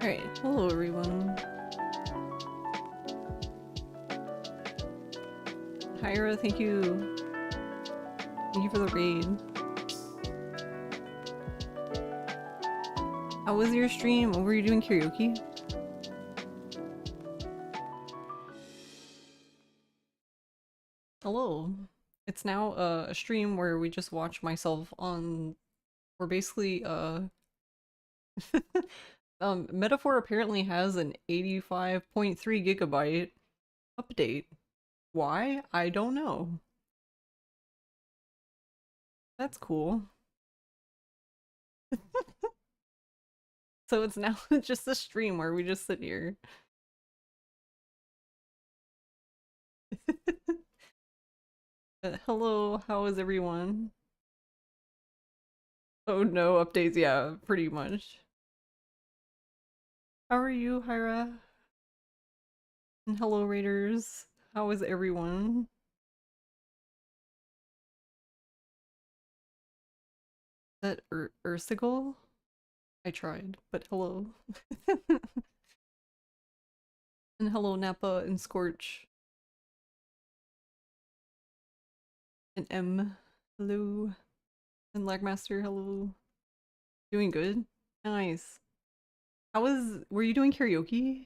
Alright, hello everyone. Hyra, thank you. Thank you for the raid. How was your stream? Were you doing karaoke? Hello. It's now a stream where we just watch myself on... We're basically, Metaphor apparently has an 85.3 gigabyte update. Why? I don't know. That's cool. So it's now just a stream where we just sit here. Hello, how is everyone? Oh no, updates, yeah, pretty much. How are you, Hyra? And hello, Raiders. How is everyone? Is that Ursigal? I tried, but hello. And hello, Nappa and Scorch. And M. Hello. And Lagmaster, hello. Doing good? Nice. Were you doing karaoke?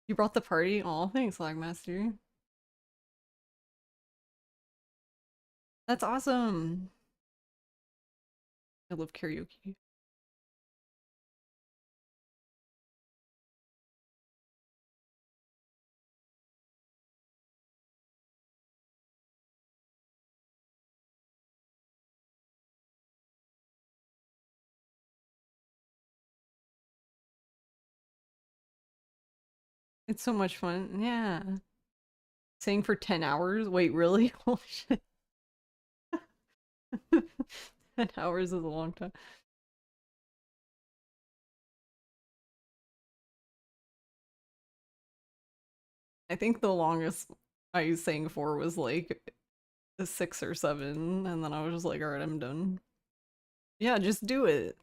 You brought the party? Aw, thanks, Lagmaster. That's awesome. I love karaoke. It's so much fun. Yeah. Saying for 10 hours? Wait, really? Holy shit. 10 hours is a long time. I think the longest I sang for was like a 6 or 7, and then I was just like, alright, I'm done. Yeah, just do it.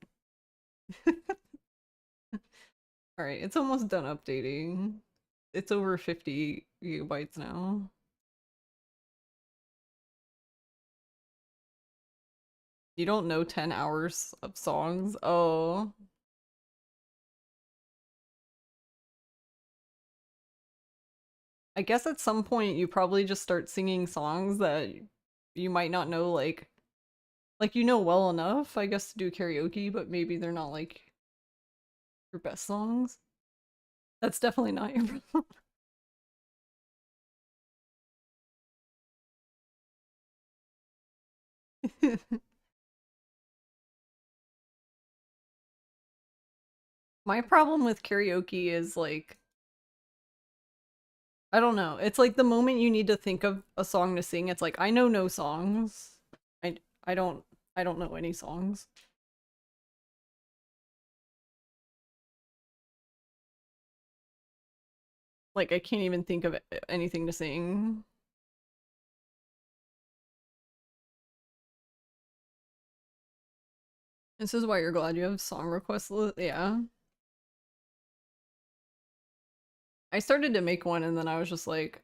Alright, it's almost done updating. It's over 50 gigabytes now. You don't know 10 hours of songs? Oh. I guess at some point you probably just start singing songs that you might not know, like you know well enough, I guess, to do karaoke, but maybe they're not like your best songs. That's definitely not your problem. My problem with karaoke is like, I don't know. It's like the moment you need to think of a song to sing, it's like I know no songs. I I don't I don't know any songs. Like I can't even think of anything to sing. This is why you're glad you have song requests. Yeah. I started to make one and then I was just like,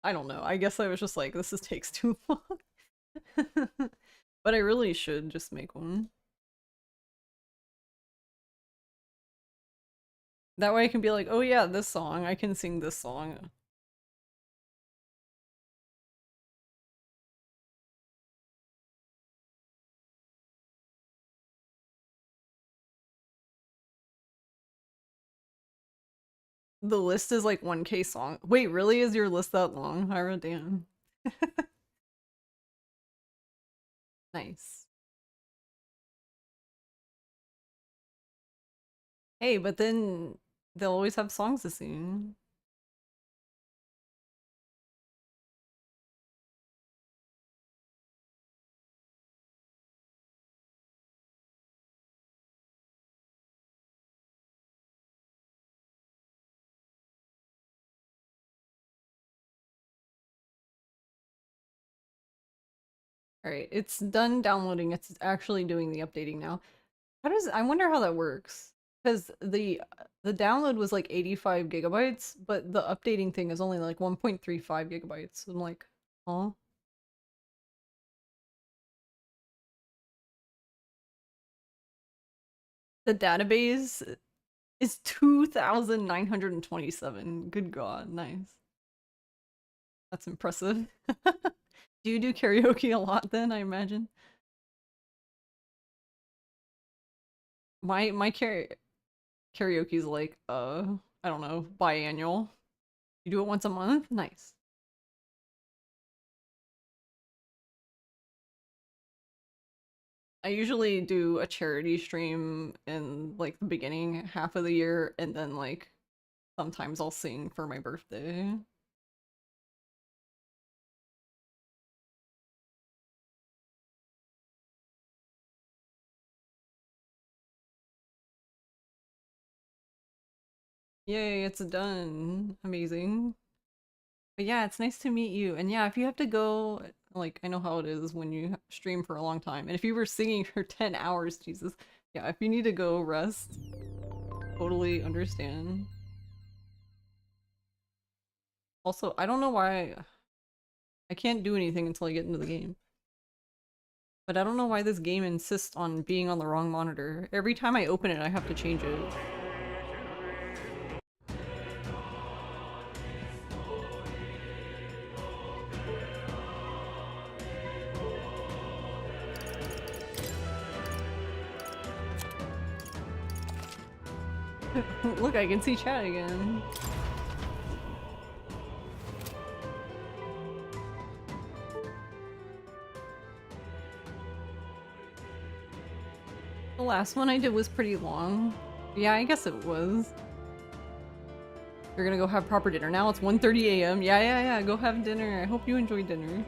I don't know. I guess I was just like, this takes too long. But I really should just make one. That way I can be like, oh yeah, this song, I can sing this song. The list is like 1K song. Wait, really? Is your list that long? Hyra, damn. Nice. Hey, but then they'll always have songs to sing. Alright, it's done downloading. It's actually doing the updating now. I wonder how that works. Because the download was like 85 gigabytes, but the updating thing is only like 1.35 gigabytes. I'm like, huh? The database is 2,927. Good God, nice. That's impressive. Do you do karaoke a lot then, I imagine? My karaoke is like, I don't know, biannual. You do it once a month? Nice. I usually do a charity stream in like the beginning half of the year, and then like sometimes I'll sing for my birthday. Yay, it's done. Amazing. But yeah, it's nice to meet you. And yeah, if you have to go, like, I know how it is when you stream for a long time. And if you were singing for 10 hours, Jesus. Yeah, if you need to go rest, totally understand. Also, I don't know why I can't do anything until I get into the game. But I don't know why this game insists on being on the wrong monitor. Every time I open it, I have to change it. Look, I can see chat again. The last one I did was pretty long. Yeah, I guess it was. You're gonna go have proper dinner now? It's 1:30 a.m. Yeah, go have dinner. I hope you enjoy dinner.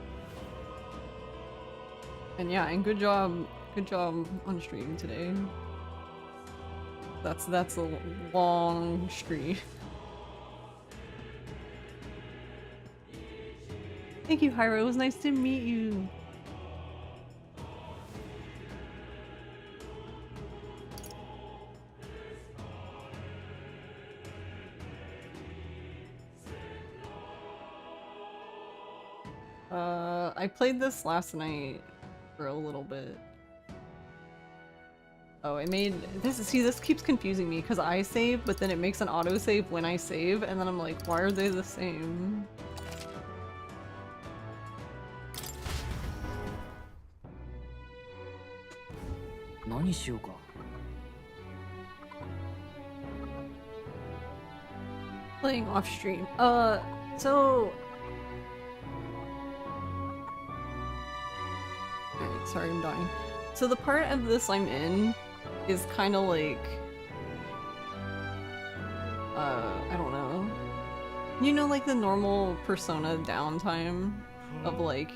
And yeah, and good job on stream today. That's a long stream. Thank you, Hyro. It was nice to meet you. I played this last night for a little bit. Oh, I made this. See, this keeps confusing me because I save, but then it makes an autosave when I save, and then I'm like, why are they the same? Playing off stream. So. Alright, sorry, I'm dying. So the part of this I'm in is kind of like, I don't know. You know, like the normal Persona downtime of like,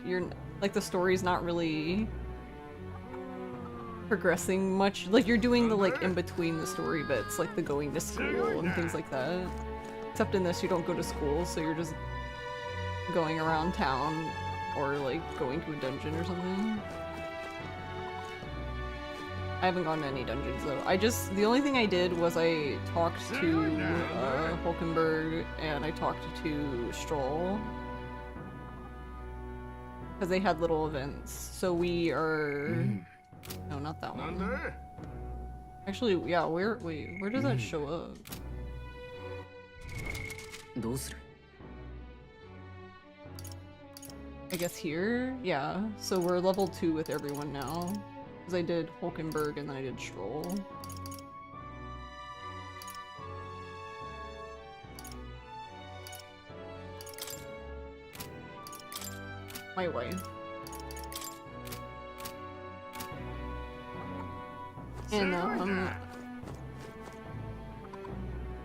like the story's not really progressing much. Like you're doing the like in between the story bits, like the going to school and things like that. Except in this you don't go to school, so you're just going around town or like going to a dungeon or something. I haven't gone to any dungeons though. The only thing I did was I talked to Hulkenberg and I talked to Stroll. Because they had little events. So we are... No, not that one. Actually, yeah, where does that show up? I guess here? Yeah. So we're level 2 with everyone now. Because I did Hulkenberg and then I did Stroll. My wife. And,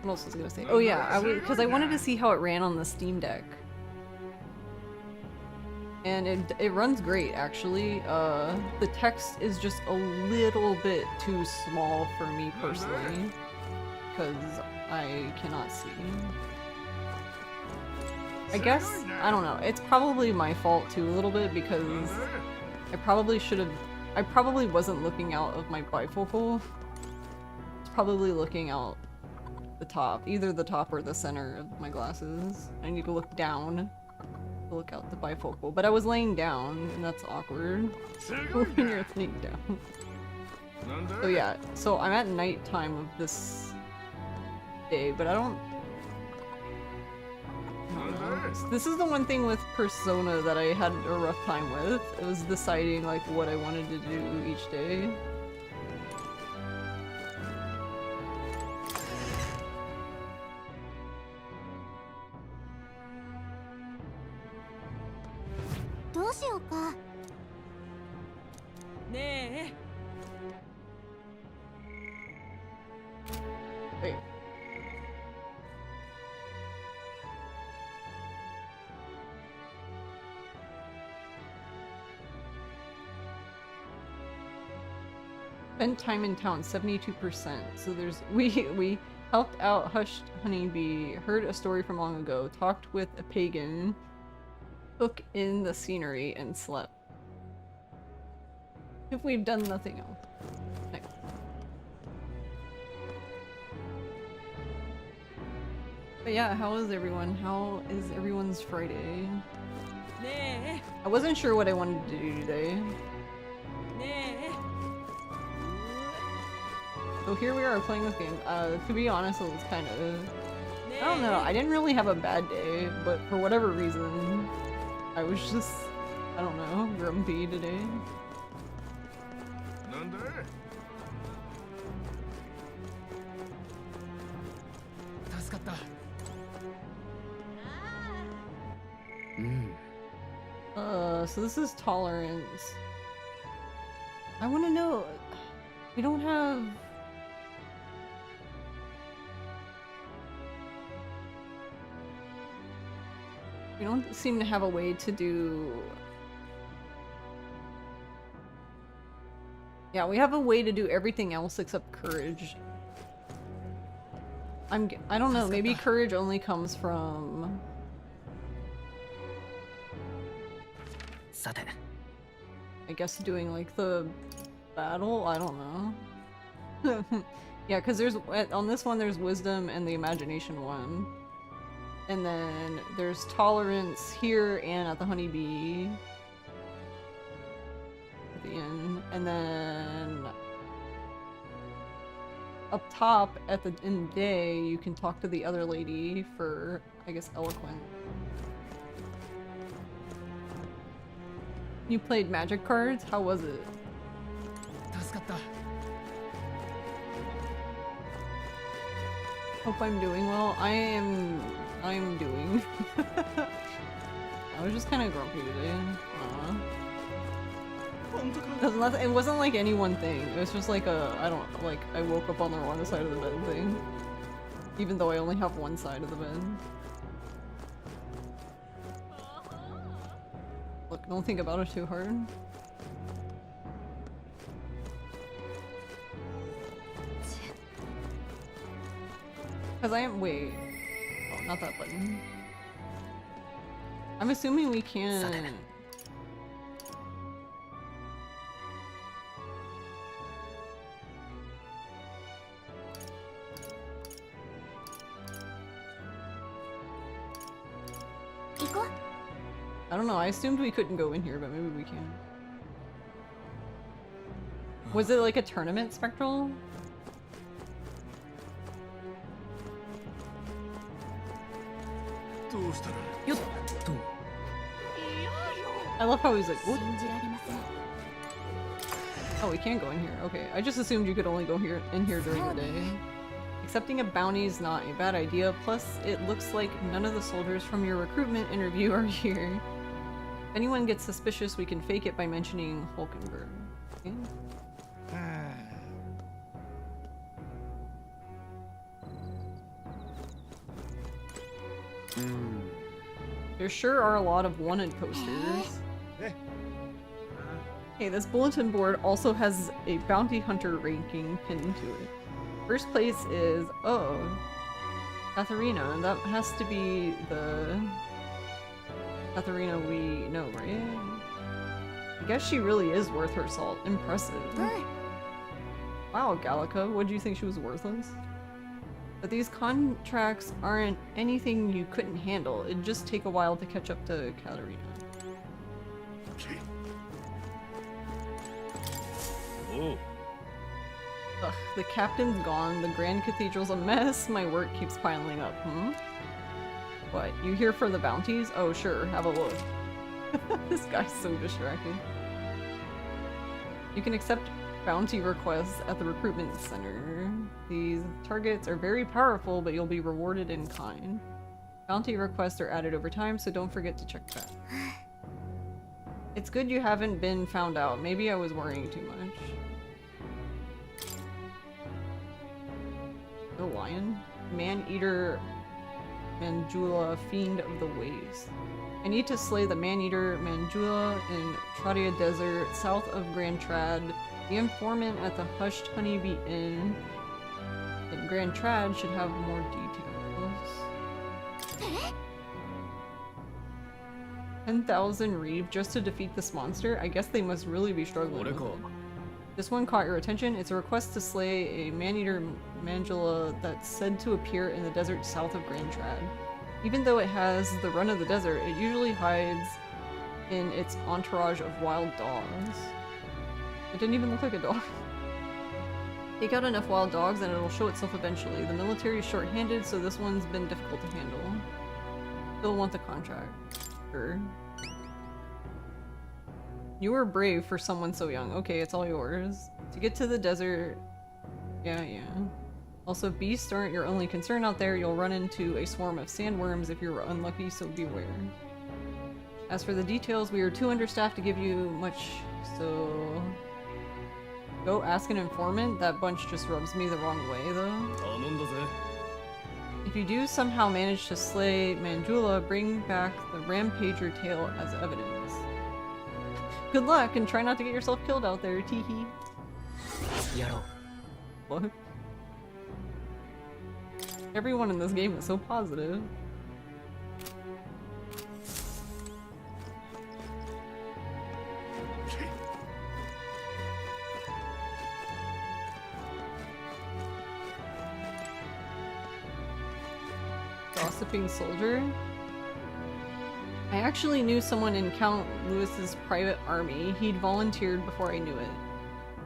what else was I gonna say? Oh yeah, because I wanted to see how it ran on the Steam Deck. And it runs great, actually. The text is just a little bit too small for me personally, because I cannot see. I guess, I don't know, it's probably my fault too a little bit, because I probably should have I probably wasn't looking out of my bifocal. I was probably looking out the top, either the top or the center of my glasses. I need to look down to look out the bifocal, but I was laying down, and that's awkward when you're laying down. So yeah, so I'm at nighttime of this day, but I don't know. This is the one thing with Persona that I had a rough time with. It was deciding like what I wanted to do each day. Wait. Spent time in town, 72%. So there's we helped out Hushed Honeybee, heard a story from long ago, talked with a pagan, took in the scenery, and slept. If we've done nothing else. Nice. But yeah, how is everyone? How is everyone's Friday? I wasn't sure what I wanted to do today. So here we are playing this game. To be honest, it was kind of... I don't know, I didn't really have a bad day, but for whatever reason, I was just, I don't know, grumpy today. So this is tolerance. I want to know, we don't have... We don't seem to have a way to do... Yeah, we have a way to do everything else except courage. I don't know, maybe courage only comes from... I guess doing like the battle? I don't know. Yeah, because there's on this one there's wisdom and the imagination one. And then there's tolerance here and at the honeybee. At the end. And then up top at the in the day you can talk to the other lady for, I guess, eloquent. You played magic cards? How was it? Hope I'm doing well. I'm doing. I was just kind of grumpy today. It wasn't like any one thing. It was just like I woke up on the wrong side of the bed thing. Even though I only have one side of the bed. Look, don't think about it too hard. Cause I am- wait. Oh, not that button. I'm assuming we can... I don't know, I assumed we couldn't go in here, but maybe we can. Was it like a tournament spectral? I love how he's like, what? Oh, we can't go in here. Okay, I just assumed you could only go in here during the day. Accepting a bounty is not a bad idea, plus it looks like none of the soldiers from your recruitment interview are here. If anyone gets suspicious, we can fake it by mentioning Hulkenberg. Okay. There sure are a lot of wanted posters. Hey, this bulletin board also has a bounty hunter ranking pinned to it. First place is, oh, Katharina, and that has to be the Katharina we know, right? I guess she really is worth her salt. Impressive. Wow, Gallica, what do you think she was worthless? But these contracts aren't anything you couldn't handle. It'd just take a while to catch up to Katarina. Oh. Ugh, the captain's gone, the Grand Cathedral's a mess, my work keeps piling up, What, you here for the bounties? Oh sure, have a look. This guy's so distracting. You can accept bounty requests at the recruitment center. These targets are very powerful, but you'll be rewarded in kind. Bounty requests are added over time, so don't forget to check that. It's good you haven't been found out. Maybe I was worrying too much. The lion? Man-eater Manjula, fiend of the waves. I need to slay the man-eater Manjula in Tradia Desert, south of Grand Trad. The informant at the Hushed Honeybee Inn in Grand Trad should have more details. 10,000 reeve just to defeat this monster? I guess they must really be struggling with it. This one caught your attention. It's a request to slay a man-eater Manjula that's said to appear in the desert south of Grand Trad. Even though it has the run of the desert, it usually hides in its entourage of wild dogs. It didn't even look like a dog. Take out enough wild dogs and it'll show itself eventually. The military is short-handed, so this one's been difficult to handle. Still want the contract. Sure. You were brave for someone so young. Okay, it's all yours. To get to the desert... Yeah. Also, beasts aren't your only concern out there. You'll run into a swarm of sandworms if you're unlucky, so beware. As for the details, we are too understaffed to give you much, so... Go ask an informant? That bunch just rubs me the wrong way, though. If you do somehow manage to slay Manjula, bring back the Rampager tail as evidence. Good luck, and try not to get yourself killed out there, teehee. What? Everyone in this game is so positive. Gossiping soldier? I actually knew someone in Count Lewis's private army. He'd volunteered before I knew it.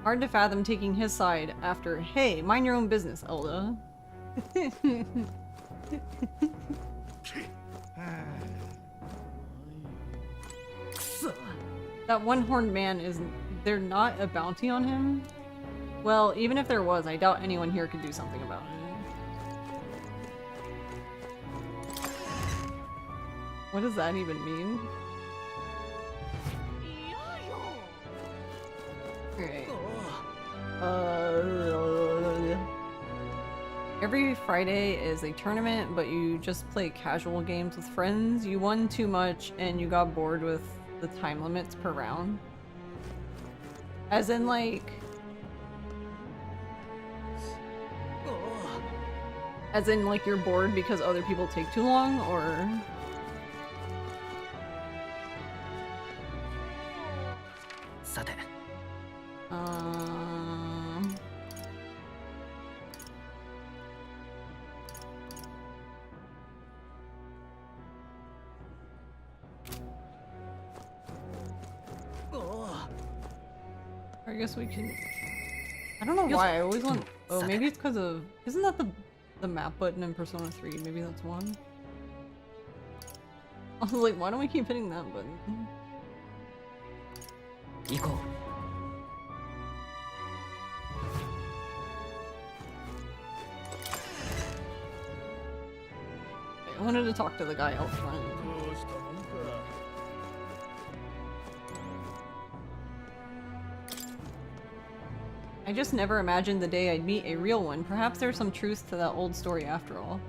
Hard to fathom taking his side after, hey, mind your own business, Elda. That one-horned man is there not a bounty on him? Well, even if there was, I doubt anyone here could do something about it. What does that even mean? Alright. Every Friday is a tournament, but you just play casual games with friends. You won too much and you got bored with the time limits per round. As in, like... As in, like, you're bored because other people take too long, or... I guess we can... I don't know why, I always want... Oh, maybe it's because of... Isn't that the map button in Persona 3? Maybe that's one? I was like, why don't we keep hitting that button? I wanted to talk to the guy out front. I just never imagined the day I'd meet a real one. Perhaps there's some truth to that old story after all.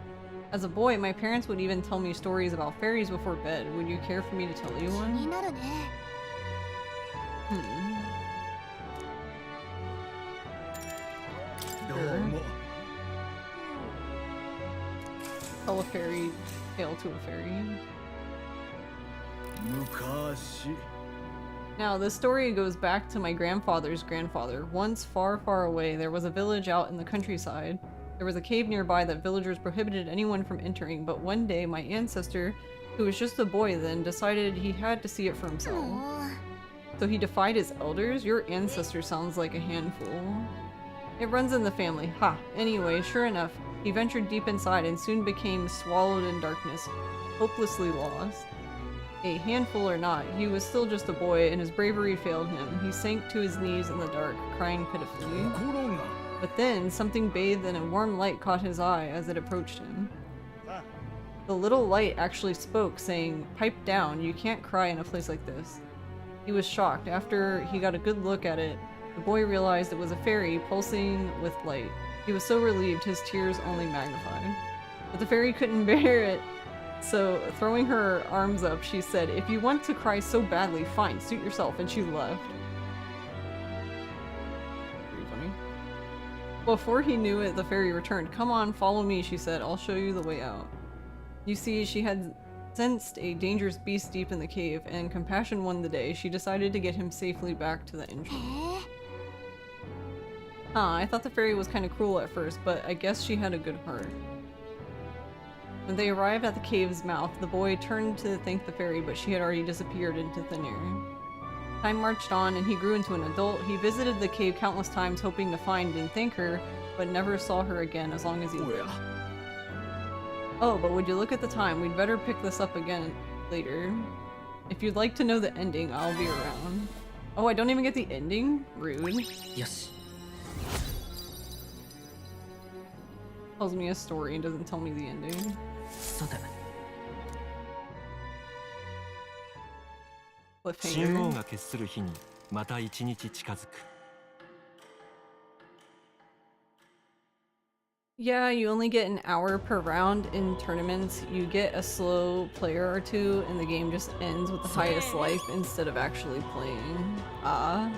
As a boy, my parents would even tell me stories about fairies before bed. Would you care for me to tell you one? Sure. Tell a fairy tale to a fairy. Now, this story goes back to my grandfather's grandfather. Once, far, far away, there was a village out in the countryside. There was a cave nearby that villagers prohibited anyone from entering, but one day my ancestor, who was just a boy then, decided he had to see it for himself. So he defied his elders? Your ancestor sounds like a handful. It runs in the family. Ha! Anyway, sure enough, he ventured deep inside and soon became swallowed in darkness, hopelessly lost. A handful or not, he was still just a boy and his bravery failed him. He sank to his knees in the dark, crying pitifully. But then, something bathed in a warm light caught his eye as it approached him. The little light actually spoke, saying, "Pipe down, you can't cry in a place like this." He was shocked. After he got a good look at it, the boy realized it was a fairy pulsing with light. He was so relieved his tears only magnified. But the fairy couldn't bear it, so throwing her arms up, she said, "If you want to cry so badly, fine, suit yourself," and she left. Pretty funny. Before he knew it, the fairy returned. "Come on, follow me," she said. "I'll show you the way out." You see, she had sensed a dangerous beast deep in the cave, and compassion won the day. She decided to get him safely back to the entrance. Huh, I thought the fairy was kind of cruel at first, but I guess she had a good heart. When they arrived at the cave's mouth, the boy turned to thank the fairy, but she had already disappeared into thin air. Time marched on, and he grew into an adult. He visited the cave countless times, hoping to find and thank her, but never saw her again as long as he lived. Oh, but would you look at the time? We'd better pick this up again later. If you'd like to know the ending, I'll be around. Oh, I don't even get the ending? Rude. Yes. Tells me a story and doesn't tell me the ending. さて、 信号 Cliffhanger. が決する日にまた一日近づく。 Yeah, you only get an hour per round in tournaments. You get a slow player or two, and the game just ends with the highest life instead of actually playing.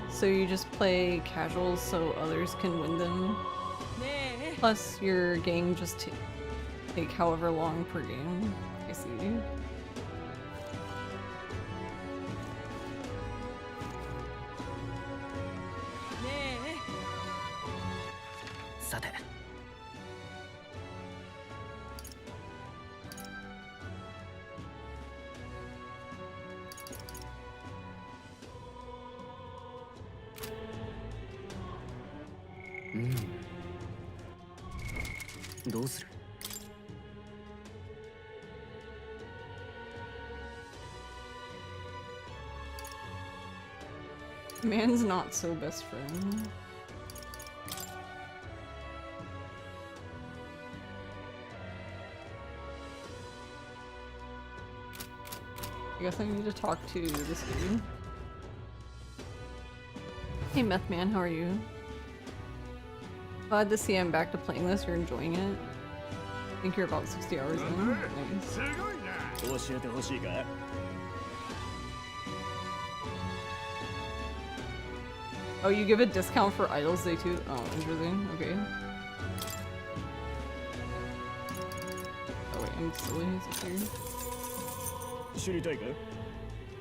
So you just play casuals so others can win them. Plus, your game just take however long per game. I see. さて。 どうする？ Man's not so best friend. I guess I need to talk to this dude. Hey Meth Man, how are you? Glad to see I'm back to playing this. You're enjoying it? I think you're about 60 hours in. Nice. 教えてほしいか？ Oh, you give a discount for idols day too? Oh, interesting. Okay. Oh wait, I'm silly. Is it here? 知りたいか？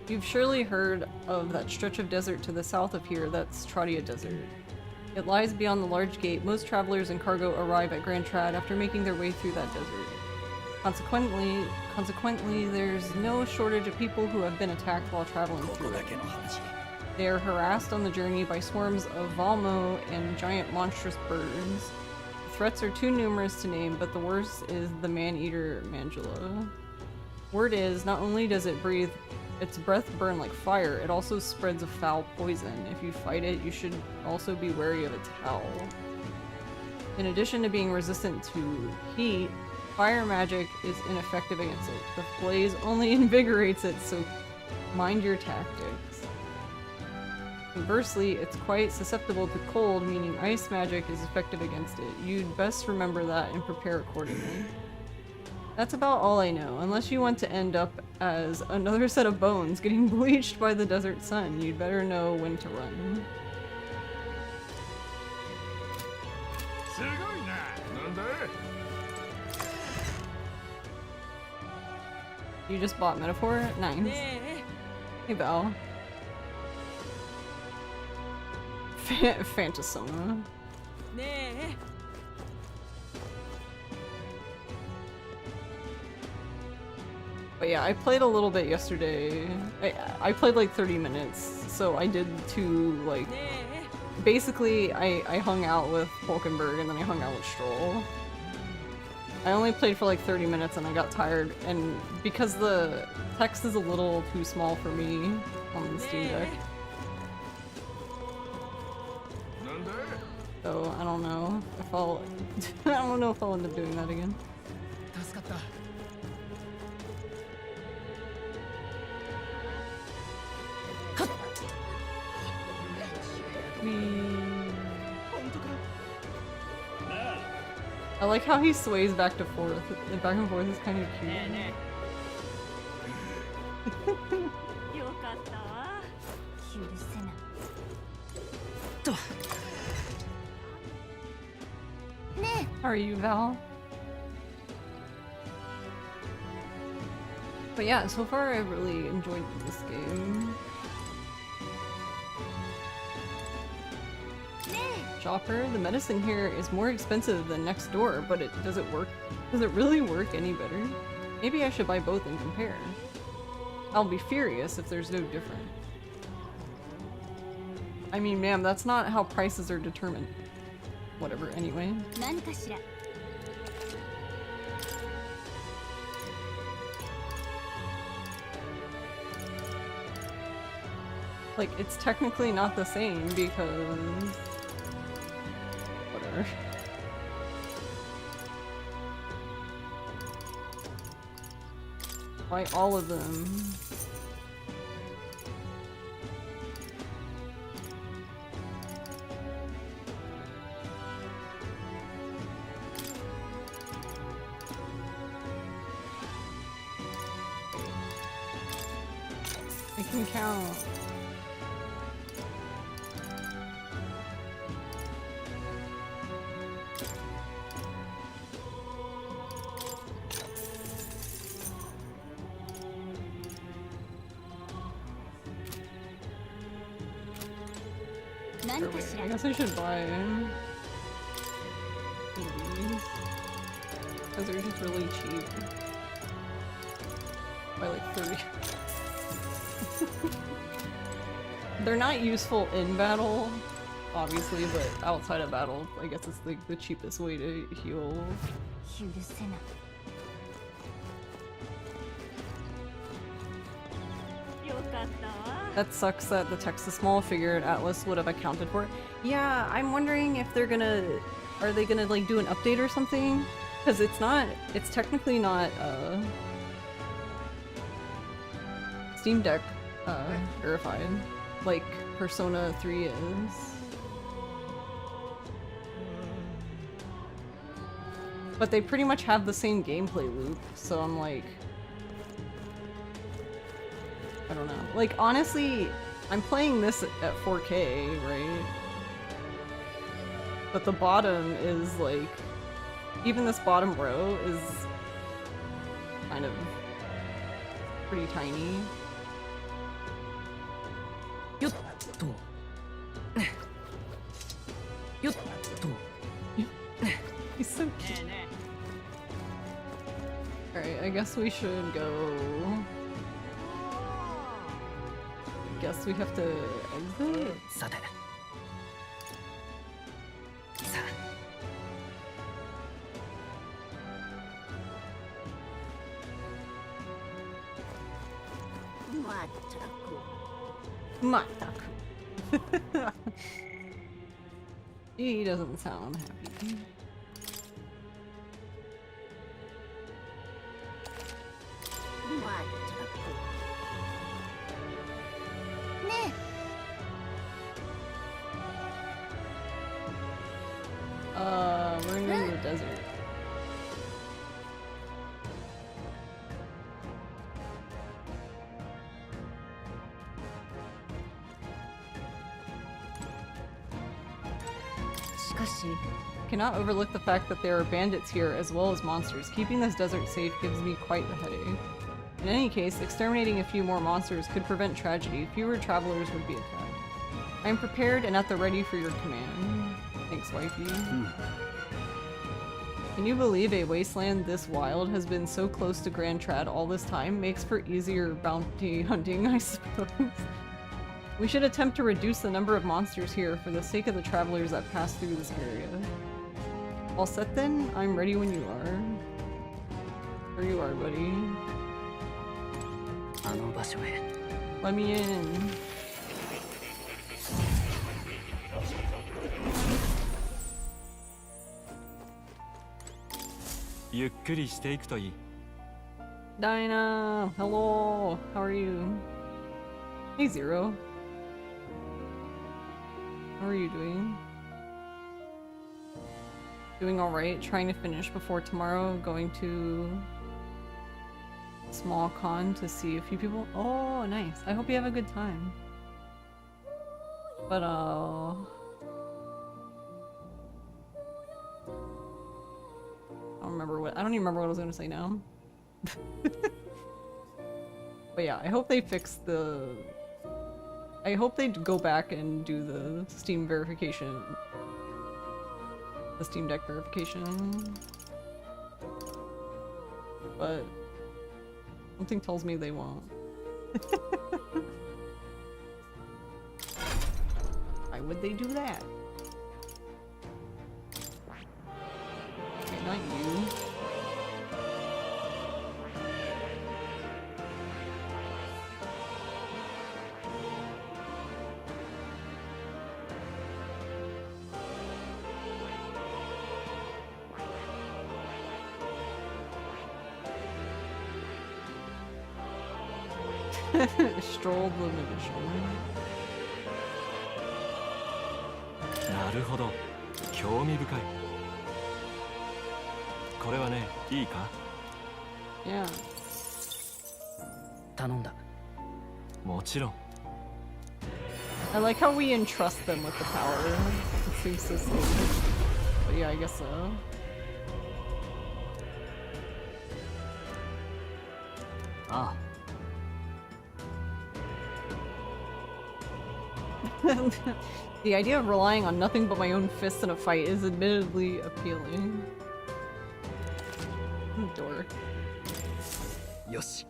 You've surely heard of that stretch of desert to the south of here. That's Trodia Desert. It lies beyond the large gate. Most travelers and cargo arrive at Grand Trad after making their way through that desert. Consequently, there's no shortage of people who have been attacked while traveling through it. They are harassed on the journey by swarms of Valmo and giant monstrous birds. The threats are too numerous to name, but the worst is the man-eater Mangela. Word is, not only does it breathe its breath burn like fire, it also spreads a foul poison. If you fight it, you should also be wary of its howl. In addition to being resistant to heat, fire magic is ineffective against it. The blaze only invigorates it, so mind your tactics. Conversely, it's quite susceptible to cold, meaning ice magic is effective against it. You'd best remember that and prepare accordingly. That's about all I know. Unless you want to end up as another set of bones getting bleached by the desert sun, you'd better know when to run. You just bought Metaphor? Nice. Hey Val. Phantasoma. But yeah, I played a little bit yesterday. I played like 30 minutes, so I did two, like... Basically, I hung out with Hulkenberg and then I hung out with Stroll. I only played for like 30 minutes and I got tired, and because the text is a little too small for me on the Steam Deck. So I don't know if I'll I don't know if I'll end up doing that again. I like how he sways back to forth. Back and forth is kind of cute. How are you, Val? But yeah, so far I've really enjoyed this game. Chopper, the medicine here is more expensive than next door, but does it work? Does it really work any better? Maybe I should buy both and compare. I'll be furious if there's no difference. I mean, ma'am, that's not how prices are determined. Whatever, anyway. Like, it's technically not the same because... Whatever. Why all of them? I can count. I guess I should buy these because they're just really cheap. By like 30. They're not useful in battle, obviously, but outside of battle, I guess it's like the cheapest way to heal. That sucks that the text is small. Figured Atlus would have accounted for it. Yeah, I'm wondering if they're gonna... Are they gonna like do an update or something? Because it's not... It's technically not Steam Deck verified, like Persona 3 is. But they pretty much have the same gameplay loop, so I'm like... I don't know. Like, honestly, I'm playing this at 4K, right? But the bottom is like... Even this bottom row is kind of pretty tiny. He's so cute. Alright, I guess we should go... Guess we have to exit? Mataku. He doesn't sound happy. We're gonna go to the desert. Cannot overlook the fact that there are bandits here as well as monsters. Keeping this desert safe gives me quite the headache. In any case, exterminating a few more monsters could prevent tragedy. Fewer travelers would be attacked. I'm prepared and at the ready for your command. Thanks, wifey. Can you believe a wasteland this wild has been so close to Grand Trad all this time? Makes for easier bounty hunting, I suppose. We should attempt to reduce the number of monsters here for the sake of the travelers that pass through this area. All set then? I'm ready when you are. There you are, buddy. Let me in. Dinah! Hello! How are you? Hey, Zero. How are you doing? Doing alright, trying to finish before tomorrow, going to a small con to see a few people. Oh, nice. I hope you have a good time. But, I don't even remember what I was gonna say now. But yeah, I hope they fix the... I hope they go back and do the Steam verification. The Steam Deck verification. But something tells me they won't. Why would they do that? Okay, not you. Strolled the mission. なるほど、興味深い。これはね、いいか？ Yeah. 頼んだ。もちろん。I like how we entrust them with the power. It seems so silly. But yeah, I guess so. Ah. The idea of relying on nothing but my own fists in a fight is admittedly appealing. Dork. よし、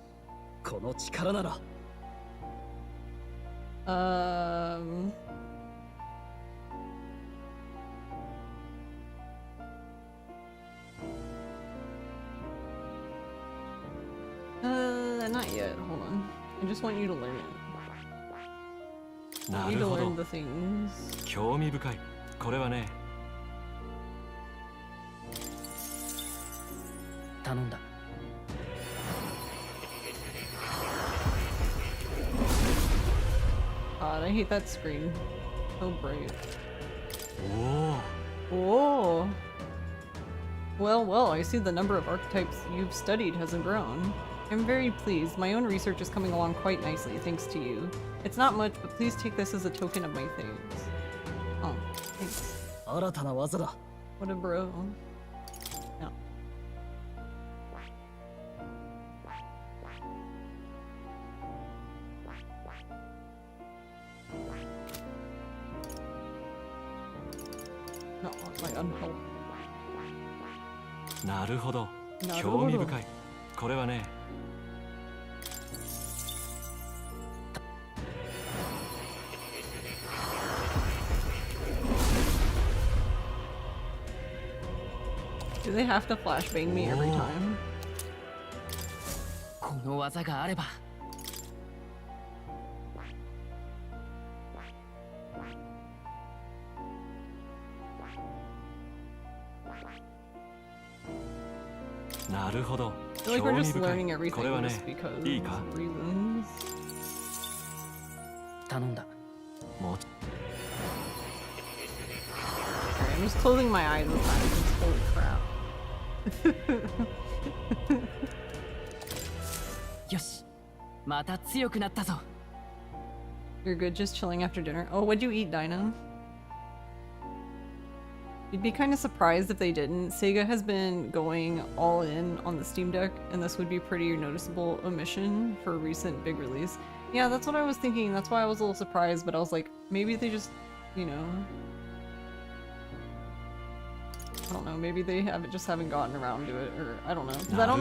この力なら。Not yet. Hold on. I just want you to learn it. I な need る to ほ learn ど。 the things. 興味深い。これはね。頼んだ。God, I hate that screen. So bright. おお。 Whoa. Well, well, I see the number of archetypes you've studied hasn't grown. I'm very pleased. My own research is coming along quite nicely, thanks to you. It's not much, but please take this as a token of my thanks. Oh, thanks. 新たな技だ。 What a bro. No. No, my unhelp. なるほど。なるほど。興味深い。これはね。 Do they have to flashbang me every time? この技があれば。なるほど。 I feel like 興 we're 味 just 深 learning い。 everything これはね。 just because いいか？ of reasons. 頼んだ。もち。 Alright, I'm just closing my eyes this time because holy crap. よし、また強くなったぞ。 You're good just chilling after dinner. Oh, what'd you eat, Dinah? You'd be kind of surprised if they didn't. Sega has been going all in on the Steam Deck, and this would be pretty noticeable omission for a recent big release. Yeah, that's what I was thinking. That's why I was a little surprised, but I was like, maybe they just, you know, I don't know, maybe they haven't gotten around to it, or I don't know. 'Cause I don't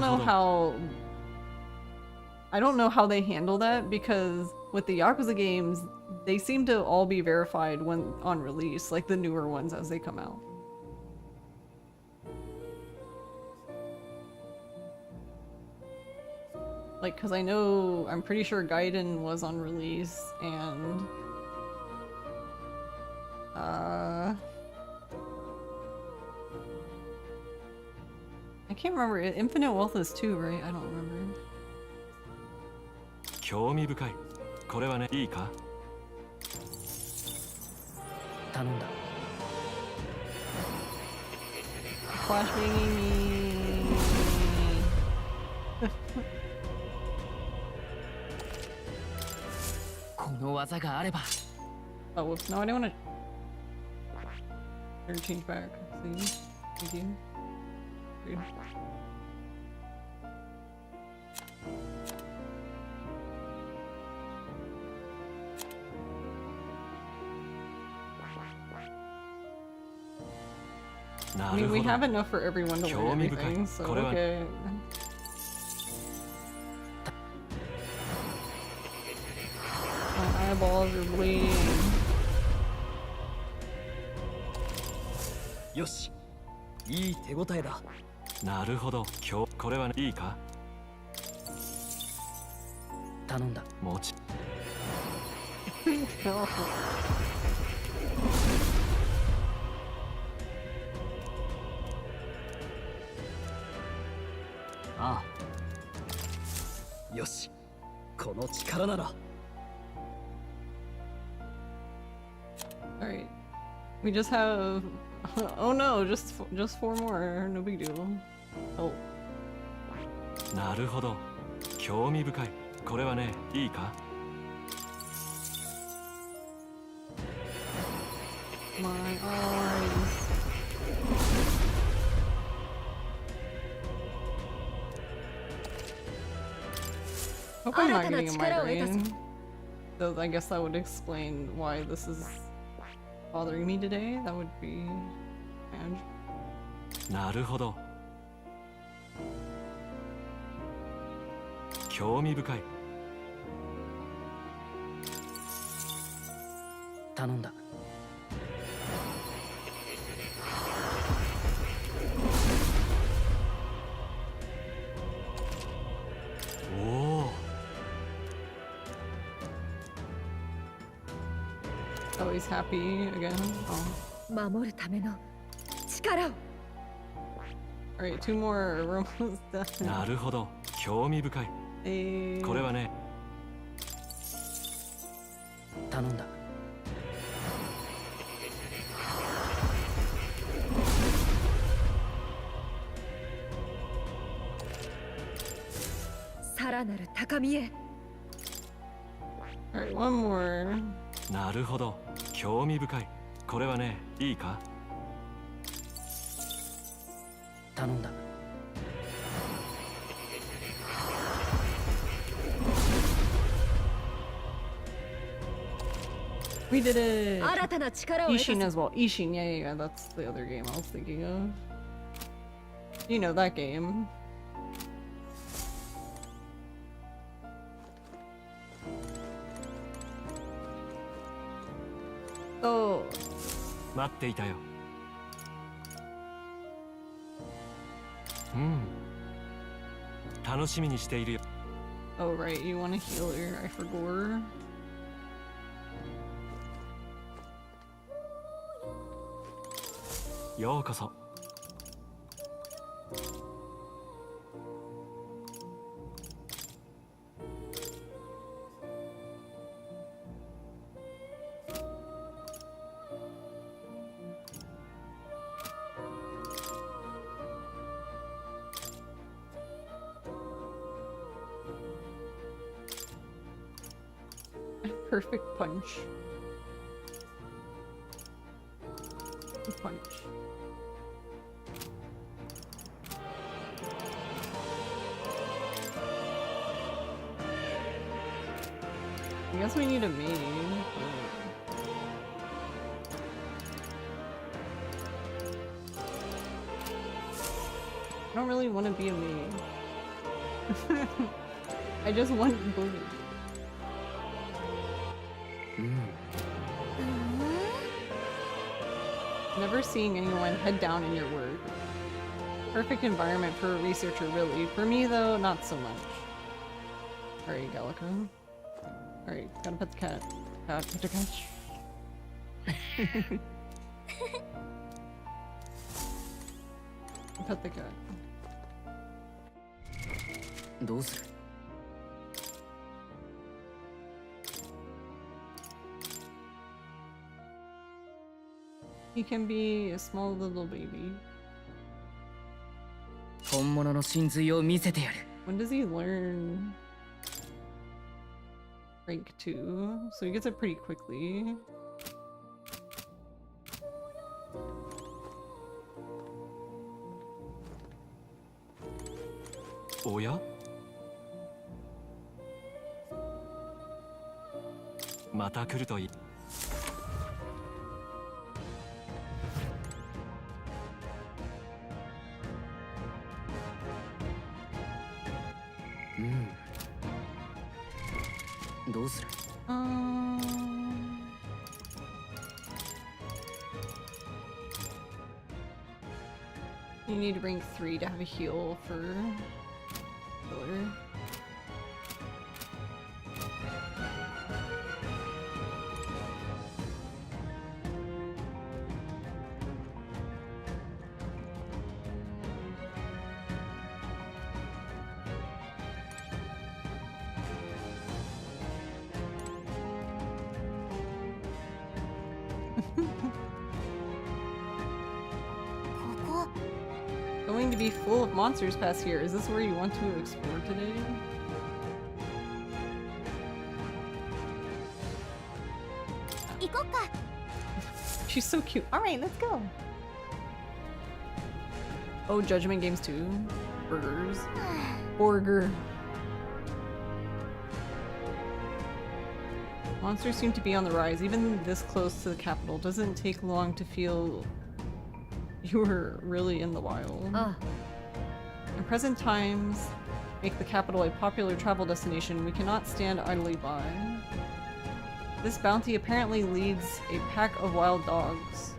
know how they handle that, because with the Yakuza games, they seem to all be verified when on release, like the newer ones as they come out. Like, cause I'm pretty sure Gaiden was on release, and I can't remember. Infinite Wealth is too, right? I don't remember. 興味深い。これはね、いいか？頼んだ。Flashbanging me. Oh, whoops. No, I don't want to. Better change back. See? Thank you. Good. I mean, we have enough for everyone to learn everything, so okay. My eyeballs are bleeding. よし、いい手応えだ。なるほど。これはね、いいか？頼んだ。もち。ああ。よし、この力なら。Alright. We just have... Oh no, just 4 more. No big deal. Oh. なるほど。興味深い。これはね、いいか？ My eyes. Hope I'm not getting a migraine. Though I guess that would explain why this is bothering me today. That would be bad. なるほど。興味深い。頼んだ。おお。Oh, he's happy again. Oh. 守るための力を。Alright, 2 more. We're almost done. なるほど。興味深い。これはね。頼んだ。さらなる高みへ。Alright, 1 more. なるほど。興味深い。これはね、いいか？頼んだ。We did it! 新たな力を得た。 Ishin as well. Ishin, yeah. That's the other game I was thinking of. You know that game. Oh. 待っていたよ。うん。楽しみにしているよ。Oh, right. You want to heal her. I forgot. ようこそ。Perfect punch. Punch. I guess we need a maid. I don't really want to be a maid. I just want booty. Never seeing anyone head down in your work. Perfect environment for a researcher, really. For me, though, not so much. Alright, Gallica. Alright, gotta pet the cat. Cat, pet the cat. Pet the cat. どうする He can be a small little baby. 本物の真髄を見せてやる When does he learn rank 2? So he gets it pretty quickly. Oh yeah? また来るといい。どうする You need rank 3 to have a heal for Killer. Going to be full of monsters past here. Is this where you want to explore today? She's so cute. Alright, let's go. Oh, Judgment Games too. Burgers. Burger. Monsters seem to be on the rise. Even this close to the capital doesn't take long to feel you were really in the wild. In present times, make the capital a popular travel destination. We cannot stand idly by. This bounty apparently leads a pack of wild dogs.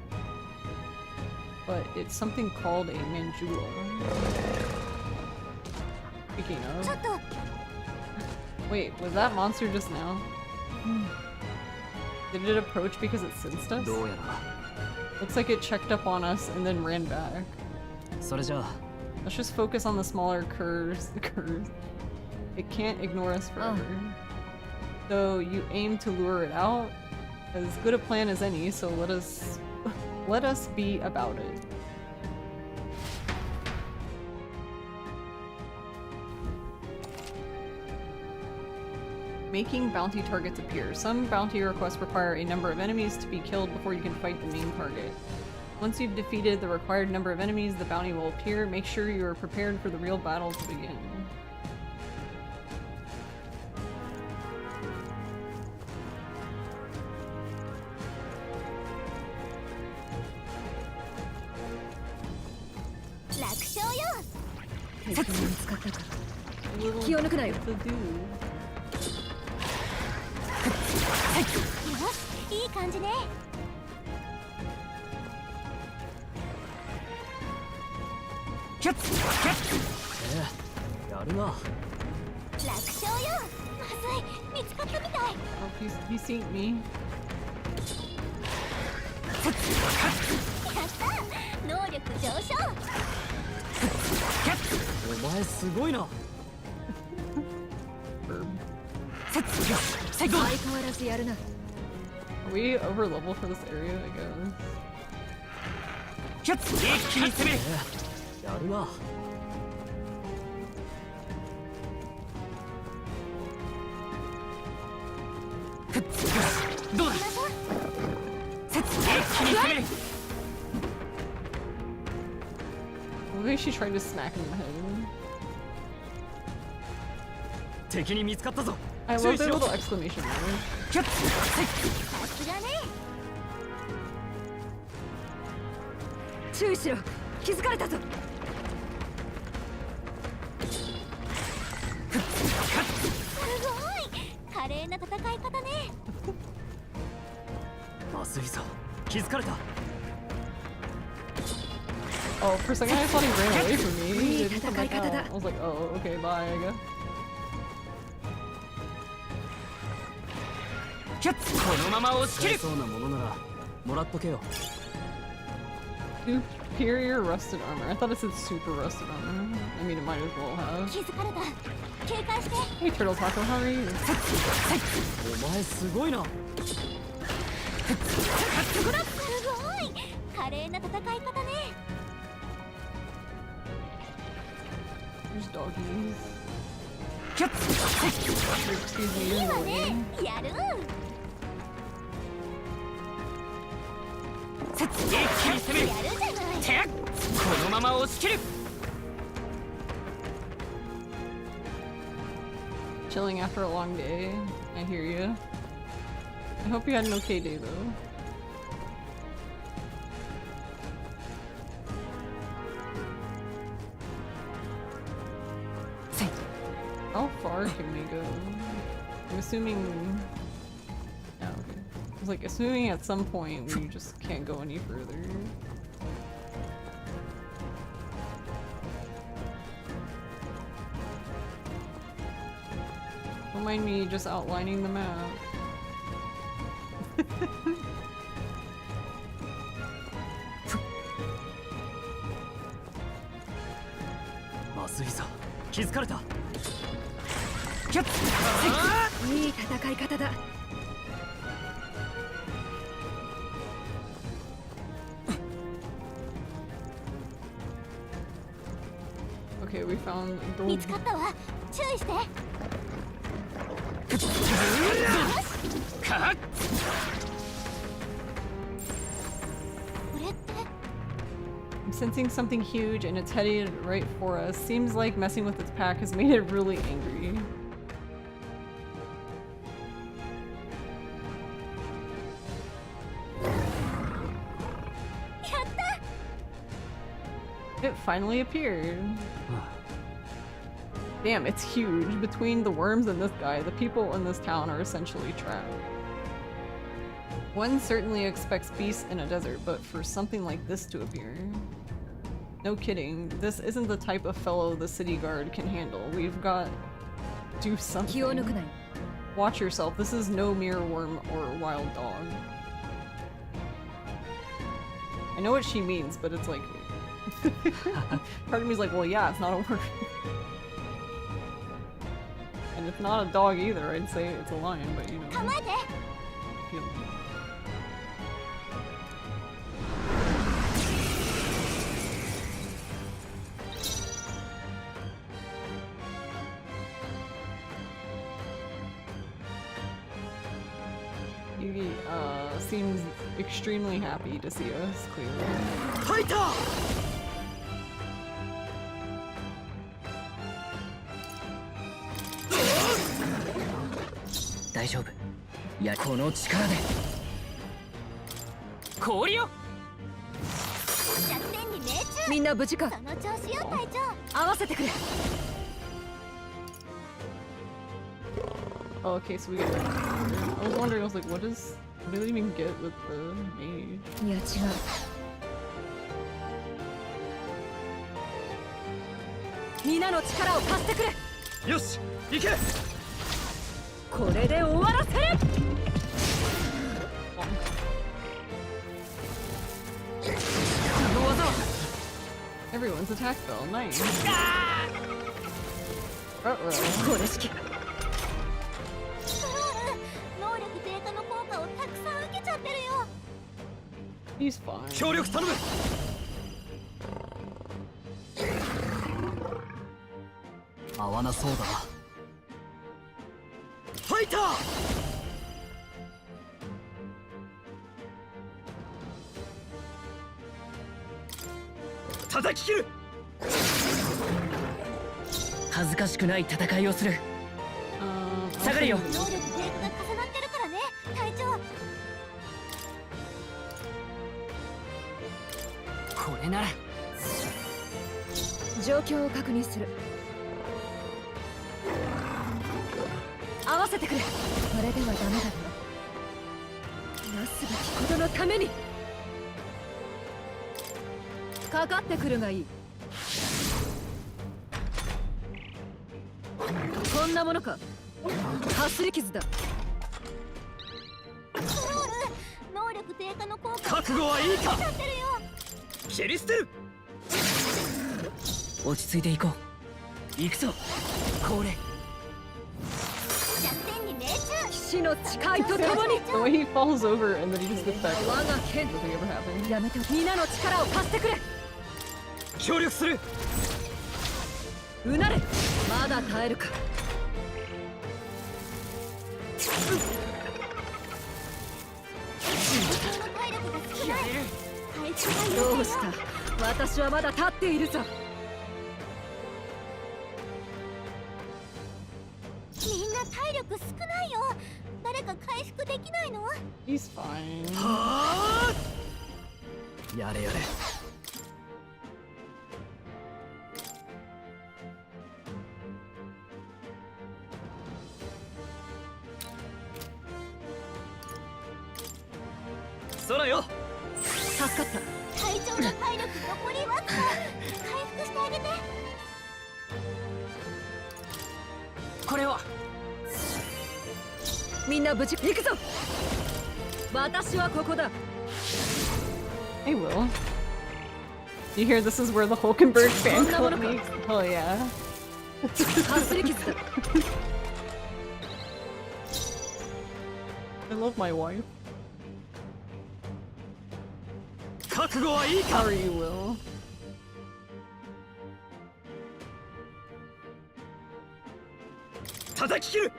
But it's something called a Manjula. Speaking of... Wait, was that monster just now? Did it approach because it sensed us? どうやら Looks like it checked up on us and then ran back. それじゃあ Let's just focus on the smaller curs. It can't ignore us forever. Though you aim to lure it out, as good a plan as any, so let us be about it. Making bounty targets appear. Some bounty requests require a number of enemies to be killed before you can fight the main target. Once you've defeated the required number of enemies, the bounty will appear. Make sure you are prepared for the real battle to begin. Little to do. いい感じね。キャッキャッやるな楽勝よ。まずい、見つかったみたい。Oh, he's seen me. やった、能力上昇。キャッお前すごいな 相変わらずやるな。 Are we over level for this area, I guess? キャッ一気に攻めるやるなどうだ一気に攻める Maybe she tried to smack him in the head. 敵に見つかったぞ I love their little exclamation mark. キャッさすがね。注意しろ。気づかれたぞ。戦い方ね。まずいぞ、気づかれた。 Oh, for a second I thought he ran away from me. He didn't come back いい戦い方だ。 out. I was like, oh, okay, bye, I guess. キャッツ、このまま押し切る。そうなものならもらっとけよ。 Superior rusted armor. I thought it said super rusted armor. I mean, it might as well have. 気づかれた。警戒して。 Hey, Turtle Taco, how are you? お前すごいな。すごい。華麗な戦い方ね。 There's doggies. キャッツ、 Excuse me, いい you're わね。 annoying. やる。 一気に攻める。やるじゃない。てっ、このまま押し切る。 Chilling after a long day. I hear you. I hope you had an okay day though. How far can we go? I'm assuming. Yeah, okay. I was like assuming at some point we just can't go any further. Don't mind me just outlining the map. まずいぞ、気づかれた。キャッツ、いい戦い方だ。 Okay, we found 見 gold. つかったわ。注意して。かっ。これって。 I'm sensing something huge and it's headed right for us. Seems like messing with its pack has made it really angry. It finally appeared. Damn, it's huge. Between the worms and this guy, the people in this town are essentially trapped. One certainly expects beasts in a desert, but for something like this to appear... No kidding, this isn't the type of fellow the city guard can handle. We've got to do 気を抜く something. なよ。 Watch yourself, this is no mere worm or wild dog. I know what she means, but it's like... Part of me's like, well yeah, it's not a worm. And it's not a dog either, I'd say it's a lion, but you know. 構えて。 Feel me. Yugi seems extremely happy to see us, clearly. ファイター。 大丈夫。いや、この力で。氷よ。作戦に命中。みんな無事か。その調子よ隊長。合わせてくれ。 Oh, okay, so we get I was wondering, I was like, what do they even get with the mage? いや違う。皆の力を貸してくれ。よし、行け。これで終わらせる。この技は Everyone's attack fell, nice. Uh-oh. これ式。能力低下の効果をたくさん受けちゃってるよ。 He's fine. 協力頼む。合わなそうだな。ファイター。叩き切る。恥ずかしくない戦いをする。 下がれよ。能力低下が重なってるからね隊長。これなら。状況を確認する。合わせてくれ。これではダメだな。なすべきことのためにかかってくるがいい。こんなものか。走り傷だ。クロール、能力低下の効果覚悟はいいか。使ってるよ。切り捨てる。落ち着いていこう。行くぞこれ。弱点に命中。騎士の誓いとともに The way he falls over and then he just gets back 我 up. が剣 Nothing ever happened. やめて。皆の力を貸してくれ。協力する。うなれ。まだ耐えるか。自分の体力が少ない。回復がど優先よ。うした。私はまだ立っているぞ。みんな体力少ないよ。誰か回復できないの？ He's fine. はあ。やれやれ。そらよ。助かった。隊長の体力残りわずか。回復してあげて。これはみんな無事行くぞ。私はここだ。 Hey, Will. You hear this is where the Hulkenberg fan club Wonderful. meets? Oh yeah. 走り傷だ。 I love my wife. 覚悟はいい How か。 are you, Will? 叩き切る。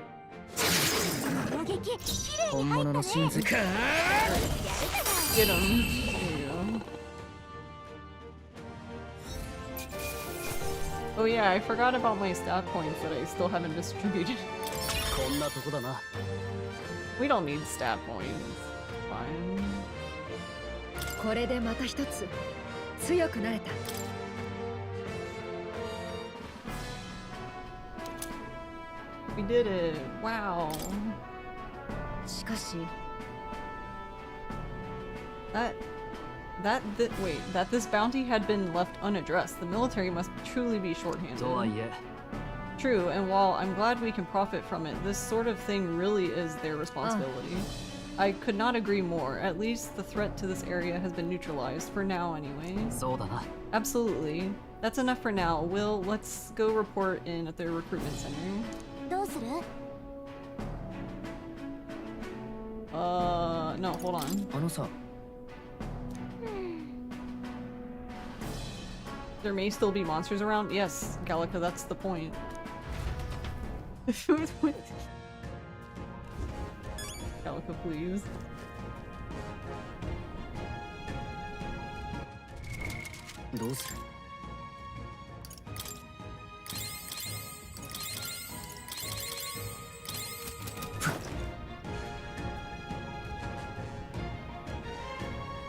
攻撃きれいに本物の入ったね。真髄か。やるじゃない。 Get him. There you go. Oh yeah, I forgot about my stat points that I still haven't distributed. こんなとこだな。 We don't need stat points. Fine. これでまた一つ強くなれた。 We did it. Wow. しかし That this bounty had been left unaddressed. The military must truly be とは shorthanded. いえ True, and while I'm glad we can profit from it, this sort of thing really is their responsibility. I could not agree more. At least the threat to this area has been neutralized, for now anyway. そうだな。 Absolutely. That's enough for now. Will, let's go report in at their recruitment center. どうする？ No, hold on. あのさ、 There may still be monsters around? Yes, Gallica, that's the point. Gallica, please.どうする。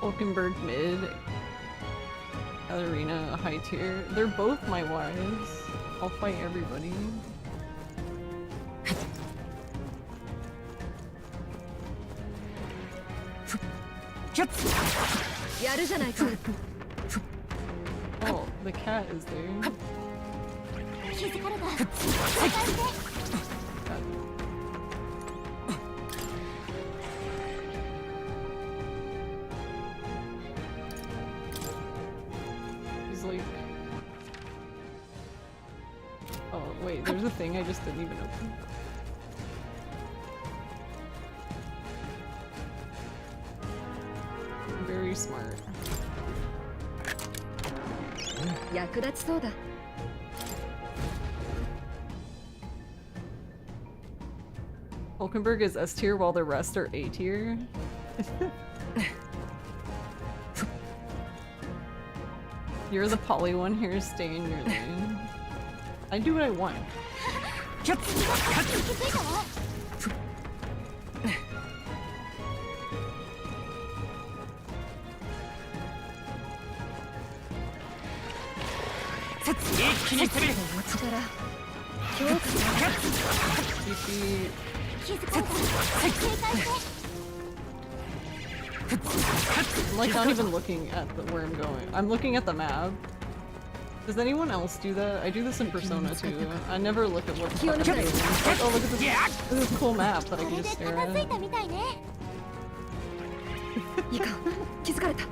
Hulkenberg mid. Katarina high tier. They're both my wives. I'll fight everybody. やるじゃないか。 Oh, the cat is there. 気づかれた。探して He's like... Oh, wait, there's a thing I just didn't even open. Very smart. 役立ちそうだ。 Hulkenberg is S tier while the rest are A tier. You're the poly one here, stay in your lane. I do what I want. 気づいたわ。 一気に攻める。この力 TP. 気づかれた。警戒して。 I'm like not even looking at where I'm going. I'm looking at the map. Does anyone else do that? I do this in Persona too. I never look at what the fuck I'm doing. Like, oh look at this. This is a cool map that I こ can れ just で stare 片付い at. たみたいね。いいか気づかれた。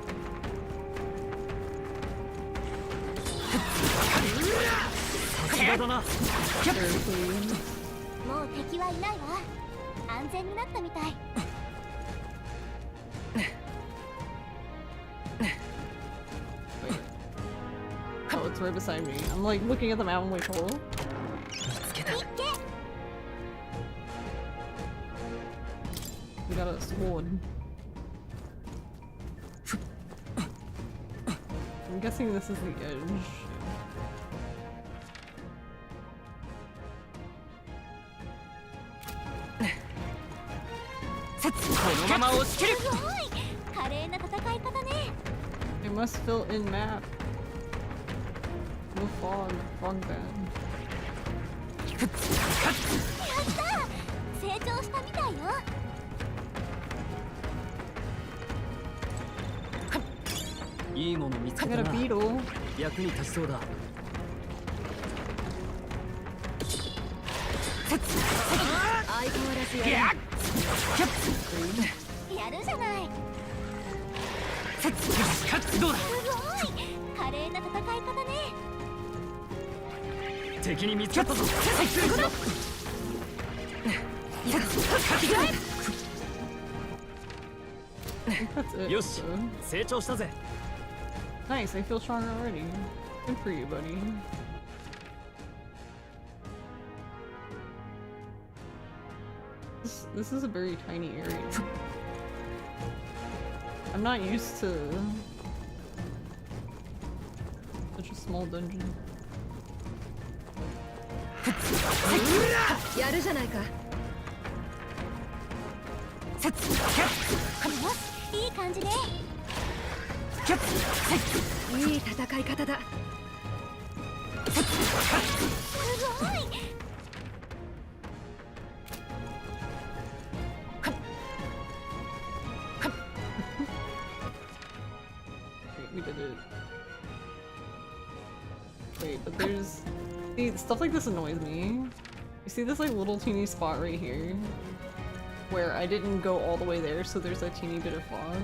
Seriously. もう敵はいないわ。安全になったみたい。 Oh, it's right beside me. I'm like looking at the map. I'm like, hello? We got a sword. I'm guessing this is the edge.すごい。華麗な戦い方ね。 It must fill in map. No fog. Fog bad. やった成長したみたいよ。 いいもの見つ I け got た a な。 beetle. 役に立ちそうだ。 相変わらずやる。 やるじゃない。 どうだ。 すごい。華麗な戦い方ね。 敵に見つかったぞ。 That's it. よし、成長したぜ。 Nice, I feel stronger already. Good for you, buddy. This is a very tiny area. I'm not used to such a small dungeon. やるじゃないか。 よし、いい感じね。 いい戦い方だ。 すごい。 Wait, we did it. Wait, but there's... See, stuff like this annoys me. You see this like little teeny spot right here? Where I didn't go all the way there, so there's a teeny bit of fog.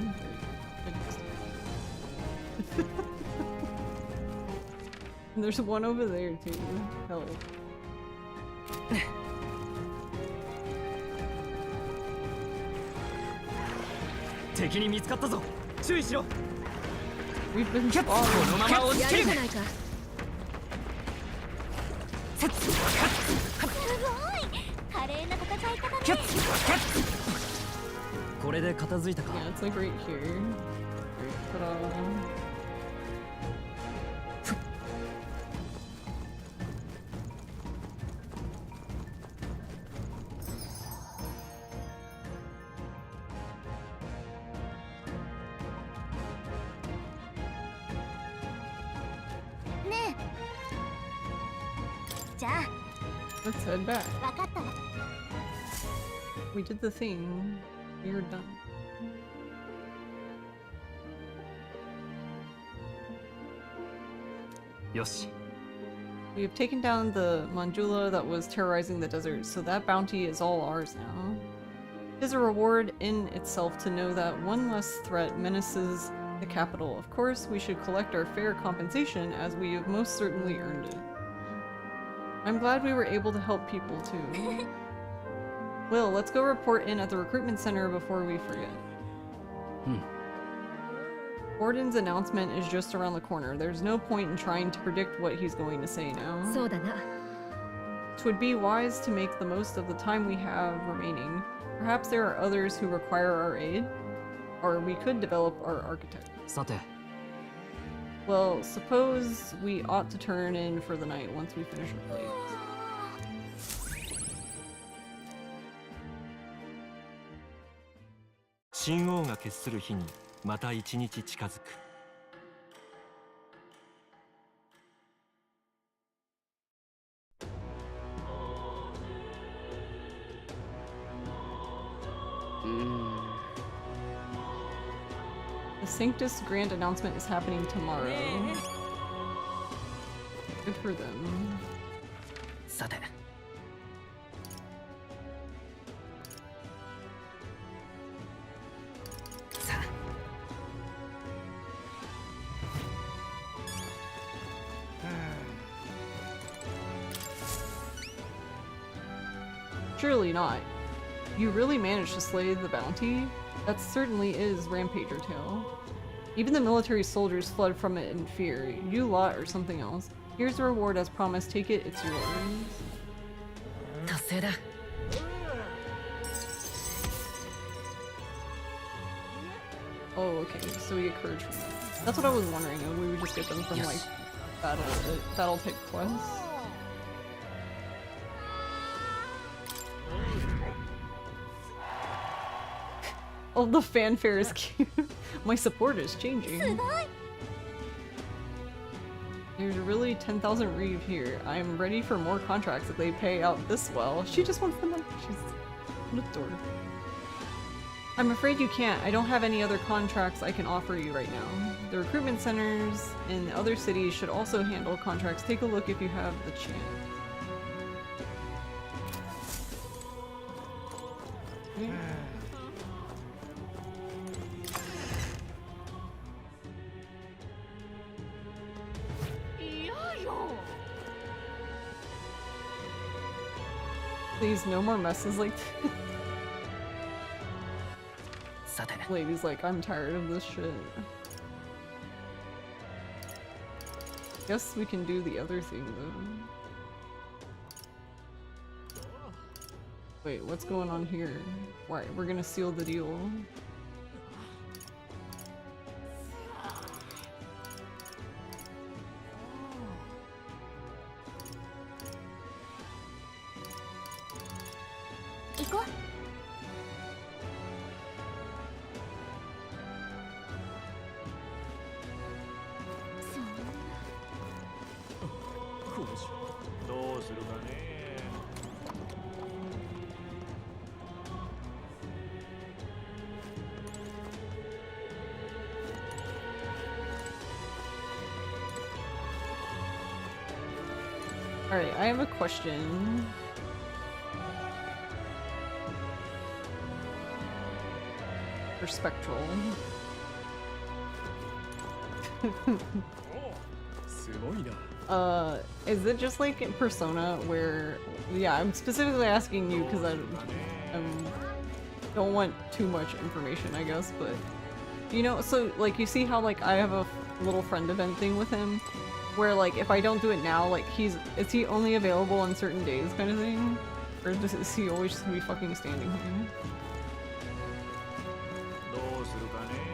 And there's one over there too. Help. 敵に見つかったぞ。注意しろ。 We've been こ followed. のまま押しや切る。るじゃないか。 すごい。華麗な戦い方ね。 これで片付いたか。 Yeah, it's like right here. Right, ta-da. Let's head back. わかったわ。 We did the thing. You're done. Yoshi. We have taken down the Manjula that was terrorizing the desert, so that bounty is all ours now. It is a reward in itself to know that one less threat menaces the capital. Of course, we should collect our fair compensation, as we have most certainly earned it. I'm glad we were able to help people too. Will, let's go report in at the recruitment center before we forget. Gordon's announcement is just around the corner. There's no point in trying to predict what he's going to say now. そうだな。 It would be wise to make the most of the time we have remaining. Perhaps there are others who require our aid? Or we could develop our architect. さて、 Well, suppose we ought to turn in for the night once we finish our plates. 神王が決する日にまた一日近づく。Sanctus Grand announcement is happening tomorrow. Good for them. さて Surely not. You really managed to slay the bounty? That certainly is Rampager Tale. Even the military soldiers fled from it in fear. You lot or something else. Here's the reward as promised. Take it, it's yours. 達成だ Oh, okay. So we get courage from that. That's what I was wondering. We would just get them from like battle type quests. Oh, the fanfare is cute. My support is changing. There's really 10,000 reeve here. I'm ready for more contracts if they pay out this well. She just wants the money. She's what a dork. I'm afraid you can't. I don't have any other contracts I can offer you right now. The recruitment centers in other cities should also handle contracts. Take a look if you have the chance. Please, no more messes like this. さて Lady's like, I'm tired of this shit. Guess we can do the other thing though. Wait, what's going on here? Why, we're gonna seal the deal. Go. どうするかね Alright, I have a question. For Spectral. すごいな Is it just like in Persona where, yeah, I'm specifically asking you because I don't want too much information, I guess, but you know, so like you see how like I have a little friend event thing with him where like if I don't do it now, like is he only available on certain days kind of thing? Or is he always just gonna be fucking standing here? どうするかね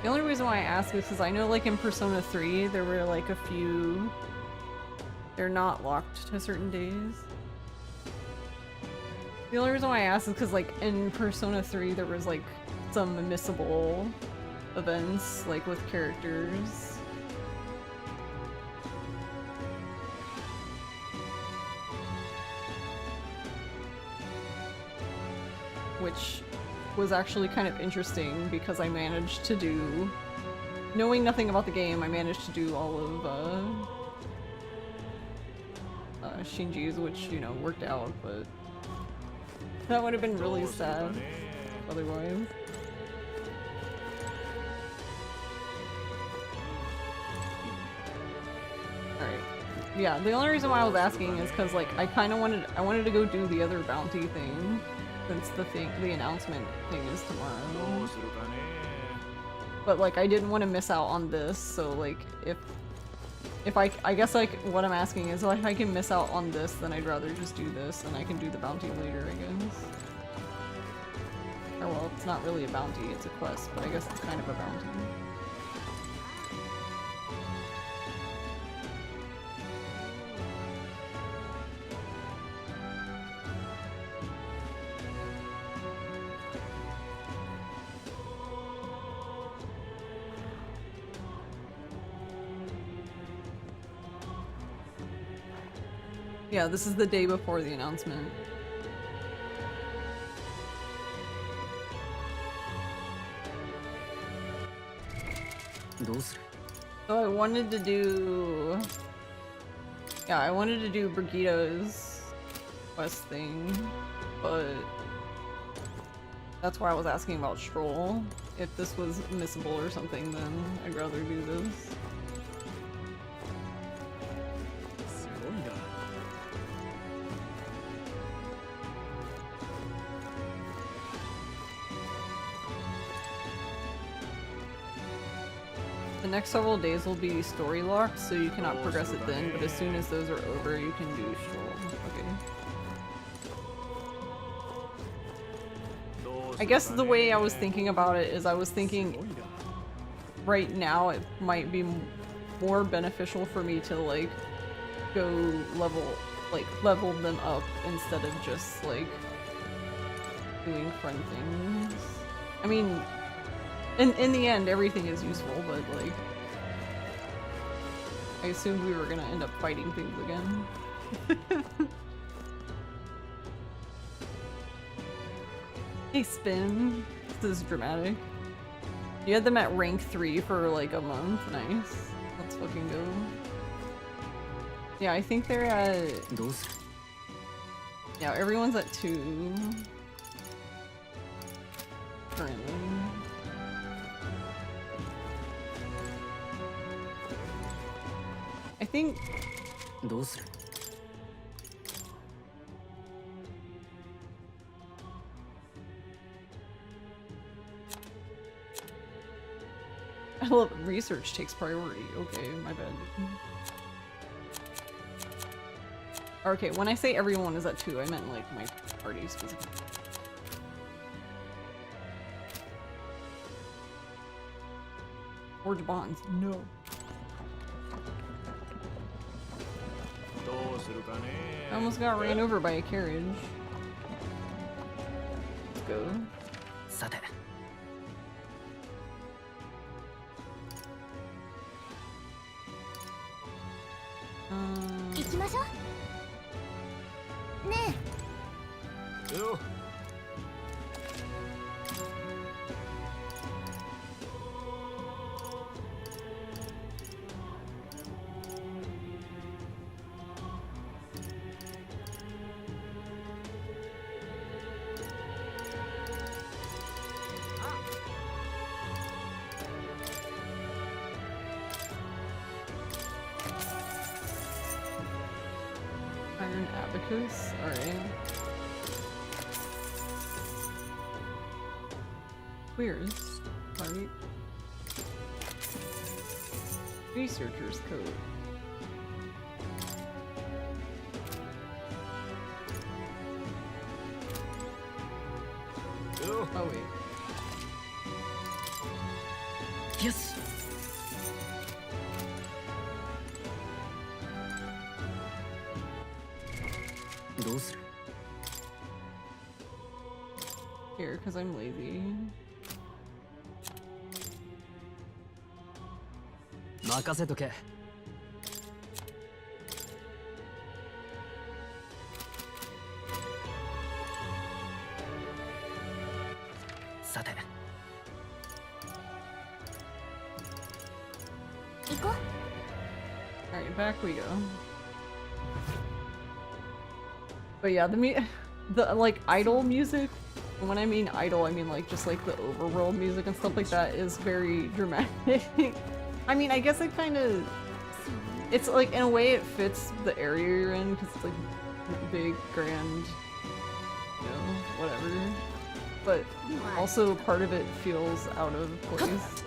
The only reason why I ask is because I know like in Persona 3 there were like a few, they're not locked to certain days. The only reason why I ask is because like in Persona 3 there was like some missable events like with characters. Which was actually kind of interesting because I managed to do, knowing nothing about the game, I managed to do all of Shinji's, which, you know, worked out, but that would have been really sad otherwise. Alright. Yeah, the only reason why I was asking is because, like, I wanted to go do the other bounty thing. Since the announcement thing is tomorrow. どうするかね But like I didn't want to miss out on this, so like if I guess like what I'm asking is like if I can miss out on this, then I'd rather just do this and I can do the bounty later, I guess. Or well, it's not really a bounty, it's a quest, but I guess it's kind of a bounty. Yeah, this is the day before the announcement. So I wanted to do... Yeah, I wanted to do Brigitte's quest thing, but that's why I was asking about Stroll. If this was missable or something, then I'd rather do this. The next several days will be story locked, so you cannot progress it then, but as soon as those are over, you can do Stroll. Okay. I guess the way I was thinking about it is I was thinking right now it might be more beneficial for me to like go level them up instead of just like doing fun things. I mean, in the end, everything is useful, but like, I assumed we were gonna end up fighting things again. Hey, Spin. This is dramatic. You had them at rank 3 for like a month. Nice. Let's fucking go. Yeah, I think they're at... Yeah, everyone's at 2. Currently. I think... I love research takes priority. Okay, my bad. Okay, when I say everyone is at 2, I meant like my party specifically. Forge bonds. No. I almost got ran over by a carriage. Let's go. Iron abacus? Alright. Queers. Right. Researcher's code. Oh wait. Yes! Here, because I'm lazy. Alright, back we go. But yeah, the like idle music, and when I mean idle, I mean like just like the overworld music and stuff like that is very dramatic. I mean, I guess it kind of, it's like in a way it fits the area you're in because it's like big, grand, you know, whatever. But also part of it feels out of place.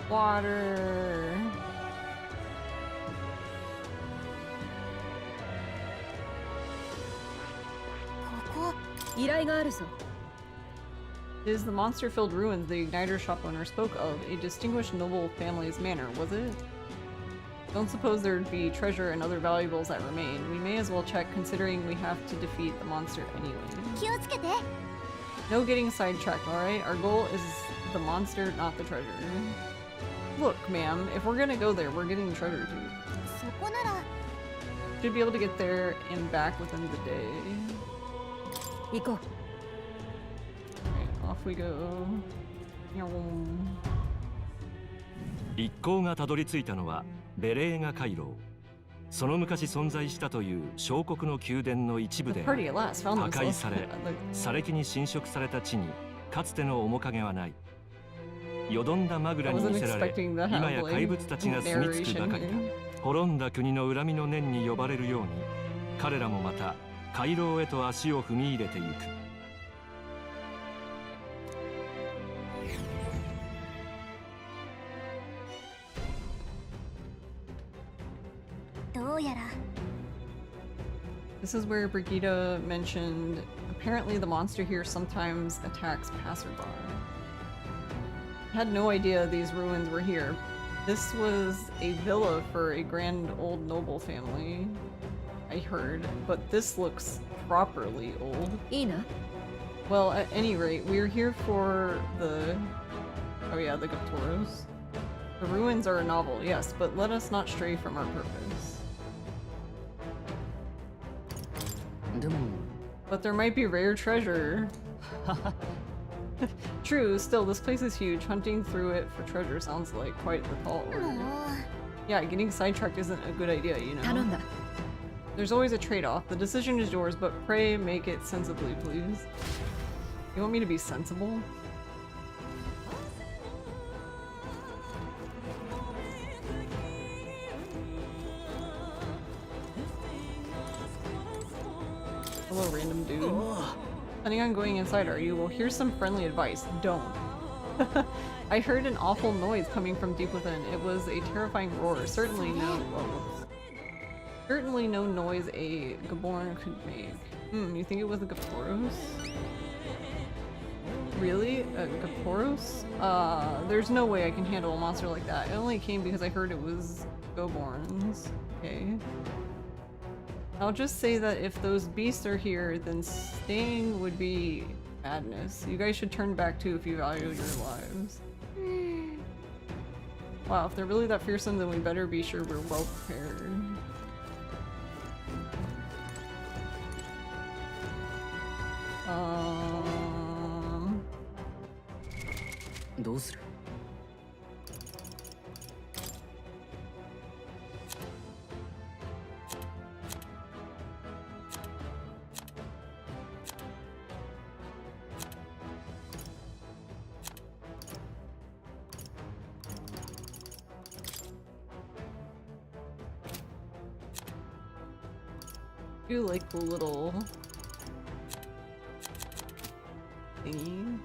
Water. 依頼があるぞ。Is the monster-filled ruins the igniter shop owner spoke of a distinguished noble family's manor, was it? Don't suppose there'd be treasure and other valuables that remain. We may as well check considering we have to defeat the monster anyway. 気をつけて。 No getting sidetracked, alright? Our goal is the monster, not the treasure. Look, ma'am, if we're gonna go there, we're getting treasure too. そこなら Should be able to get there and back within the day. 行こう。 Alright, off we go. 一行がたどり着いたのはベレーガ回廊。その昔存在したという小国の宮殿の一部 The で party at last found 破壊 themselves され at the 砂礫に侵食された地にかつての面影はない。よどんだ枕 I に wasn't 見せられ expecting to 今 have や like 怪物たちが住み着くば narration かりだ。 here. 滅んだ国の恨みの念に呼ばれるように彼らもまた回廊へと足を踏み入れていく。どうやら This is where Brigitte mentioned apparently the monster here sometimes attacks passerby. Had no idea these ruins were here. This was a villa for a grand old noble family, I heard, but this looks properly old. いいな。 Well, at any rate, we're here for the... Oh yeah, the Gaptoros. The ruins are a novel, yes, but let us not stray from our purpose. でも But there might be rare treasure. True, still, this place is huge. Hunting through it for treasure sounds like quite the tall order. もう Yeah, getting sidetracked isn't a good idea, you 頼 know? んだ。 There's always a trade-off. The decision is yours, but pray make it sensibly, please. You want me to be sensible? Hello, random dude. Planning on going inside, are you? Well, here's some friendly advice. Don't. I heard an awful noise coming from deep within. It was a terrifying roar. Certainly no noise a Gaborn could make. You think it was the Gaporos? Really? Gaporos? There's no way I can handle a monster like that. It only came because I heard it was Goborns. Okay. I'll just say that if those beasts are here, then staying would be madness. You guys should turn back too if you value your lives. Wow, if they're really that fearsome, then we better be sure we're well prepared. Um... どうする do like the little thingy.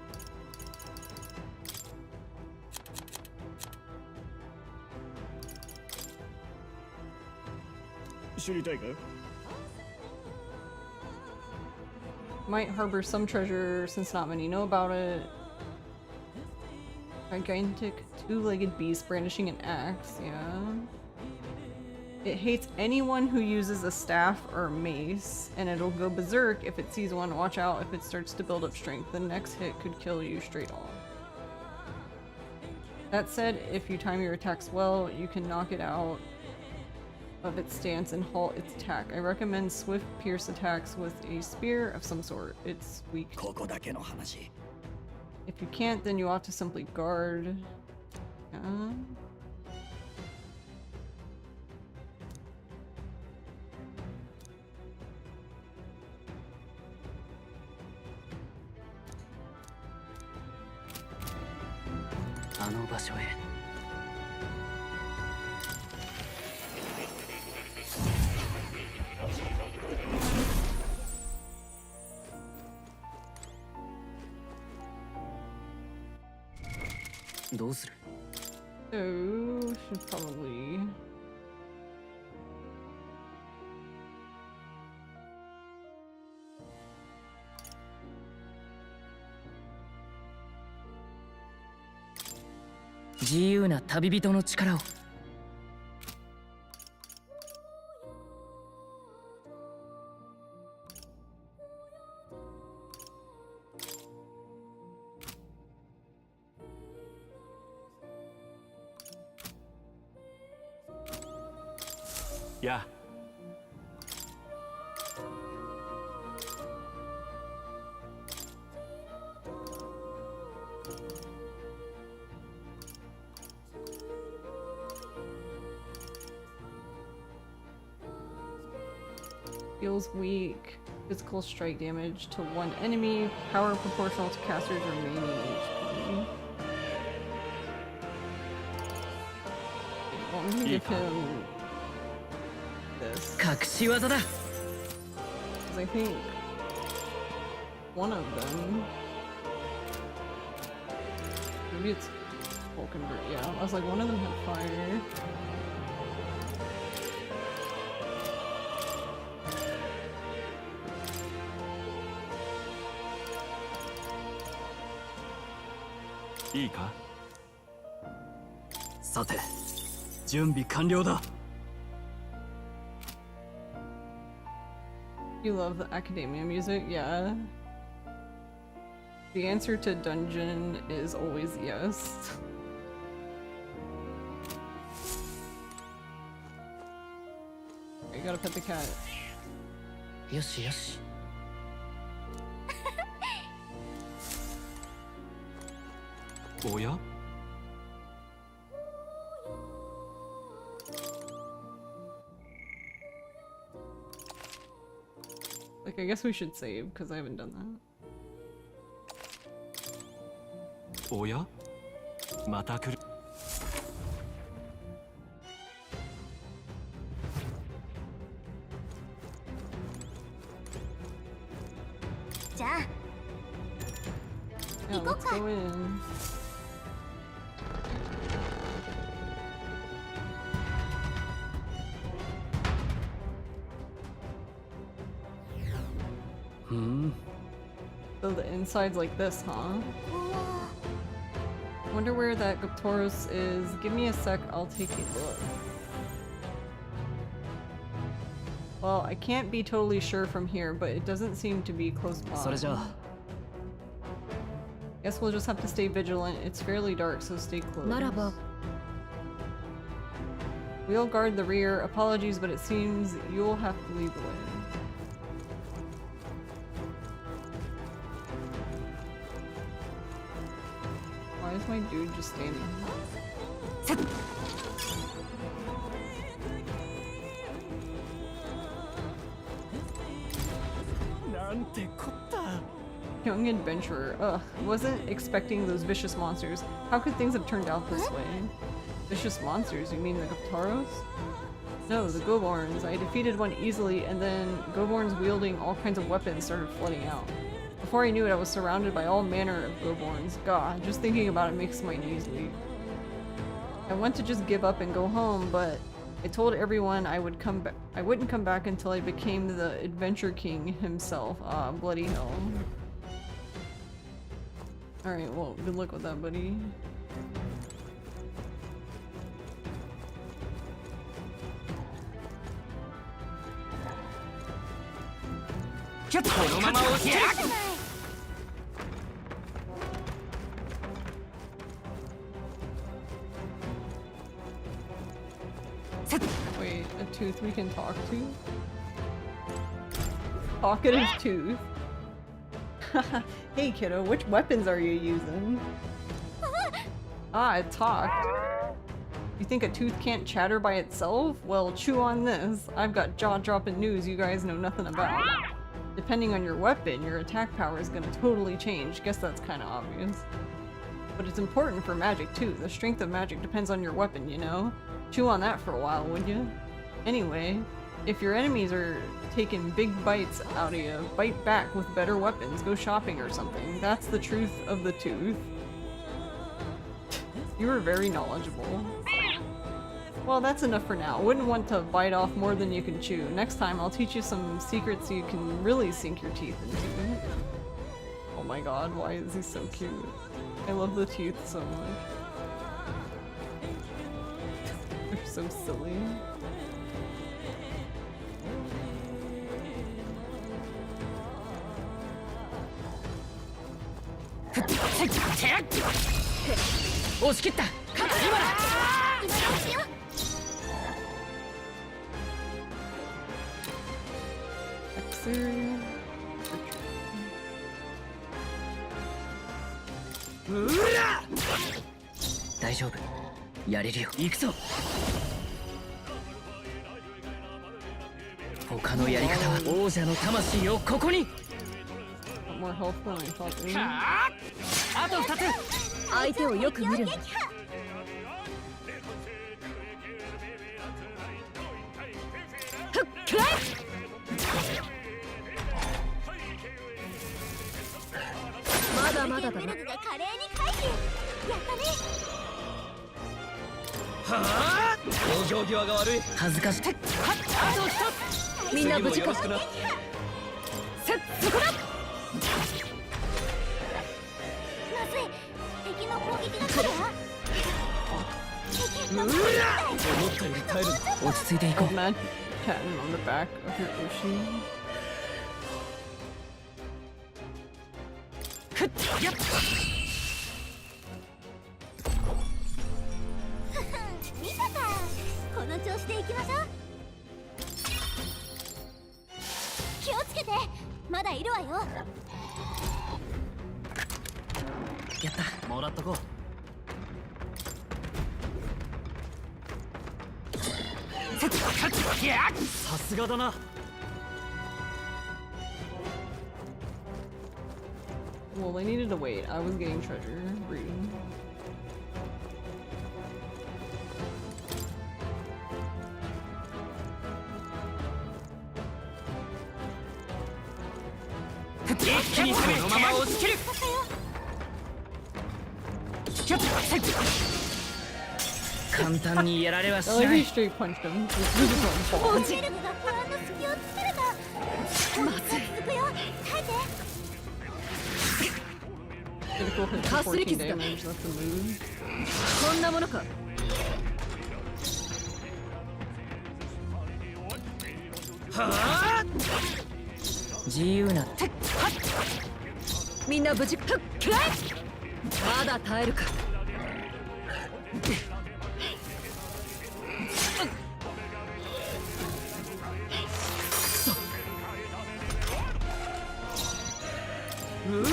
Might harbor some treasure since not many know about it. Gigantic two-legged beast brandishing an axe, yeah. It hates anyone who uses a staff or mace, and it'll go berserk if it sees one. Watch out if it starts to build up strength. The next hit could kill you straight off. That said, if you time your attacks well, you can knock it out of its stance and halt its attack. I recommend swift pierce attacks with a spear of some sort. It's weak. ここだけの話 If you can't, then you ought to simply guard. Yeah. あの場所へ どうする So, should probably... 自由な旅人の力を。やあ。Deals weak physical strike damage to one enemy, power proportional to caster's remaining HP. Well, I'm gonna give him this. 隠し技だ。 Because I think one of them. Maybe it's full convert. Yeah, I was like, one of them had fire.いいか。さて、準備完了だ。You love the academia music? Yeah. The answer to dungeon is always yes. You gotta pet the cat. よしよし。おや。Like, I guess we should save because I haven't done that. おや。また来る。じゃあ Yeah, let's go in. So the inside's like this, huh? Wonder where that Goptoros is. Give me a sec, I'll take a look. Well, I can't be totally sure from here, but it doesn't seem to be close by. それじゃあ。 Guess we'll just have to stay vigilant. It's fairly dark, so stay close. ならば We'll guard the rear. Apologies, but it seems you'll have to lead the way. Why is my dude just standing here? Young adventurer. Ugh, wasn't expecting those vicious monsters. How could things have turned out this way? Vicious monsters? You mean the Goptaros? No, the Goborns. I defeated one easily, and then Goborns wielding all kinds of weapons started flooding out. Before I knew it, I was surrounded by all manner of Goborns. God, just thinking about it makes my knees weak. I went to just give up and go home, but I told everyone I wouldn't come back until I became the Adventure King himself. Ah, bloody hell. Alright, well, good luck with that, buddy. Wait, a tooth we can talk to? Talkative tooth. Hey kiddo, which weapons are you using? Ah, it talked. You think a tooth can't chatter by itself? Well, chew on this. I've got jaw-dropping news you guys know nothing about. Depending on your weapon, your attack power is gonna totally change. Guess that's kinda obvious. But it's important for magic too. The strength of magic depends on your weapon, you know? Chew on that for a while, would you? Anyway, if your enemies are taking big bites out of you, bite back with better weapons. Go shopping or something. That's the truth of the tooth. You were very knowledgeable. Well, that's enough for now. Wouldn't want to bite off more than you can chew. Next time, I'll teach you some secrets you can really sink your teeth into. Oh my god, why is he so cute? I love the teeth so much. so silly. X-Series. 大丈夫やれるよ行くぞ他のやり方は王者の魂をここに Got more health than I thought. あと2つ相手をよく見るんだ。くらえまだまだだな。ベルグが華麗に回避。やったね。はあ往生際が悪い恥ずかしいあと1つみんな無事か。よろしくなそこだ。まずい。敵の攻撃が来るわ。敵思ったより耐える落ち着いていこう Mad Catton on the back of your ocean. ふっやっ見たか。この調子で行きましょう。気をつけて。まだいるわよ。やったもらっとこうさすがだな Well, they needed to wait. I was getting treasure. Rude.一気にそのまま押し切る簡単にやられはし I like な he い straight punched him. He just went fall. ベルグが不安の隙を作るんだ。まず続くよ。耐えて。 Critical hit for 14 damage. That's a move. こんなものか。はあ自由なみんな無事。くらえまだ耐えるか。もう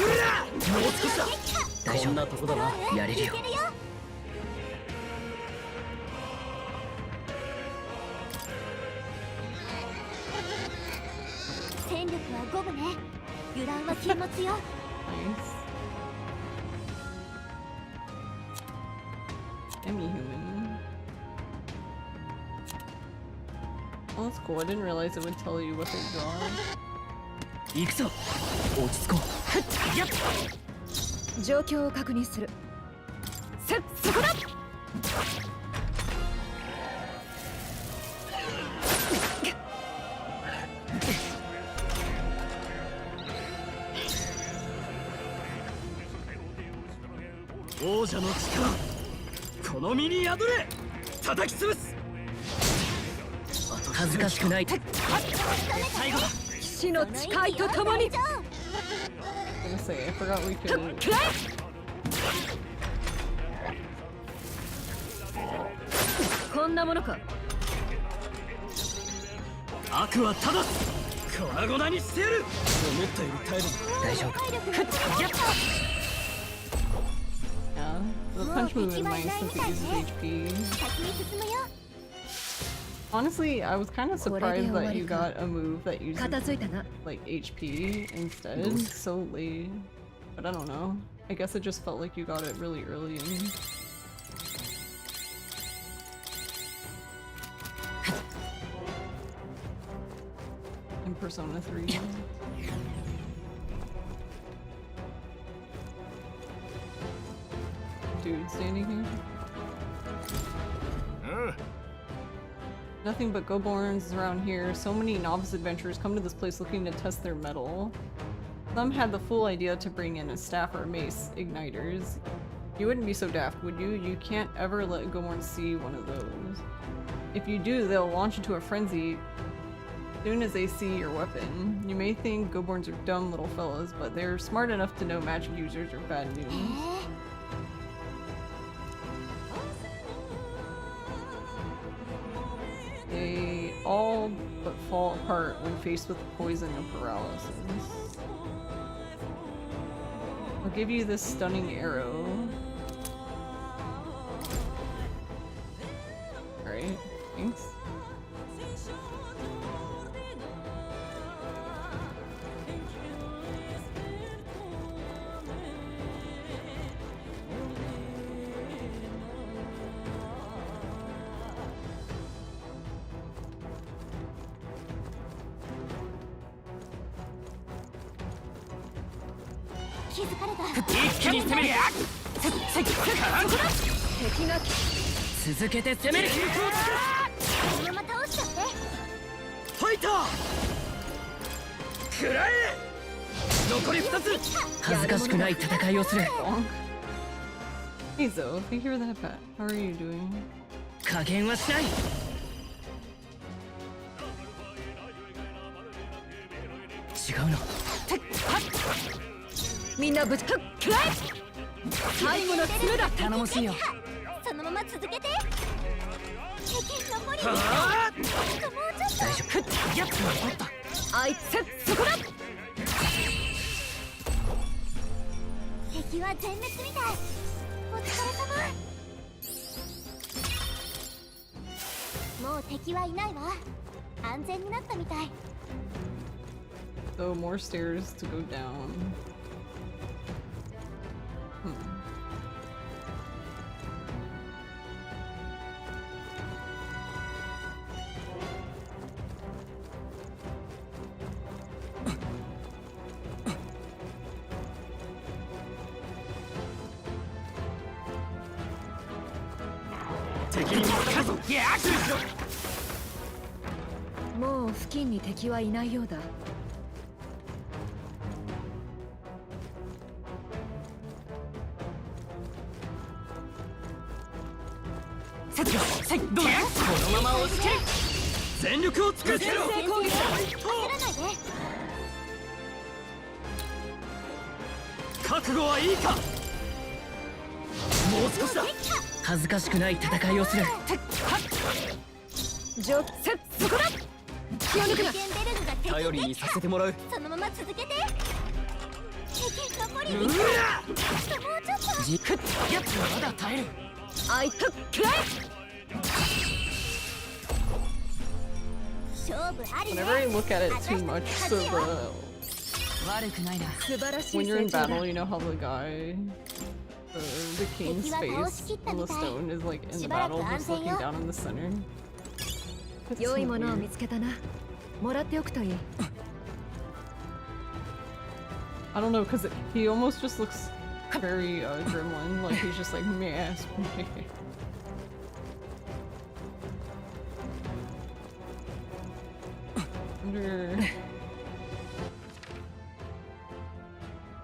少しだ大丈夫なとこだなやれるよいけるよ。戦力は五分ね。油断は禁物よ。 Nice. Semi-human. Oh, that's cool. I didn't realize it would tell you what they got. 行くぞ落ち着こうやっ状況を確認する。そこだ。王者の力この身に宿れ叩き潰す恥ずかしくない最後だ騎士の誓いとともに。 I was gonna say, I forgot we could. くらえこんなものか。悪は正す粉々にしてやる思ったより耐える大丈夫やっ Yeah. The punch move is nice since it uses HP. 先に進むよ。 Honestly, I was kind of surprised that you got a move that uses 片付いたな。 like HP instead so late. But I don't know. I guess it just felt like you got it really early in. In Persona 3. Dude standing here. Nothing but go-borns around here. So many novice adventurers come to this place looking to test their mettle. Some had the fool idea to bring in a staff or mace igniters. You wouldn't be so daft, would you? You can't ever let Gomorn see one of those. If you do, they'll launch into a frenzy as soon as they see your weapon. You may think Goborns are dumb little fellas, but they're smart enough to know magic users are bad news. They all but fall apart when faced with poison or paralysis. I'll give you this stunning arrow. Alright, thanks.一気に攻める。敵が続けて攻める。このまま倒しちゃって。ファイター食らえ。残り2つ。恥ずかしくない戦いをする。 Hey Zoe, I hear that bat. How are you doing? 加減はしない。違うの。みんなぶちくらえ。最後のツルだ。頼もしいよ。そのまま続けて。敵残り。はあ。もうちょっと。大丈夫。やつが残った。あいつそこだ。敵は全滅みたい。お疲れ様。もう敵はいないわ。安全になったみたい。So more stairs to go down. Hmm. もう付近に敵はいないようだ。どうや。このまま押し切る。全力を尽くせろ。焦らないで。覚悟はいいか。もう少しだ。恥ずかしくない戦いをする。ジョセそこだ。気を抜くな。頼りにさせてもらう。そのまま続けて。敵残り。うわ。もうちょっと。じくっ。やつはまだ耐える。あいつくらえ。勝負ありね。 Whenever I look at it too much, so the 悪くないな。素晴らしい when you're 成 in 長だ。 battle, you know how the guy, the king's face on the stone is like in the battle, just looking down in the center. That's 良 so いものを weird. 見つけたな。もらっておくといい。I don't know, cause he almost just looks very gremlin, like he's just like meh.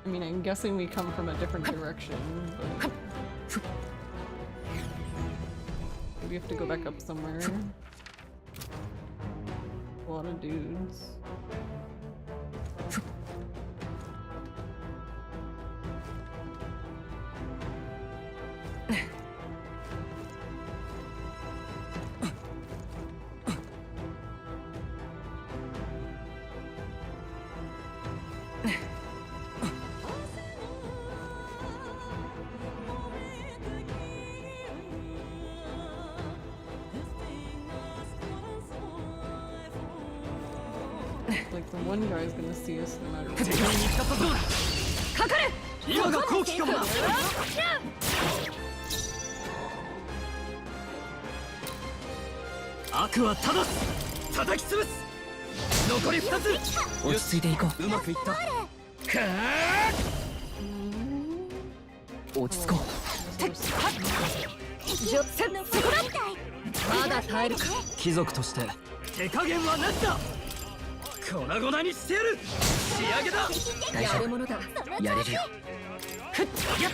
I mean, I'm guessing we come from a different direction, but maybe we have to go back up somewhere. A lot of dudes. Like the one guy's gonna see us no matter what. かかれ。今が好機かも。悪は正す。叩き潰す。残り2つ。落ち着いていこう。うまくいった。かー。落ち着こう。ジョセそこだ。まだ耐えるか。貴族として手加減はなしだ。粉々にしてやる。仕上げだ。大丈夫。やるものだ。やれるよ。ふっやっ。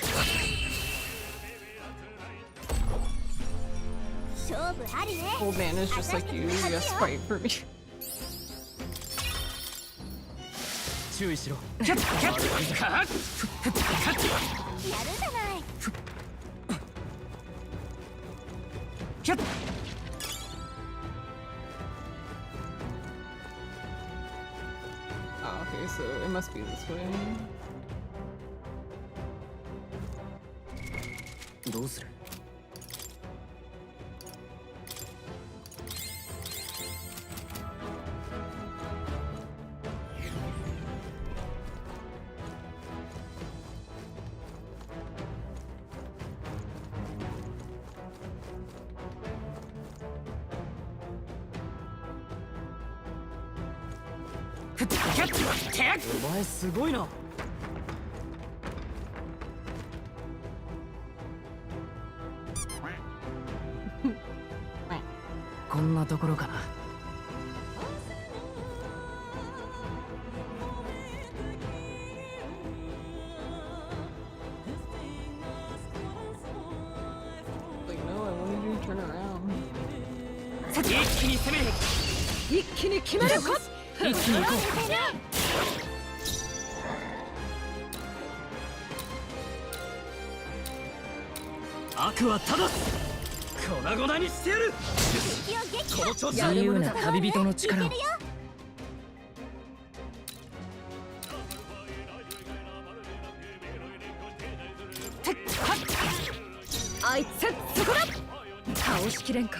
勝負ありね。 Old man is just like you. Yes, fight for me. 注意しろ。やるんじゃない。 Oh, okay, so it must be this way. どうする？ お前すごいな。こんなところかな。 Like, no, I wanted you to turn around. 一気に攻める。一気に決めるか。一気に行こう。悪は正す。粉々にしてやる。この調子。自由な旅人の力を。 あいつそこだ。倒しきれんか。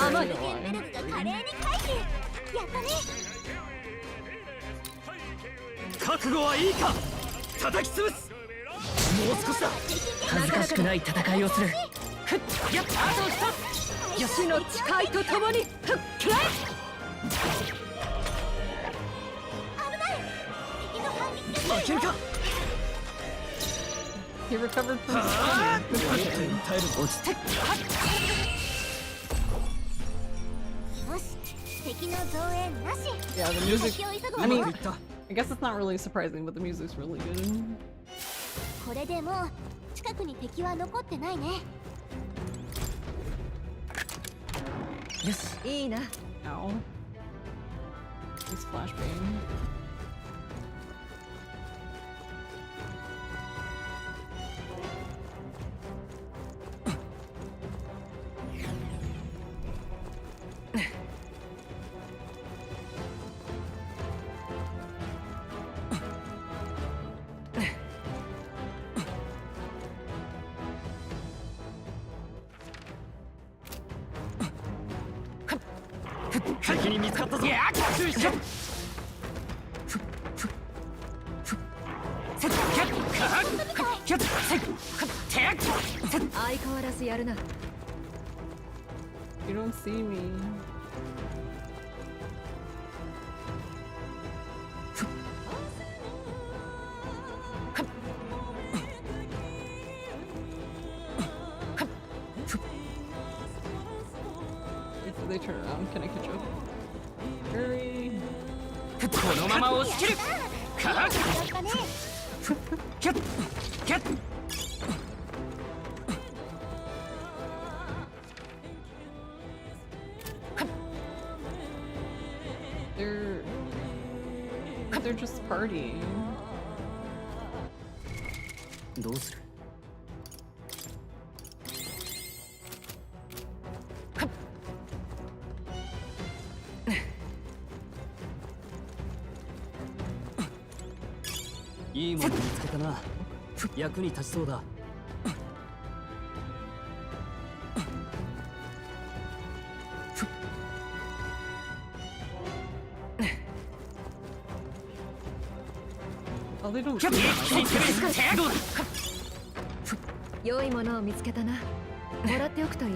アマルゲンベルグが華麗に回避。やったね。 覚悟はいいか。叩き潰す。もう少しだ。恥ずかしくない戦いをする。ふっやっあと一つ。死の誓いとともにふっくらえ。 負けるか。 He recovered from ああ。 stunning. 耐える。落ちて。 よし、敵の増援なし。 Yeah, the music. 先を急ぐ I ぞ。 mean, I guess it's not really surprising, but the music's really good. これでもう近くに敵は残ってないね。 よし。いいな。 Ow. He's flashbang.「敵に見つかったぞ。注意しろ。相変わらずやるな。 You don't see me. If they turn around, can I catch up? Hurry! このまま押し切る。カハッ。キャッキャッ。 They're just partying. どうする？ いいもの見つけたな。役に立ちそうだ。 Oh, they don't. 良いものを見つけたな。もらっておくといい。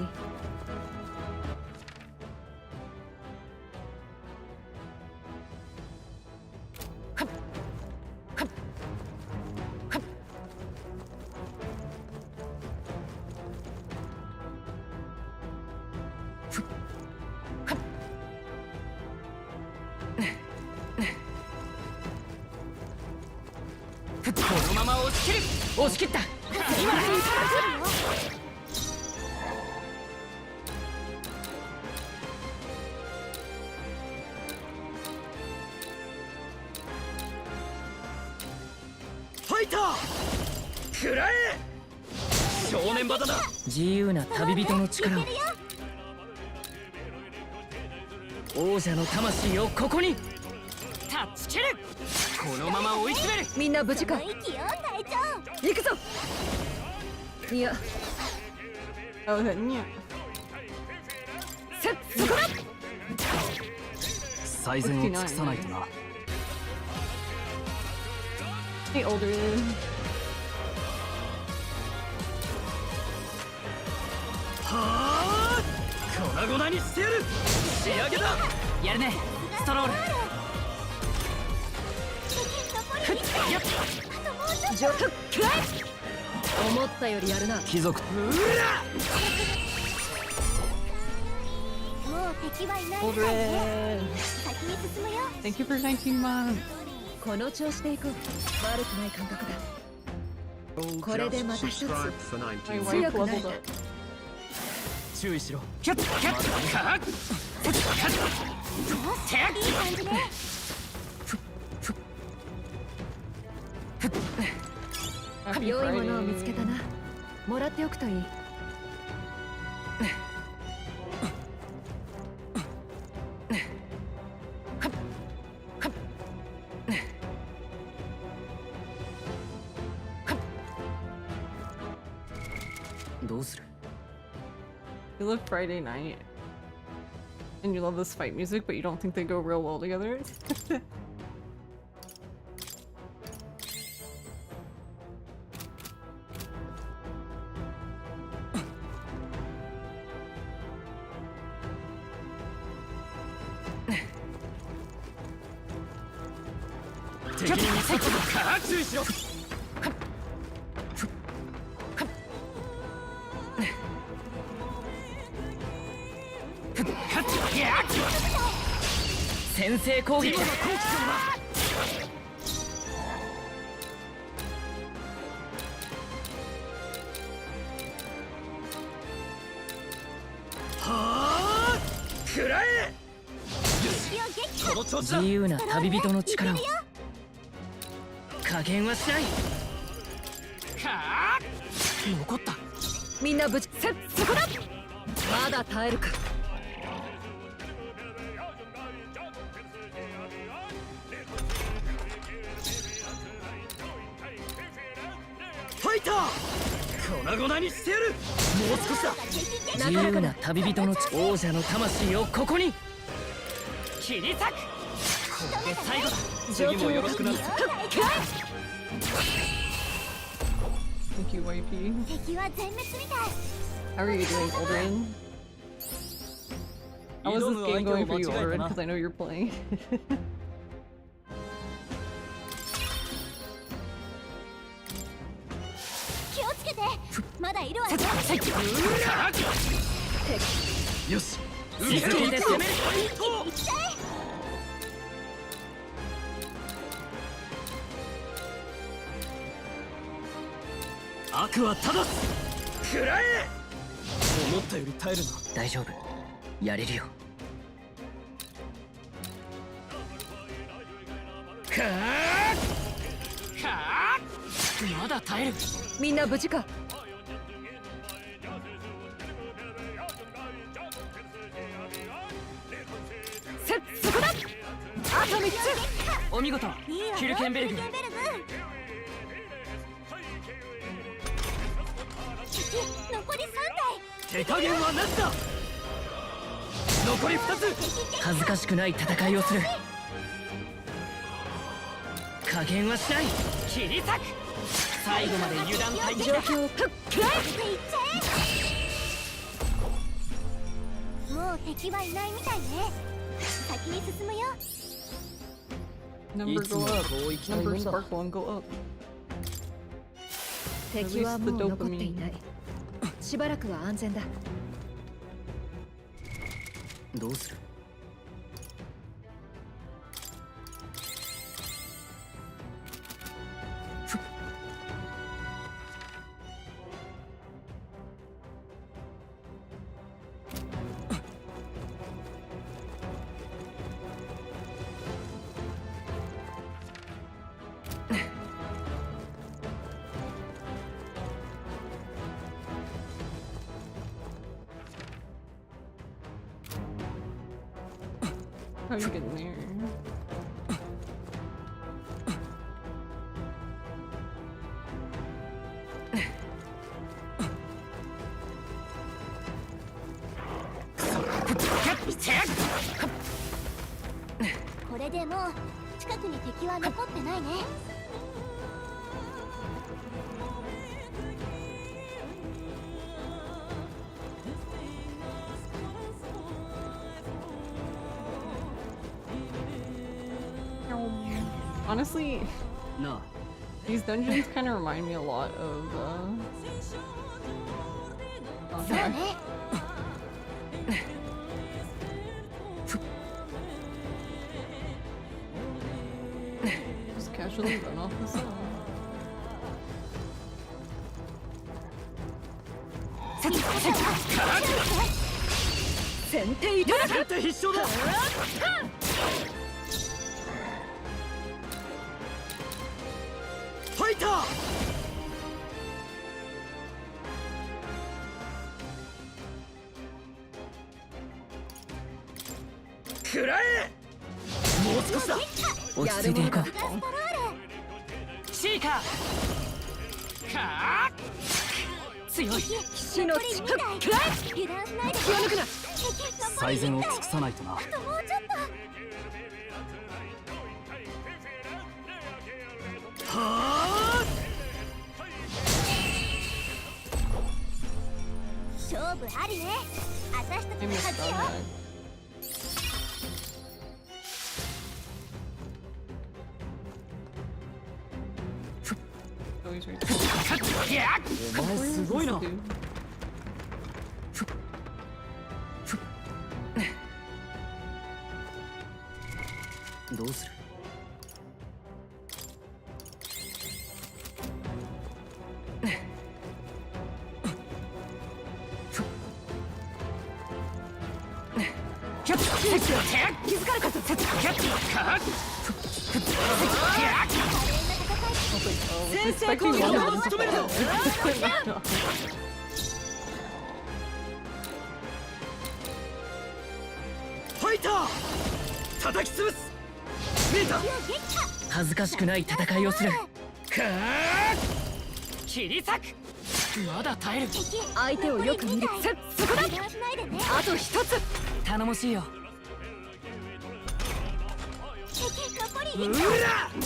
このままま押し切る。押し切った。ファイター食らえ。正念場だな。自由な旅人の力を、王者の魂をここにタッチ切る。このまま追い詰める。みんな無事か。息よ隊長。行くぞ。いや、 Oh, yeah. そこだ。最善を尽くさないとな。 Hey, older. はあ粉々にしてやる。仕上げだ。やるねストロール。残り2上空くらえ。思ったよりやるな。貴族。もう敵はいないみ Older. たいね。先に進むよ。 Thank you for 19 months. この調子でいこう。悪くない感覚だ。これでまた一つ My 強 wife くな leveled れた。 up. 注意しろ。キャッキャッカッいい感じね。Happy 良いものを見つ Friday. けたな。もらっておくといい。どうする。 You love Friday night. And you love this fight music, but you don't think they go real well together. Take 注意しろ。先制攻撃。はあ食らえ。敵を撃破。この調子だ。自由な旅人の力を加減はしない。残った。みんな無事。そこだ。まだ耐えるか。ファイター粉々にしてやる。もう少しだ。自由な旅人の王者の魂をここに切り裂く。これで最後だ。次もよろしくな。 Thank you, YP. 敵は全滅みたい。 How are you doing, Aldrin? How is this game going for you, Aldrin? Because I know you're playing. 気をつけて。まだいるわよ。よし。続けて攻める。悪は正す。食らえ。思ったより耐えるな。大丈夫、やれるよ。まだ耐える。みんな無事か。そこだ。あと3つ。お見事。ヒルケンベルグ。敵残り3体。手加減はなしだ。残り2つ。恥ずかしくない戦いをする。加減はしない。切り裂く。最後まで油断大敵だ。状況をくらえ。もう敵はいないみたいね。先に進むよ。 Number go up. Number sparkle and go up. 敵はもう残っていない。しばらくは安全だ。どうする。How you getting there?これでもう近くに敵は残ってないね。Honestly, なあ these dungeons kind of remind me a lot of そうね。 just casually run off the side. 先手いただく。先手必勝だ。ファイター。食らえ。もう少しだ。落ち着いていこう。シーカー。かあ。強い。死の近く。くらえ。油断しないで。気を抜くな。最善を尽くさないとな。もうちょっと。はあ。勝負ありね。私たち Maybe の a 勝ち stun よ。 bag. Oh, he's right there. お前すごいな。 Dude. どうする。気づかれたぞ。 先制攻撃だ。 ファイター。叩き潰す。見えた。恥ずかしくない戦いをする。かあ。切り裂く。まだ耐える。相手をよく見る。そこだ。油断しないでね。あと一つ。頼もしいよ。敵残りうら。もう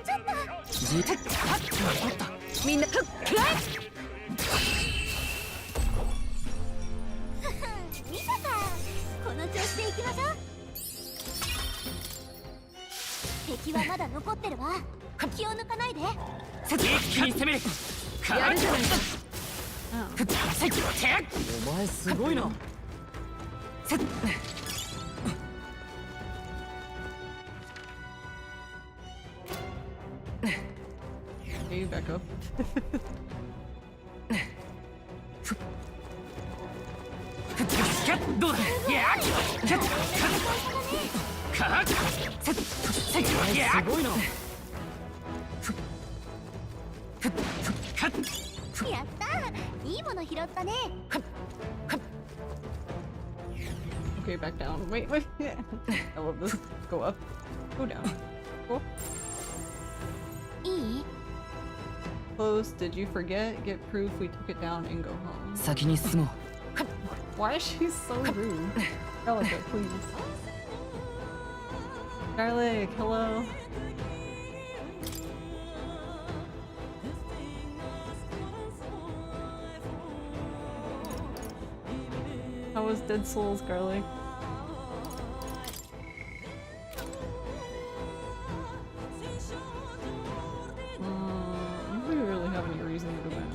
ちょっと。じてっ。はっ。残った。みんなくらえ。見たか。この調子で行きましょう。敵はまだ残ってるわ。気を抜かないで。一気に攻める。やるじゃないか。お前すごいな。 Okay, you back up. どうだ。やっ。かっ。すごいな。やったー。いいもの拾ったね。 Okay, back down. Wait, wait. I love this. Go up. Go down. Cool. いい？ Close. Did you forget? Get proof we took it down and go home. 先に進もう。 Why is she so rude? Garlic, please. Garlic, hello. How was Dead Souls, Garlic? We don't really have any reason to go back.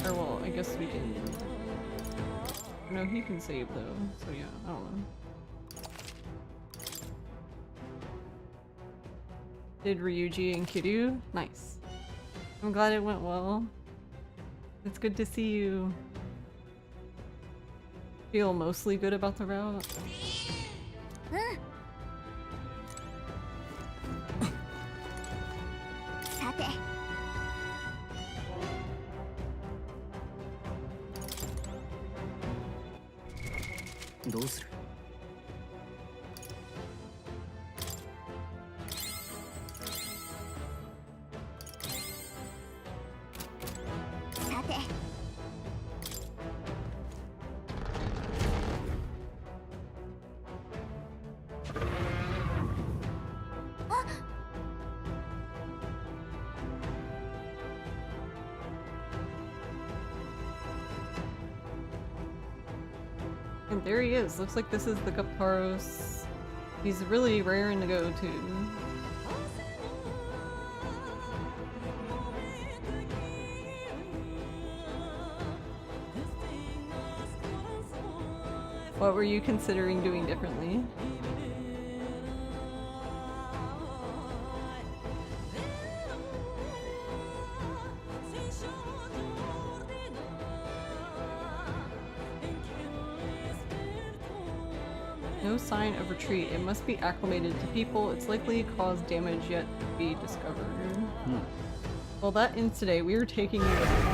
Or well, I guess we can. No, he can save though, so yeah, I don't know. Did Ryuji and Kiryu? Nice. I'm glad it went well. It's good to see you feel mostly good about the route. うん。さて。どうする？さて And there he is. Looks like this is the Gaptaros. He's really raring to go too. What were you considering doing differently? No sign of retreat. It must be acclimated to people. It's likely to cause damage yet to be discovered. Well, that ends today. We are taking you down.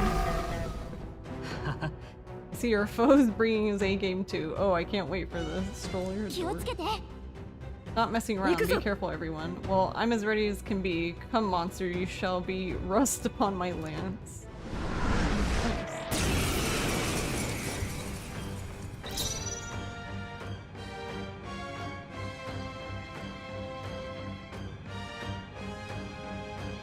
See, your foe's bringing his A game too. Oh, I can't wait for the stroller. 気をつけて Not messing around. Be careful, everyone. Well, I'm as ready as can be. Come, monster, you shall be rust upon my lance.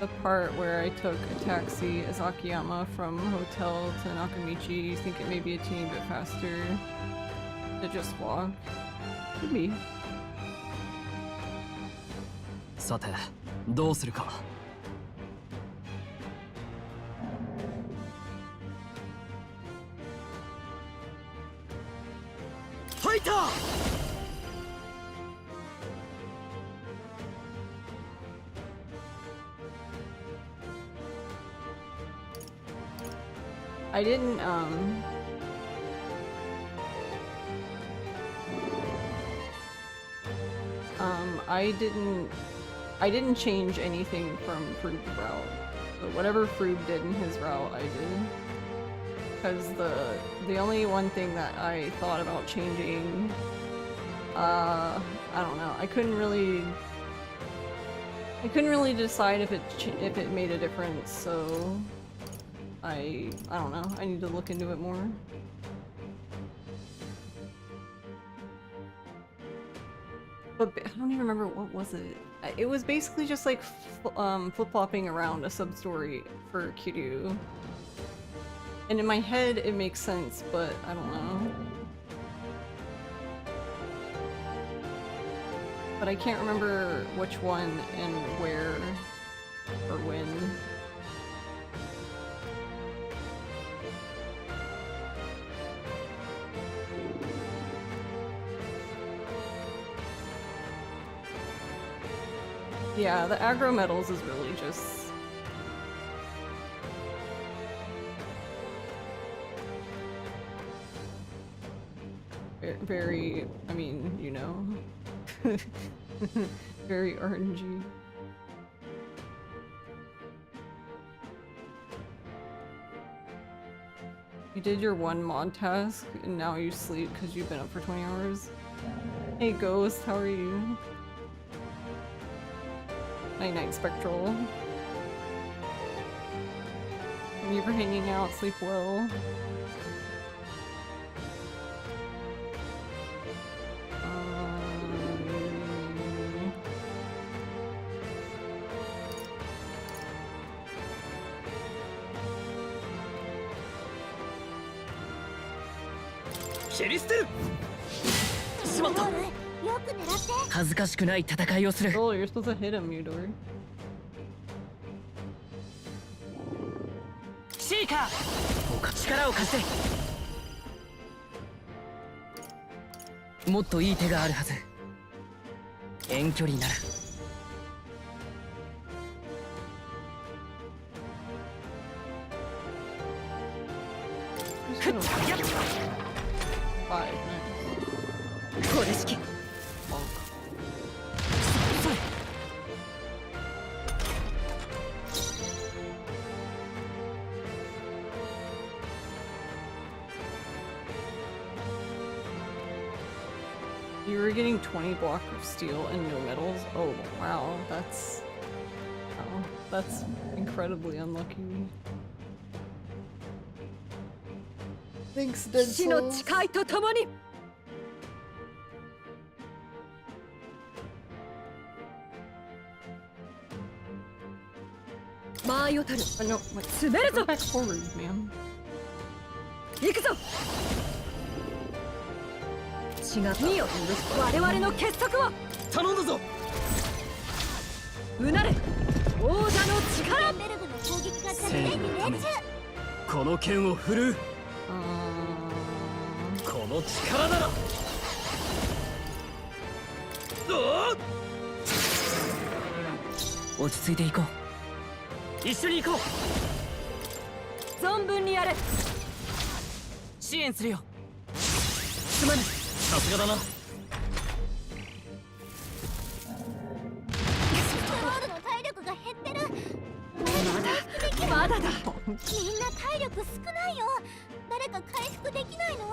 The part where I took a taxi as Akiyama from hotel to Nakamichi. You think it may be a teeny bit faster to just walk? Could be. さて、どうするか。ファイター I didn't, I didn't change anything from Froobe's route. But whatever Froobe did in his route, I did. Because the only one thing that I thought about changing, I don't know, I couldn't really decide if it made a difference, so I don't know, I need to look into it more. But I don't even remember, what was it? It was basically just like flip-flopping around a sub-story for Kiryu. And in my head it makes sense, but I don't know. But I can't remember which one and where or when. Yeah, the aggro metals is really just... very, I mean, you know. Very RNG. You did your one mod task, and now you sleep because you've been up for 20 hours. Hey Ghost, how are you? Night night, Spectral. Thank you for hanging out, sleep well.恥ずかしくない戦いをする。 Oh, you're supposed to hit him, Eudor. シーカー、力を貸して。もっといい手があるはず。遠距離なら。5, nice. これ式。 Nice. You were getting 20 block of steel and no metals? Oh wow, that's incredibly unlucky. Thanks, Dead 死の Souls. 誓いとともに間合いを取る No, 詰めるぞ go back forward, man. 行くぞ血が見よ我々の結束を頼んだぞ。うなれ王者の力ベルグの攻撃が正義弱点にのために命中。この剣を振るう。 Uh, この力なら。落ち着いていこう。一緒に行こう。存分にやれ支援するよ。すまぬさすがだな。スクロールの体力が減ってる。まだだみんな体力少ないよ。誰か回復できないの？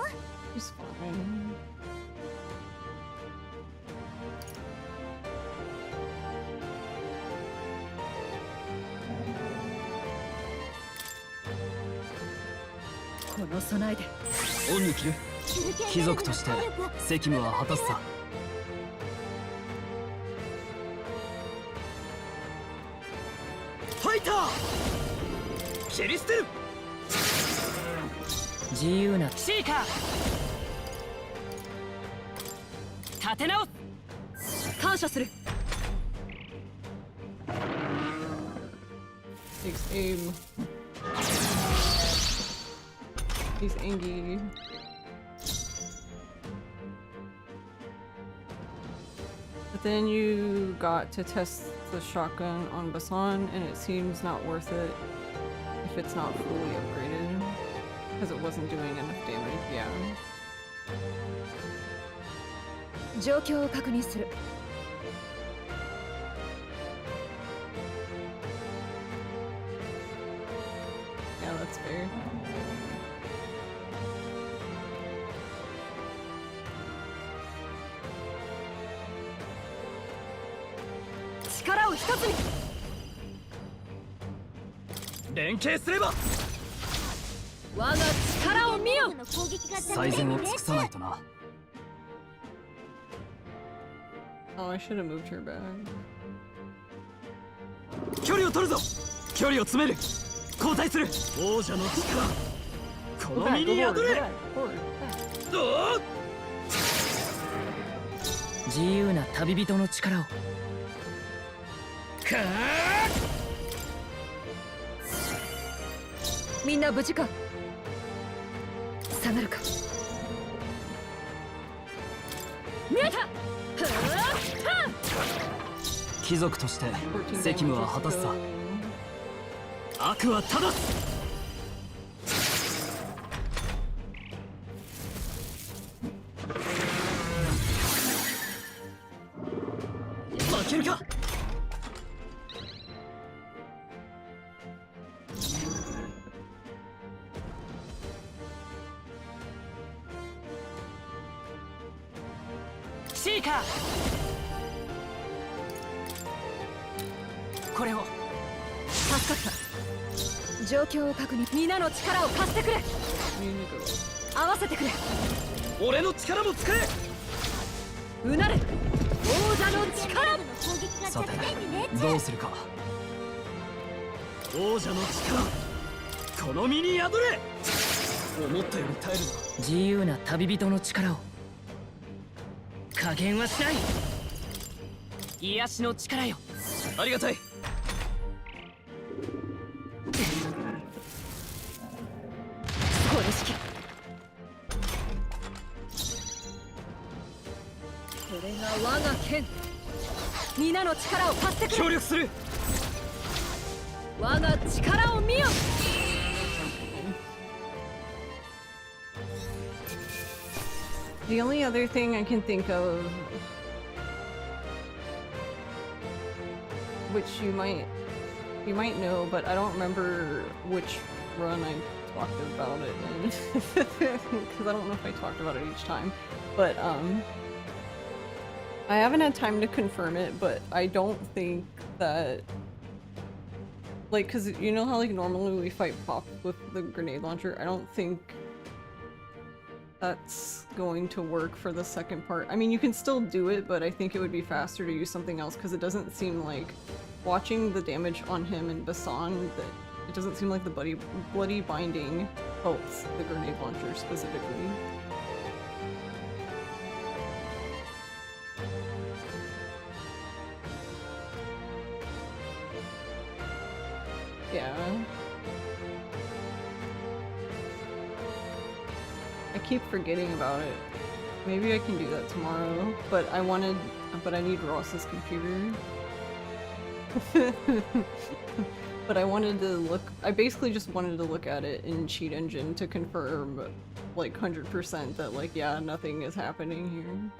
he's fine. この備えで恩に着る。貴族として責務は果たすさ。ファイター切り捨てる。自由なシーカー立て直す。感謝する Takes aim. He's angry. But then you got to test the shotgun on Basan, and it seems not worth it if it's not fully upgraded. Because it wasn't doing enough damage, yeah. 状況を確認する Yeah, that's fair. 力を一つに連携すれば。我が力を見よベルグの攻撃が弱最善を点に命中尽くさない。とな。 Oh, I should have moved her back. 距離を取るぞ。距離を詰める。交代する。王者の力こ Go の back, 身 go に forward, 宿 go れ。 back, forward, back. どう自由な旅人の力を。かみんな無事か下がるか見えたは貴族として14責務は damage, 果た let's すさ。 go. 悪は正す。負けるか。シーカーこれを。助かった状況を確認皆の力を貸してくれ You need to go. 合わせてくれ俺の力も使え。うなれ王者のベ力ルグの攻撃がさて弱点に命中。どうするか。王者の力この身に宿れ。思ったより耐えるな。自由な旅人の力を。加減はしない。癒しの力よ。ありがたい。これしきこれが我が剣皆の力を貸してくれ協力する。我が力を見よ The only other thing I can think of, which you might know, but I don't remember which run I talked about it in, because I don't know if I talked about it each time. But I haven't had time to confirm it, but I don't think that, like, cause you know how like normally we fight Pop with the grenade launcher? I don't think that's going to work for the second part. I mean, you can still do it, but I think it would be faster to use something else because it doesn't seem like, watching the damage on him and Basan, that it doesn't seem like the bloody binding helps the grenade launcher specifically. Yeah. I keep forgetting about it. Maybe I can do that tomorrow, but I need Ross's computer. But I wanted to look, I basically just wanted to look at it in Cheat Engine to confirm, like, 100% that, like, yeah, nothing is happening here.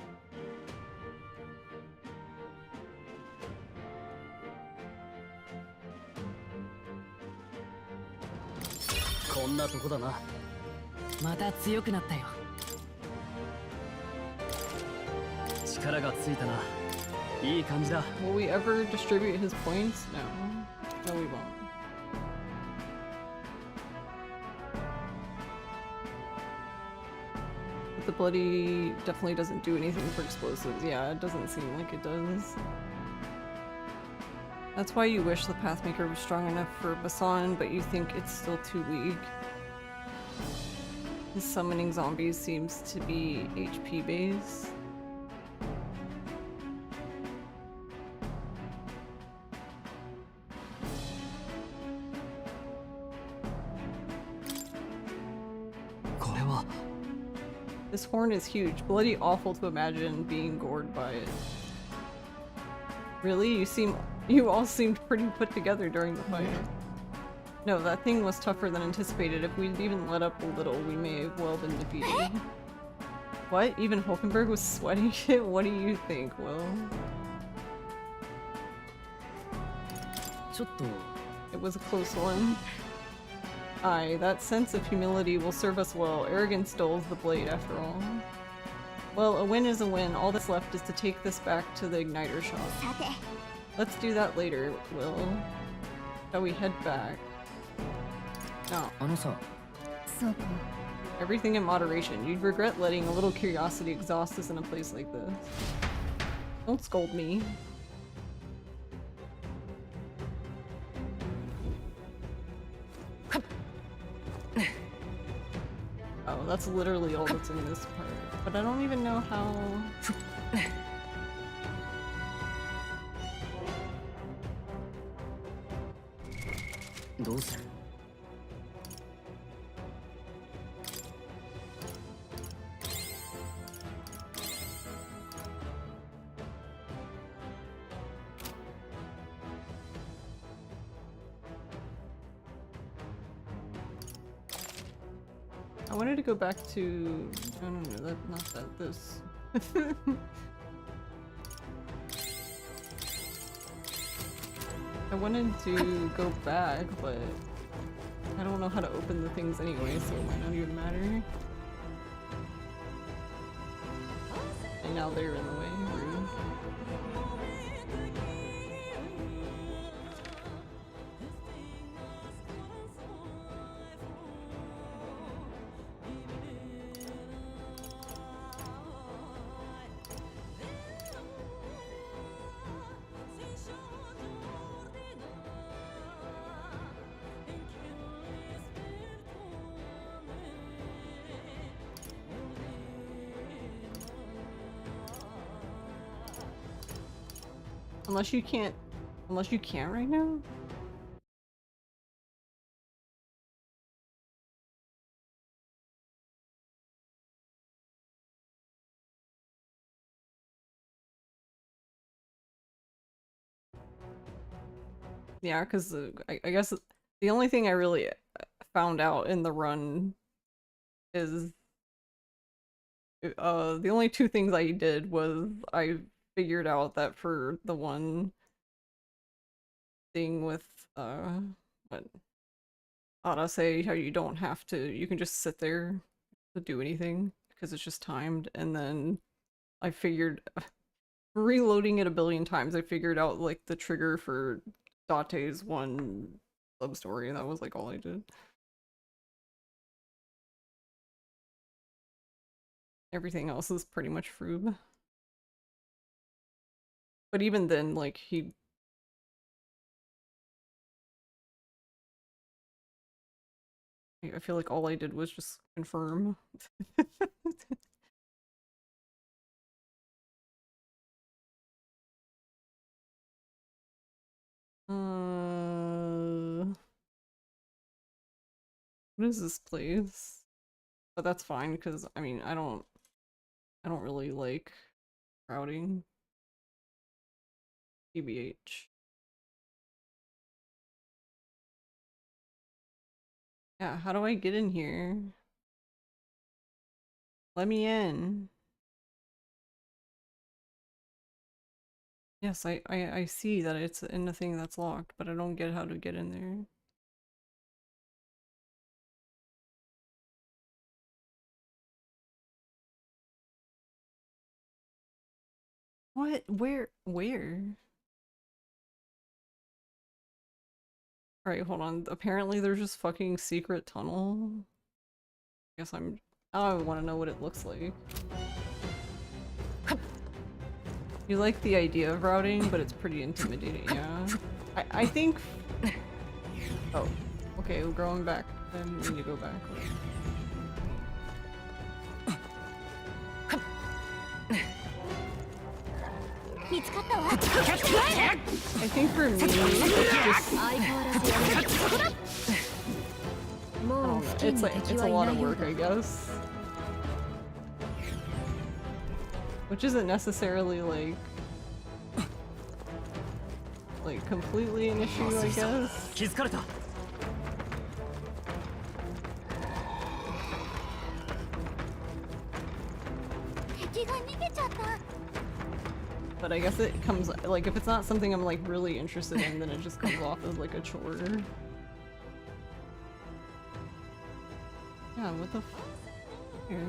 Will we ever distribute his points? No. No, we won't. But the bloody definitely doesn't do anything for explosives. Yeah, it doesn't seem like it does. That's why you wish the Pathmaker was strong enough for Basan, but you think it's still too weak. His summoning zombies seems to be HP based. This horn is huge. Bloody awful to imagine being gored by it. Really? You all seemed pretty put together during the fight. No, that thing was tougher than anticipated. If we'd even let up a little, we may have well been defeated. What? Even Hulkenberg was sweating shit? What do you think, Will? It was a close one. Aye, that sense of humility will serve us well. Arrogance dulls the blade, after all. Well, a win is a win. All that's left is to take this back to the igniter shop. Let's do that later, Will. Shall we head back? No. Everything in moderation. You'd regret letting a little curiosity exhaust us in a place like this. Don't scold me. Oh, that's literally all that's in this part. But I don't even know how... I wanted to go back to... No, not that, this. I wanted to go back, but I don't know how to open the things anyway, so it might not even matter. And now they're in the way. Rude. Unless you can't right now? Yeah, because I guess the only thing I really found out in the run is the only two things I did was I figured out that for the one thing with what Ada say, how you don't have to, you can just sit there to do anything because it's just timed, and then I figured reloading it a billion times, I figured out like the trigger for Date's one sub-story, and that was like all I did. Everything else is pretty much froob. But even then, like, I feel like all I did was just confirm. What is this place? But that's fine, because, I mean, I don't really like routing. TBH. Yeah, how do I get in here? Let me in. Yes, I see that it's in the thing that's locked, but I don't get how to get in there. What? Where? Alright, hold on. Apparently there's just fucking secret tunnel. Guess I want to know what it looks like. You like the idea of routing, but it's pretty intimidating, yeah. I think... Oh, okay, we're going back. Then we need to go back. I think for me, it's just... I don't know. It's a lot of work, I guess. Which isn't necessarily like completely an issue, I guess. But I guess it comes, like, if it's not something I'm like really interested in, then it just comes off as like a chore. Yeah, what the f- here?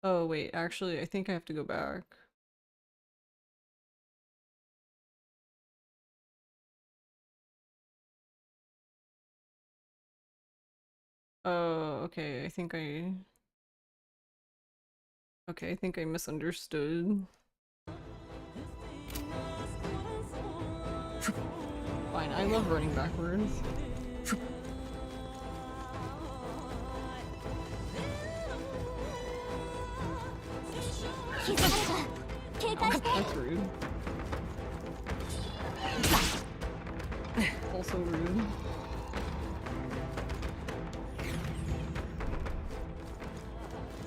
Oh wait, actually I think I have to go back. Oh, okay, I think I misunderstood. Fine, I love running backwards. That's rude. Also rude.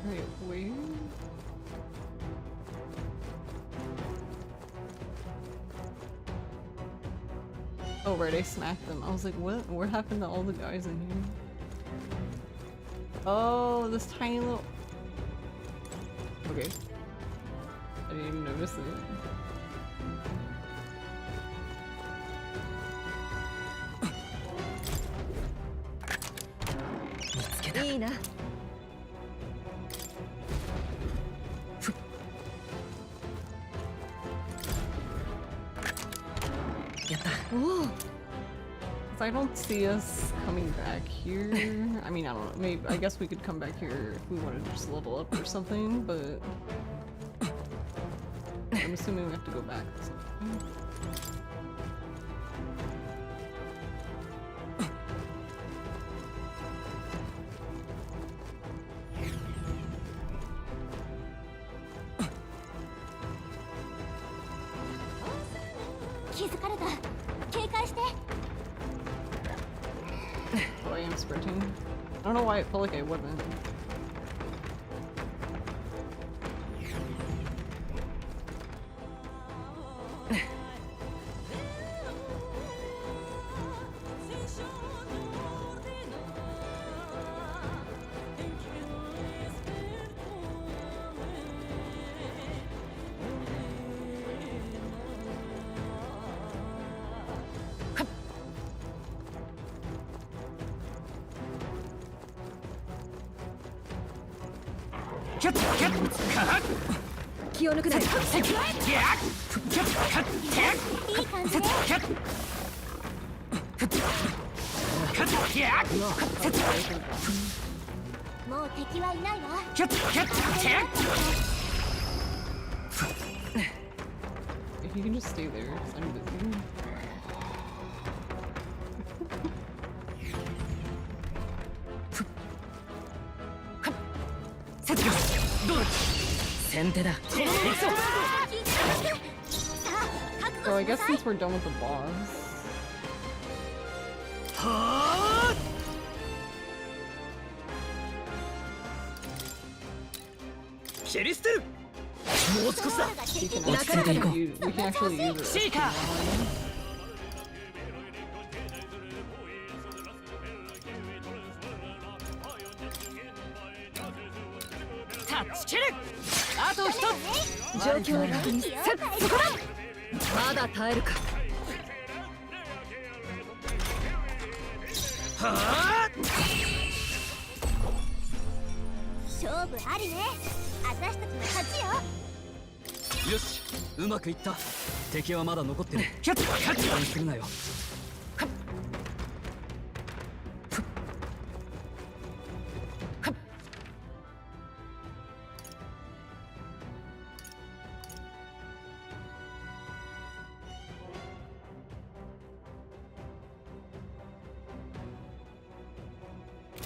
Wait, where? Oh right, I smacked them. I was like, what happened to all the guys in here? Oh, this tiny little... Okay. I didn't even notice it. I don't see us coming back here. I mean, I don't know. Maybe I guess we could come back here if we wanted to just level up or something, but I'm assuming we have to go back or something. Oh, I am sprinting. I don't know why it felt like I wasn't. 気を抜くなよ。いい感じね。もう敵はいないわ。If you can just stay there, 'cause I'm busy. どうだ先手だ。 So I guess since we're done with the boss. はあ蹴り捨てる。もう少しだ。 We can 落ち着いていこう。 we can actually use it. シーカータッチキル。あと一つ。状況を確認せっそこだ。まだ耐えるか。はあ勝負ありね。私たちの勝ちよ。よし、うまくいった。敵はまだ残ってる。キャッキャッチにするなよ。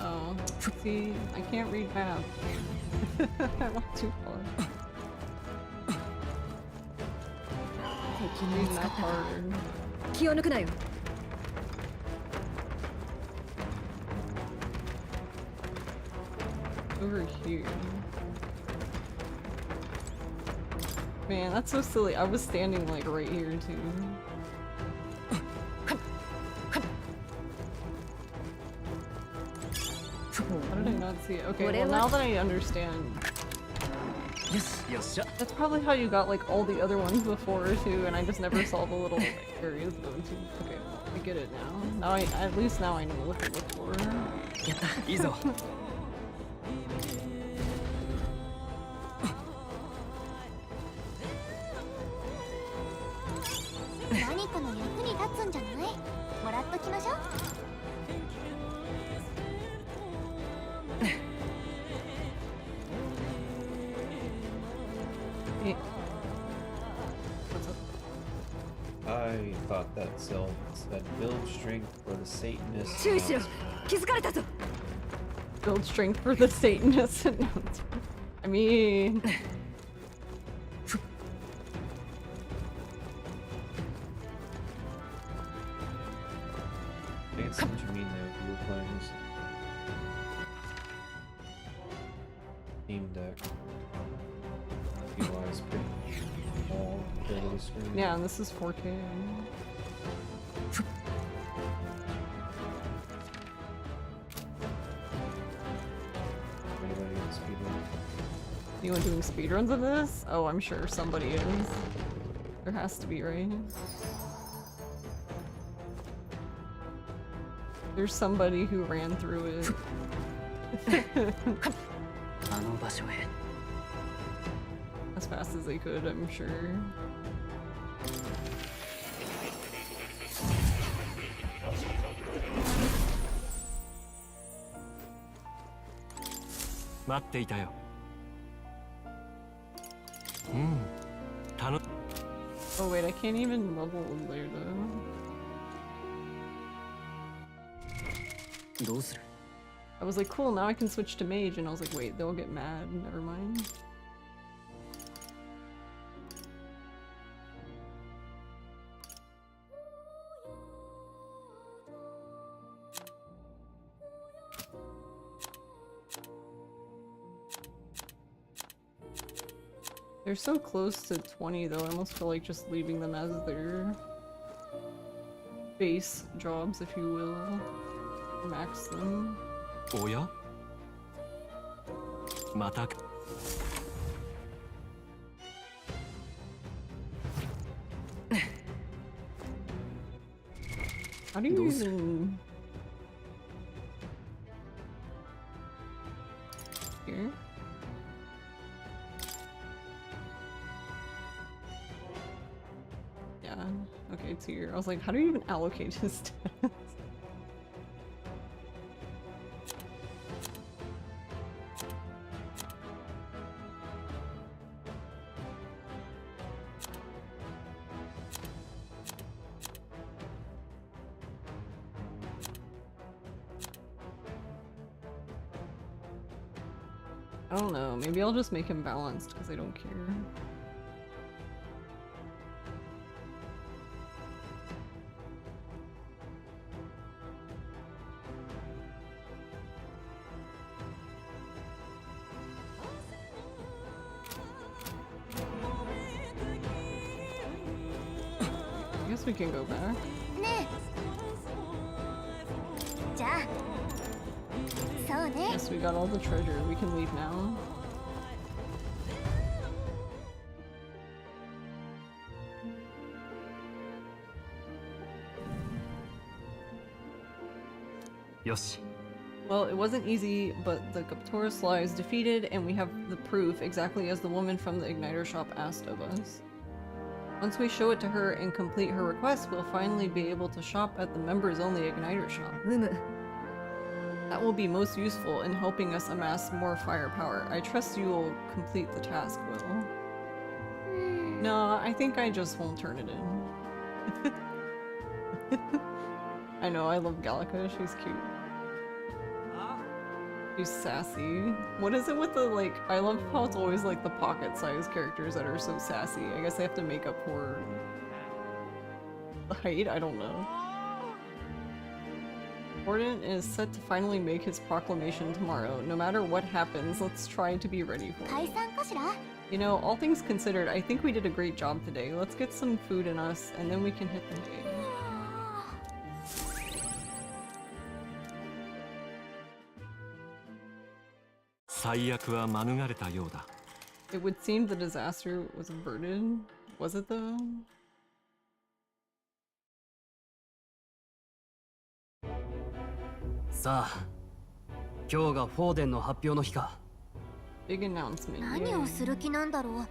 Oh, see, I can't read math. I went too far. 敵に Read 見つか math ったわ。 harder. 気を抜くなよ。 Over here. Man, that's so silly. I was standing like right here too. How did I not see it? Okay, well now that I understand, よし、よっしゃ。 that's probably how you got like all the other ones before too, and I just never saw the little like, areas to go to. Okay, I get it now. Now at least now I know what to look for. やった、いいぞ。何かの役に立つんじゃない？もらっときましょう。Hey. What's up? I thought that cell said build strength for the Satanists. 注意しろ。気づかれたぞ。 Build strength for the Satanists. I mean, I can see what you mean there. If you were playing this Steam Deck, UI is pretty small compared to the screen. yeah, and this is 4K. Anybody in speedrun? Anyone doing speedruns of this? Oh, I'm sure somebody is. There has to be, right? There's somebody who ran through it. あの場所へ。 As fast as they could, I'm sure. Oh wait, I can't even level there though. どうする？ I was like, cool, now I can switch to mage, and I was like, wait, they'll get mad, never mind. They're so close to 20 though, I almost feel like just leaving them as their base jobs, if you will. Max them. おやまたか How do you even... Here? here. I was like, how do you even allocate his stats? I don't know, maybe I'll just make him balanced because I don't care. I guess we can go back. ねえじゃあそうね Yes, we got all the treasure. We can leave now. Yoshi. Well, it wasn't easy, but the Gaptoris Law is defeated, and we have the proof exactly as the woman from the Igniter shop asked of us. Once we show it to her and complete her request, we'll finally be able to shop at the members-only Igniter shop. That will be most useful in helping us amass more firepower. I trust you will complete the task, Will. No, I think I just won't turn it in. I know, I love Gallica, she's cute. She's sassy. What is it with the, like, I love how it's always like the pocket-sized characters that are so sassy. I guess they have to make up for the height, I don't know. Gordon is set to finally make his proclamation tomorrow. No matter what happens, let's try to be ready for it. 解散かしら You know, all things considered, I think we did a great job today. Let's get some food in us, and then we can hit the hay. It would seem the disaster was averted. Was it though? Big announcement. 何をする気なんだろう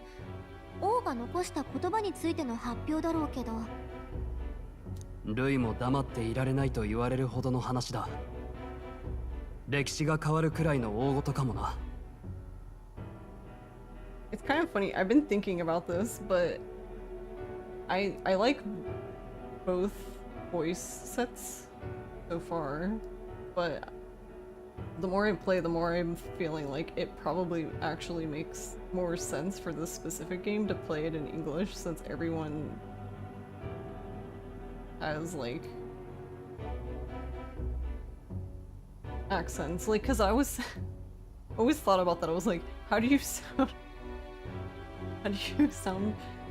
王が残した言葉についての発表だろうけどルイも黙っていられないと言われるほどの話だ歴史が変わるくらいの大事かもな It's kind of funny. I've been thinking about this, but I like both voice sets so far, but the more I play, the more I'm feeling like it probably actually makes more sense for this specific game to play it in English since everyone has like accents. Like, cause I always thought about that. I was like, how do you sound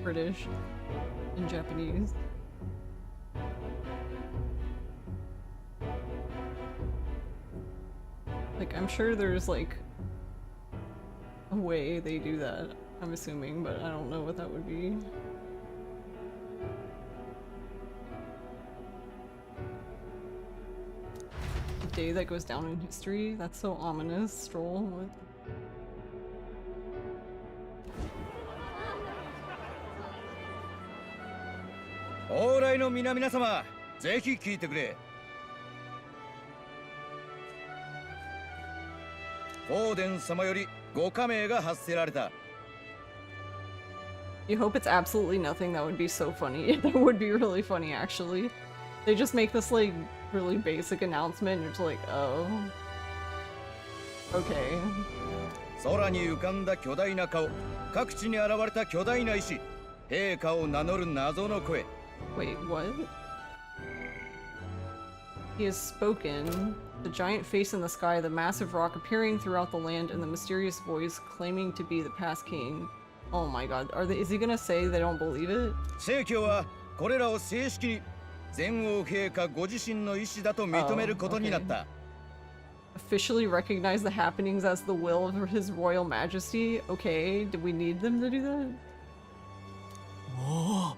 British in Japanese? Like, I'm sure there's like a way they do that, I'm assuming, but I don't know what that would be. A day that goes down in history? That's so ominous. Stroll? What? Alright, の皆様、ぜひ聞いてくれ。フォーデン様よりご加盟が発せられた。You hope it's absolutely nothing. That would be so funny. That would be really funny, actually. They just make this like really basic announcement, and you're just like, oh, okay. 空に浮かんだ巨大な顔、各地に現れた巨大な石、陛下を名乗る謎の声。Wait, what? He has spoken. The giant face in the sky, the massive rock appearing throughout the land, and the mysterious voice claiming to be the past king. Oh my god, is he gonna say they don't believe it? 正教はこれらを正式に前王陛下ご自身の意志だと認めることになった。Officially recognize the happenings as the will of His Royal Majesty? Okay, did we need them to do that? お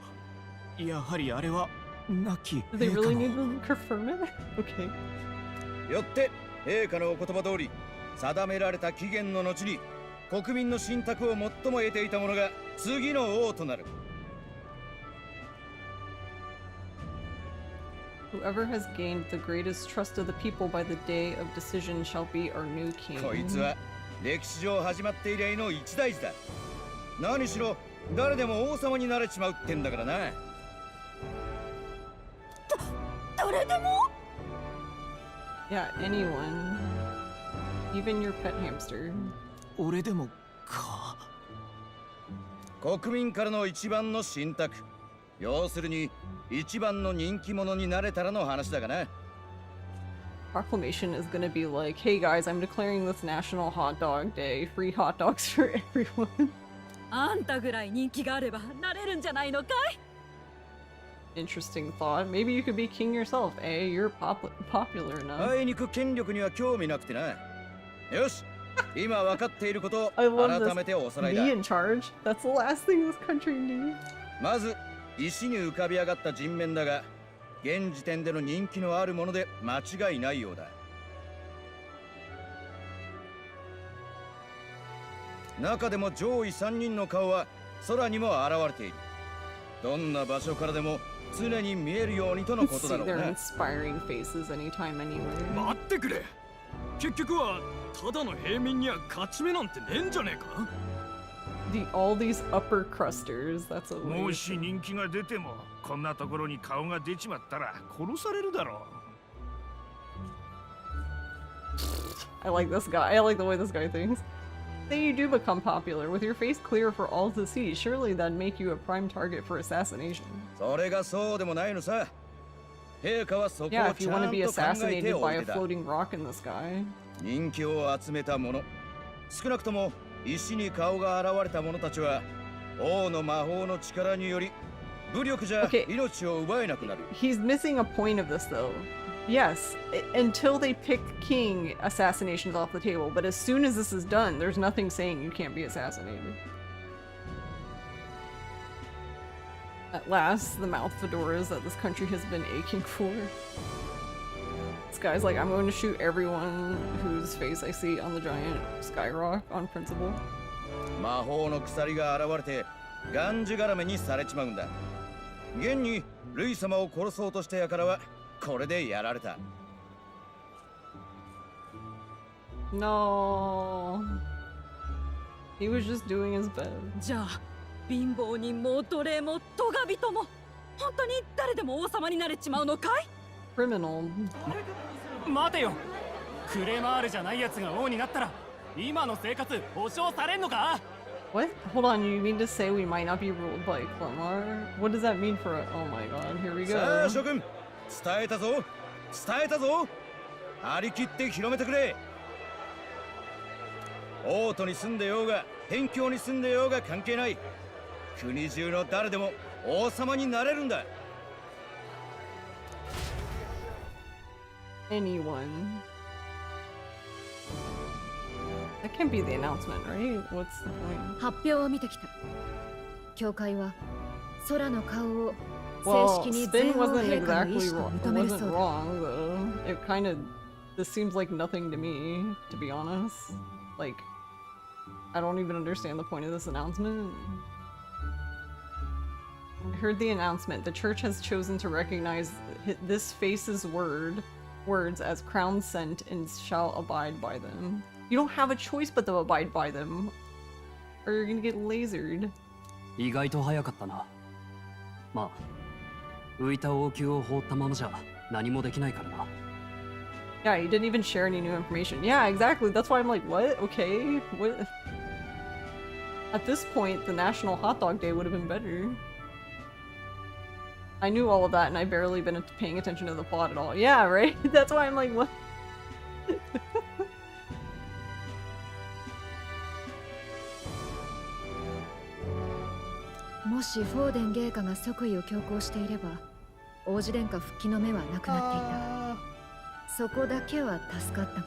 お、やはりあれは亡き Do they really need them to confirm it? Okay. よって陛下のお言葉通り定められた期限の後に国民の信託を最も得ていた者が次の王となる。Whoever has gained the greatest trust of the people by the day of decision shall be our new king. こいつは歴史上始まって以来の一大事だ。何しろ誰でも王様になれちまうってんだからな。誰でも Yeah, anyone. Even your pet hamster. 俺でもか。国民からの一番の信託。要するに一番の人気者になれたらの話だがな。Proclamation is gonna be like, hey guys, I'm declaring this National Hot Dog Day. Free hot dogs for everyone. あんたぐらい人気があればなれるんじゃないのかい Interesting thought. Maybe you could be king yourself, eh? You're popular enough. あいにく権力には興味なくてな。よし、今分かっていることを I love 改めておさらい this. だ。 Be in charge? That's the last thing this country needs. まず石に浮かび上がった人面だが、現時点での人気のあるもので間違いないようだ。中でも上位3人の顔は空にも現れている。どんな場所からでも常に見えるようにとのことだ See ろう their な。 inspiring faces anytime, anywhere. 待ってくれ。結局はただの平民には勝ち目なんてねえんじゃねえか。All these upper crusters, that's a も way. し人気が出てもこんなところに顔が出ちまったら殺されるだろう。 I like this guy. I like the way this guy thinks. Say you do become popular, with your face clear for all to see, surely that'd make you a prime target for assassination. それがそうでもないのさ。陛下はそこを Yeah, if ち you ゃ want to ん be と考えて assassinated お by い a てだ。 floating rock in the sky. 人気を集めた者、少なくとも石に顔が現れた者たちは王の魔法の力により武力じゃ Okay. 命を奪えなくなる。 He's missing a point of this, though. Yes, until they pick king, assassination's off the table, but as soon as this is done, there's nothing saying you can't be assassinated. At last, the mouth fedoras that this country has been aching for. This guy's like, I'm going to shoot everyone whose face I see on the giant skyrock on principle. 魔法の鎖が現れてがんじがらめにされちまうんだ。現にルイ様を殺そうとしたやからはこれでやられた。 No. He was just doing his best. じゃあ貧乏人も奴隷もトガ人も本当に誰でも王様になれちまうのかい Criminal. 待てよ。クレマールじゃないやつが王になったら今の生活保障されんのか What? Hold on, you mean to say we might not be ruled by Clemar? What does that mean for us? Oh my god, here we さあ go. 諸君、伝えたぞ伝えたぞ。張り切って広めてくれ。王都に住んでようが辺境に住んでようが関係ない。国中の誰でも王様になれるんだ。 Anyone. That can't be the announcement, right? What's the point? 発表を見てきた教会は空の顔を Well, 正式に Spin 全王 wasn't 陛下の意 exactly 志と wrong. 認める Wasn't そうだ wrong though. It kind of. This seems like nothing to me, to be honest. Like, I don't even understand the point of this announcement. I heard the announcement. The church has chosen to recognize this face's words as crown sent and shall abide by them. You don't have a choice but to abide by them, or you're gonna get lasered. 意外と早かったな。まあ浮いた王宮を放ったままじゃ何もできないからな。 Yeah, he didn't even share any new information. Yeah, exactly. That's why I'm like, what? Okay, what? At this point, the National Hot Dog Day would have been better. I knew all of that, and I barely been paying attention to the plot at all. Yeah, right? That's why I'm like, what? もしフォーデン陛下が即位を強行していれば王子殿下復帰の目はなくなっていたそこだけは助かったがな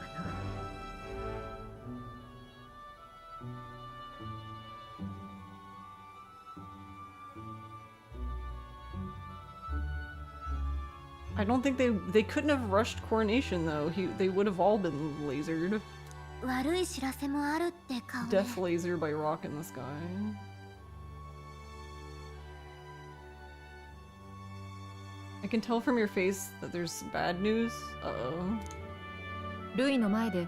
I don't think they couldn't have rushed coronation though. They would have all been lasered. 悪い知らせもあるって顔ね Death laser by rock in the sky. I can tell from your face that there's bad news. Uh-oh. ルイの前で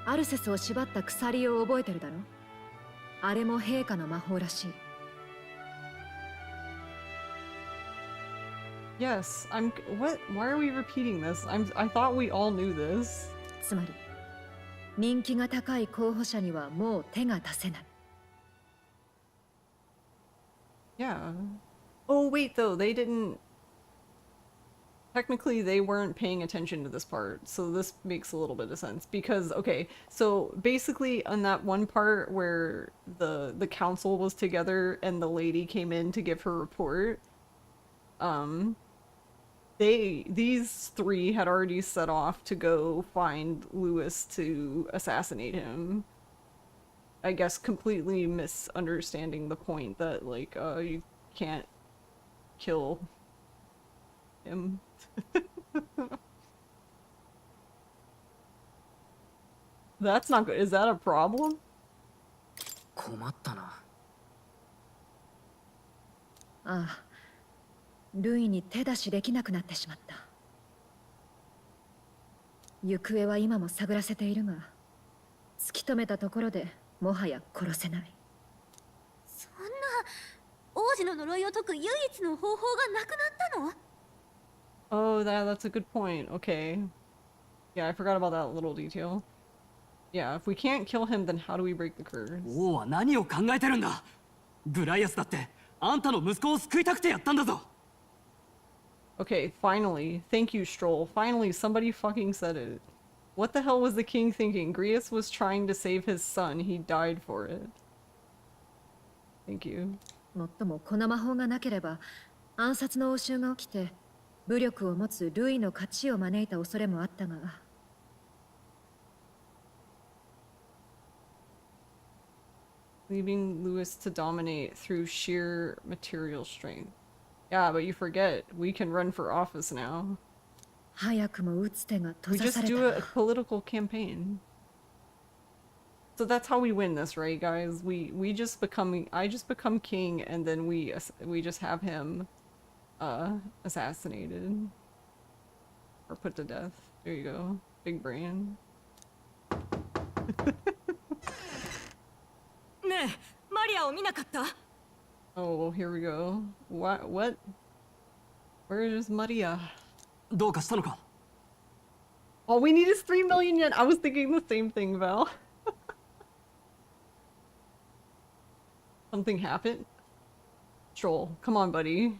アルセスを縛った鎖を覚えてるだろ。あれも陛下の魔法らしい。Yes, what? Why are we repeating this? I thought we all knew this. つまり、人気が高い候補者にはもう手が出せない。Yeah. Oh wait, though they didn't. Technically, they weren't paying attention to this part, so this makes a little bit of sense. Because, okay, so basically on that one part where the council was together and the lady came in to give her report, these three had already set off to go find Lewis to assassinate him. I guess completely misunderstanding the point that, like, you can't kill him. That's not good. Is that a problem? 困ったな。ああ、ルイに手出しできなくなってしまった。行方は今も探らせているが、突き止めたところでもはや殺せない。そんな王子の呪いを解く唯一の方法がなくなったの？ Oh, that's a good point. Okay. Yeah, I forgot about that little detail. Yeah, if we can't kill him, then how do we break the curse? 王は何を考えてるんだ。ブライアスだってあんたの息子を救いたくてやったんだぞ。Okay, finally. Thank you, Stroll. Finally, somebody fucking said it. What the hell was the king thinking? Grius was trying to save his son. He died for it. Thank you. もっともこの魔法がなければ暗殺の応酬が起きて武力を持つルイの勝ちを招いた恐れもあったが。Leaving Lewis to dominate through sheer material strength. Yeah, but you forget, we can run for office now. 早くも打つ手が閉 We ざさ just れた do a political campaign. So that's how we win this, right, guys? I just become king, and then we just have him assassinated or put to death. There you go, big brain. ねえ、マリアを見なかった？ Oh, here we go. What? Where is Maria? どうかしたのか？ All we need is 3 million yen. I was thinking the same thing, Val. Something happened? Stroll, come on, buddy.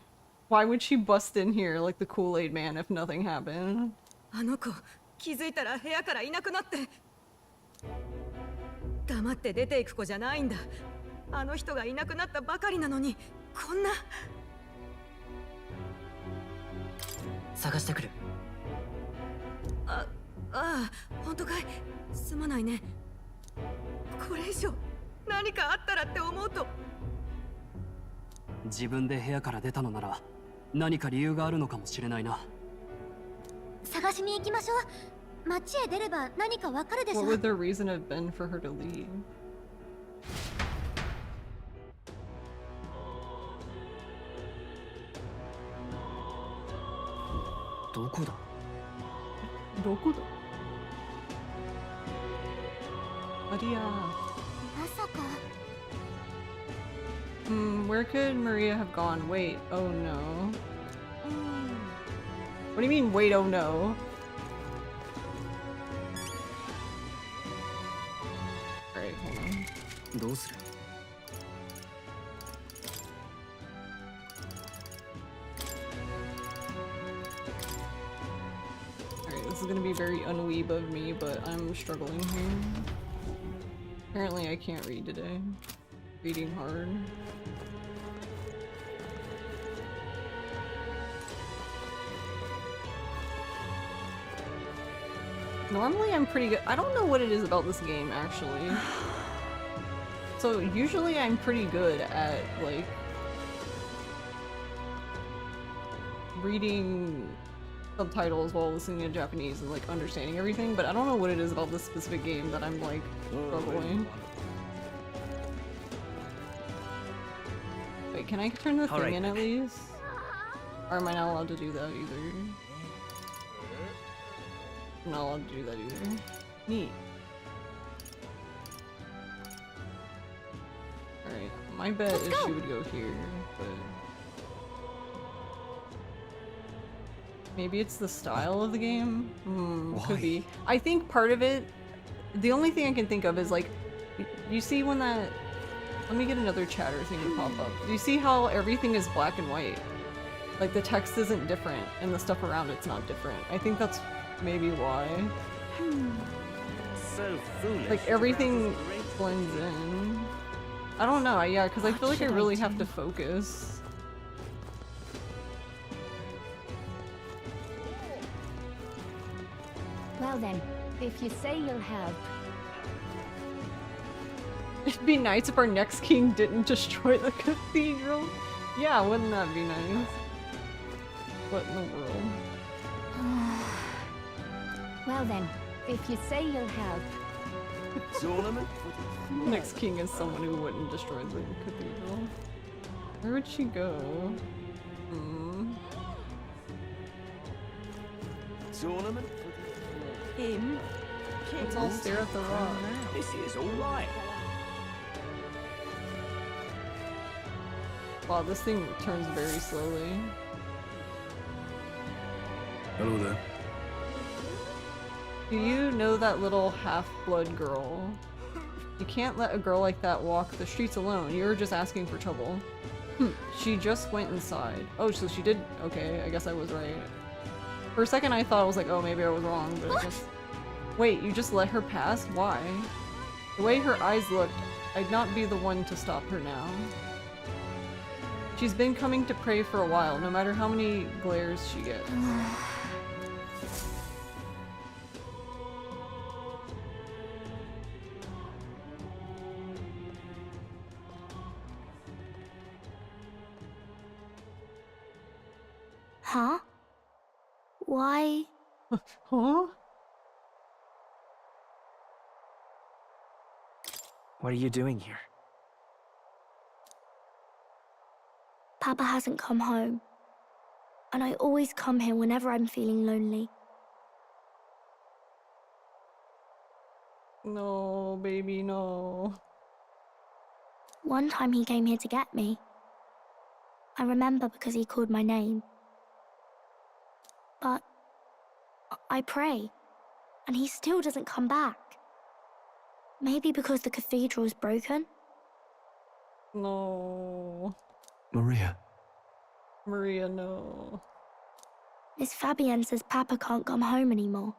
Why would she bust in here like the Kool-Aid man if nothing happened? あの子、気づいたら部屋からいなくなって。黙って出ていく子じゃないんだ。あの人がいなくなったばかりなのに、こんな。探してくる。ああ、本当かい。すまないね。これ以上何かあったらって思うと。自分で部屋から出たのなら何か理由があるのかもしれないな。探しに行きましょう。街へ出れば何かわかるでしょう。 What would their reason have been for her to leave? どこだ？どこだ？Maria. まさか。Where could Maria have gone? Wait, oh no. What do you mean, wait, oh no? Alright, hold on. どうする？ Alright, this is gonna be very unweeb of me, but I'm struggling here. Apparently I can't read today. Reading hard. Normally I'm pretty good. I don't know what it is about this game, actually. So usually I'm pretty good at, like, reading subtitles while listening to Japanese and, like, understanding everything, but I don't know what it is about this specific game that I'm, like, struggling. Wait, can I turn the thing in at least? はい。 Alright, これ以上何かあったら Or am I not allowed to do that either? I'm not allowed to do that either. Neat. Alright, my bet is she would go here, but... Maybe it's the style of the game? Could be. I think part of it, the only thing I can think of is like, you see when that... Let me get another chatter thing to pop up. Do you see how everything is black and white? Like the text isn't different and the stuff around it's not different. I think that's maybe why. So foolish. Like everything blends in. I don't know, yeah, because I feel like I really have to focus. Well then, if you say you'll help. It'd be nice if our next king didn't destroy the cathedral. Yeah, wouldn't that be nice? What in the world? Well then, if you say you'll help. Next king is someone who wouldn't destroy the cathedral. Where would she go? Let's all stare at the rock. This is all right. Wow, this thing turns very slowly. Hello there. Do you know that little half-blood girl? You can't let a girl like that walk the streets alone. You're just asking for trouble. She just went inside. Oh, so she did? Okay, I guess I was right. For a second I thought I was like, oh, maybe I was wrong, but it just... Wait, you just let her pass? Why? The way her eyes looked, I'd not be the one to stop her now. She's been coming to pray for a while, no matter how many glares she gets. Huh? Why? Huh? What are you doing here? Papa hasn't come home. And I always come here whenever I'm feeling lonely. No, baby, no. One time he came here to get me. I remember because he called my name. But I pray, and he still doesn't come back. Maybe because the cathedral's broken? No. Maria. Maria, no. Miss Fabienne says Papa can't come home anymore.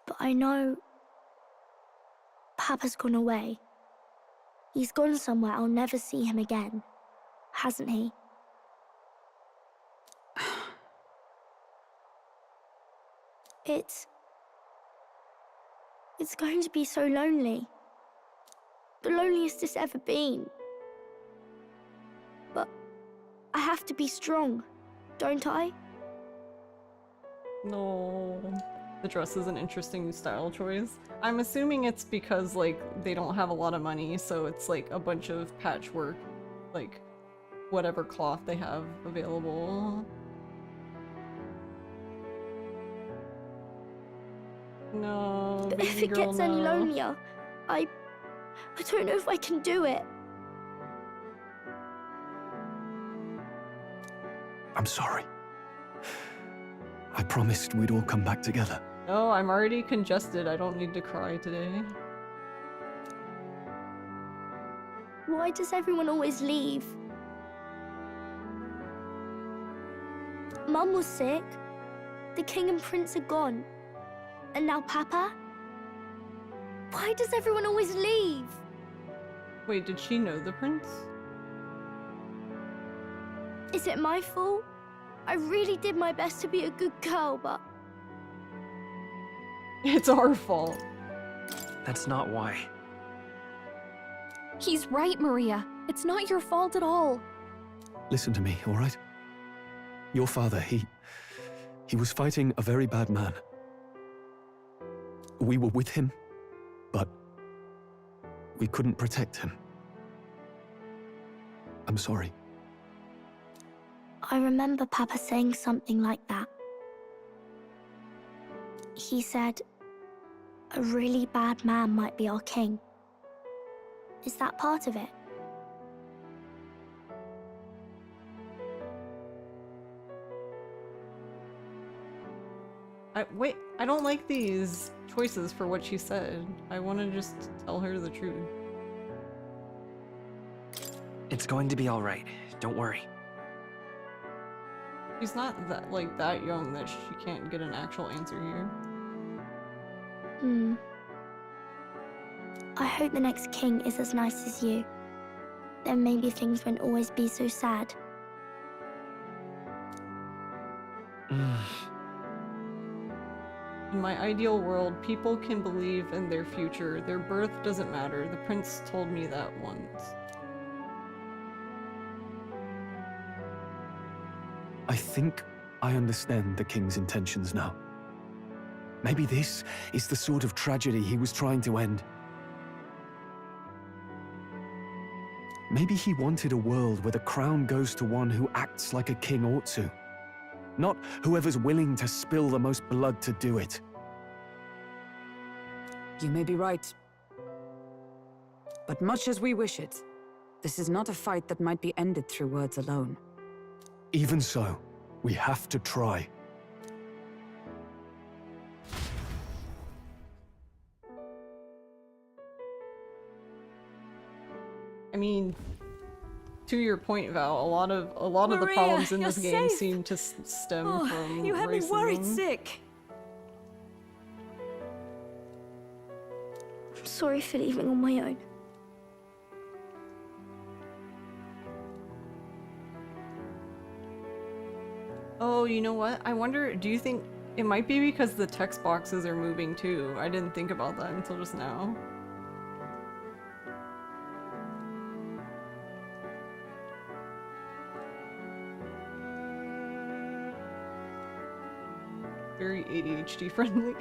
But I know Papa's gone away. He's gone somewhere I'll never see him again, hasn't he? It's going to be so lonely. The loneliest it's ever been. But I have to be strong, don't I? No. The dress is an interesting style choice. I'm assuming it's because, like, they don't have a lot of money, so it's like a bunch of patchwork, like, whatever cloth they have available. No, But baby if it girl, gets any no. lonelier, I don't know if I can do it. I'm sorry. I promised we'd all come back together. No, I'm already congested. I don't need to cry today. Why does everyone always leave? Mum was sick. The king and prince are gone. And now Papa? Why does everyone always leave? Wait, did she know the prince? Is it my fault? I really did my best to be a good girl, but... It's our fault. That's not why. He's right, Maria. It's not your fault at all. Listen to me, all right? Your father, he was fighting a very bad man. We were with him, but we couldn't protect him. I'm sorry. I remember Papa saying something like that. He said, a really bad man might be our king. Is that part of it? Wait, I don't like these choices for what she said. I want to just tell her the truth. It's going to be all right. Don't worry. She's not that young that she can't get an actual answer here. I hope the next king is as nice as you. Then maybe things won't always be so sad. In my ideal world, people can believe in their future. Their birth doesn't matter. The prince told me that once. I think I understand the king's intentions now. Maybe this is the sort of tragedy he was trying to end. Maybe he wanted a world where the crown goes to one who acts like a king ought to. Not whoever's willing to spill the most blood to do it. You may be right. But much as we wish it, this is not a fight that might be ended through words alone. Even so, we have to try. I mean, to your point, Val, a lot of the problems in this game seem to stem from You had racism. me worried sick. I'm sorry for leaving on my own. Oh, you know what? I wonder, do you think it might be because the text boxes are moving too? I didn't think about that until just now. Very ADHD friendly.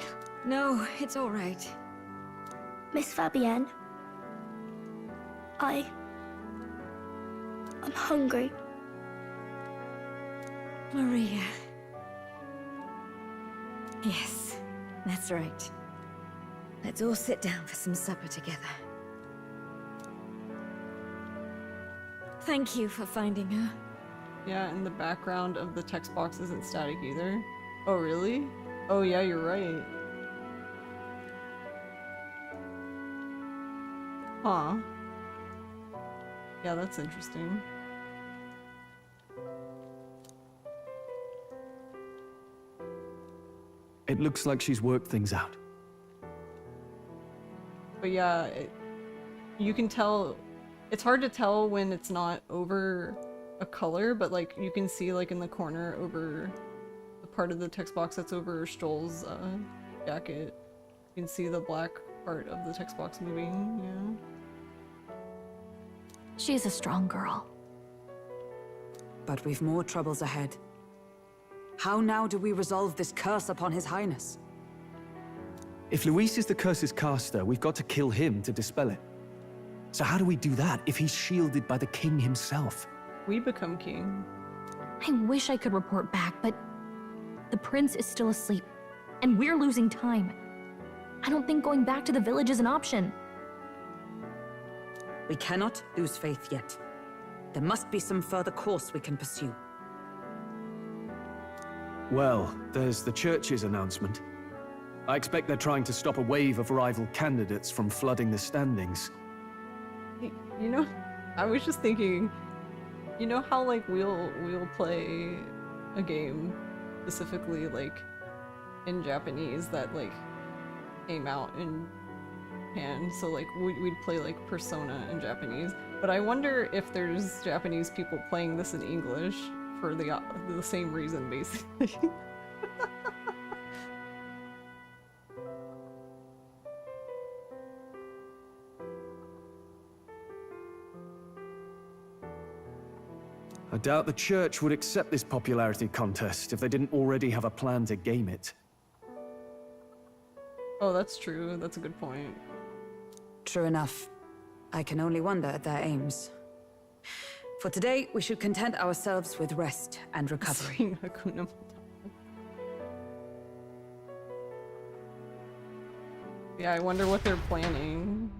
No, it's all right. Miss Fabienne, I'm hungry. Maria. Yes, that's right. Let's all sit down for some supper together. Thank you for finding her. Yeah, and the background of the text box isn't static either. Oh, really? Oh, yeah, you're right. Huh. Yeah, that's interesting. It looks like she's worked things out. But yeah, you can tell, it's hard to tell when it's not over a color, but like you can see like in the corner over the part of the text box that's over Stoll's jacket, you can see the black part of the text box moving, yeah. She's a strong girl. But we've more troubles ahead. How now do we resolve this curse upon His Highness? If Luis is the curse's caster, we've got to kill him to dispel it. So how do we do that if he's shielded by the king himself? We become king. I wish I could report back, but the prince is still asleep, and we're losing time. I don't think going back to the village is an option. We cannot lose faith yet. There must be some further course we can pursue. Well, there's the church's announcement. I expect they're trying to stop a wave of rival candidates from flooding the standings. You know, I was just thinking, you know how like we'll play a game specifically like in Japanese that like came out in Japan, so like we'd play like Persona in Japanese, but I wonder if there's Japanese people playing this in English for the same reason, basically. I doubt the church would accept this popularity contest if they didn't already have a plan to game it. Oh, that's true. That's a good point. True enough. I can only wonder at their aims. For today, we should content ourselves with rest and recovery. Swing Hakuna Matata. Yeah, I wonder what they're planning.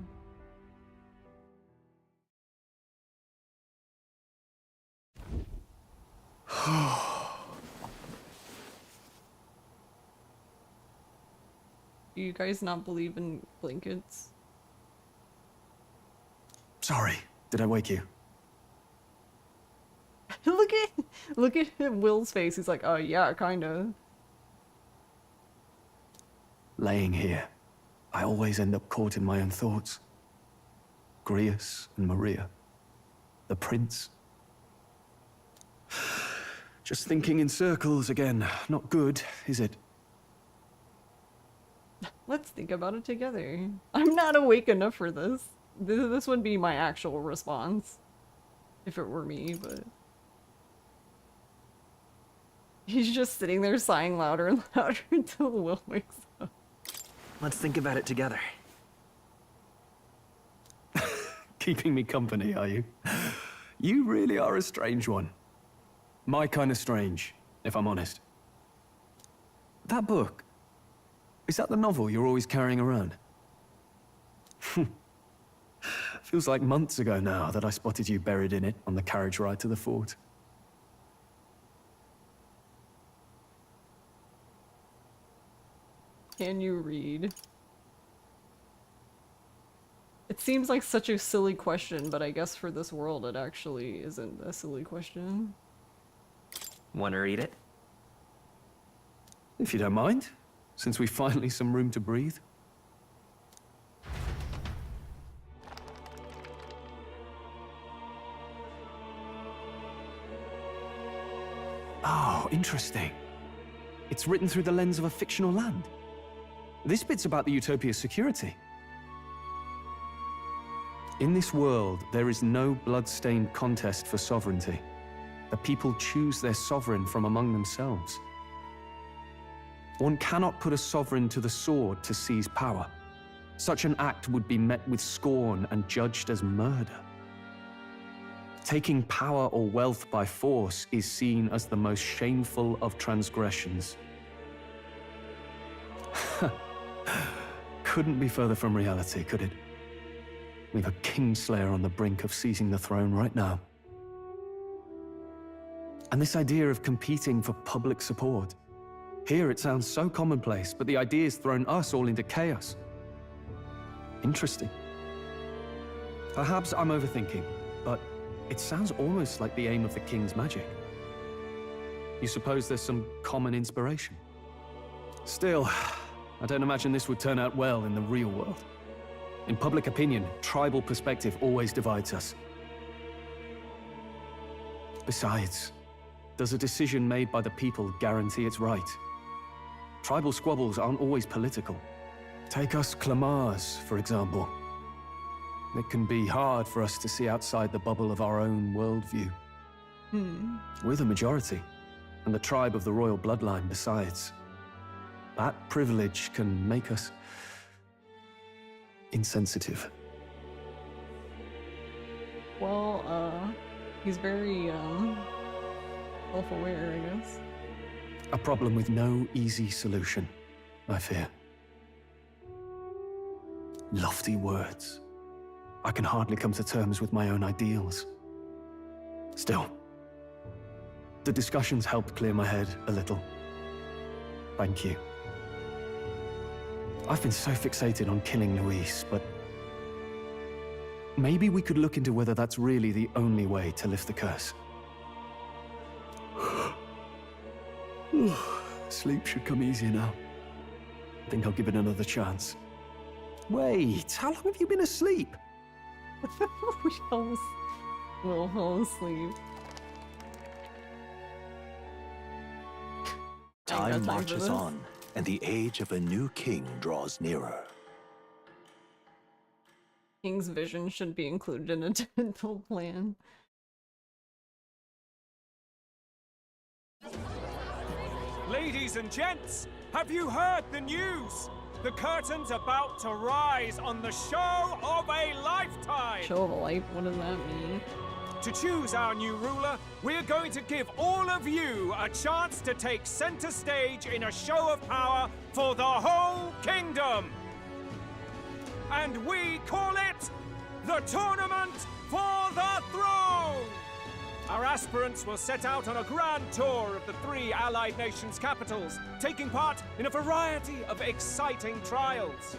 Do you guys not believe in blankets? Sorry, did I wake you? Look at Will's face. He's like, oh yeah, kinda. Laying here, I always end up caught in my own thoughts. Grius and Maria. The prince. Just thinking in circles again. Not good, is it? Let's think about it together. I'm not awake enough for this. This would be my actual response. If it were me, but... He's just sitting there sighing louder and louder until Will wakes up. Let's think about it together. Keeping me company, are you? You really are a strange one. My kind of strange, if I'm honest. That book, is that the novel you're always carrying around? Feels like months ago now that I spotted you buried in it on the carriage ride to the fort. Can you read? It seems like such a silly question, but I guess for this world it actually isn't a silly question. Want to read it? If you don't mind, since we've finally some room to breathe. Oh, interesting. It's written through the lens of a fictional land. This bit's about the Utopia's security. In this world, there is no blood-stained contest for sovereignty. The people choose their sovereign from among themselves. One cannot put a sovereign to the sword to seize power. Such an act would be met with scorn and judged as murder. Taking power or wealth by force is seen as the most shameful of transgressions. Couldn't be further from reality, could it? We've a Kingslayer on the brink of seizing the throne right now. And this idea of competing for public support. Here it sounds so commonplace, but the idea's thrown us all into chaos. Interesting. Perhaps I'm overthinking, but it sounds almost like the aim of the king's magic. You suppose there's some common inspiration? Still, I don't imagine this would turn out well in the real world. In public opinion, tribal perspective always divides us. Besides, does a decision made by the people guarantee it's right? Tribal squabbles aren't always political. Take us Clamars, for example. It can be hard for us to see outside the bubble of our own worldview. We're the majority, and the tribe of the royal bloodline besides. That privilege can make us insensitive. Well, he's very, self-aware, I guess. A problem with no easy solution, I fear. Lofty words. I can hardly come to terms with my own ideals. Still, the discussions helped clear my head a little. Thank you. I've been so fixated on killing Luis, but maybe we could look into whether that's really the only way to lift the curse. Sleep should come easier now. I think I'll give it another chance. Wait, how long have you been asleep? We'll fall asleep. Time marches on, and the age of a new king draws nearer. King's vision should be included in a dental plan. Ladies and gents, have you heard the news? The curtain's about to rise on the show of a lifetime! Show of a life? What does that mean? To choose our new ruler, we're going to give all of you a chance to take center stage in a show of power for the whole kingdom! And we call it the Tournament for the Throne! Our aspirants will set out on a grand tour of the 3 allied nations' capitals, taking part in a variety of exciting trials.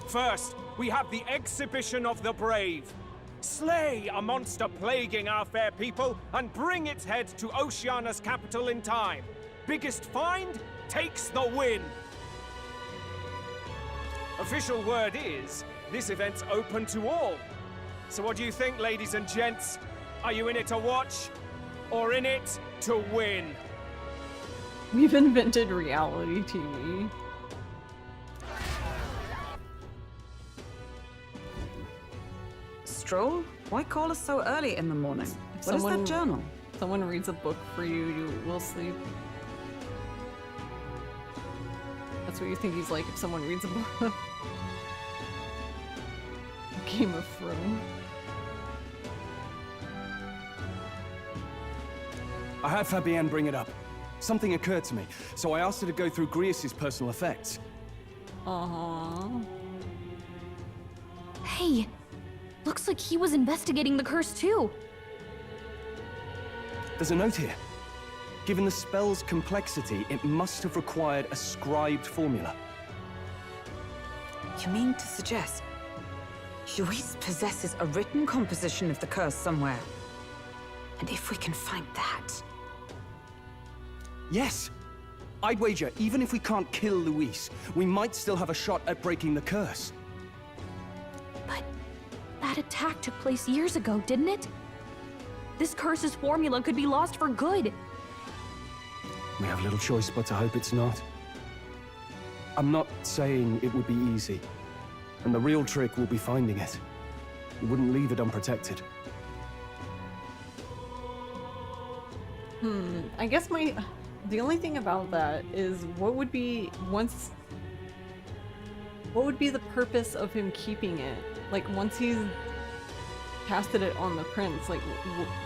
First, we have the Exhibition of the Brave. Slay a monster plaguing our fair people and bring its head to Oceania's capital in time. Biggest find takes the win. Official word is, this event's open to all. So what do you think, ladies and gents? Are you in it to watch, or in it to win? We've invented reality TV. Stroll? Why call us so early in the morning? What is that journal? Someone reads a book for you, you will sleep. That's what you think he's like if someone reads a book. Game of Thrones. I had Fabienne bring it up. Something occurred to me, so I asked her to go through Grius's personal effects. Uh-huh. Hey, looks like he was investigating the curse too. There's a note here. Given the spell's complexity, it must have required a scribed formula. You mean to suggest Luis possesses a written composition of the curse somewhere? And if we can find that... Yes! I'd wager, even if we can't kill Luis, we might still have a shot at breaking the curse. But that attack took place years ago, didn't it? This curse's formula could be lost for good. We have little choice but to hope it's not. I'm not saying it would be easy. And the real trick will be finding it. We wouldn't leave it unprotected. I guess the only thing about that is what would be the purpose of him keeping it? Like, once he's casted it on the prince, like,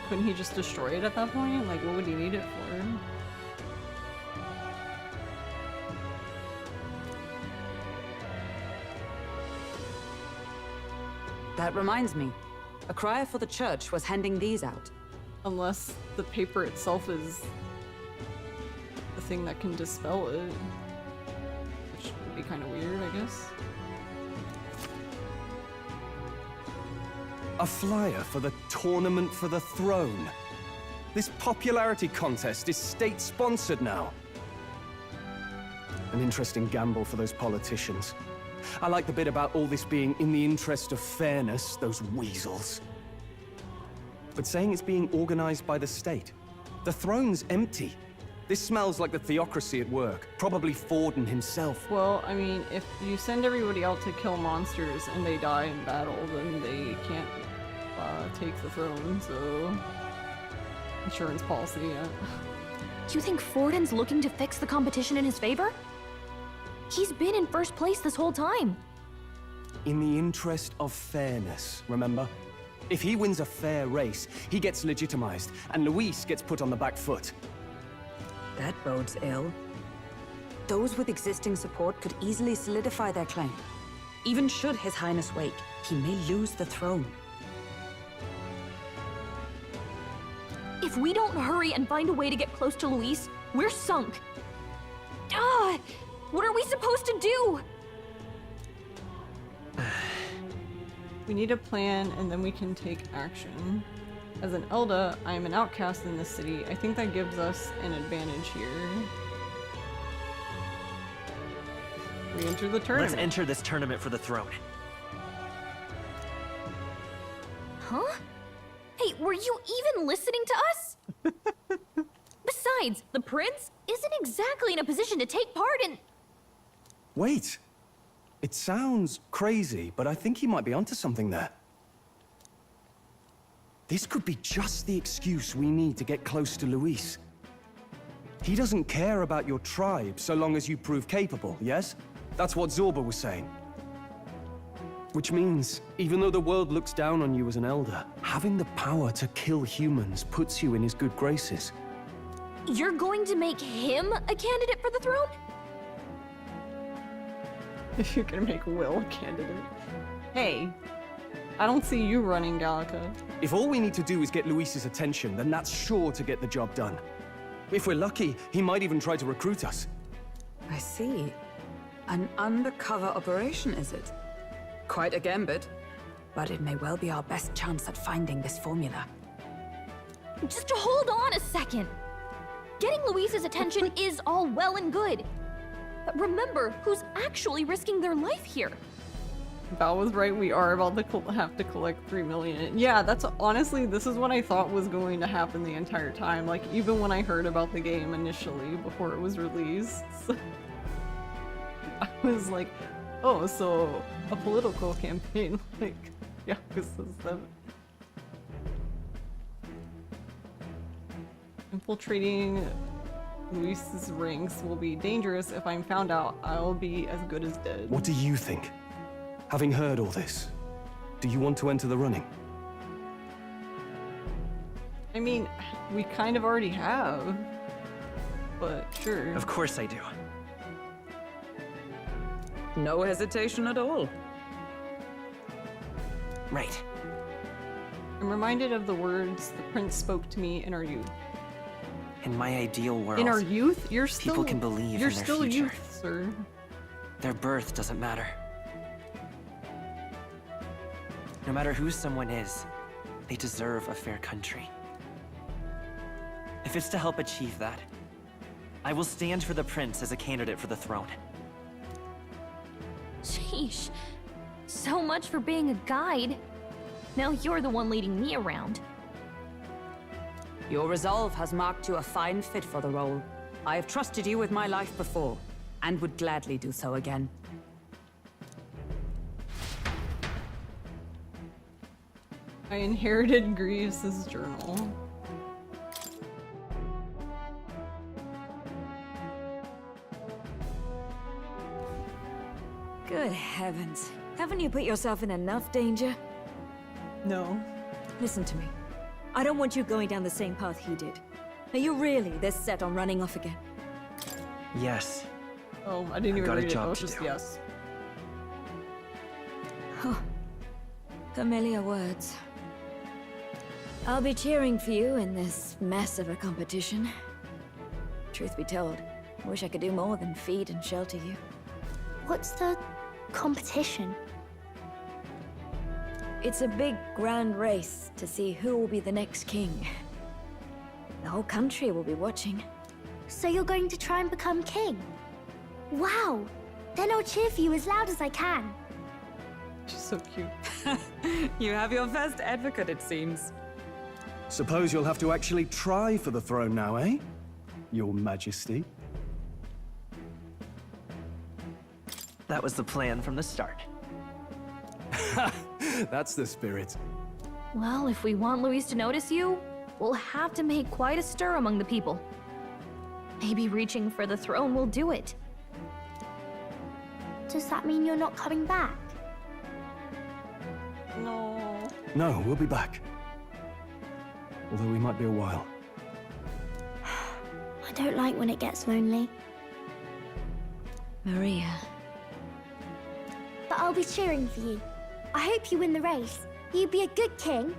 couldn't he just destroy it at that point? Like, what would he need it for? That reminds me. A crier for the church was handing these out. Unless the paper itself is the thing that can dispel it. Which would be kind of weird, I guess. A flyer for the Tournament for the Throne. This popularity contest is state-sponsored now. An interesting gamble for those politicians. I like the bit about all this being in the interest of fairness, those weasels. But saying it's being organized by the state. The throne's empty. This smells like the theocracy at work. Probably Forden himself. Well, I mean, if you send everybody out to kill monsters and they die in battle, then they can't take the throne, so... Insurance policy, yeah. Do you think Forden's looking to fix the competition in his favor? He's been in first place this whole time. In the interest of fairness, remember? If he wins a fair race, he gets legitimized, and Luis gets put on the back foot. That bodes ill. Those with existing support could easily solidify their claim. Even should His Highness wake, he may lose the throne. If we don't hurry and find a way to get close to Luis, we're sunk. Ah! What are we supposed to do? We need a plan, and then we can take action. As an Elda, I am an outcast in this city. I think that gives us an advantage here. We enter the tournament. Let's enter this tournament for the throne. Huh? Hey, were you even listening to us? Besides, the prince isn't exactly in a position to take part in... Wait. It sounds crazy, but I think he might be onto something there. This could be just the excuse we need to get close to Luis. He doesn't care about your tribe so long as you prove capable, yes? That's what Zorba was saying. Which means, even though the world looks down on you as an elder, having the power to kill humans puts you in his good graces. You're going to make him a candidate for the throne? If you're gonna make Will a candidate. Hey, I don't see you running Gallica. If all we need to do is get Luis's attention, then that's sure to get the job done. If we're lucky, he might even try to recruit us. I see. An undercover operation, is it? Quite a gambit. But it may well be our best chance at finding this formula. Just hold on a second. Getting Luis's attention is all well and good. But remember who's actually risking their life here. Val was right, we are about to have to collect 3 million. Yeah, that's honestly, this is what I thought was going to happen the entire time. Like, even when I heard about the game initially, before it was released. I was like, oh, so a political campaign, like, yeah, because infiltrating Luis's ranks will be dangerous. If I'm found out, I'll be as good as dead. What do you think? Having heard all this, do you want to enter the running? I mean, we kind of already have, but sure. Of course I do. No hesitation at all. Right. I'm reminded of the words the prince spoke to me in our youth. In my ideal world, In our youth? You're still— people can believe you're in their still future. youth, sir. Their birth doesn't matter. No matter who someone is, they deserve a fair country. If it's to help achieve that, I will stand for the prince as a candidate for the throne. Sheesh. So much for being a guide. Now you're the one leading me around. Your resolve has marked you a fine fit for the role. I have trusted you with my life before, and would gladly do so again. I inherited Grievous's journal. Good heavens. Haven't you put yourself in enough danger? No. Listen to me. I don't want you going down the same path he did. Are you really this set on running off again? Yes. Oh, I didn't I've even got a read it. job Oh, it's to just do. yes. Huh. Familiar words. I'll be cheering for you in this mess of a competition. Truth be told, I wish I could do more than feed and shelter you. What's the competition? It's a big, grand race to see who will be the next king. The whole country will be watching. So you're going to try and become king? Wow! Then I'll cheer for you as loud as I can. She's so cute. You have your first advocate, it seems. Suppose you'll have to actually try for the throne now, eh? Your Majesty. That was the plan from the start. That's the spirit. Well, if we want Luis to notice you, we'll have to make quite a stir among the people. Maybe reaching for the throne will do it. Does that mean you're not coming back? No. No, we'll be back. Although we might be a while. I don't like when it gets lonely. Maria. But I'll be cheering for you. I hope you win the race. You'd be a good king.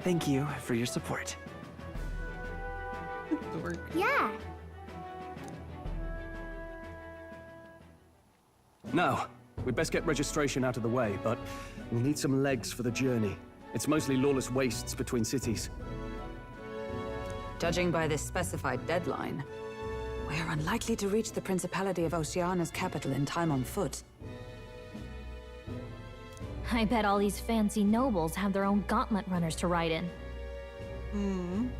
Thank you for your support. Yeah. Now, we'd best get registration out of the way, but we'll need some legs for the journey. It's mostly lawless wastes between cities. Judging by this specified deadline, we're unlikely to reach the Principality of Oceana's capital in time on foot. I bet all these fancy nobles have their own gauntlet runners to ride in.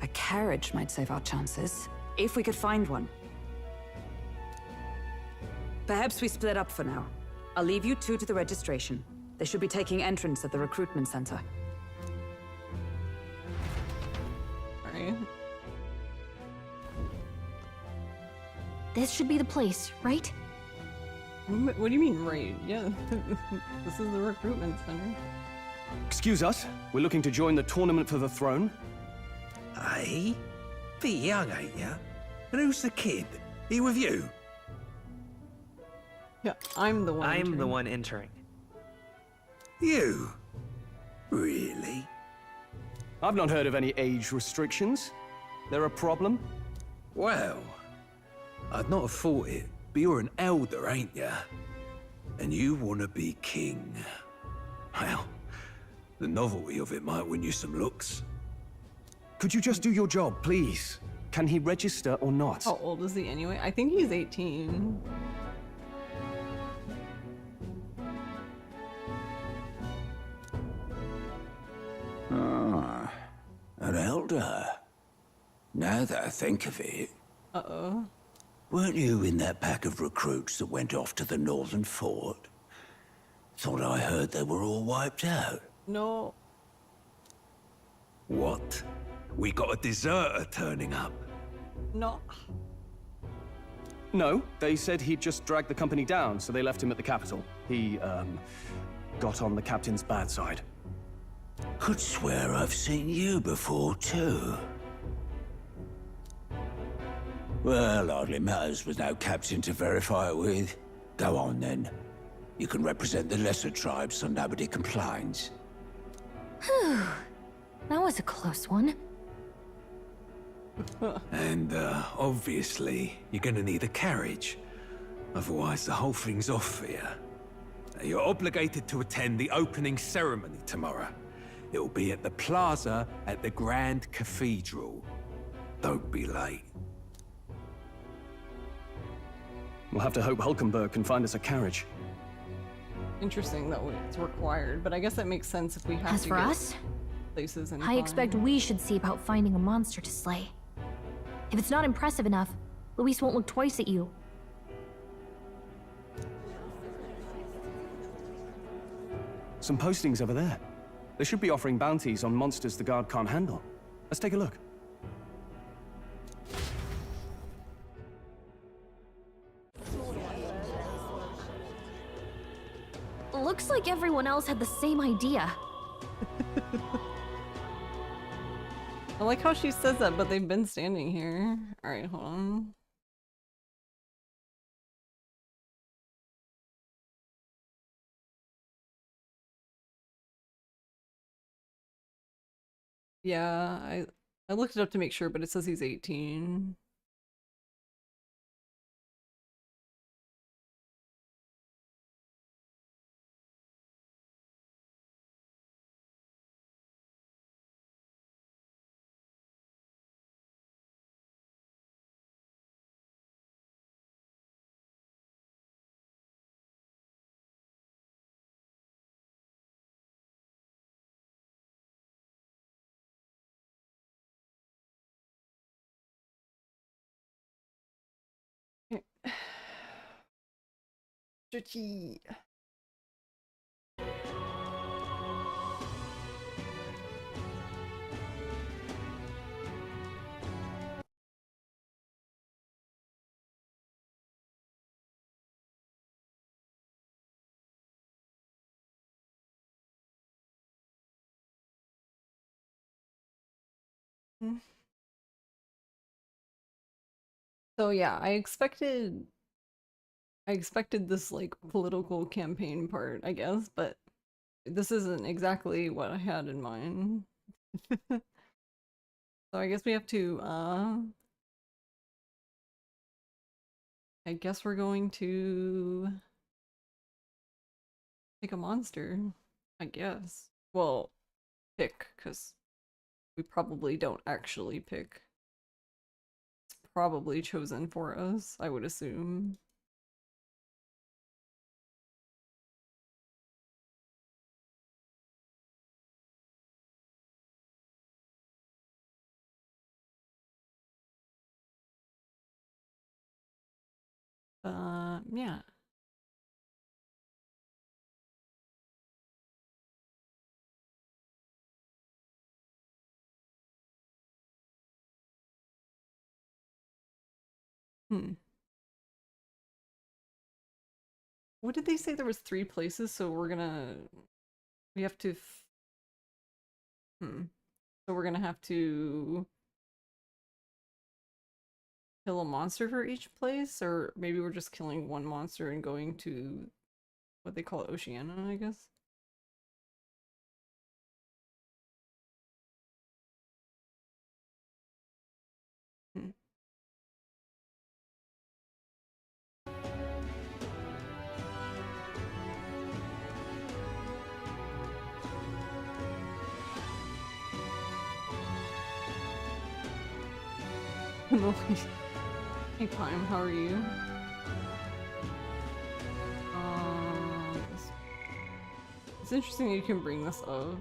A carriage might save our chances, if we could find one. Perhaps we split up for now. I'll leave you two to the registration. They should be taking entrance at the recruitment center. Alright. This should be the place, right? What do you mean, right? Yeah, this is the recruitment center. Excuse us, we're looking to join the tournament for the throne. Aye? Bit young, ain't ya? And who's the kid? He with you? Yeah, I'm the one. I'm the one entering. You? Really? I've not heard of any age restrictions. There a problem? Well, I'd not have thought it, but you're an elder, ain't ya? And you want to be king. Well, the novelty of it might win you some looks. Could you just do your job, please? Can he register or not? How old is he anyway? I think he's 18. Ah, an elder. Now that I think of it. Uh-oh. Weren't you in that pack of recruits that went off to the northern fort? Thought I heard they were all wiped out. No. What? We got a deserter turning up. No. No, they said he'd just dragged the company down, so they left him at the capital. He, got on the captain's bad side. Could swear I've seen you before, too. Well, hardly matters with no captain to verify it with. Go on, then. You can represent the lesser tribes so nobody complains. Whew. That was a close one. And, obviously, you're gonna need a carriage. Otherwise, the whole thing's off for you. You're obligated to attend the opening ceremony tomorrow. It'll be at the plaza at the Grand Cathedral. Don't be late. We'll have to hope Hulkenberg can find us a carriage. Interesting that it's required, but I guess that makes sense if we have As to for get us, places in I expect we should see about finding a monster to slay. If it's not impressive enough, Luis won't look twice at you. Some postings over there. They should be offering bounties on monsters the guard can't handle. Let's take a look. Looks like everyone else had the same idea. I like how she says that, but they've been standing here. Alright, hold on. Yeah, I looked it up to make sure, but it says he's 18. Dirty. So yeah, I expected this like political campaign part, I guess, but this isn't exactly what I had in mind. So I guess we have to I guess we're going to pick a monster, I guess. Well, pick, because we probably don't actually pick. It's probably chosen for us, I would assume. Yeah. Hmm. What did they say? There was 3 places, so we have to so we're gonna have to kill a monster for each place, or maybe we're just killing one monster and going to what they call Oceania, I guess. Hey Pime, how are you? It's interesting that you can bring this up.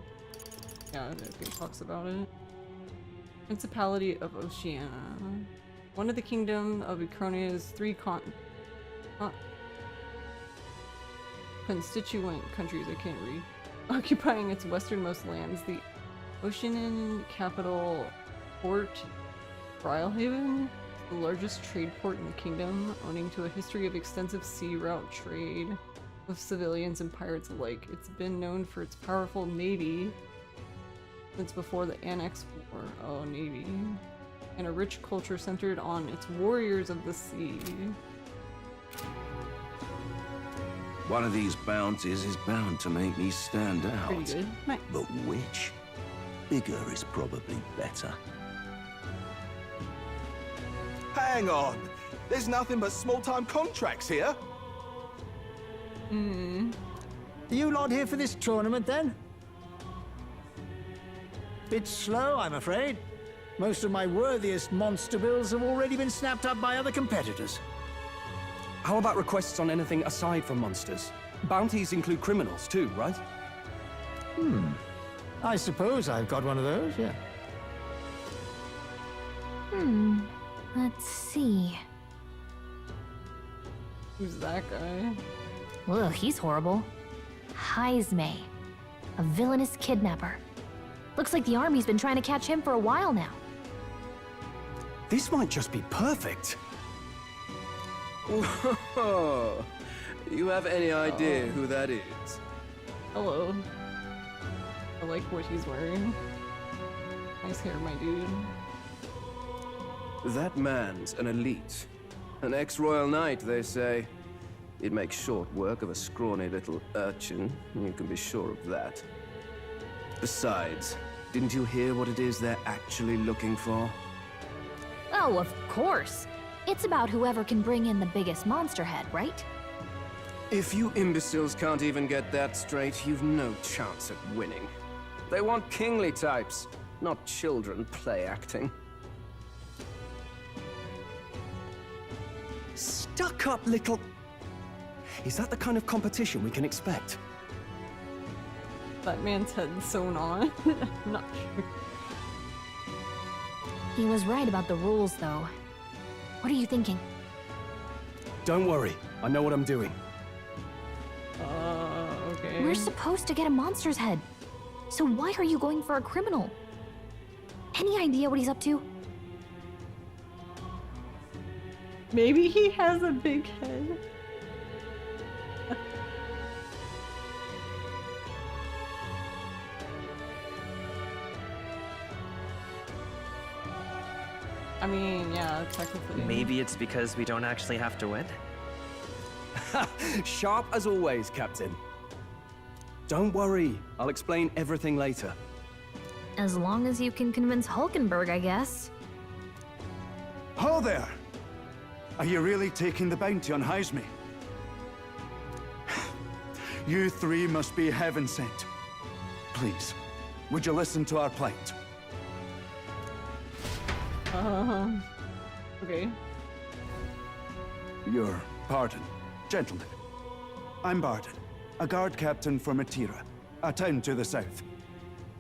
Yeah, I think it talks about it. Principality of Oceania. One of the kingdom of Icronia's 3 constituent countries, I can't read, occupying its westernmost lands, the Oceanian capital Port Brylehaven, the largest trade port in the kingdom, owning to a history of extensive sea route trade with civilians and pirates alike. It's been known for its powerful navy since before the Annex War. Oh, navy. And a rich culture centered on its warriors of the sea. One of these bounties is bound to make me stand out. Pretty good. Nice. But which? Bigger is probably better. Hang on! There's nothing but small-time contracts here! Are you lot here for this tournament, then? Bit slow, I'm afraid. Most of my worthiest monster builds have already been snapped up by other competitors. How about requests on anything aside from monsters? Bounties include criminals too, right? I suppose I've got one of those, yeah. Let's see. Who's that guy? Ugh, he's horrible. Heisme, a villainous kidnapper. Looks like the army's been trying to catch him for a while now. This might just be perfect. Whoa! You have any idea who that is? Hello. I like what he's wearing. Nice hair, my dude. That man's an elite. An ex-royal knight, they say. He'd make short work of a scrawny little urchin, you can be sure of that. Besides, didn't you hear what it is they're actually looking for? Oh, of course. It's about whoever can bring in the biggest monster head, right? If you imbeciles can't even get that straight, you've no chance at winning. They want kingly types, not children play acting. Stuck-up little... Is that the kind of competition we can expect? That man's head's sewn on. I'm not sure. He was right about the rules, though. What are you thinking? Don't worry, I know what I'm doing. Okay. We're supposed to get a monster's head. So why are you going for a criminal? Any idea what he's up to? Maybe he has a big head. I mean, yeah, technically. Maybe it's because we don't actually have to win? Sharp as always, Captain. Don't worry, I'll explain everything later. As long as you can convince Hulkenberg, I guess. Ho there! Are you really taking the bounty on Heisme? You 3 must be heaven sent. Please, would you listen to our plight? Okay. Your pardon, gentlemen. I'm Barden, a guard captain for Matira, a town to the south.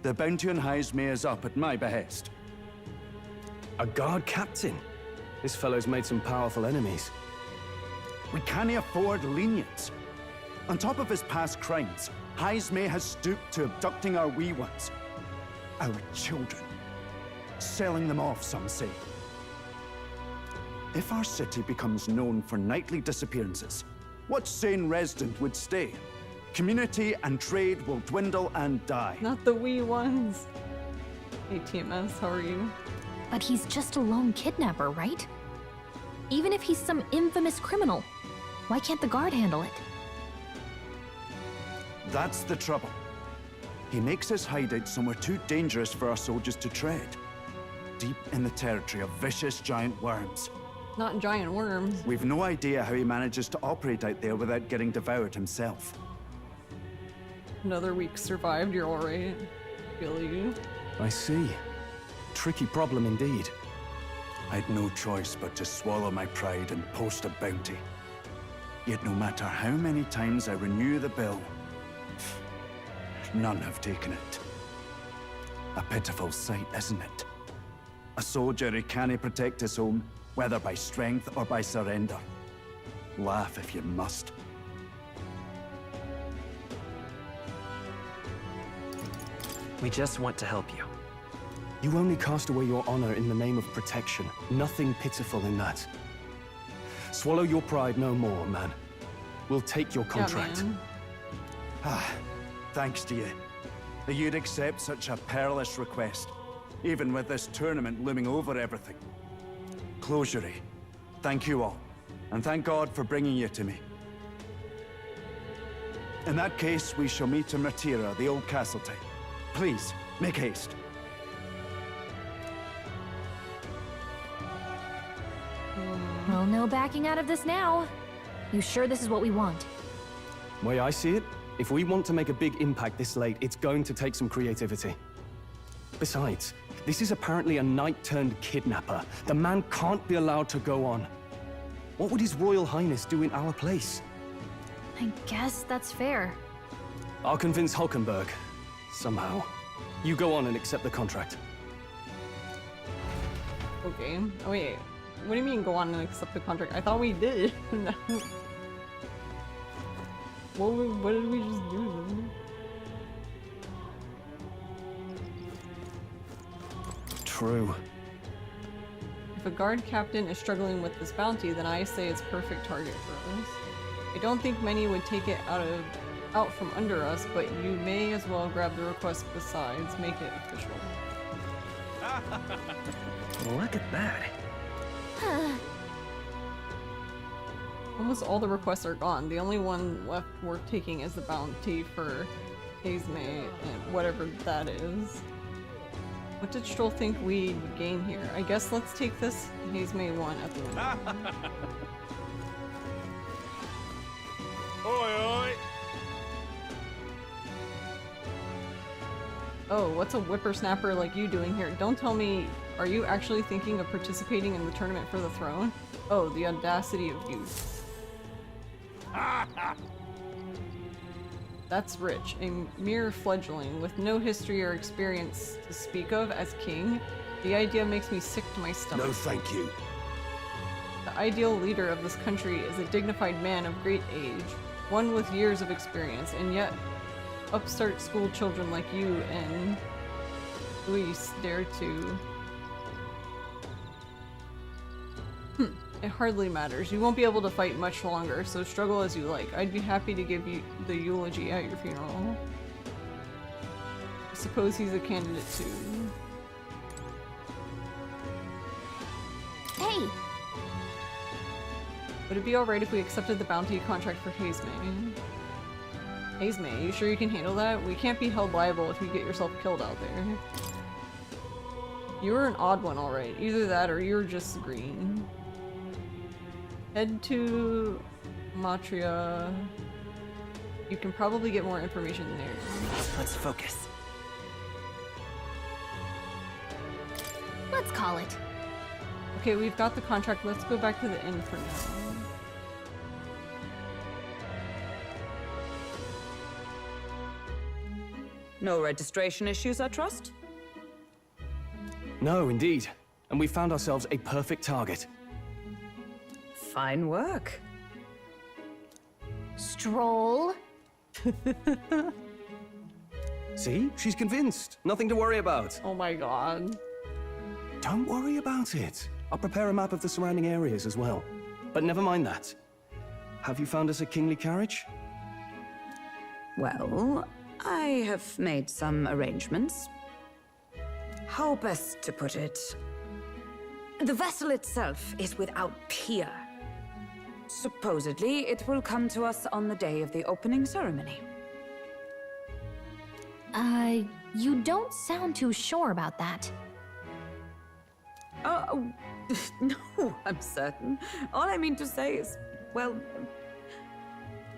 The bounty on Heisme is up at my behest. A guard captain? This fellow's made some powerful enemies. We can't afford lenience. On top of his past crimes, Heisme has stooped to abducting our wee ones. Our children. Selling them off, some say. If our city becomes known for nightly disappearances, What sane resident would stay? Community and trade will dwindle and die. Not the wee ones. Hey TMS, how are you? But he's just a lone kidnapper, right? Even if he's some infamous criminal, why can't the guard handle it? That's the trouble. He makes his hideout somewhere too dangerous for our soldiers to tread. Deep in the territory of vicious giant worms. Not giant worms. We've no idea how he manages to operate out there without getting devoured himself. Another week survived, you're alright. Feel you. I see. Tricky problem indeed. I'd no choice but to swallow my pride and post a bounty. Yet no matter how many times I renew the bill, none have taken it. A pitiful sight, isn't it? A soldier who can't protect his home, whether by strength or by surrender. Laugh if you must. We just want to help you. You only cast away your honor in the name of protection. Nothing pitiful in that. Swallow your pride no more, man. We'll take your contract. Yeah, Thanks to you. That you'd accept such a perilous request, even with this tournament looming over everything. Closure. Thank you all, and thank God for bringing you to me. In that case, we shall meet in Matira, the old castle type. Please, make haste. Well, no backing out of this now. You sure this is what we want? Way I see it, if we want to make a big impact this late, it's going to take some creativity. Besides, this is apparently a knight-turned-kidnapper. The man can't be allowed to go on. What would His Royal Highness do in our place? I guess that's fair. I'll convince Hulkenberg. Somehow. You go on and accept the contract. Okay. Oh wait. What do you mean go on and accept the contract? I thought we did. What did we just do then? True. If a guard captain is struggling with this bounty, then I say it's perfect target for us. I don't think many would take it out from under us, but you may as well grab the request besides. Make it official. Look at that. Almost all the requests are gone. The only one left worth taking is the bounty for Hazme and whatever that is. What did Stroll think we'd gain here? I guess let's take this Hazme one at the window. Oi, oi! Oh, what's a whippersnapper like you doing here? Don't tell me, are you actually thinking of participating in the tournament for the throne? Oh, the audacity of you. That's rich. A mere fledgling with no history or experience to speak of as king. The idea makes me sick to my stomach. No, thank you. The ideal leader of this country is a dignified man of great age, one with years of experience, and yet upstart school children like you and Luis dare to... It hardly matters. You won't be able to fight much longer, so struggle as you like. I'd be happy to give you the eulogy at your funeral. I suppose he's a candidate too. Hey! Would it be alright if we accepted the bounty contract for Hazme? Hazme, you sure you can handle that? We can't be held liable if you get yourself killed out there. You were an odd one, alright. Either that or you're just green. Head to Matria. You can probably get more information there. Let's focus. Let's call it. Okay, we've got the contract. Let's go back to the inn for now. No registration issues, I trust? No, indeed. And we found ourselves a perfect target. Fine work. Stroll. See? She's convinced. Nothing to worry about. Oh my god. Don't worry about it. I'll prepare a map of the surrounding areas as well. But never mind that. have you found us a kingly carriage? Well, I have made some arrangements. How best to put it? The vessel itself is without peer. Supposedly, it will come to us on the day of the opening ceremony. You don't sound too sure about that. No, I'm certain. All I mean to say is, well,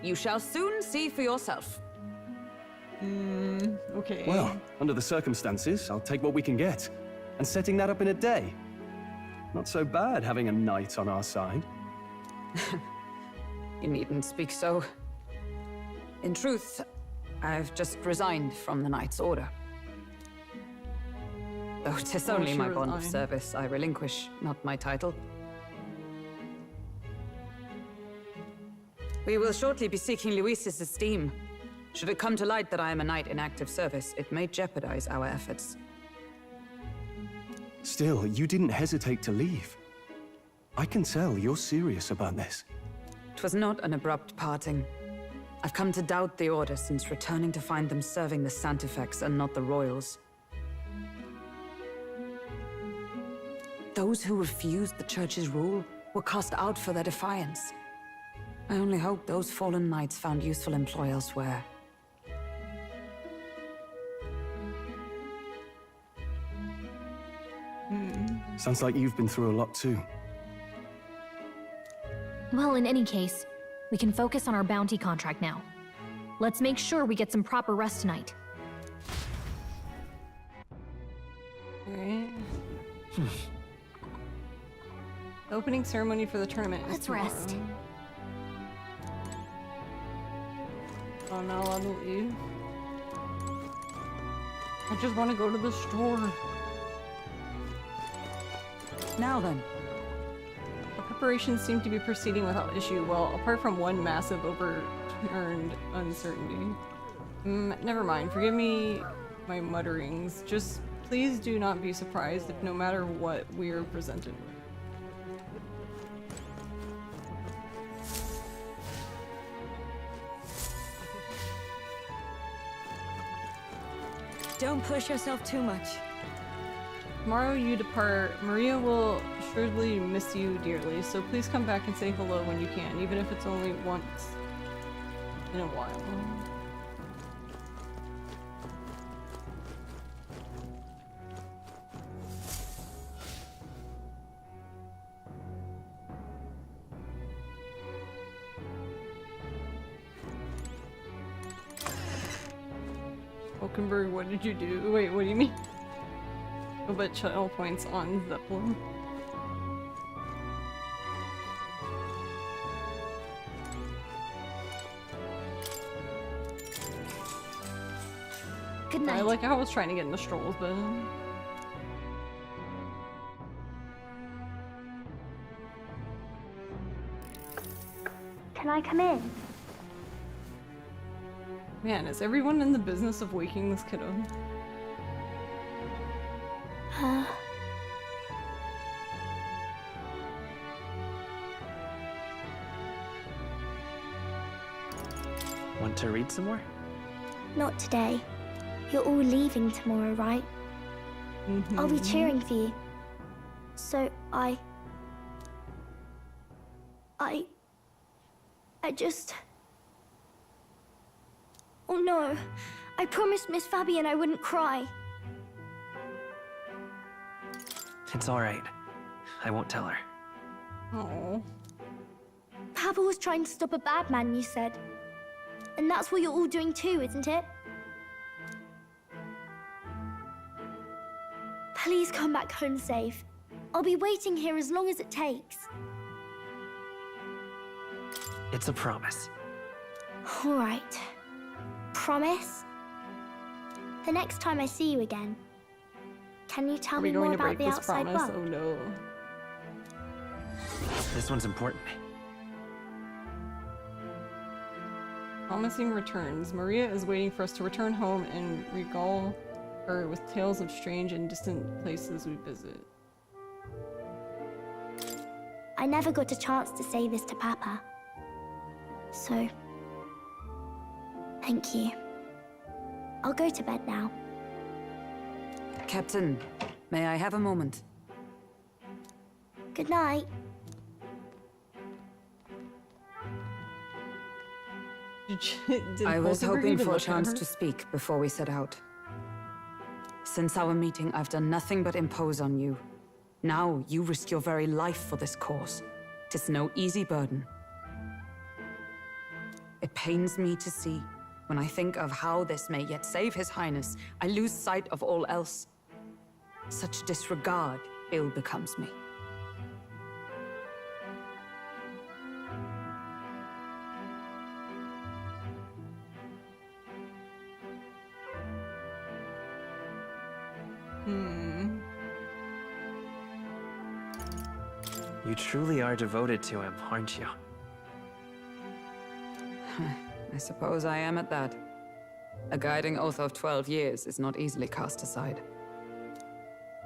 you shall soon see for yourself. Okay. Well, under the circumstances, I'll take what we can get. And setting that up in a day. Not so bad having a knight on our side. You needn't speak so. In truth, I've just resigned from the Knight's Order. Though 'tis only my bond of service I relinquish, not my title. We will shortly be seeking Luis's esteem. Should it come to light that I am a knight in active service, it may jeopardize our efforts. Still, you didn't hesitate to leave. I can tell you're serious about this. It was not an abrupt parting. I've come to doubt the Order since returning to find them serving the Santifex and not the Royals. Those who refused the Church's rule were cast out for their defiance. I only hope those fallen knights found useful employ elsewhere. Sounds like you've been through a lot too. Well, in any case, we can focus on our bounty contract now. Let's make sure we get some proper rest tonight. Alright. The opening ceremony for the tournament is tomorrow. Let's rest. Oh, I'm not allowed to leave. I just want to go to the store. Now then. The preparations seem to be proceeding without issue, well, apart from one massive overturned uncertainty. Never mind, forgive me my mutterings. Just please do not be surprised if no matter what we are presented with. Don't push yourself too much. Tomorrow you depart. Maria will assuredly miss you dearly, so please come back and say hello when you can, even if it's only once in a while. Hulkenberg, what did you do? Wait, what do you mean? Oh, but channel points on Zeppelin. Good night. I like how I was trying to get into strolls, but... Can I come in? Man, is everyone in the business of waking this kiddo? Want to read some more? Not today. You're all leaving tomorrow, right? I'll be cheering for you. So I just... Oh no. I promised Miss Fabian I wouldn't cry. It's all right. I won't tell her. Oh. Papa was trying to stop a bad man, you said. And that's what you're all doing too, isn't it? Please come back home safe. I'll be waiting here as long as it takes. It's a promise. All right. Promise? The next time I see you again, can you tell me more about the outside world? Oh no. This one's important. Promising returns. Maria is waiting for us to return home and regale her with tales of strange and distant places we visit. I never got a chance to say this to Papa. So, thank you. I'll go to bed now. Captain, may I have a moment? Good night. I was both of her hoping even for a look at chance her? to speak before we set out. Since our meeting, I've done nothing but impose on you. Now you risk your very life for this cause. 'Tis no easy burden. It pains me to see. When I think of how this may yet save His Highness, I lose sight of all else. Such disregard ill becomes me. You truly are devoted to him, aren't you? I suppose I am at that. A guiding oath of 12 years is not easily cast aside.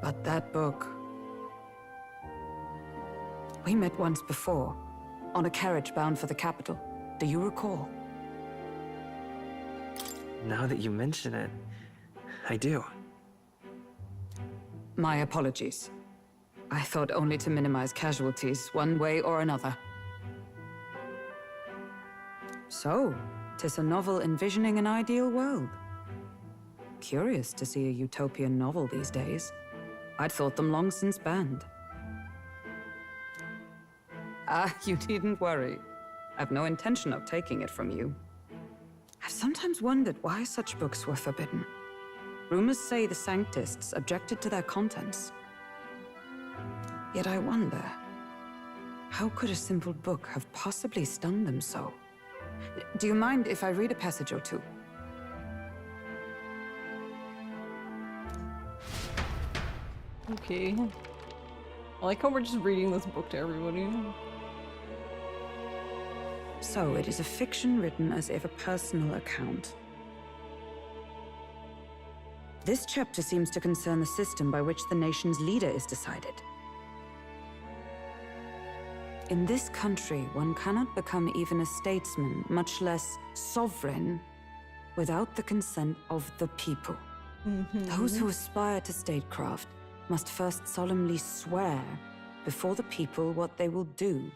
But that book... We met once before, on a carriage bound for the capital. Do you recall? Now that you mention it, I do. My apologies. I thought only to minimize casualties, one way or another. So, 'tis a novel envisioning an ideal world. Curious to see a utopian novel these days. I'd thought them long since banned. Ah, you needn't worry. I've no intention of taking it from you. I've sometimes wondered why such books were forbidden. Rumors say the Sanctists objected to their contents. Yet I wonder, how could a simple book have possibly stung them so? Do you mind if I read a passage or two? Okay. I like how we're just reading this book to everybody. So, it is a fiction written as if a personal account. This chapter seems to concern the system by which the nation's leader is decided. In this country, one cannot become even a statesman, much less sovereign, without the consent of the people. Those who aspire to statecraft must first solemnly swear before the people what they will do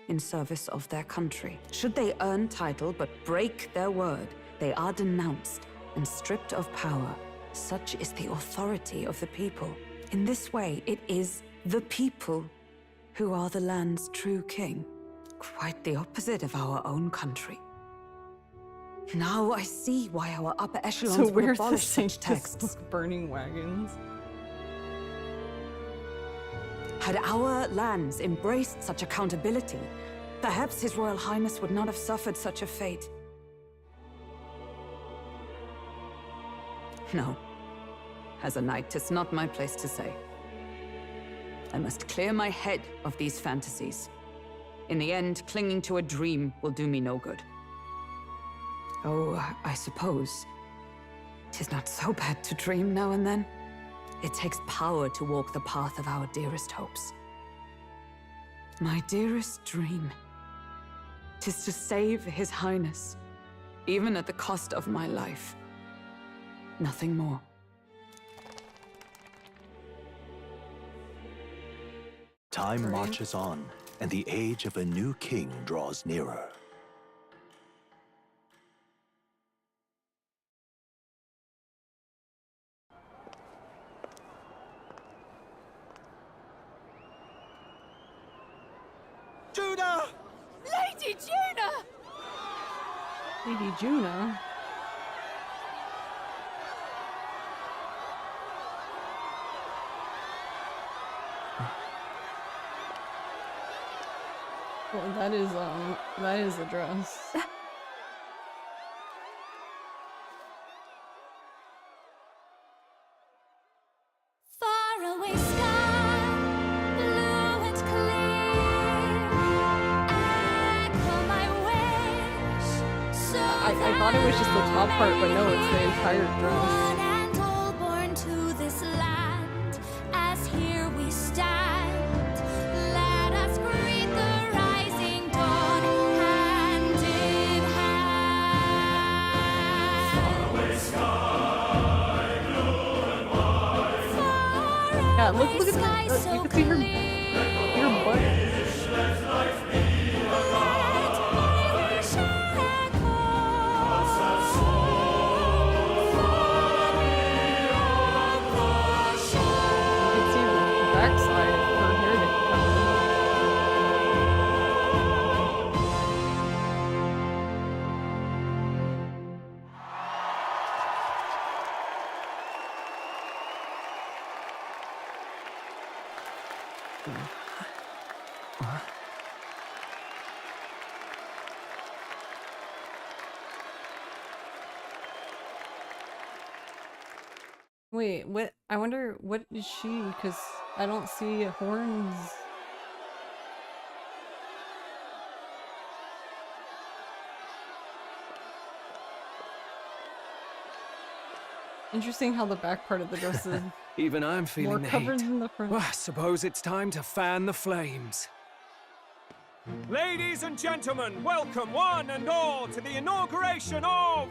in service of their country. Should they earn title but break their word, they are denounced and stripped of power. Such is the authority of the people. In this way, it is the people who are the land's true king. Quite the opposite of our own country. Now I see why our upper echelons So would where's the abolish such Sanctus texts. burning wagons? Had our lands embraced such accountability, perhaps His Royal Highness would not have suffered such a fate. No. As a knight, 'tis not my place to say. I must clear my head of these fantasies. In the end, clinging to a dream will do me no good. Oh, I suppose 'tis not so bad to dream now and then. It takes power to walk the path of our dearest hopes. My dearest dream, 'tis to save His Highness, even at the cost of my life. Nothing more. Time marches on, and the age of a new king draws nearer. Juna! Lady Juna! Lady Juna? Well, that is a dress. Far away sky, blue and clear. Echo my wish. So I thought it was just the top part, but no, it's the entire dress. one and all born to this land, as here we stand. Let us greet the rising dawn hand in Yeah, look at the, you can see her butt. Backside for her hair to come Wait, what? I wonder what is she? Because I don't see horns. Interesting how the back part of the dress is Even I'm feeling more the covered heat. than the front. Well, I suppose it's time to fan the flames. Ladies and gentlemen, welcome one and all to the inauguration of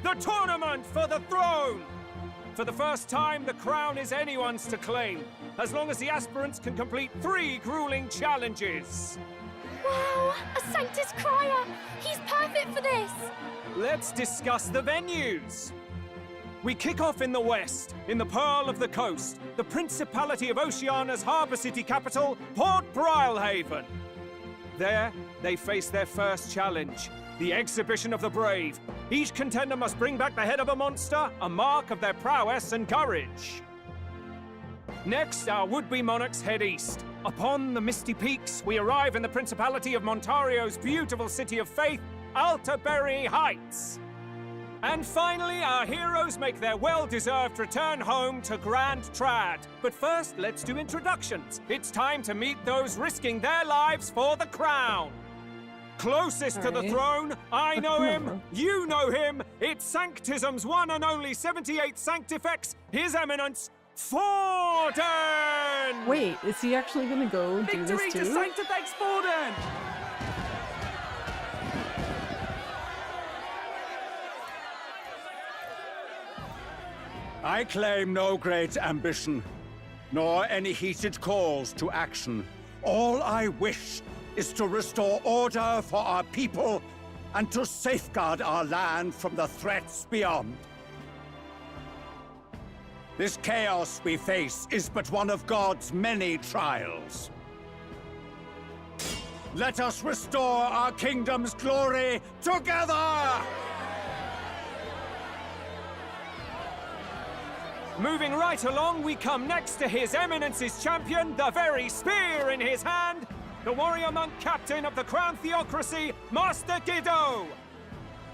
the Tournament for the Throne! For the first time, the crown is anyone's to claim, as long as the aspirants can complete 3 grueling challenges. Wow, a Sanctus Crier! He's perfect for this! Let's discuss the venues. We kick off in the west, in the Pearl of the Coast, the Principality of Oceania's harbour city capital, Port Brilehaven. There, they face their first challenge, the Exhibition of the Brave. Each contender must bring back the head of a monster, a mark of their prowess and courage. Next, our would-be monarchs head east. Upon the misty peaks, we arrive in the Principality of Montario's beautiful city of faith, Altaberry Heights. And finally, our heroes make their well-deserved return home to Grand Trad. But first, let's do introductions. It's time to meet those risking their lives for the crown. Closest to the throne, I know him, you know him. It's Sanctism's one and only 78 Sanctifex, His Eminence, Forden! Wait, is he actually gonna go do this Victory too? to Sanctifex Forden! I claim no great ambition, nor any heated calls to action. All I wish is to restore order for our people and to safeguard our land from the threats beyond. This chaos we face is but one of God's many trials. Let us restore our kingdom's glory together! Moving right along, we come next to His Eminence's champion, the very spear in his hand, the warrior monk captain of the Crown Theocracy, Master Giddo!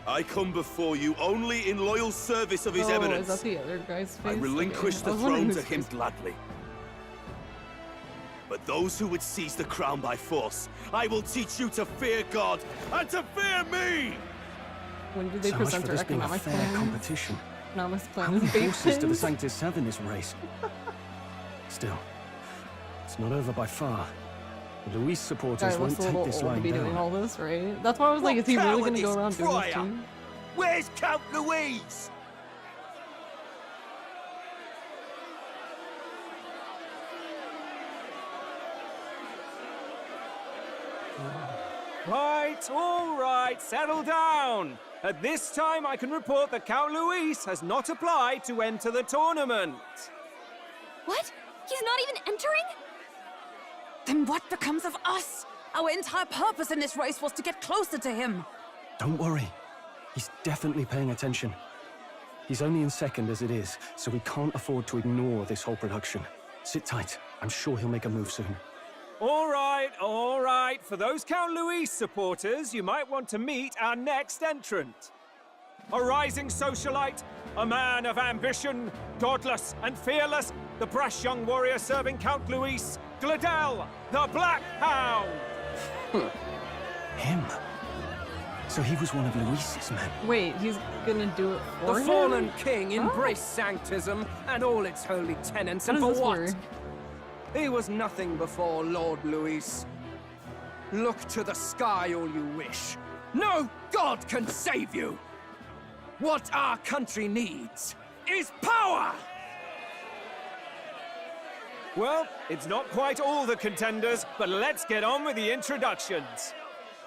I come before you only in loyal service of His Eminence. Is that the other guy's face? I relinquish Okay. the I was wondering throne to whose him face. gladly. But those who would seize the crown by force, I will teach you to fear God and to fear me! When did they So much present for their this being a economic fair plan? competition. Economic How plan many is baked horses do the in. Sanctus have in this race? Still, it's not over by far. The Luis supporters Guy won't looks a take little this old to lying be doing down. all this, right? That's why I was like, is he really gonna go around doing this too? Where's Count Louise? All right, settle down. At this time, I can report that Count Luis has not applied to enter the tournament. What? He's not even entering? Then what becomes of us? Our entire purpose in this race was to get closer to him. Don't worry. He's definitely paying attention. He's only in second as it is, so we can't afford to ignore this whole production. Sit tight. I'm sure he'll make a move soon. All right. For those Count Luis supporters, you might want to meet our next entrant. A rising socialite, a man of ambition, godless and fearless, the brash young warrior serving Count Luis, Gladel, the Black Hound. Him? So he was one of Luis's men. Wait, he's gonna do it for The him? fallen king embraced Sanctism and all its holy tenets, How and does for this what? work? He was nothing before Lord Luis. Look to the sky all you wish. No god can save you! What our country needs is power! Well, it's not quite all the contenders, but let's get on with the introductions.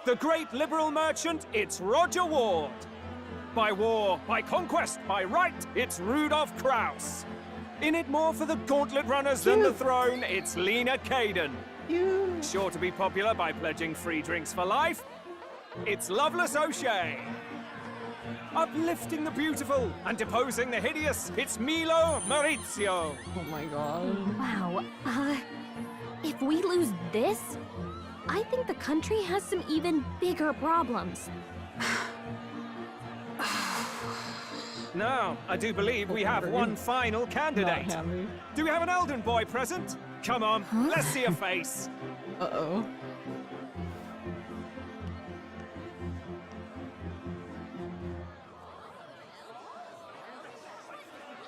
The great liberal merchant, it's Roger Ward. By war, by conquest, by right, it's Rudolph Krauss. In it more for the gauntlet runners than the throne, it's Lena Caden. Sure to be popular by pledging free drinks for life, it's Loveless O'Shea. Uplifting the beautiful and deposing the hideous, it's Milo Maurizio. Oh my god. Wow. If we lose this, I think the country has some even bigger problems. Now, I do believe we have one final candidate. Do we have an Elden boy present? Come on, let's see a face. Uh-oh.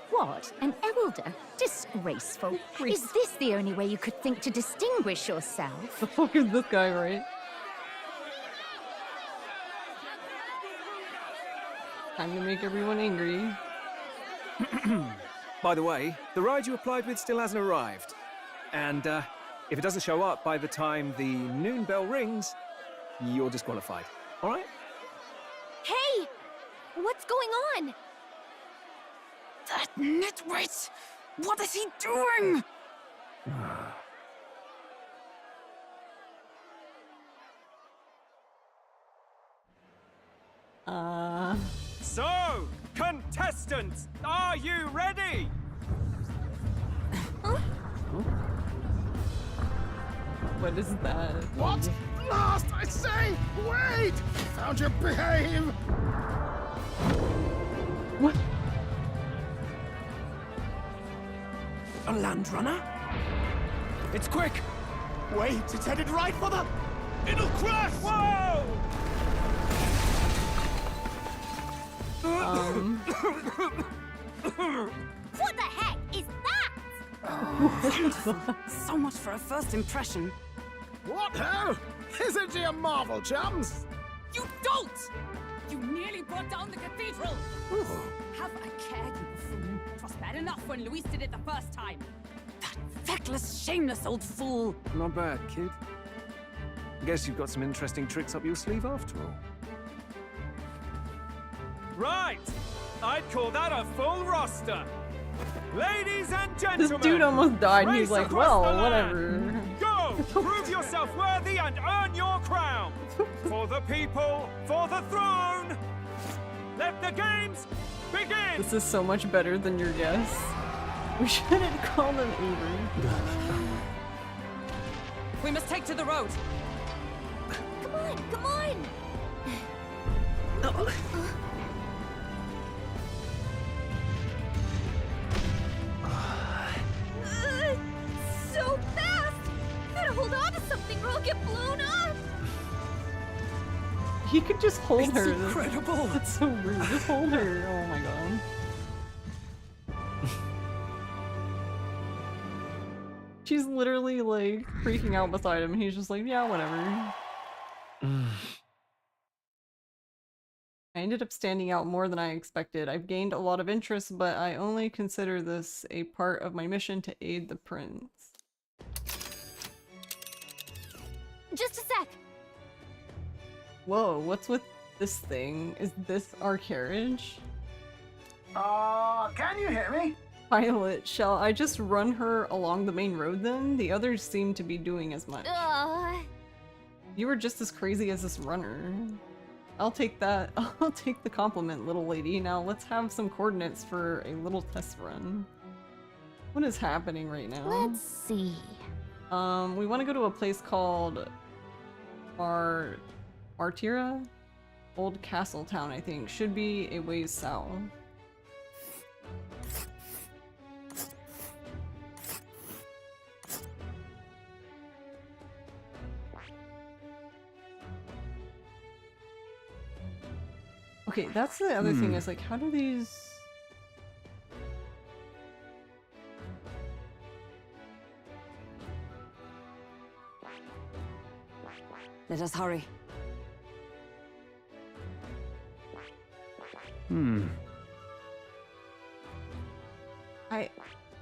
What? An elder? Disgraceful. Is this the only way you could think to distinguish yourself? The fuck is this guy, right? Time to make everyone angry. By the way, the ride you applied with still hasn't arrived. And if it doesn't show up by the time the noon bell rings, you're disqualified. All right? Hey! What's going on? That nitwit! What is he doing? So, contestants, are you ready? What is that? What? Last, I say! Wait! Found your behave! What? A land runner? It's quick! Wait, it's headed right for the... It'll crash! Whoa! What the heck is that? So much for a first impression. What ho? Isn't she a marvel, chums? You don't! You nearly brought down the cathedral! Have a care, you buffoon. 'Twas bad enough when Luis did it the first time. That feckless, shameless old fool. Not bad, kid. Guess you've got some interesting tricks up your sleeve after all. Right! I'd call that a full roster. Ladies and gentlemen, This dude almost died and he's race like, across well, the land. whatever. Go! Prove yourself worthy and earn your crown! For the people, for the throne! Let the games begin! This is so much better than your guess. We shouldn't call them Avery. We must take to the road. Come on, come on! So fast! Gotta hold on to something or I'll get blown up! He could just hold It's her. incredible. That's so rude. Just hold her. Oh my god. She's literally like freaking out beside him. He's just like, yeah, whatever. I ended up standing out more than I expected. I've gained a lot of interest, but I only consider this a part of my mission to aid the prince. Just a sec! Whoa, what's with this thing? Is this our carriage? Can you hear me? Pilot, shall I just run her along the main road then? The others seem to be doing as much. You were just as crazy as this runner. I'll take that. I'll take the compliment, little lady. Now let's have some coordinates for a little test run. What is happening right now? Let's see. We want to go to a place called Martira? Old Castle Town, I think. Should be a ways south. Okay, that's the other thing is like, how do these... Let us hurry.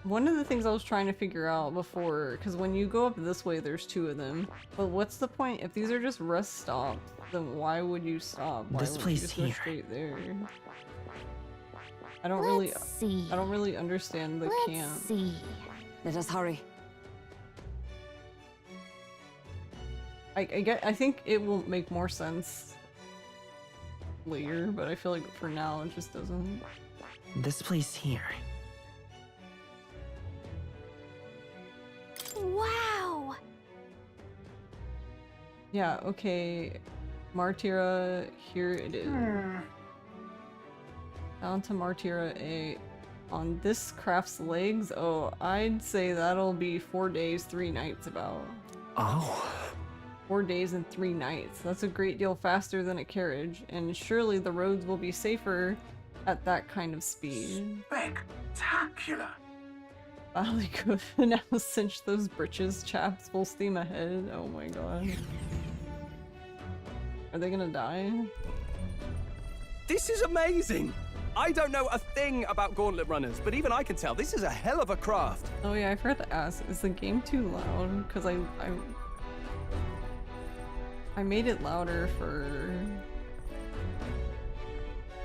One of the things I was trying to figure out before, because when you go up this way, there's two of them. But what's the point? If these are just rest stops, then why would you stop? Why This wouldn't place you just go here. straight there? I don't really understand the camp. See. Let us hurry. I think it will make more sense later, but I feel like for now it just doesn't. This place here. Wow! Yeah, okay. Martyra, here it is. Down to Martyra A. On this craft's legs, oh, I'd say that'll be 4 days, 3 nights about. Oh. 4 days and 3 nights. That's a great deal faster than a carriage, and surely the roads will be safer at that kind of speed. Spectacular! Valley could now cinch those britches, chaps, full steam ahead. Oh my god. Are they gonna die? This is amazing! I don't know a thing about gauntlet runners, but even I can tell this is a hell of a craft. Oh yeah, I forgot to ask, is the game too loud? Because I made it louder for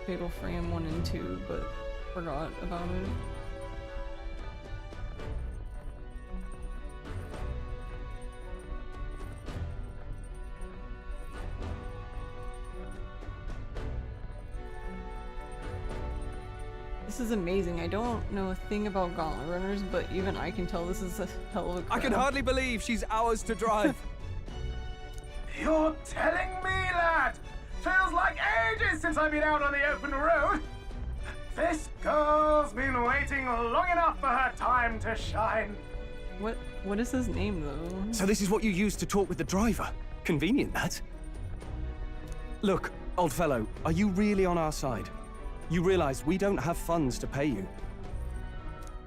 Fatal Frame 1 and 2, but forgot about it. This is amazing. I don't know a thing about gauntlet runners, but even I can tell this is a hell of a I can craft. hardly believe she's ours to drive. You're telling me, lad? Feels like ages since I've been out on the open road. This girl's been waiting long enough for her time to shine. What is his name, though? So this is what you used to talk with the driver? Convenient, that. Look, old fellow, are you really on our side? You realize we don't have funds to pay you.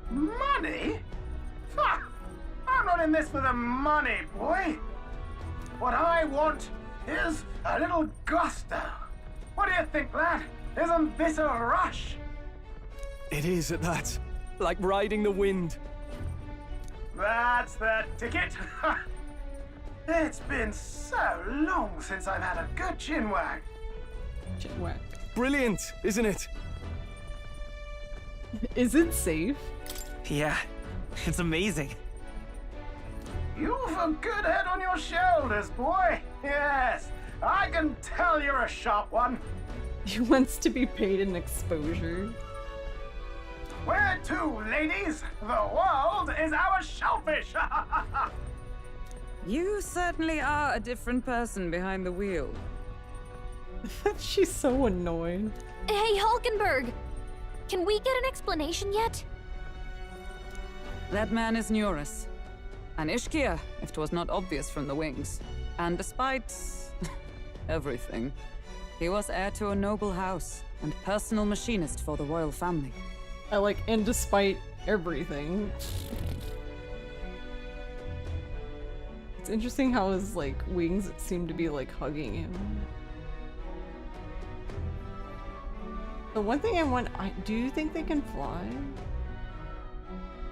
Money? Ha! I'm not in this for the money, boy. What I want is a little gusto. What do you think, lad? Isn't this a rush? It is at that. Like riding the wind. That's the ticket. It's been so long since I've had a good chin wag. Chin wag. Brilliant, isn't it? Is it safe? Yeah, it's amazing. You've a good head on your shoulders, boy. Yes, I can tell you're a sharp one. He wants to be paid in exposure. Where to, ladies? The world is our shellfish. You certainly are a different person behind the wheel. She's so annoyed. Hey, Hulkenberg! Can we get an explanation yet? That man is Neurus. An Ishkia, if 'twas not obvious from the wings. And despite everything, he was heir to a noble house and personal machinist for the royal family. I like, and despite everything. It's interesting how his, like, wings seem to be, like, hugging him. The one thing I want, do you think they can fly?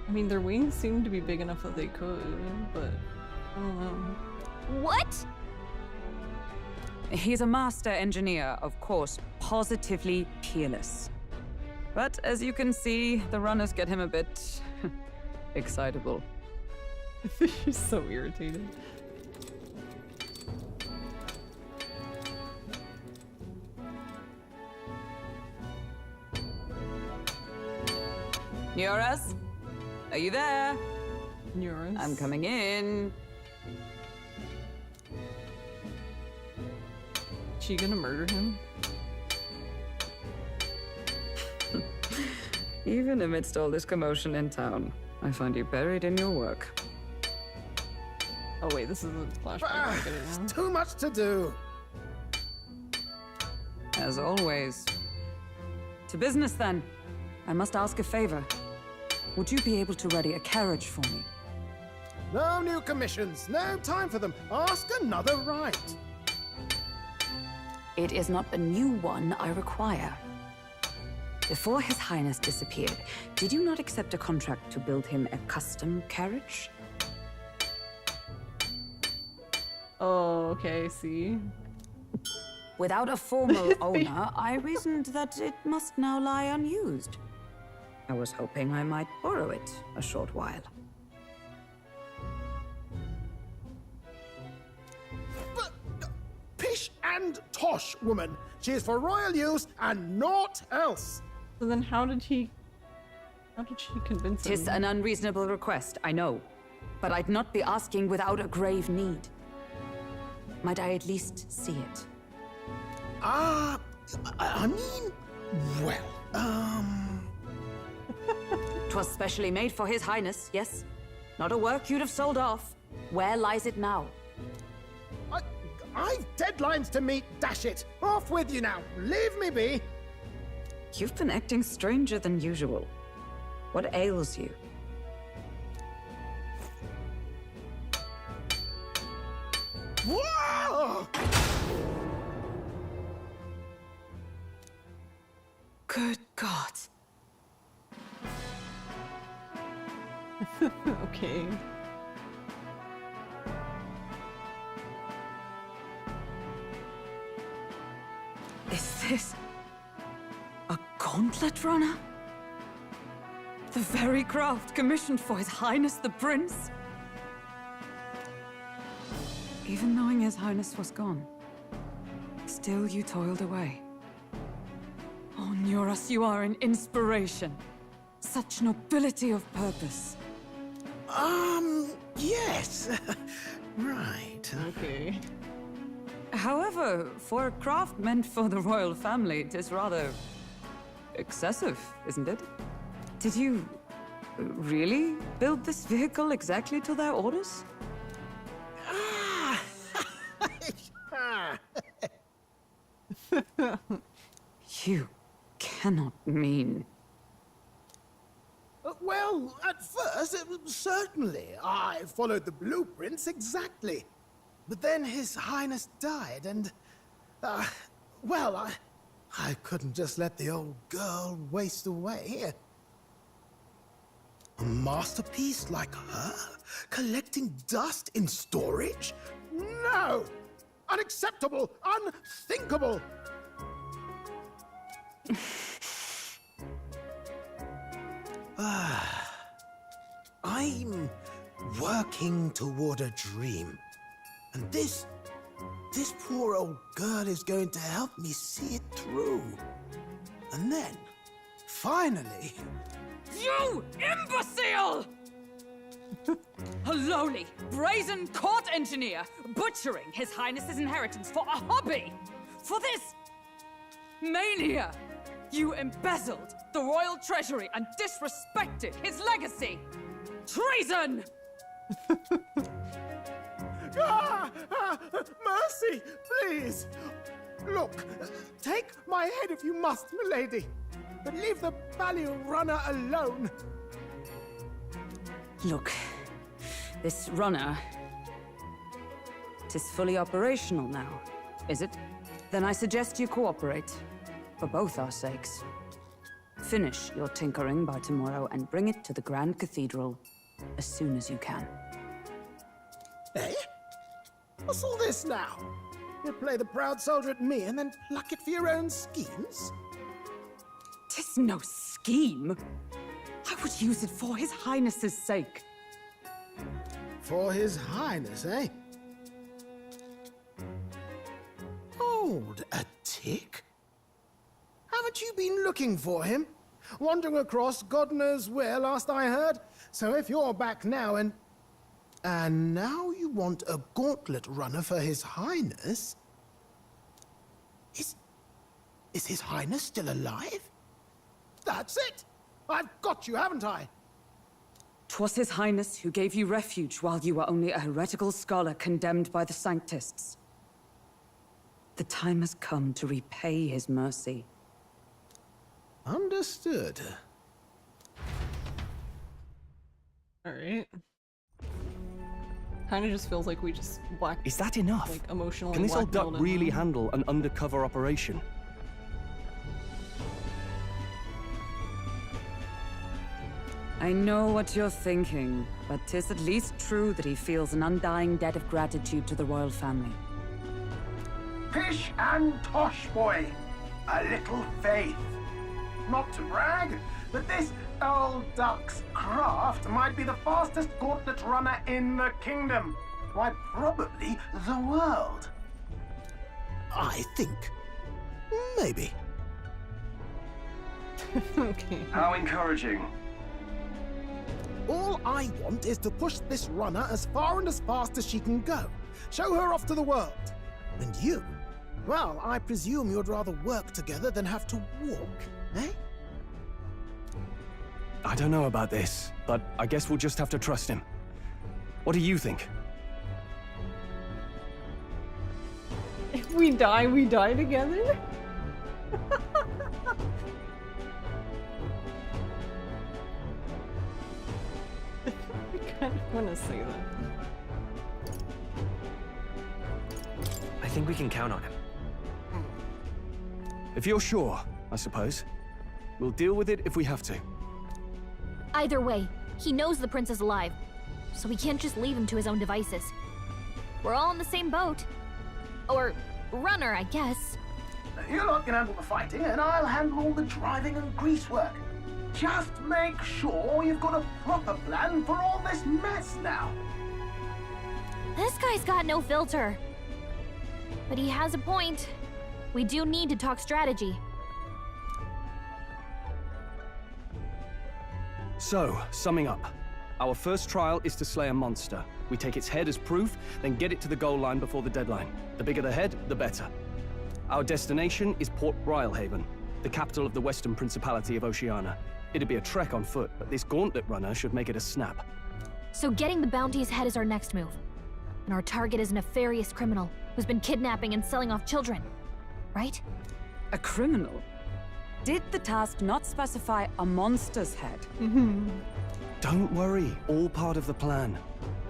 I mean, their wings seem to be big enough that they could, but I don't know. What? He's a master engineer, of course, positively peerless. But as you can see, the runners get him a bit excitable. She's so irritated. Neurus? Are you there? Neurus? I'm coming in. She gonna murder him? Even amidst all this commotion in town, I find you buried in your work. Oh wait, this is a flashback. I get it now. Too much to do. As always. To business then. I must ask a favor. Would you be able to ready a carriage for me? No new commissions. No time for them. Ask another right. It is not a new one I require. Before His Highness disappeared, did you not accept a contract to build him a custom carriage? Oh, okay, see. Without a formal owner, I reasoned that it must now lie unused. I was hoping I might borrow it a short while. Pish and tosh, woman. She is for royal use and naught else. So then how did she convince him? 'Tis an unreasonable request, I know. But I'd not be asking without a grave need. Might I at least see it? I mean, well, 'Twas specially made for His Highness, yes? Not a work you'd have sold off. Where lies it now? I've deadlines to meet, dash it. Off with you now. Leave me be. You've been acting stranger than usual. What ails you? Whoa! Good God. Okay. Is this a gauntlet runner? The very craft commissioned for His Highness the Prince? Even knowing His Highness was gone, still you toiled away. Oh, Nuras, you are an inspiration. Such nobility of purpose. Yes. Right. Okay. However, for a craft meant for the royal family, it is rather excessive, isn't it? Did you really build this vehicle exactly to their orders? You cannot mean... Well, at first, certainly. I followed the blueprints exactly. But then His Highness died, and... well, I couldn't just let the old girl waste away. A masterpiece like her? Collecting dust in storage? No! Unacceptable! Unthinkable! I'm working toward a dream. And this poor old girl is going to help me see it through. And then, finally... You imbecile! A lowly, brazen court engineer butchering His Highness's inheritance for a hobby! For this mania! You embezzled the royal treasury and disrespected his legacy! Treason! Mercy, please! Look, take my head if you must, milady, but leave the Balliol runner alone. Look, this runner... 'tis fully operational now, is it? Then I suggest you cooperate, for both our sakes. Finish your tinkering by tomorrow and bring it to the Grand Cathedral as soon as you can. Eh? What's all this now? You play the proud soldier at me and then pluck it for your own schemes? 'Tis no scheme. I would use it for His Highness's sake. For His Highness, eh? Hold a tick. Haven't you been looking for him? Wandering across God knows where, last I heard. So if you're back now and now you want a gauntlet runner for His Highness? Is His Highness still alive? That's it! I've got you, haven't I? 'Twas His Highness who gave you refuge while you were only a heretical scholar condemned by the Sanctists. The time has come to repay His mercy. Understood. Alright. Kinda just feels like we just black... Is that enough? Like, emotionally Can this old duck blackmailed him. really handle an undercover operation? I know what you're thinking, but 'tis at least true that he feels an undying debt of gratitude to the royal family. Pish and tosh, boy. A little faith. Not to brag, but this old duck's craft might be the fastest gauntlet runner in the kingdom. Why, probably the world. I think. Maybe. Okay. How encouraging. All I want is to push this runner as far and as fast as she can go. Show her off to the world. And you? Well, I presume you'd rather work together than have to walk, eh? I don't know about this, but I guess we'll just have to trust him. What do you think? If we die together? I kind of want to say that. I think we can count on him. If you're sure, I suppose. We'll deal with it if we have to. Either way, he knows the prince is alive, so we can't just leave him to his own devices. We're all in the same boat. Or runner, I guess. You lot can handle the fighting, and I'll handle all the driving and greasework. Just make sure you've got a proper plan for all this mess now. This guy's got no filter. But he has a point. We do need to talk strategy. So, summing up. Our first trial is to slay a monster. We take its head as proof, then get it to the goal line before the deadline. The bigger the head, the better. Our destination is Port Rhylehaven, the capital of the Western Principality of Oceania. It'd be a trek on foot, but this gauntlet runner should make it a snap. So getting the bounty's head is our next move. And our target is a nefarious criminal who's been kidnapping and selling off children. Right? A criminal? Did the task not specify a monster's head? Don't worry, all part of the plan.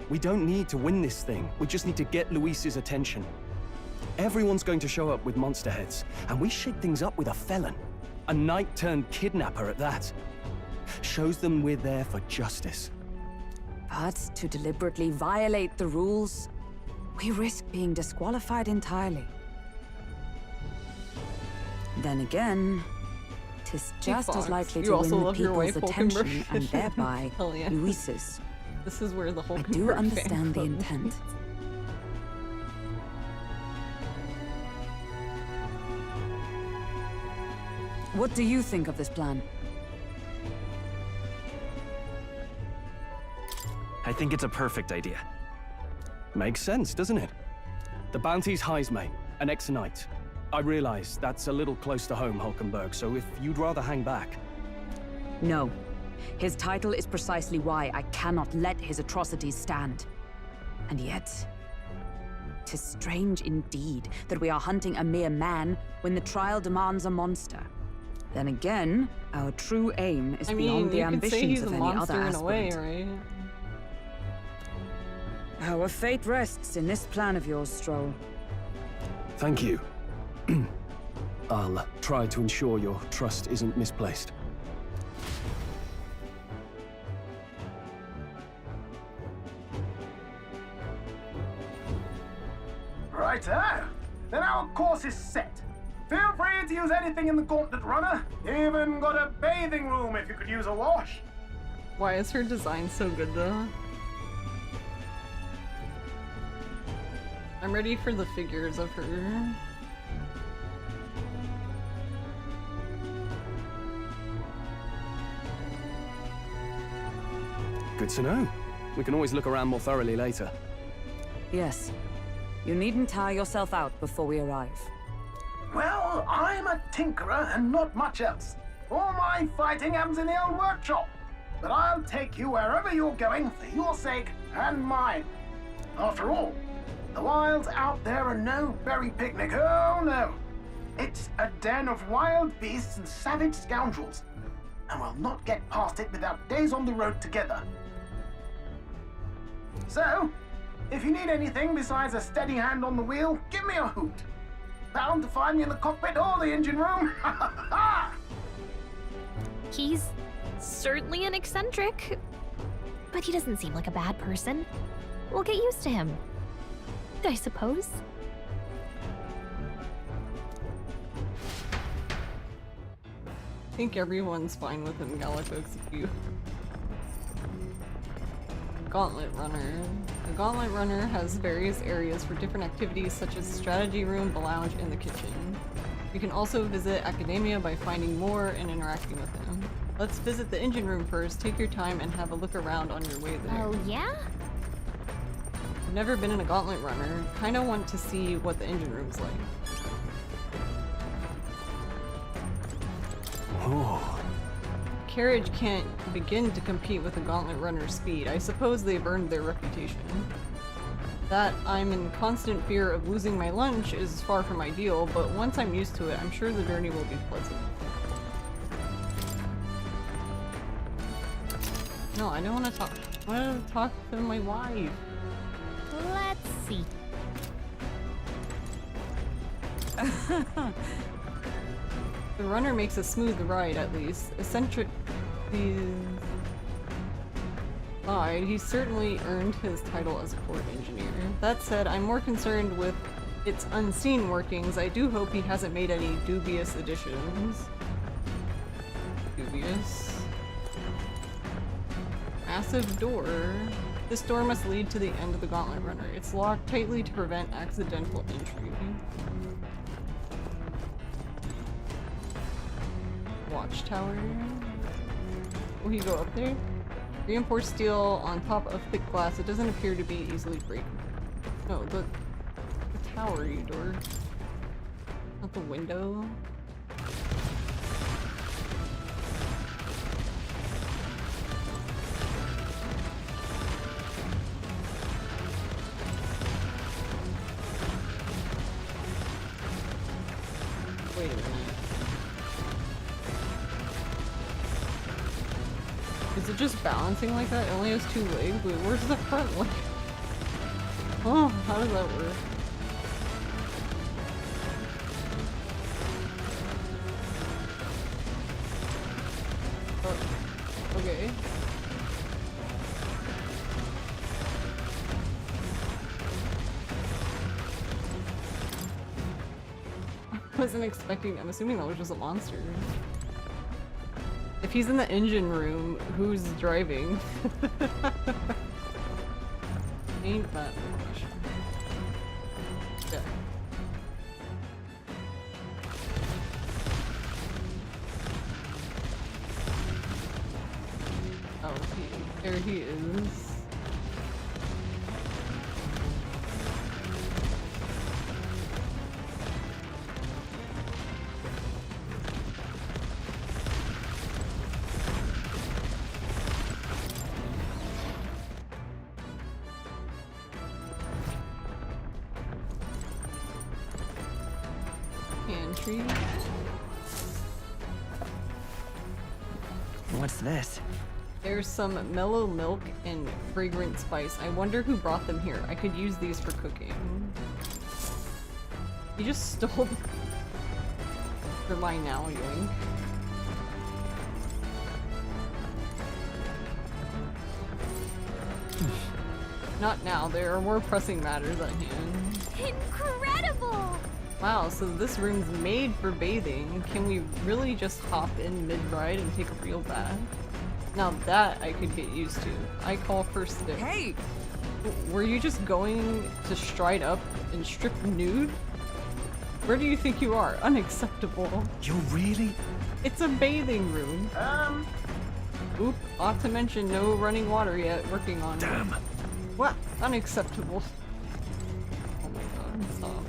We don't need to win this thing, we just need to get Luis's attention. Everyone's going to show up with monster heads, and we shake things up with a felon. A knight-turned-kidnapper at that. Shows them we're there for justice. But to deliberately violate the rules, we risk being disqualified entirely. Then again, 'tis just as likely to win the people's attention and thereby yeah. Luis's. This is where the whole I do understand the intent. What do you think of this plan? I think it's a perfect idea. Makes sense, doesn't it? The bounty's Heismay, an ex-knight. I realize that's a little close to home, Hulkenberg, so if you'd rather hang back... No. His title is precisely why I cannot let his atrocities stand. And yet... 'tis strange indeed that we are hunting a mere man when the trial demands a monster. Then again, our true aim is beyond the ambitions of any other aspirant. Way, right? Our fate rests in this plan of yours, Stroll. Thank you. I'll try to ensure your trust isn't misplaced. Righto. Then our course is set. Feel free to use anything in the gauntlet runner. Even got a bathing room if you could use a wash. Why is her design so good though? I'm ready for the figures of her. Good to know. We can always look around more thoroughly later. Yes. You needn't tire yourself out before we arrive. Well, I'm a tinkerer and not much else. All my fighting happens in the old workshop. But I'll take you wherever you're going for your sake and mine. After all, the wilds out there are no berry picnic, oh no. It's a den of wild beasts and savage scoundrels. And we'll not get past it without days on the road together. So, if you need anything besides a steady hand on the wheel, give me a hoot. Bound to find me in the cockpit or the engine room. He's certainly an eccentric, but he doesn't seem like a bad person. We'll get used to him, I suppose. I think everyone's fine with him, Gallico, except you. Gauntlet Runner. The Gauntlet Runner has various areas for different activities such as strategy room, the lounge, and the kitchen. You can also visit Academia by finding more and interacting with him. Let's visit the engine room first, take your time, and have a look around on your way there. Oh yeah? I've never been in a Gauntlet Runner. Kinda want to see what the engine room's like. Oh. Carriage can't begin to compete with a Gauntlet Runner's speed. I suppose they've earned their reputation. That I'm in constant fear of losing my lunch is far from ideal, but once I'm used to it, I'm sure the journey will be pleasant. No, I don't want to talk. I want to talk to my wife. Let's see. The runner makes a smooth ride, at least. Eccentric... He's certainly earned his title as a port engineer. That said, I'm more concerned with its unseen workings. I do hope he hasn't made any dubious additions. Dubious. Massive door. This door must lead to the end of the Gauntlet Runner. It's locked tightly to prevent accidental entry. Watchtower. Will he go up there? Reinforced steel on top of thick glass. It doesn't appear to be easily breakable. No, the tower, you door. Not the window. Wait a minute. Is it just balancing like that? It only has 2 legs? Wait, where's the front leg? Oh, how does that work? Oh, okay. I wasn't expecting. I'm assuming that was just a monster. If he's in the engine room, who's driving? Ain't that much. Yeah. Oh, there he is. Pantry. What's this? There's some mellow milk and fragrant spice. I wonder who brought them here. I could use these for cooking. You just stole for my now, yoink. Not now. There are more pressing matters at hand. Incredible! Wow, so this room's made for bathing. Can we really just hop in mid-ride and take a real bath? Now that I could get used to. I call for stick. Hey! Were you just going to stride up and strip nude? Where do you think you are? Unacceptable. You really? It's a bathing room. Oop, ought to mention no running water yet. Working on it. Damn. What? Unacceptable. Oh my god, stop.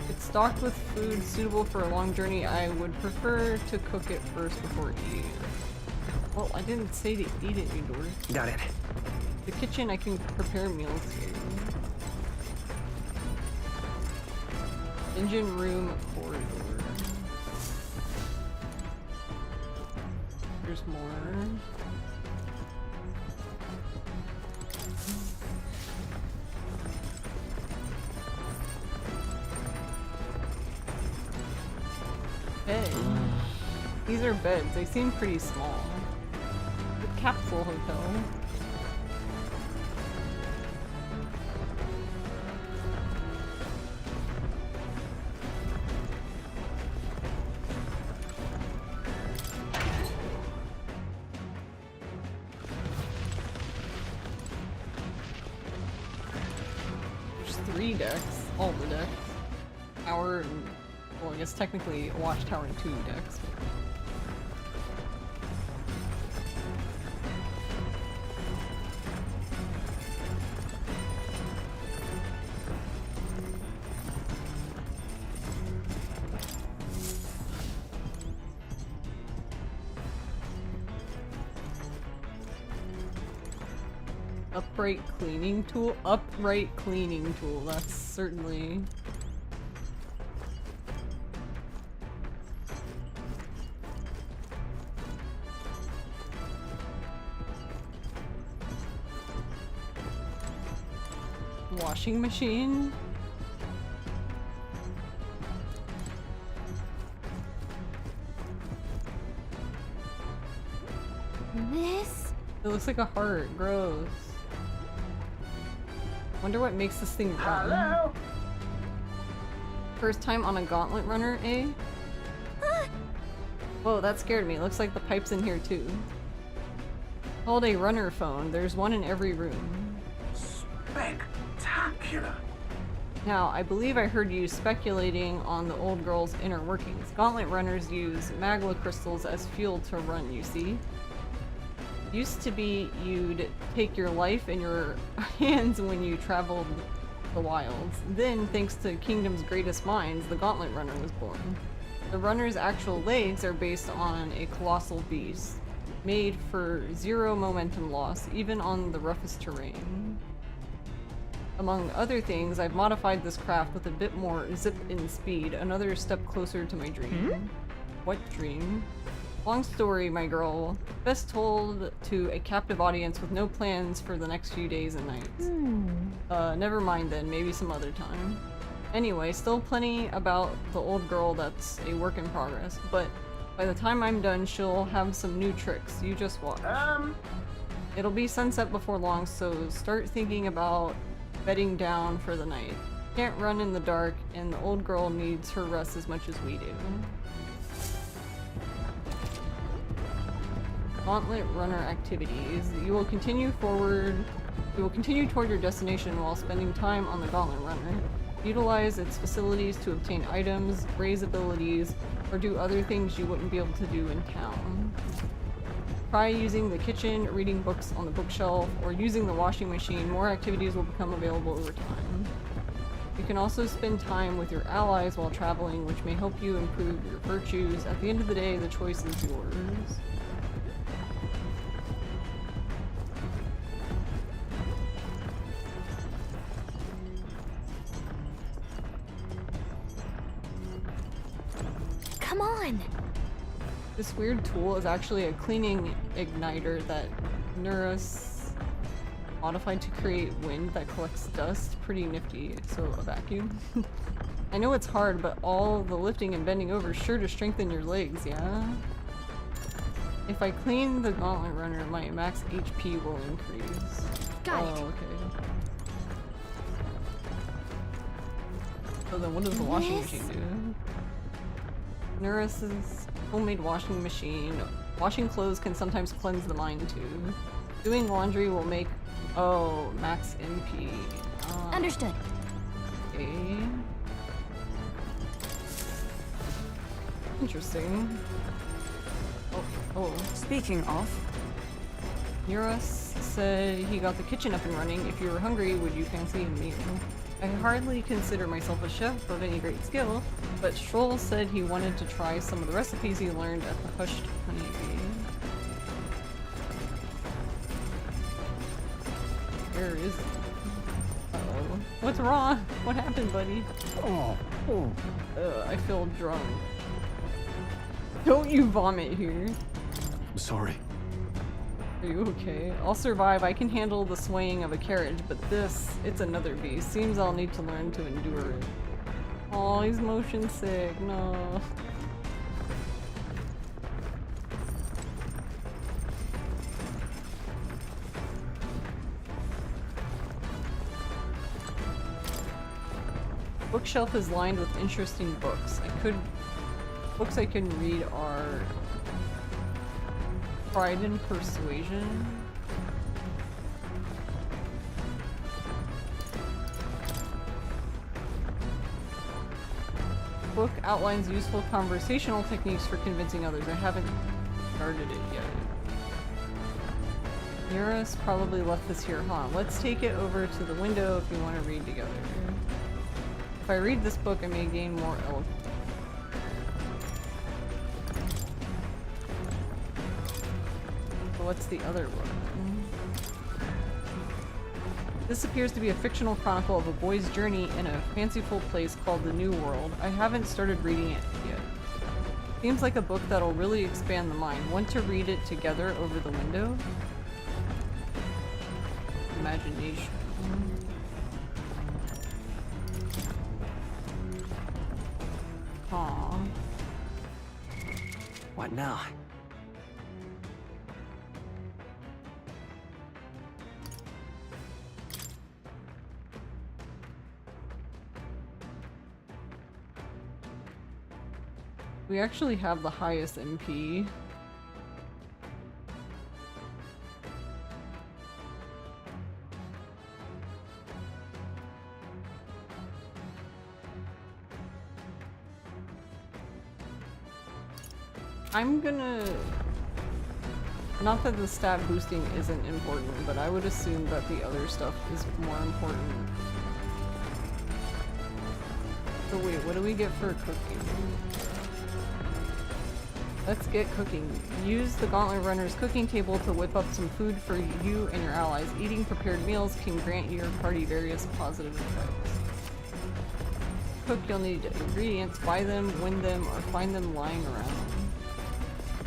It's stocked with food suitable for a long journey. I would prefer to cook it first before eating it. Well, I didn't say to eat it, you dork. Got it. The kitchen, I can prepare meals here. Engine room corridor. There's more. Bed. These are beds. They seem pretty small. The capsule hotel. There's 3 decks. All the decks. Tower and... well, I guess technically a watchtower and 2 decks. Upright cleaning tool? Upright cleaning tool. That's certainly... washing machine? This? It looks like a heart. Gross. Wonder what makes this thing run. Hello? First time on a gauntlet runner, eh? Whoa, that scared me. Looks like the pipe's in here too. Called a runner phone. There's one in every room. Spectacular. Now, I believe I heard you speculating on the old girl's inner workings. Gauntlet runners use magma crystals as fuel to run, you see. Used to be you'd take your life in your hands when you traveled the wilds. Then, thanks to Kingdom's greatest minds, the Gauntlet Runner was born. The runner's actual legs are based on a colossal beast, made for 0 momentum loss, even on the roughest terrain. Among other things, I've modified this craft with a bit more zip in speed, another step closer to my dream. What dream? Long story, my girl. Best told to a captive audience with no plans for the next few days and nights. Never mind then, maybe some other time. Anyway, still plenty about the old girl that's a work in progress, but by the time I'm done, she'll have some new tricks. You just watch. It'll be sunset before long, so start thinking about bedding down for the night. Can't run in the dark, and the old girl needs her rest as much as we do. Gauntlet runner activities. You will continue toward your destination while spending time on the Gauntlet runner. Utilize its facilities to obtain items, raise abilities, or do other things you wouldn't be able to do in town. Try using the kitchen, reading books on the bookshelf, or using the washing machine. More activities will become available over time. You can also spend time with your allies while traveling, which may help you improve your virtues. At the end of the day, the choice is yours. Come on! This weird tool is actually a cleaning igniter that Neurus modified to create wind that collects dust. Pretty nifty. So, a vacuum. I know it's hard, but all the lifting and bending over is sure to strengthen your legs, yeah? If I clean the Gauntlet Runner, my max HP will increase. Got it. Oh, okay. So then what does the washing machine do? Neurus's homemade washing machine. Washing clothes can sometimes cleanse the mind too. Doing laundry will make... oh, max MP. Understood. Okay. Interesting. Oh. Speaking of... Neurus said he got the kitchen up and running. If you were hungry, would you fancy a meal? I hardly consider myself a chef of any great skill, but Stroll said he wanted to try some of the recipes he learned at the Hushed Honeybee. Where is it? Uh-oh. What's wrong? What happened, buddy? Oh. I feel drunk. Don't you vomit here. I'm sorry. Are you okay? I'll survive. I can handle the swaying of a carriage, but this, it's another beast. Seems I'll need to learn to endure it. Oh, he's motion sick. No. Bookshelf is lined with interesting books. Books I can read are Pride and Persuasion. Book outlines useful conversational techniques for convincing others. I haven't started it yet. Eurus probably left this here. Hold on, let's take it over to the window if we want to read together. If I read this book, I may gain more eloquence. What's the other book? This appears to be a fictional chronicle of a boy's journey in a fanciful place called the New World. I haven't started reading it yet. Seems like a book that'll really expand the mind. Want to read it together over the window? Imagination. Aww. What now? We actually have the highest MP. I'm gonna... Not that the stat boosting isn't important, but I would assume that the other stuff is more important. So wait, what do we get for cooking? Let's get cooking. Use the Gauntlet Runner's cooking table to whip up some food for you and your allies. Eating prepared meals can grant your party various positive effects. Cook, you'll need ingredients, buy them, win them, or find them lying around.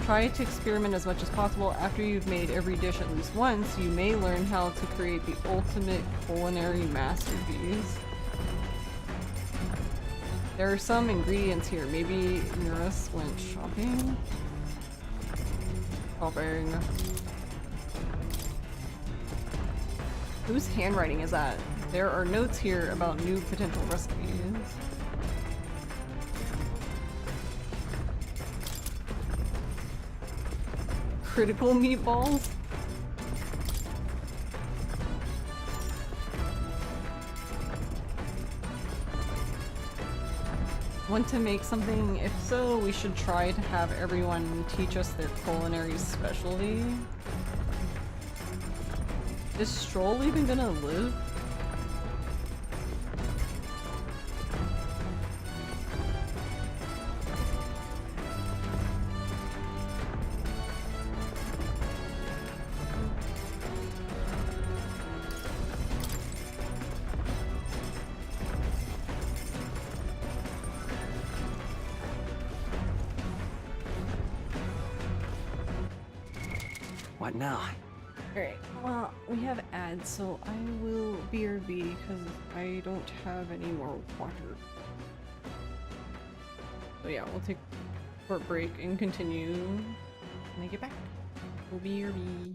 Try to experiment as much as possible. After you've made every dish at least once, you may learn how to create the ultimate culinary masterpiece. There are some ingredients here. Maybe Eurus went shopping? Shopping. Whose handwriting is that? There are notes here about new potential recipes. Critical meatballs? Want to make something? If so, we should try to have everyone teach us their culinary specialty. Is Stroll even gonna live? What now? Alright, well, we have ads, so I will BRB because I don't have any more water. So yeah, we'll take a short break and continue when I get back. We'll BRB.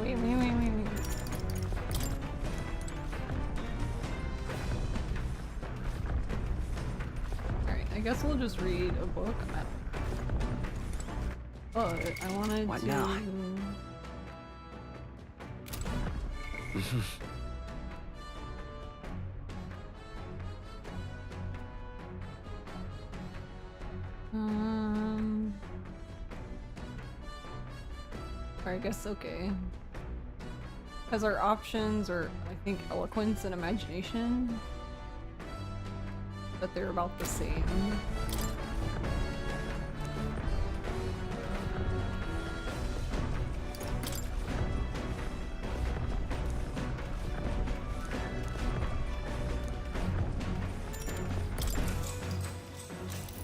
Wait. Alright, I guess we'll just read a book. But I wanted What to... now? Or I guess, okay. Because our options are, I think, eloquence and imagination. But they're about the same.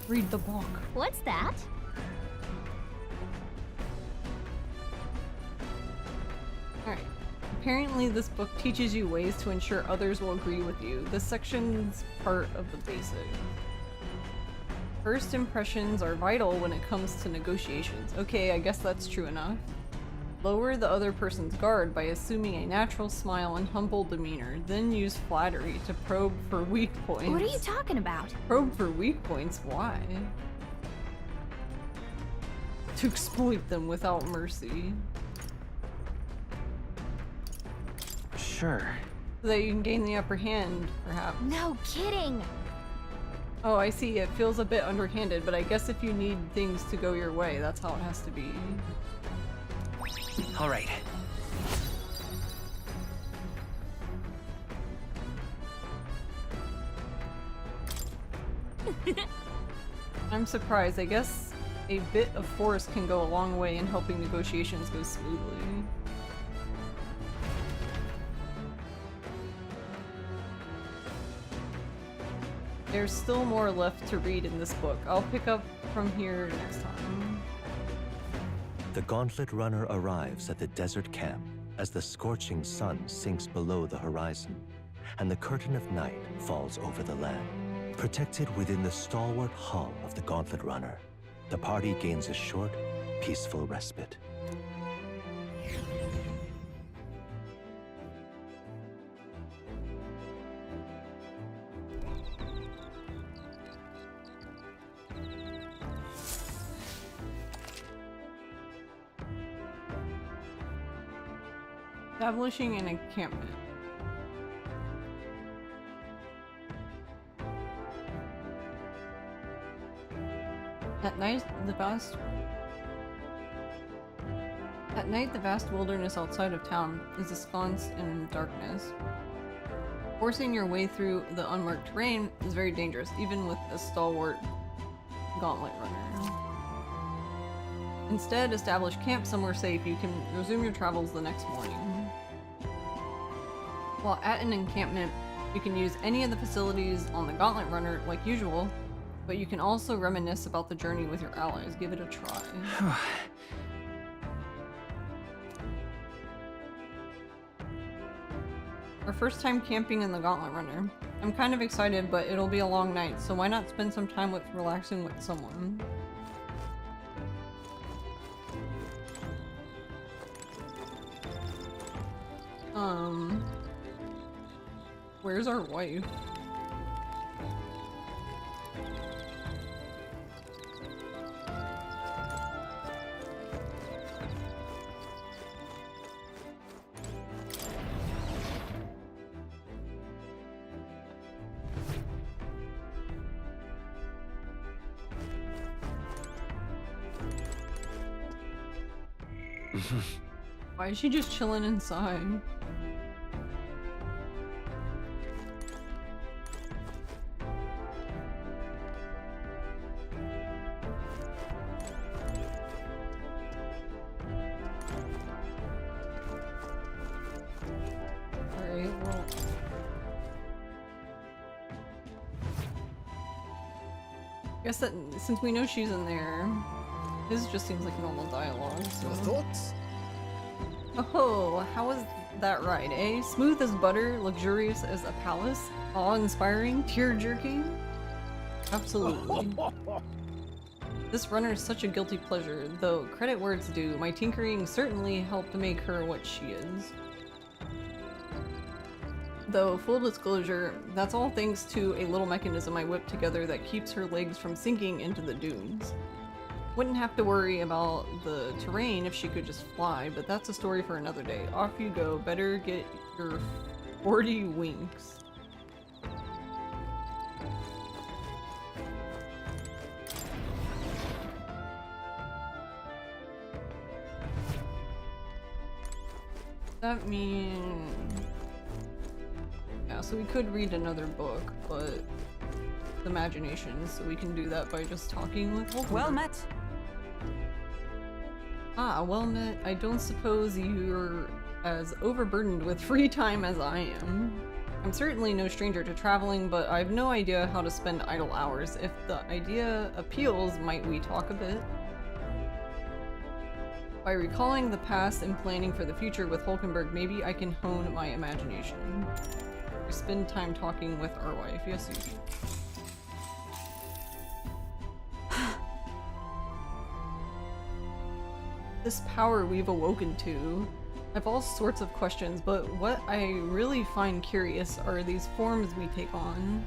Read the book. What's that? Alright. Apparently this book teaches you ways to ensure others will agree with you. This section's part of the basic. First impressions are vital when it comes to negotiations. Okay, I guess that's true enough. Lower the other person's guard by assuming a natural smile and humble demeanor, then use flattery to probe for weak points. What are you talking about? Probe for weak points? Why? To exploit them without mercy. Sure. So that you can gain the upper hand, perhaps. No kidding! Oh, I see. It feels a bit underhanded, but I guess if you need things to go your way, that's how it has to be. All right. I'm surprised. I guess a bit of force can go a long way in helping negotiations go smoothly. There's still more left to read in this book. I'll pick up from here next time. The Gauntlet Runner arrives at the desert camp as the scorching sun sinks below the horizon, and the curtain of night falls over the land. Protected within the stalwart hull of the Gauntlet Runner, the party gains a short, peaceful respite. Establishing an encampment. At night, the vast wilderness outside of town is ensconced in darkness. Forcing your way through the unmarked terrain is very dangerous, even with a stalwart gauntlet runner. Instead, establish camp somewhere safe. You can resume your travels the next morning. While at an encampment, you can use any of the facilities on the Gauntlet Runner like usual, but you can also reminisce about the journey with your allies. Give it a try. Our first time camping in the Gauntlet Runner. I'm kind of excited, but it'll be a long night, so why not spend some time relaxing with someone? Where's our wife? Why is she just chilling inside? Alright, well... I guess that since we know she's in there, this just seems like normal dialogue, so... Your thoughts? Oh, how was that ride, eh? Smooth as butter, luxurious as a palace, awe-inspiring, tear-jerking? Absolutely. This runner is such a guilty pleasure, though credit where it's due, my tinkering certainly helped make her what she is. Though, full disclosure, that's all thanks to a little mechanism I whipped together that keeps her legs from sinking into the dunes. Wouldn't have to worry about the terrain if she could just fly, but that's a story for another day. Off you go, better get your 40 winks. That means... yeah, so we could read another book, but... imagination, so we can do that by just talking with Hulk. Well met. Ah, well met. I don't suppose you're as overburdened with free time as I am. I'm certainly no stranger to traveling, but I've no idea how to spend idle hours. If the idea appeals, might we talk a bit? By recalling the past and planning for the future with Hulkenberg, maybe I can hone my imagination. We spend time talking with our wife. Yes, you do. This power we've awoken to. I have all sorts of questions, but what I really find curious are these forms we take on.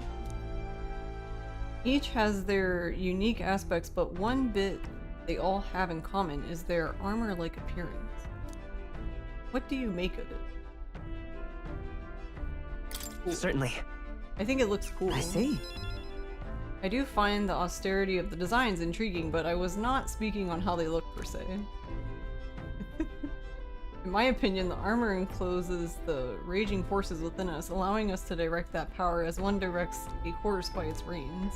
Each has their unique aspects, but one bit they all have in common is their armor-like appearance. What do you make of it? Cool. Certainly. I think it looks cool. I see. I do find the austerity of the designs intriguing, but I was not speaking on how they look per se. In my opinion, the armor encloses the raging forces within us, allowing us to direct that power as one directs a horse by its reins.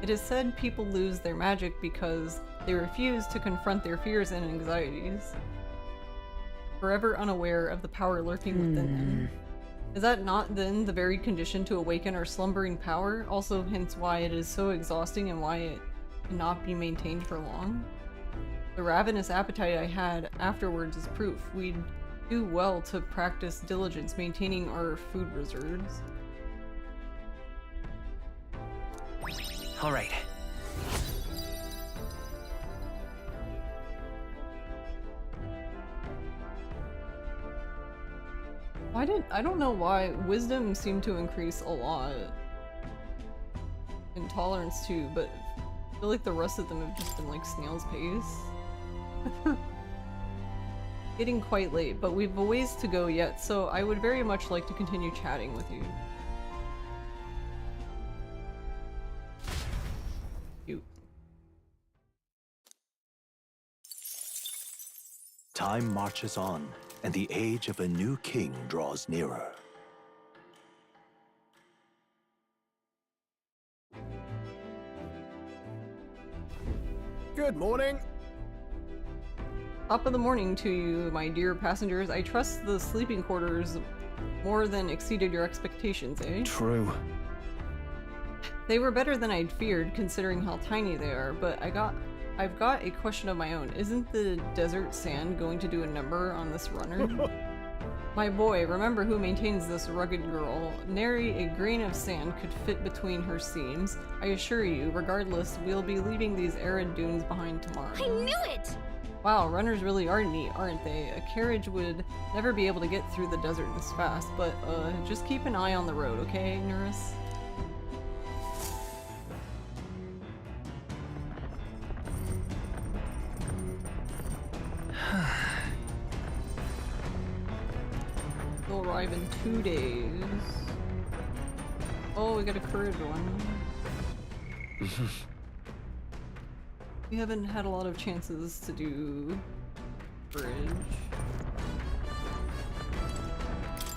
It is said people lose their magic because they refuse to confront their fears and anxieties, forever unaware of the power lurking within them. Is that not then the very condition to awaken our slumbering power? Also hence why it is so exhausting and why it cannot be maintained for long? The ravenous appetite I had afterwards is proof. We'd do well to practice diligence maintaining our food reserves. All right. I don't know why wisdom seemed to increase a lot. And tolerance too, but I feel like the rest of them have just been like snail's pace. Getting quite late, but we've a ways to go yet, so I would very much like to continue chatting with you. Cute. Time marches on, and the age of a new king draws nearer. Good morning. Top of the morning to you, my dear passengers. I trust the sleeping quarters more than exceeded your expectations, eh? True. They were better than I'd feared, considering how tiny they are, but I've got a question of my own. Isn't the desert sand going to do a number on this runner? My boy, remember who maintains this rugged girl. Nary a grain of sand could fit between her seams. I assure you, regardless, we'll be leaving these arid dunes behind tomorrow. I knew it! Wow, runners really are neat, aren't they? A carriage would never be able to get through the desert this fast, but just keep an eye on the road, okay, Nurse? We'll arrive in 2 days. Oh, we got a courage one. We haven't had a lot of chances to do bridge.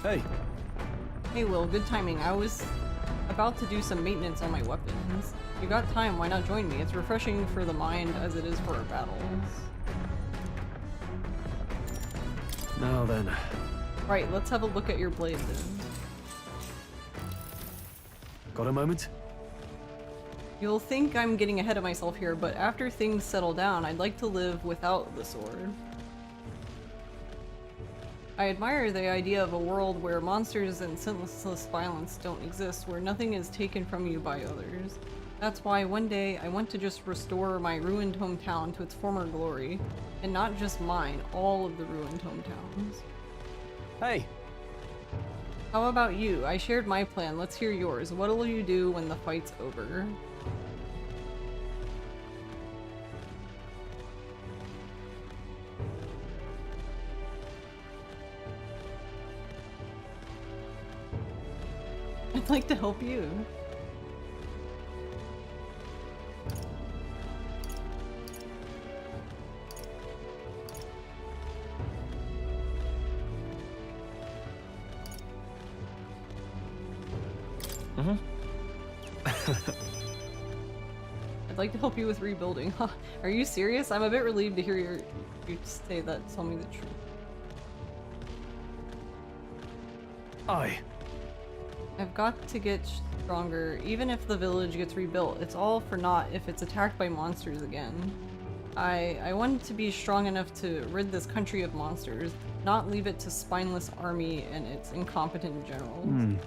Hey. Hey Will, good timing. I was about to do some maintenance on my weapons. If you got time, why not join me? It's refreshing for the mind as it is for our battles. Now then. Right, let's have a look at your blade then. Got a moment? You'll think I'm getting ahead of myself here, but after things settle down, I'd like to live without the sword. I admire the idea of a world where monsters and senseless violence don't exist, where nothing is taken from you by others. That's why one day I want to just restore my ruined hometown to its former glory. And not just mine, all of the ruined hometowns. Hey! How about you? I shared my plan, let's hear yours. What'll you do when the fight's over? I'd like to help you. I'd like to help you with rebuilding. Are you serious? I'm a bit relieved to hear you say that. Tell me the truth. I've got to get stronger, even if the village gets rebuilt. It's all for naught if it's attacked by monsters again. I want to be strong enough to rid this country of monsters, not leave it to spineless army and its incompetent generals.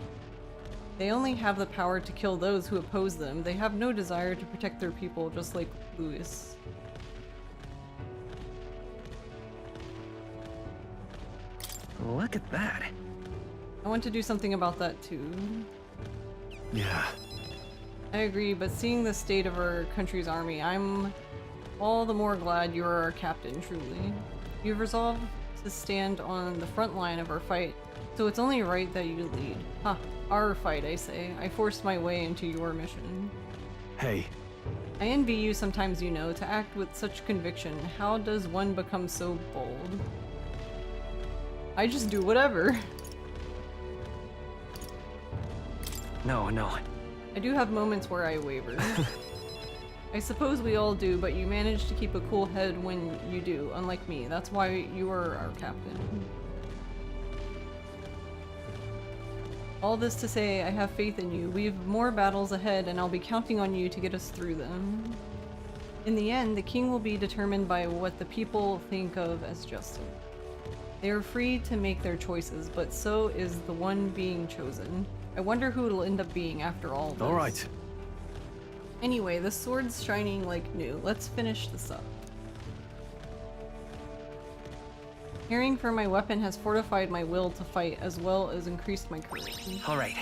They only have the power to kill those who oppose them. They have no desire to protect their people, just like Louis. Look at that. I want to do something about that too. Yeah. I agree, but seeing the state of our country's army, I'm all the more glad you're our captain, truly. You've resolved to stand on the front line of our fight, so it's only right that you lead. Our fight, I say. I forced my way into your mission. Hey. I envy you sometimes, you know, to act with such conviction. How does one become so bold? I just do whatever. No. I do have moments where I waver. I suppose we all do, but you manage to keep a cool head when you do, unlike me. That's why you are our captain. All this to say, I have faith in you. We've more battles ahead, and I'll be counting on you to get us through them. In the end, the king will be determined by what the people think of as justice. They are free to make their choices, but so is the one being chosen. I wonder who it'll end up being after all this. Alright. Anyway, the sword's shining like new. Let's finish this up. Caring for my weapon has fortified my will to fight as well as increased my courage. Alright.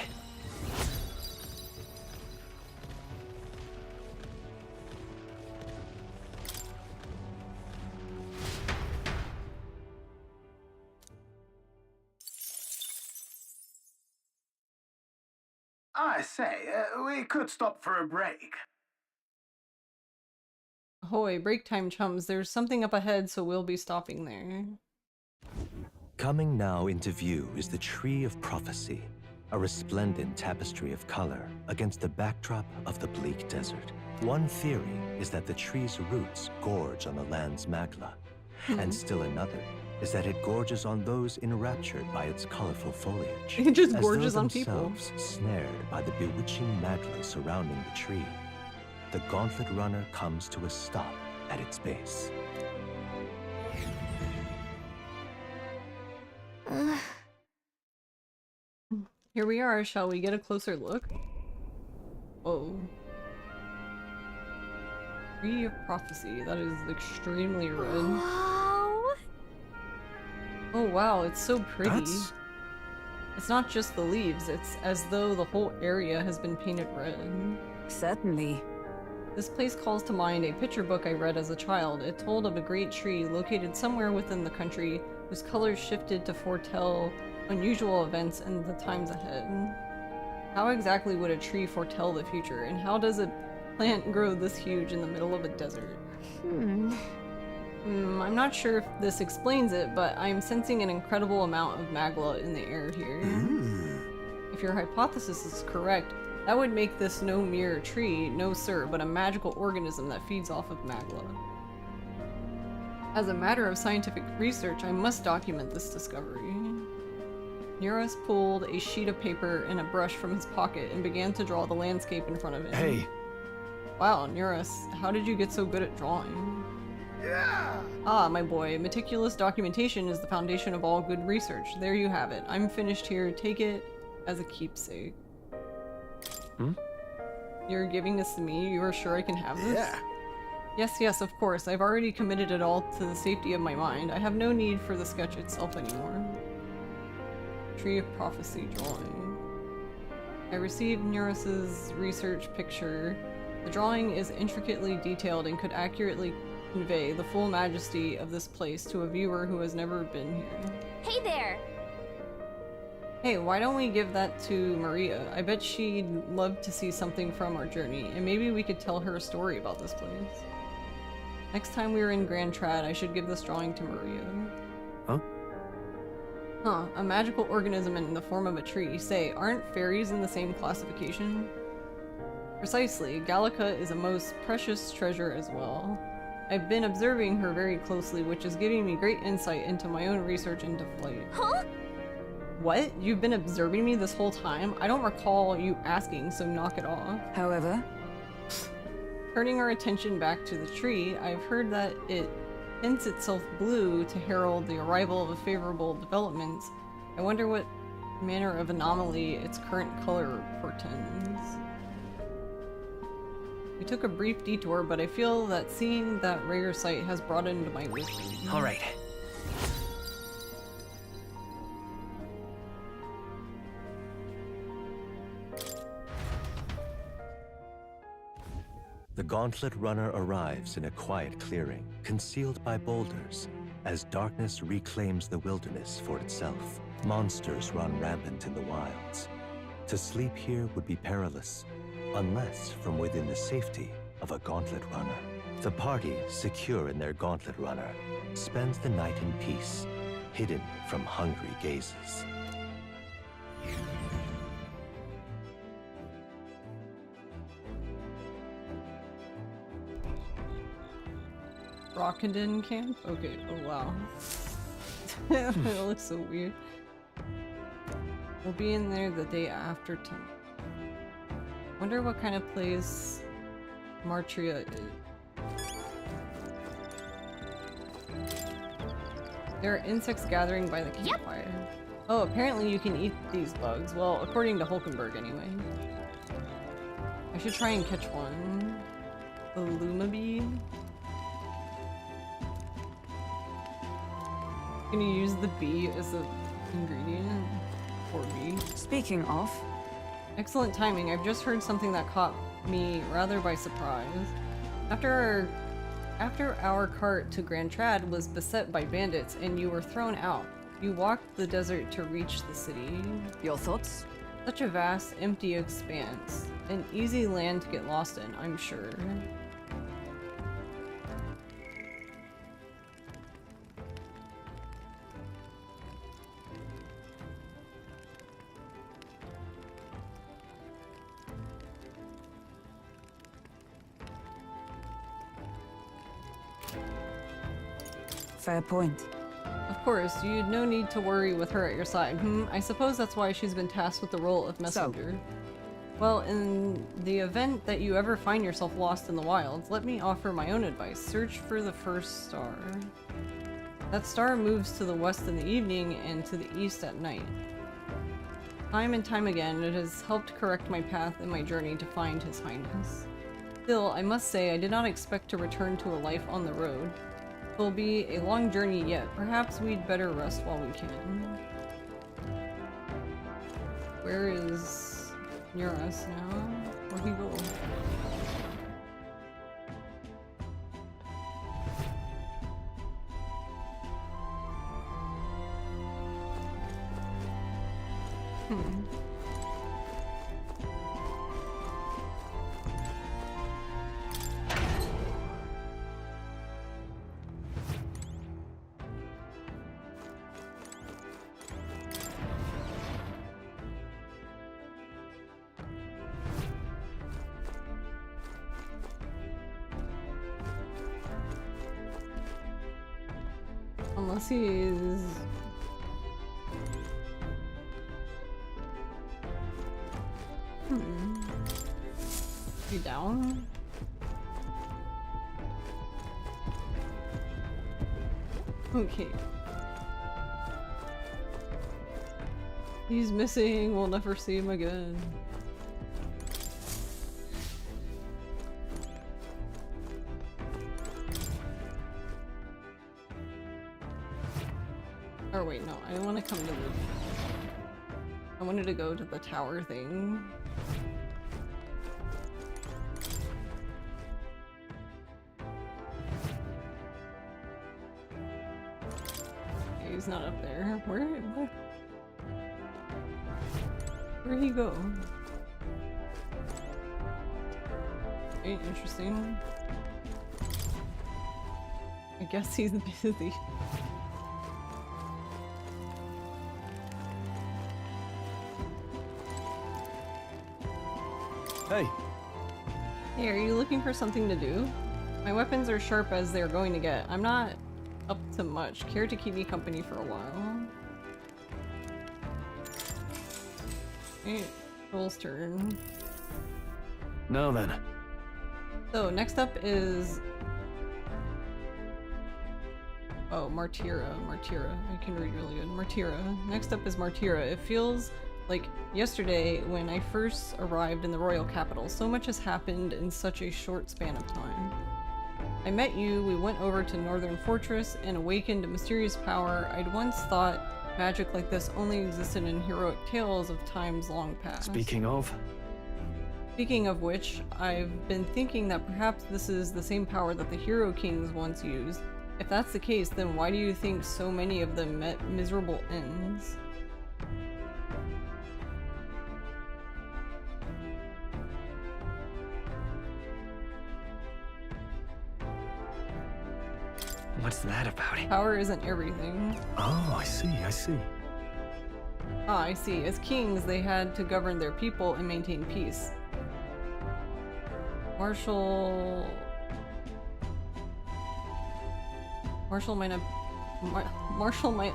I say, we could stop for a break. Ahoy, break time, chums. There's something up ahead, so we'll be stopping there. Coming now into view is the Tree of Prophecy, a resplendent tapestry of color against the backdrop of the bleak desert. One theory is that the tree's roots gorge on the land's magla, and still another is that it gorges on those enraptured by its colorful foliage. It just as gorges though on people. themselves snared by the bewitching magla surrounding the tree. The Gauntlet Runner comes to a stop at its base. Here we are. Shall we get a closer look? Whoa. Tree of Prophecy. That is extremely red. Wow. Oh wow, it's so pretty. It's not just the leaves, it's as though the whole area has been painted red. Certainly. This place calls to mind a picture book I read as a child. It told of a great tree located somewhere within the country whose colors shifted to foretell unusual events in the times ahead. How exactly would a tree foretell the future, and how does a plant grow this huge in the middle of a desert? I'm not sure if this explains it, but I'm sensing an incredible amount of magla in the air here. If your hypothesis is correct, that would make this no mere tree, no sir, but a magical organism that feeds off of magla. As a matter of scientific research, I must document this discovery. Neurus pulled a sheet of paper and a brush from his pocket and began to draw the landscape in front of him. Hey! Wow, Neurus, how did you get so good at drawing? Ah, my boy, meticulous documentation is the foundation of all good research. There you have it. I'm finished here. Take it as a keepsake. You're giving this to me? You are sure I can have this? Yeah. Yes, yes, of course. I've already committed it all to the safety of my mind. I have no need for the sketch itself anymore. Tree of Prophecy drawing. I received Neuros's research picture. The drawing is intricately detailed and could accurately convey the full majesty of this place to a viewer who has never been here. Hey there! Hey, why don't we give that to Maria? I bet she'd love to see something from our journey, and maybe we could tell her a story about this place. Next time we're in Grand Trad, I should give this drawing to Maria. Huh? Huh, a magical organism in the form of a tree. Say, aren't fairies in the same classification? Precisely, Gallica is a most precious treasure as well. I've been observing her very closely, which is giving me great insight into my own research into flight. Huh? What? You've been observing me this whole time? I don't recall you asking, so knock it off. However, turning our attention back to the tree, I've heard that it tints itself blue to herald the arrival of favorable developments. I wonder what manner of anomaly its current color portends. We took a brief detour, but I feel that seeing that rare sight has broadened my wisdom. All right. The Gauntlet Runner arrives in a quiet clearing, concealed by boulders. As darkness reclaims the wilderness for itself, monsters run rampant in the wilds. To sleep here would be perilous, unless from within the safety of a Gauntlet Runner. The party, secure in their Gauntlet Runner, spends the night in peace, hidden from hungry gazes. Rockenden camp? Okay, oh wow. It looks so weird. We'll be in there the day after tonight. Wonder what kind of place Martria is. There are insects gathering by the campfire. Oh, apparently you can eat these bugs. Well, according to Hulkenberg anyway. I should try and catch one. The Lumabee. Can you use the bee as an ingredient? Or bee? Speaking of... Excellent timing. I've just heard something that caught me rather by surprise. After our cart to Grand Trad was beset by bandits and you were thrown out, you walked the desert to reach the city. Your thoughts? Such a vast, empty expanse. An easy land to get lost in, I'm sure. Fair point. Of course, you'd no need to worry with her at your side. I suppose that's why she's been tasked with the role of messenger. Well, in the event that you ever find yourself lost in the wilds, let me offer my own advice. Search for the first star. That star moves to the west in the evening and to the east at night. Time and time again, it has helped correct my path in my journey to find His Highness. Still, I must say I did not expect to return to a life on the road. It will be a long journey yet. Perhaps we'd better rest while we can. Where is Neuros now? Where'd he go? Unless he's... You down? Okay. He's missing, we'll never see him again. Or wait, no, I want to come to the... I wanted to go to the tower thing. Okay, he's not up there. Where'd he go? Okay, interesting. I guess he's busy. Hey. Hey, are you looking for something to do? My weapons are sharp as they're going to get. I'm not up to much. Care to keep me company for a while? Okay, Joel's turn. Now then. So, next up is... Oh, Martyra. I can read really good. Martyra. Next up is Martyra. It feels like yesterday when I first arrived in the royal capital. So much has happened in such a short span of time. I met you, we went over to Northern Fortress, and awakened a mysterious power I'd once thought magic like this only existed in heroic tales of times long past. Speaking of which, I've been thinking that perhaps this is the same power that the Hero Kings once used. If that's the case, then why do you think so many of them met miserable ends? What's that about? Power isn't everything. Oh, I see. Ah, I see. As kings, they had to govern their people and maintain peace. Marshall might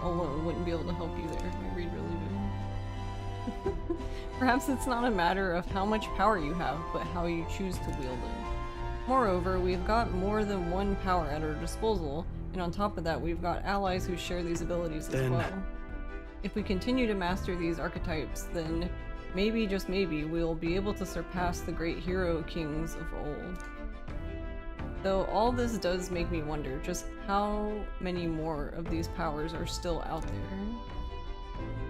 alone wouldn't be able to help you there. I read really good. Perhaps it's not a matter of how much power you have, but how you choose to wield it. Moreover, we've got more than one power at our disposal, and on top of that, we've got allies who share these abilities as well. If we continue to master these archetypes, then maybe, just maybe, we'll be able to surpass the great hero kings of old. Though all this does make me wonder just how many more of these powers are still out there.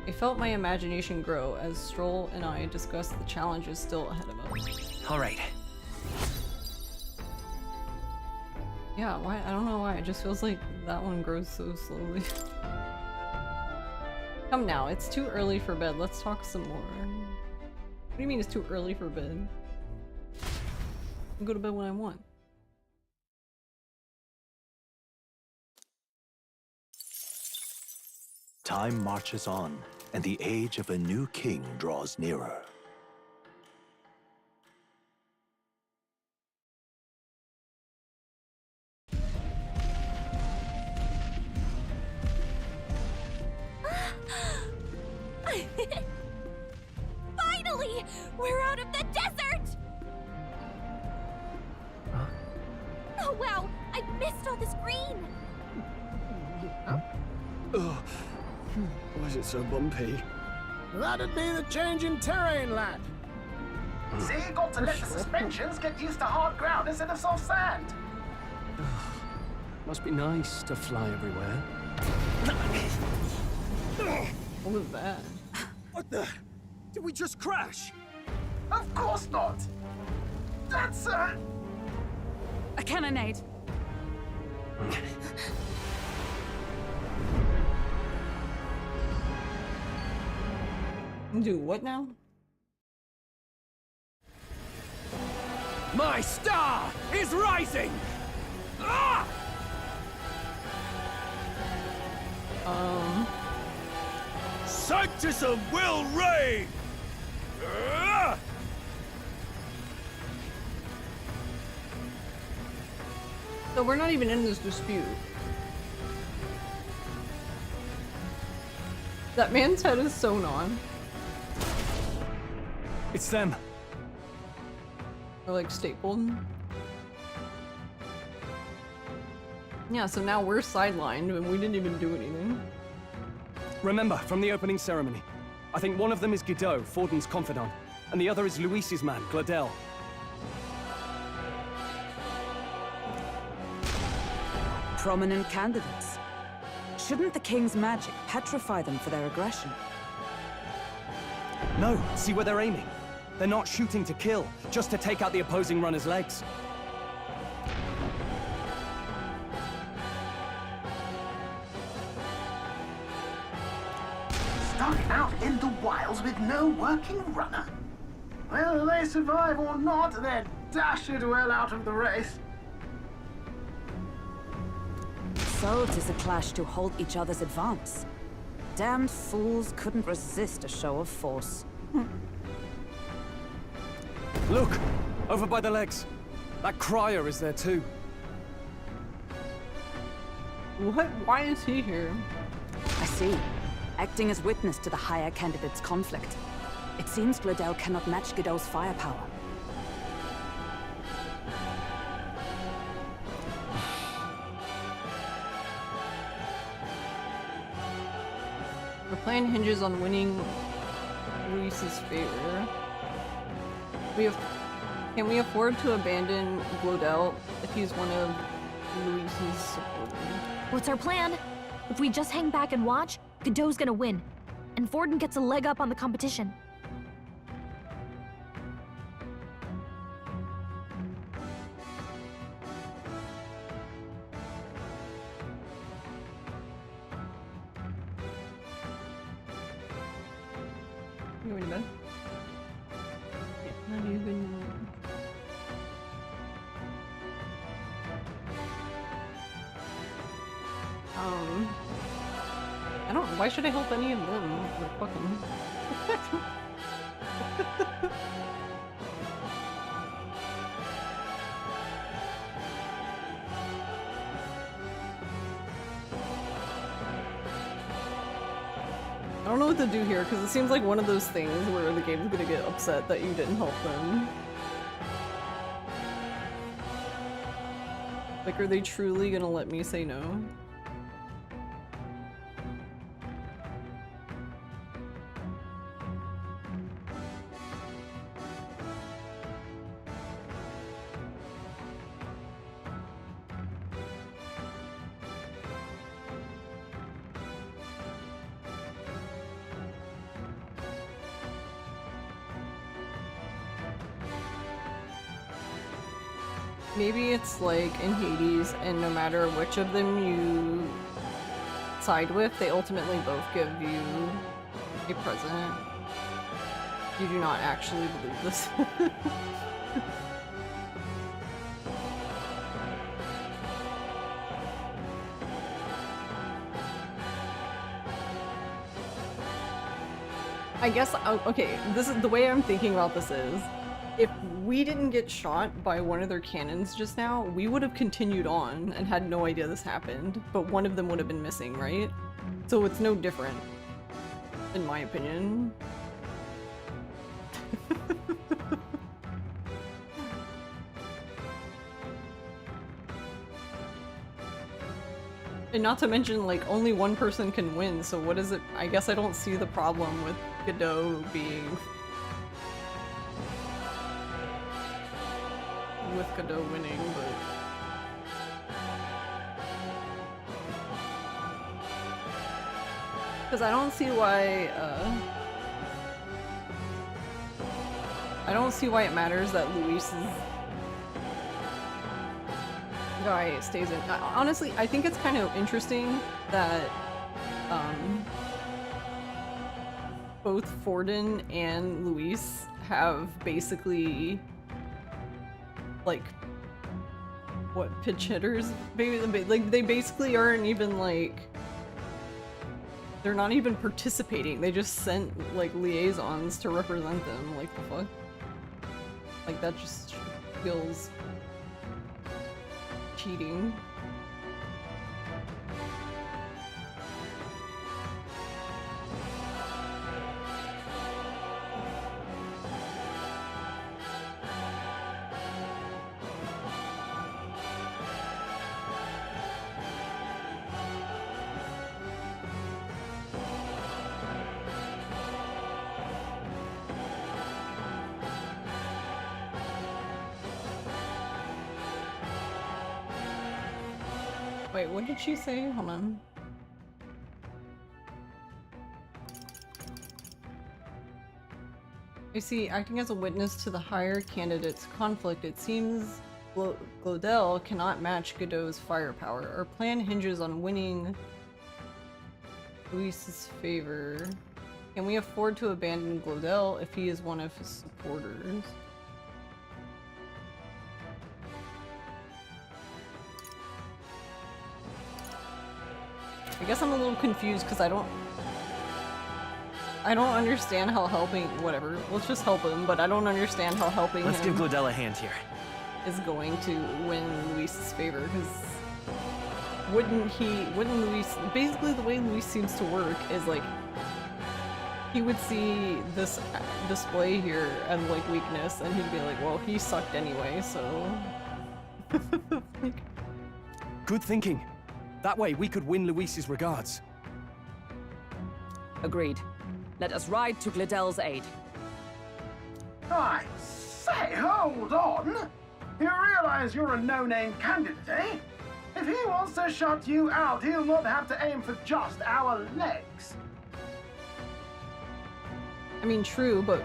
I felt my imagination grow as Stroll and I discussed the challenges still ahead of us. Alright. Yeah, why? I don't know why, it just feels like that one grows so slowly. Come now, it's too early for bed, let's talk some more. What do you mean it's too early for bed? I'll go to bed when I want. Time marches on, and the age of a new king draws nearer. Finally! We're out of the desert! Huh? Oh wow! I missed all this green! Ugh. Why is it so bumpy? That'd be the change in terrain, lad. See, got to let the suspensions get used to hard ground instead of soft sand. Must be nice to fly everywhere. What was that? What the? Did we just crash? Of course not. That's a cannonade. Do what now? My star is rising! Ah! Sanctism will reign! Ah! So we're not even in this dispute. That man's head is sewn on. It's them. Or like stapled. Yeah, so now we're sidelined and we didn't even do anything. Remember, from the opening ceremony, I think one of them is Guido, Forden's confidant, and the other is Luis's man, Gladel. Prominent candidates. Shouldn't the king's magic petrify them for their aggression? No, see where they're aiming. They're not shooting to kill, just to take out the opposing runner's legs. Stuck out in the wilds with no working runner. Whether they survive or not, they're dashed well out of the race. So 'tis a clash to halt each other's advance. Damned fools couldn't resist a show of force. Look! Over by the legs. That crier is there too. What? Why is he here? I see. Acting as witness to the higher candidate's conflict. It seems Gladel cannot match Godot's firepower. Our plan hinges on winning Luis's favor. Can we afford to abandon Glodell if he's one of Luis's supporters? What's our plan? If we just hang back and watch, Godot's gonna win, and Forden gets a leg up on the competition. You going to bed? Yeah, not even. I don't. Why should I help any of them? Like, fuck them. I don't know what to do here, because it seems like one of those things where the game's gonna get upset that you didn't help them. Like, are they truly gonna let me say no? Maybe it's like in Hades, and no matter which of them you side with, they ultimately both give you a present. You do not actually believe this. I guess, okay, this is the way I'm thinking about this is, if we didn't get shot by one of their cannons just now, we would have continued on and had no idea this happened, but one of them would have been missing, right? So it's no different, in my opinion. And not to mention, like, only one person can win, so what is it? I guess I don't see the problem with Godot being... with Godot winning, but... Because I don't see why, I don't see why it matters that Luis's guy stays in. Honestly, I think it's kind of interesting that, both Forden and Luis have basically like what pitch hitters, maybe like they basically aren't even like, they're not even participating. They just sent like liaisons to represent them. Like the fuck, like that just feels cheating. Wait, what did she say? Hold on. I see. Acting as a witness to the higher candidate's conflict, it seems Glodell cannot match Godot's firepower. Our plan hinges on winning Luis's favor. Can we afford to abandon Glodell if he is one of his supporters? I guess I'm a little confused because I don't understand how helping whatever. Let's just help him, but I don't understand how helping Let's him give Glodell a hand here. is going to win Luis's favor, because wouldn't Luis, basically the way Luis seems to work is like he would see this display here as like weakness and he'd be like, well, he sucked anyway, so like, good thinking. That way we could win Luis's regards. Agreed. Let us ride to Glodell's aid. I say, hold on! You realize you're a no-name candidate, eh? If he wants to shut you out, he'll not have to aim for just our legs. I mean, true, but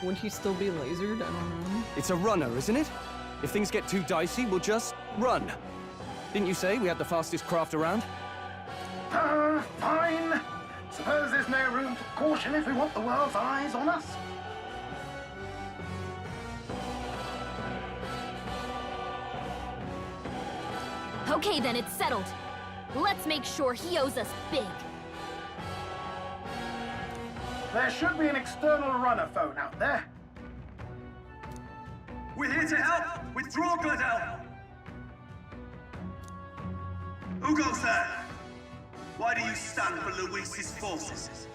would he still be lasered? I don't know. It's a runner, isn't it? If things get too dicey, we'll just run. Didn't you say we had the fastest craft around? Fine. Suppose there's no room for caution if we want the world's eyes on us. Okay then, it's settled. Let's make sure he owes us big. There should be an external runner phone out there. We're here to help! Withdraw, Glodell! Who goes there? Why do you stand for Luis's forces?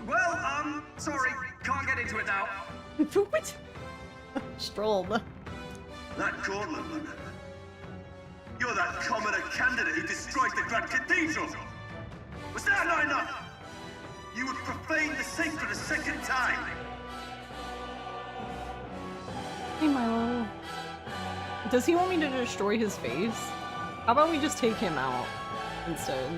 Well, sorry, can't get into it now. What? Strolled. That Cortland. You're that commoner candidate who destroyed the Grand Cathedral! Was that not enough? You would profane the sacred a second time! Hey Milo. Does he want me to destroy his face? How about we just take him out instead?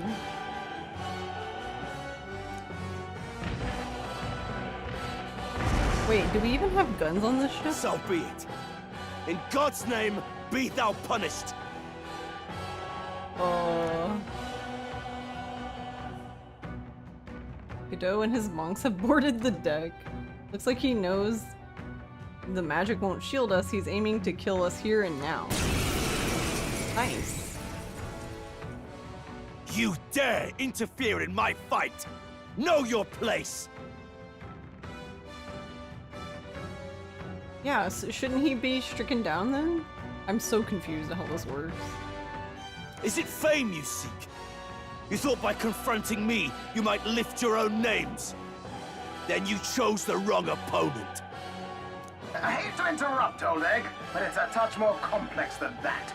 Wait, do we even have guns on this ship? So be it. In God's name, be thou punished. Godot and his monks have boarded the deck. Looks like he knows the magic won't shield us. He's aiming to kill us here and now. Nice. You dare interfere in my fight! Know your place! Yeah, so shouldn't he be stricken down then? I'm so confused at how this works. Is it fame you seek? You thought by confronting me, you might lift your own names? Then you chose the wrong opponent. I hate to interrupt, old egg, but it's a touch more complex than that.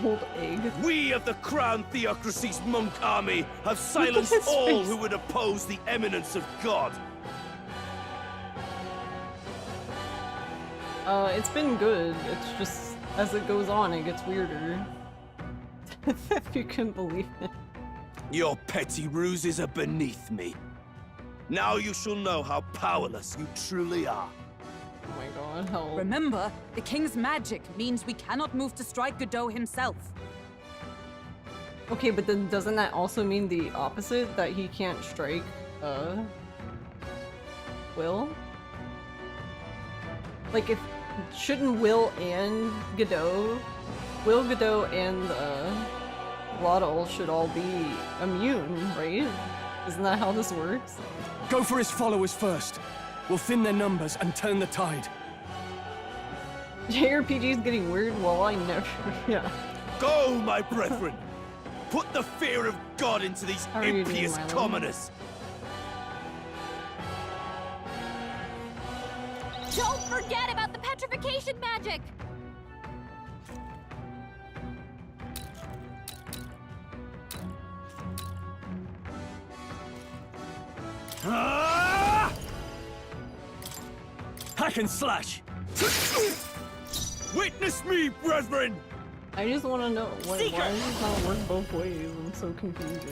Old egg? We of the Crown Theocracy's monk army have silenced all who would oppose the eminence of God. It's been good. It's just, as it goes on, it gets weirder. If you can believe it. Your petty ruses are beneath me. Now you shall know how powerless you truly are. Oh my god, help. Remember, the king's magic means we cannot move to strike Godot himself. Okay, but then doesn't that also mean the opposite? That he can't strike, Will? Like, shouldn't Will and Godot... Will, Godot, and, Glottal should all be immune, right? Isn't that how this works? Go for his followers first. We'll thin their numbers and turn the tide. JRPG is getting weird. Well, I never... Yeah. Go, my brethren! Put the fear of God into these impious commoners! Don't forget about the petrification magic! Hack and slash! Witness me, brethren! I just want to know, why does this not work both ways? I'm so confused.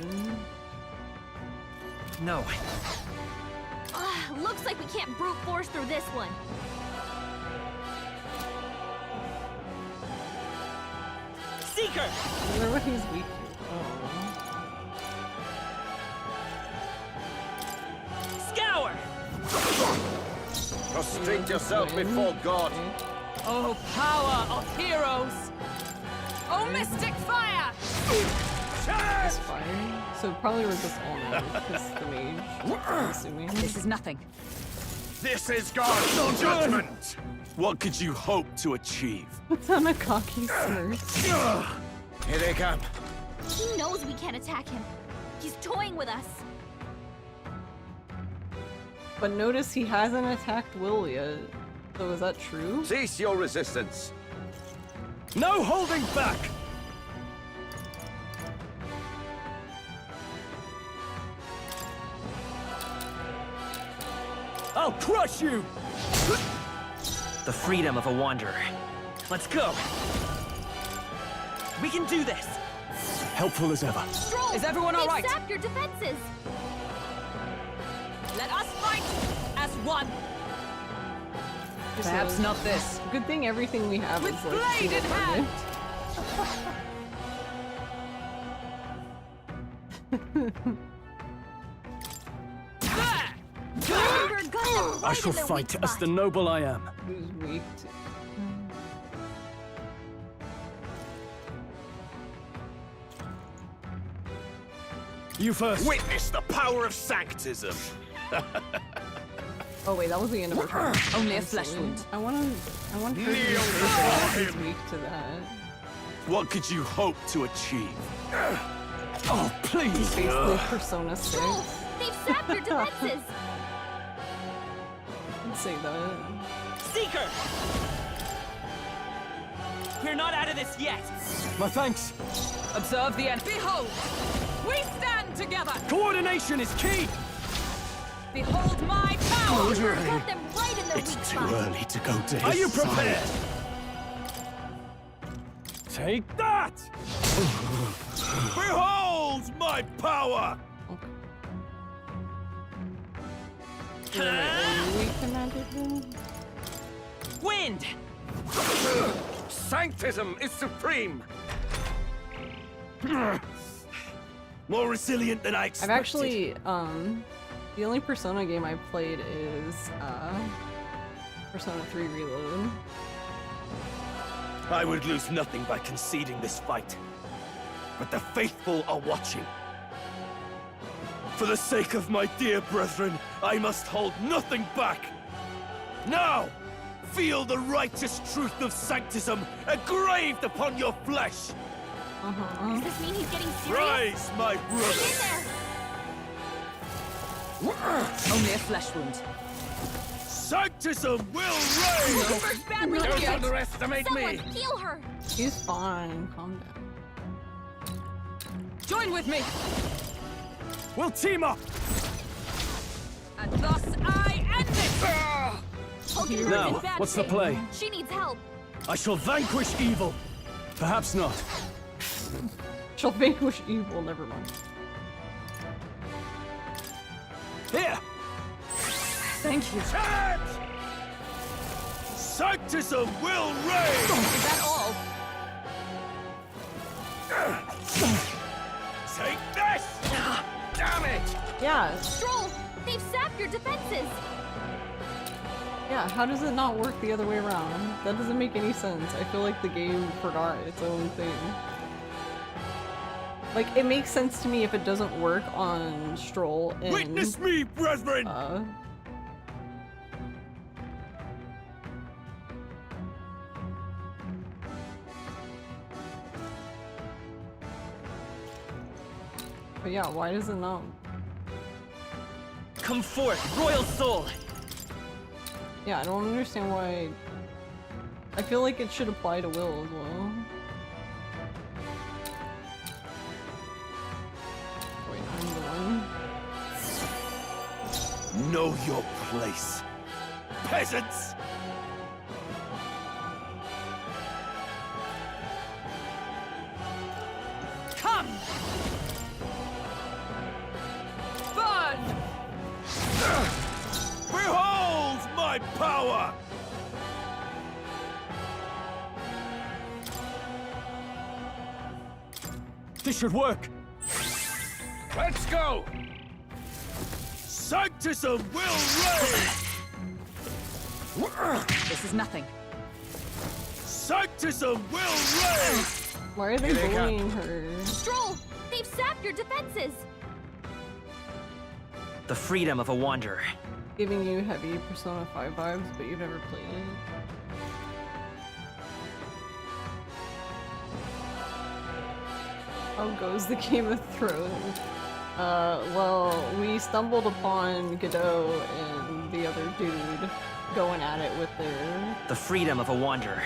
No. Looks like we can't brute force through this one. Seeker! I wonder what he's weak to. Scour! Prostrate yourself before God. Oh, power of heroes! Oh, mystic fire! Just fire. So probably we're just all now because the mage. I'm assuming. This is nothing. This is God's judgment! What could you hope to achieve? What's on a cocky smurf? Here they come. He knows we can't attack him. He's toying with us. But notice he hasn't attacked Will yet. So is that true? Cease your resistance. No holding back! I'll crush you! The freedom of a wanderer. Let's go! We can do this! Helpful as ever. Stroll! Is everyone all right? They've sapped your defenses! Let us fight as one! Just Perhaps not this. Good thing everything we have With is like blade in single hand! I shall fight as the noble I am. Who's weak to... You first. Witness the power of sanctism. Oh wait, that was the end of her turn. Only a I'm flesh silly. wound. I want her to Kneel be before who's him. weak to that. What could you hope to achieve? Oh, please! Basically Persona 6. Stroll! They've sapped your defenses! I'd say that. Seeker! We're not out of this yet! My thanks. Observe the end. Behold! We stand together! Coordination is key! Behold my power! Got them right in their weak It's too spot. early to go to his Are you side. prepared? Take that! Behold my power! Wind! Sanctism is supreme! More resilient than I expected. I've actually, the only Persona game I've played is, Persona 3 Reload. I would lose nothing by conceding this fight. But the faithful are watching. For the sake of my dear brethren, I must hold nothing back. Now, feel the righteous truth of sanctism engraved upon your flesh. Does this mean he's getting serious? Rise, my brother. Hang in there! Only a flesh wound. Sanctism will reign! Don't underestimate Someone me! heal her! He's fine, calm down. Join with me! We'll team up! And thus I end it! Poking her Now, is in bad what's the shape. play? She needs help. I shall vanquish evil. Perhaps not. She'll vanquish evil, never mind. Here! Thank you. Charge! Sanctism will reign! Is that all? Take this! Damn it! Yeah, Stroll! They've sapped your defenses! yeah, how does it not work the other way around? That doesn't make any sense. I feel like the game forgot its own thing. Like, it makes sense to me if it doesn't work on Stroll and... Witness me, brethren! But yeah, why does it not? Come forth, royal soul! Yeah, I don't understand why... I feel like it should apply to Will as well. Wait, I'm the one. Know your place, peasants! Come! Burn! my power! This should work. Let's go! Sanctism will reign! This is nothing. Sanctism will reign! Why are they bullying her? Stroll! They've sapped your defenses! The freedom of a wanderer. Giving you heavy Persona 5 vibes, but you've never played it. How goes the Game of Thrones? Well, we stumbled upon Godot and the other dude going at it with The freedom of a wanderer.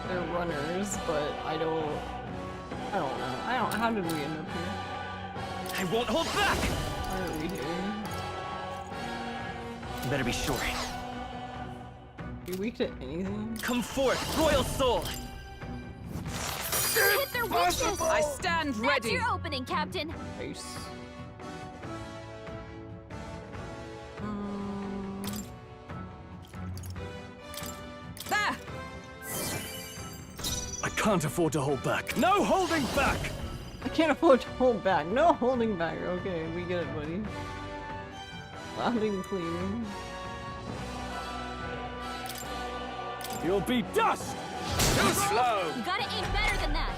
their runners, but I don't know. How did we end up here? I won't hold back! Why are we here? You better be sure. Are you weak to anything? Come forth, royal soul! Hit their weakness! I stand That's ready. your opening, Captain. Nice. There! I can't afford to hold back. No holding back! I can't afford to hold back. No holding back. Okay, we get it, buddy. Loud and clear. You'll be dust! Too slow! You gotta aim better than that.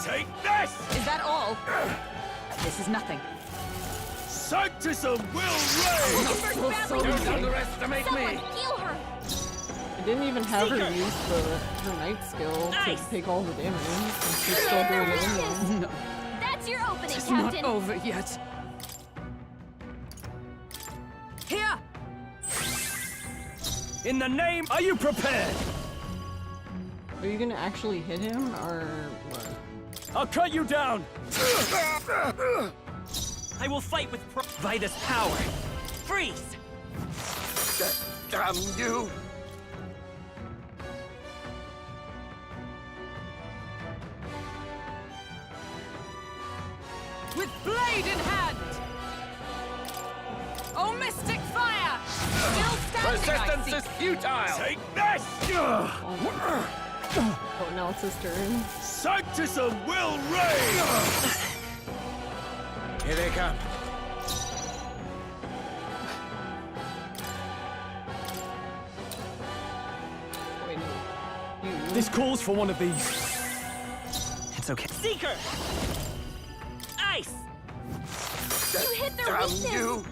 Take this! Is that all? This is nothing. Sanctism will reign! Don't underestimate Someone heal her! I didn't even have her use her knight skill to take all the damage, and she's still doing it anyway. No. That's your opening, It's Captain. not over yet. Here! In the name, are you prepared? Are you gonna actually hit him, or what? I'll cut you down! I will fight with Vitus power. Freeze! Damn you! With blade in hand! Oh, mystic fire! Still standing, I see. futile! Take this! Oh, now it's his turn. Sanctism will reign! Here they come. Wait, no. This calls for one of these. It's okay. Seeker! Ice! You hit their Damn weakness! you!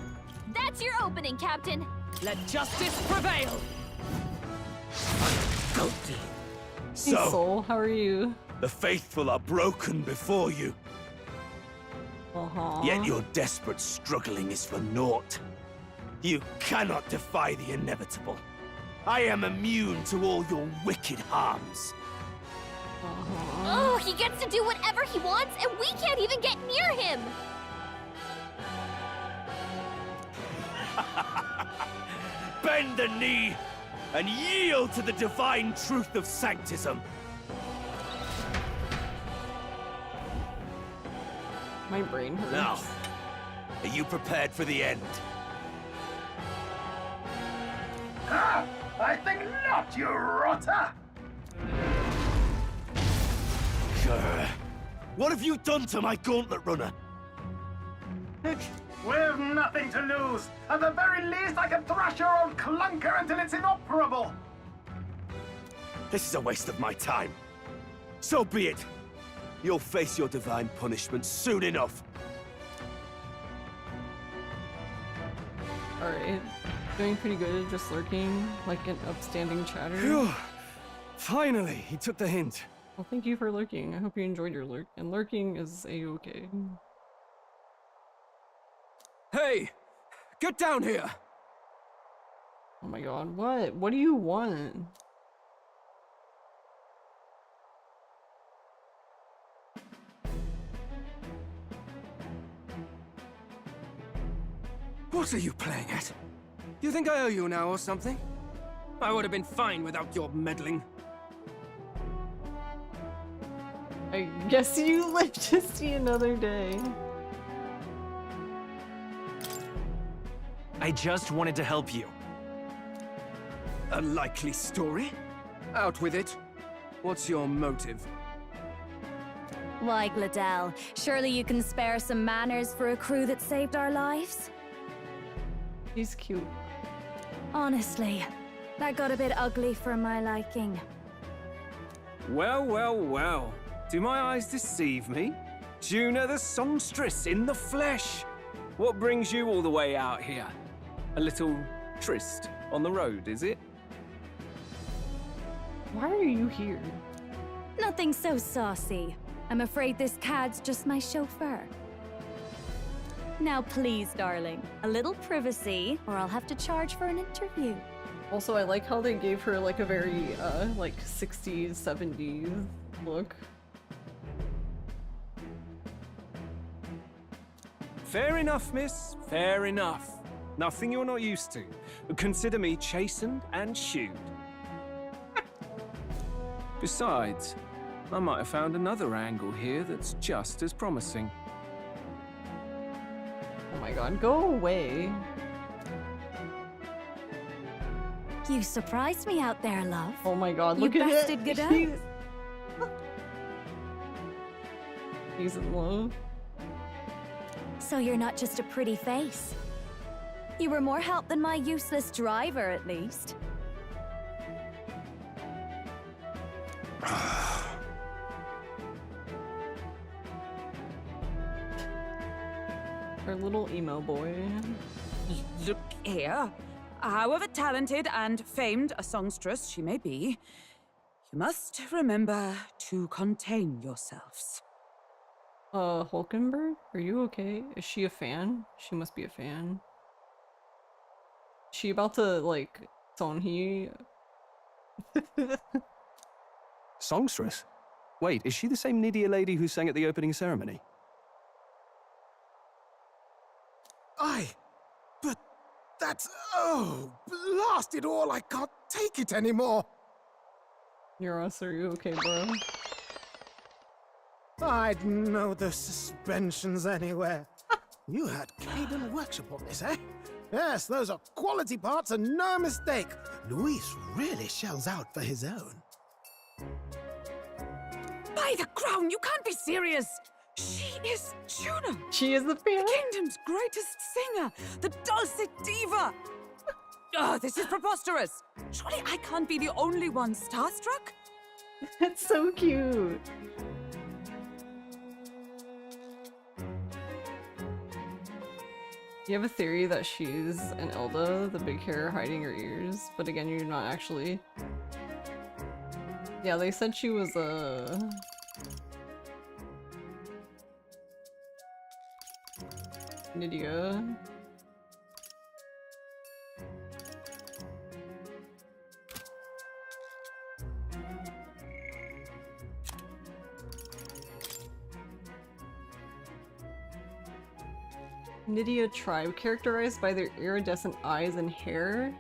That's your opening, Captain. Let justice prevail! Guilty. Hey, So, Soul, how are you? the faithful are broken before you. Yet your desperate struggling is for naught. You cannot defy the inevitable. I am immune to all your wicked harms. Oh, he gets to do whatever he wants, and we can't even get near him! Bend the knee and yield to the divine truth of sanctism. My brain hurts. Now, are you prepared for the end? Ah, I think not, you rotter! Grr. What have you done to my gauntlet runner? We've nothing to lose. At the very least, I can thrash your old clunker until it's inoperable. This is a waste of my time. So be it. You'll face your divine punishment soon enough. Alright. Doing pretty good at just lurking, like an upstanding chatter. Phew. Finally, he took the hint. Well, thank you for lurking. I hope you enjoyed your lurk. And lurking is a-okay. Hey! Get down here! Oh my god, what? What do you want? What are you playing at? You think I owe you now or something? I would have been fine without your meddling. I guess you live to see another day. I just wanted to help you. A likely story? Out with it. What's your motive? Why, Gladell, surely you can spare some manners for a crew that saved our lives? He's cute. Honestly, that got a bit ugly for my liking. Well, well, well. Do my eyes deceive me? Juna the songstress in the flesh. What brings you all the way out here? A little tryst on the road, is it? Why are you here? Nothing so saucy. I'm afraid this cad's just my chauffeur. Now please, darling, a little privacy, or I'll have to charge for an interview. Also, I like how they gave her like a very, like 60s, 70s look. Fair enough, miss. Fair enough. Nothing you're not used to. Consider me chastened and shooed. Besides, I might have found another angle here that's just as promising. Oh my god, go away. You surprised me out there, love. Oh my god, You look at bested it. Godot. He's in love. So you're not just a pretty face. You were more help than my useless driver, at least. Our little emo boy. Look here. However talented and famed a songstress she may be, you must remember to contain yourselves. Hulkenberg? Are you okay? Is she a fan? She must be a fan. Is she about to, like, Sonhee? Songstress? Wait, is she the same Nydia lady who sang at the opening ceremony? Aye, but that's... oh, blast it all, I can't take it anymore. Euros, are you okay, bro? I'd know the suspensions anywhere. You had Caden workshop on this, eh? Yes, those are quality parts and no mistake. Luis really shells out for his own. By the crown, you can't be serious! She is Juna! She is the fan? The kingdom's greatest singer! The dulcet diva! Oh, this is preposterous! Surely I can't be the only one starstruck? It's so cute! You have a theory that she's an Elda, the big hair hiding her ears, but again, you're not actually. Yeah, they said she was a... Nydia. Nydia tribe, characterized by their iridescent eyes and hair.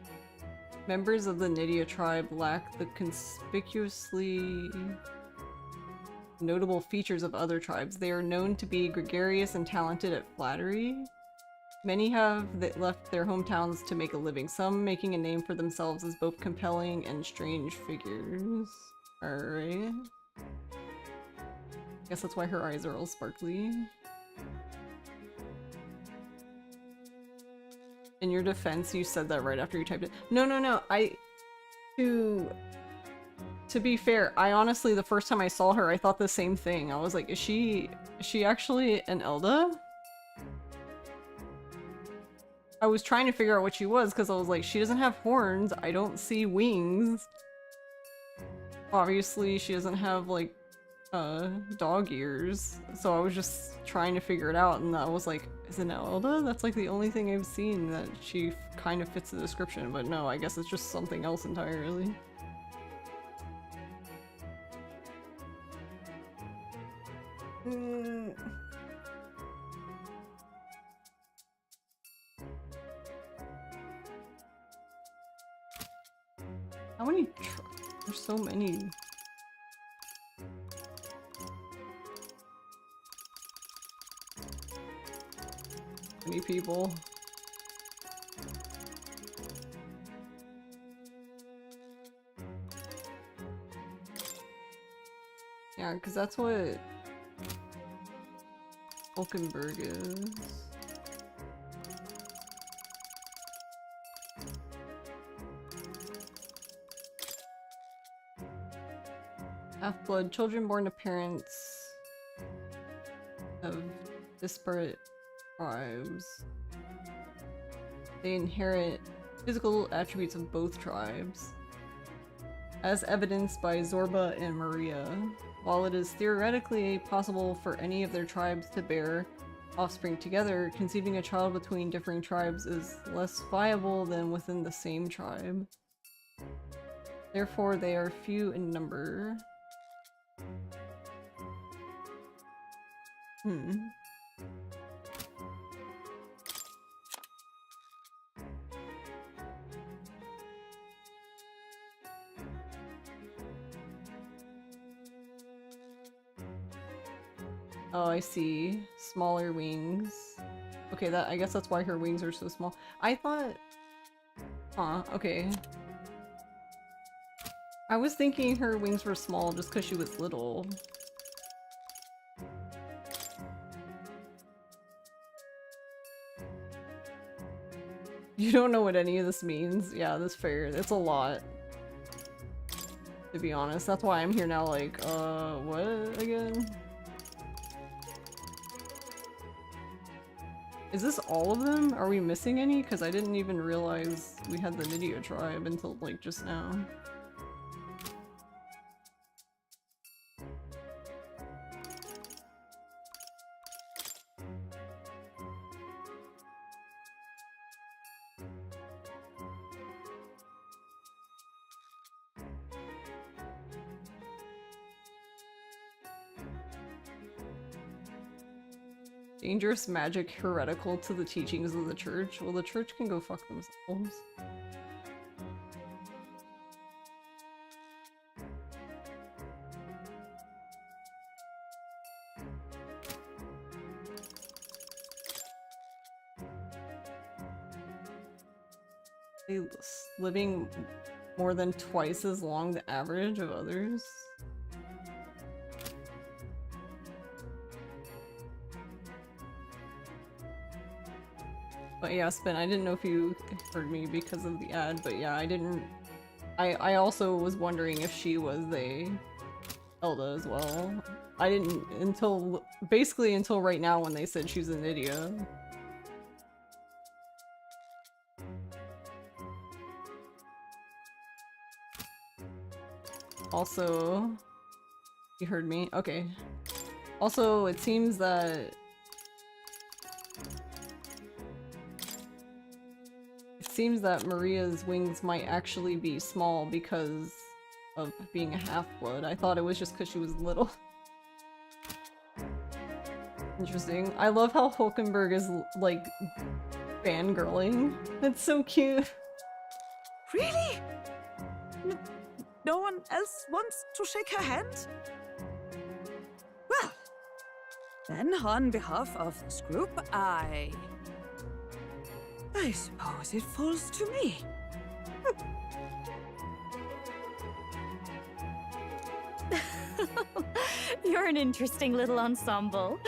Members of the Nydia tribe lack the conspicuously notable features of other tribes. They are known to be gregarious and talented at flattery. Many have left their hometowns to make a living, some making a name for themselves as both compelling and strange figures. Alright. Guess that's why her eyes are all sparkly. In your defense, you said that right after you typed it. No, to be fair, I honestly, the first time I saw her, I thought the same thing. I was like, is she actually an Elda? I was trying to figure out what she was, because I was like, she doesn't have horns, I don't see wings. Obviously, she doesn't have, like, dog ears. So I was just trying to figure it out, and I was like, is it an Elda? That's like the only thing I've seen that she kind of fits the description, but no, I guess it's just something else entirely. How many there's so many. Many people. Yeah, because that's what Hulkenberg is. Half-blood, children born to parents of disparate tribes. They inherit physical attributes of both tribes, as evidenced by Zorba and Maria. While it is theoretically possible for any of their tribes to bear offspring together, conceiving a child between differing tribes is less viable than within the same tribe. Therefore, they are few in number. Oh, I see. Smaller wings. Okay, I guess that's why her wings are so small. I thought... Huh, okay. I was thinking her wings were small just because she was little. You don't know what any of this means? Yeah, that's fair. It's a lot. To be honest. That's why I'm here now like, what again? Is this all of them? Are we missing any? Because I didn't even realize we had the Nydia tribe until like just now. Dangerous magic heretical to the teachings of the church. Well, the church can go fuck themselves. They living more than twice as long the average of others. But yeah, Spin, I didn't know if you heard me because of the ad, but yeah, I didn't... I also was wondering if she was a Elda as well. I didn't until... basically until right now when they said she's a Nydia. Also... You heard me? Okay. Also, it seems that... seems that Maria's wings might actually be small because of being a half-blood. I thought it was just because she was little. Interesting. I love how Hulkenberg is, like, fangirling. That's so cute. Really? No one else wants to shake her hand? Well, then on behalf of this group, I suppose it falls to me. You're an interesting little ensemble.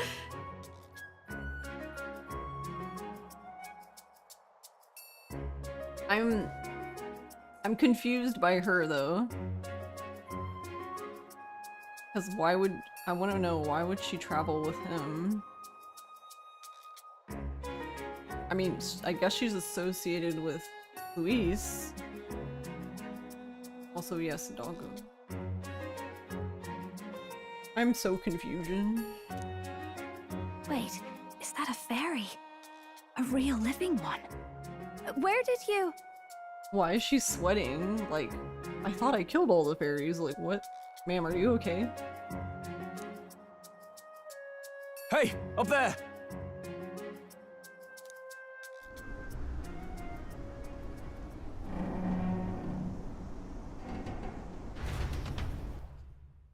I'm confused by her though. Because why would... I want to know, why would she travel with him? I mean, I guess she's associated with Luis. Also, yes, Doggo. I'm so confusion. Wait, is that a fairy? A real living one? Where did you... Why is she sweating? Like, I thought I killed all the fairies. Like, what? Ma'am, are you okay? Hey, up there!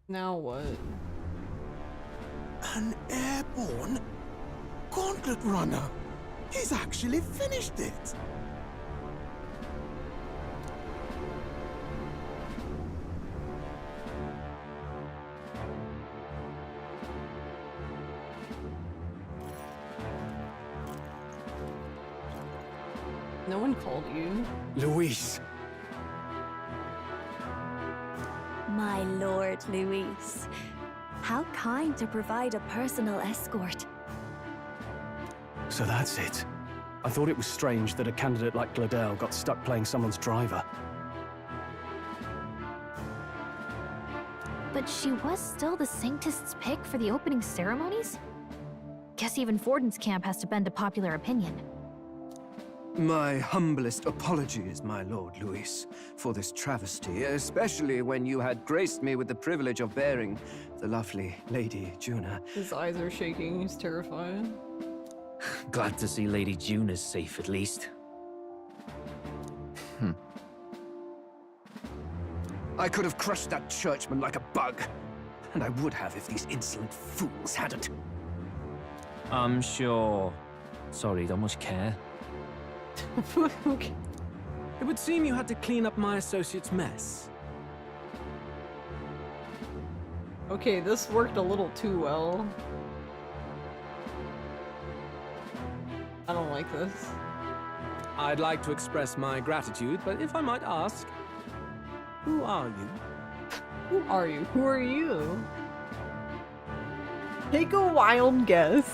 Now what? An airborne gauntlet runner. He's actually finished it. No one called you. Luis. My lord, Luis. How kind to provide a personal escort. So that's it. I thought it was strange that a candidate like Gladel got stuck playing someone's driver. But she was still the Sanctist's pick for the opening ceremonies? Guess even Forden's camp has to bend to popular opinion. My humblest apologies, my lord Luis, for this travesty, especially when you had graced me with the privilege of bearing the lovely Lady Juna. His eyes are shaking, he's terrified. Glad to see Lady Juna's safe at least. I could have crushed that churchman like a bug, and I would have if these insolent fools hadn't. I'm sure. Sorry, don't much care. Okay. It would seem you had to clean up my associate's mess. Okay, this worked a little too well. I don't like this. I'd like to express my gratitude, but if I might ask, who are you? Who are you? Who are you? Take a wild guess.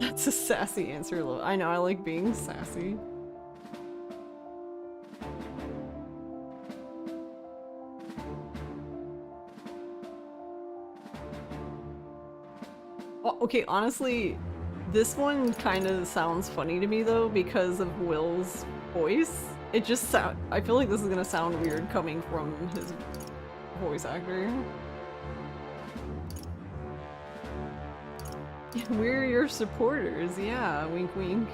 That's a sassy answer. I know, I like being sassy. Okay, honestly, this one kind of sounds funny to me though because of Will's voice. It just I feel like this is gonna sound weird coming from his voice actor. We're your supporters, yeah, wink wink.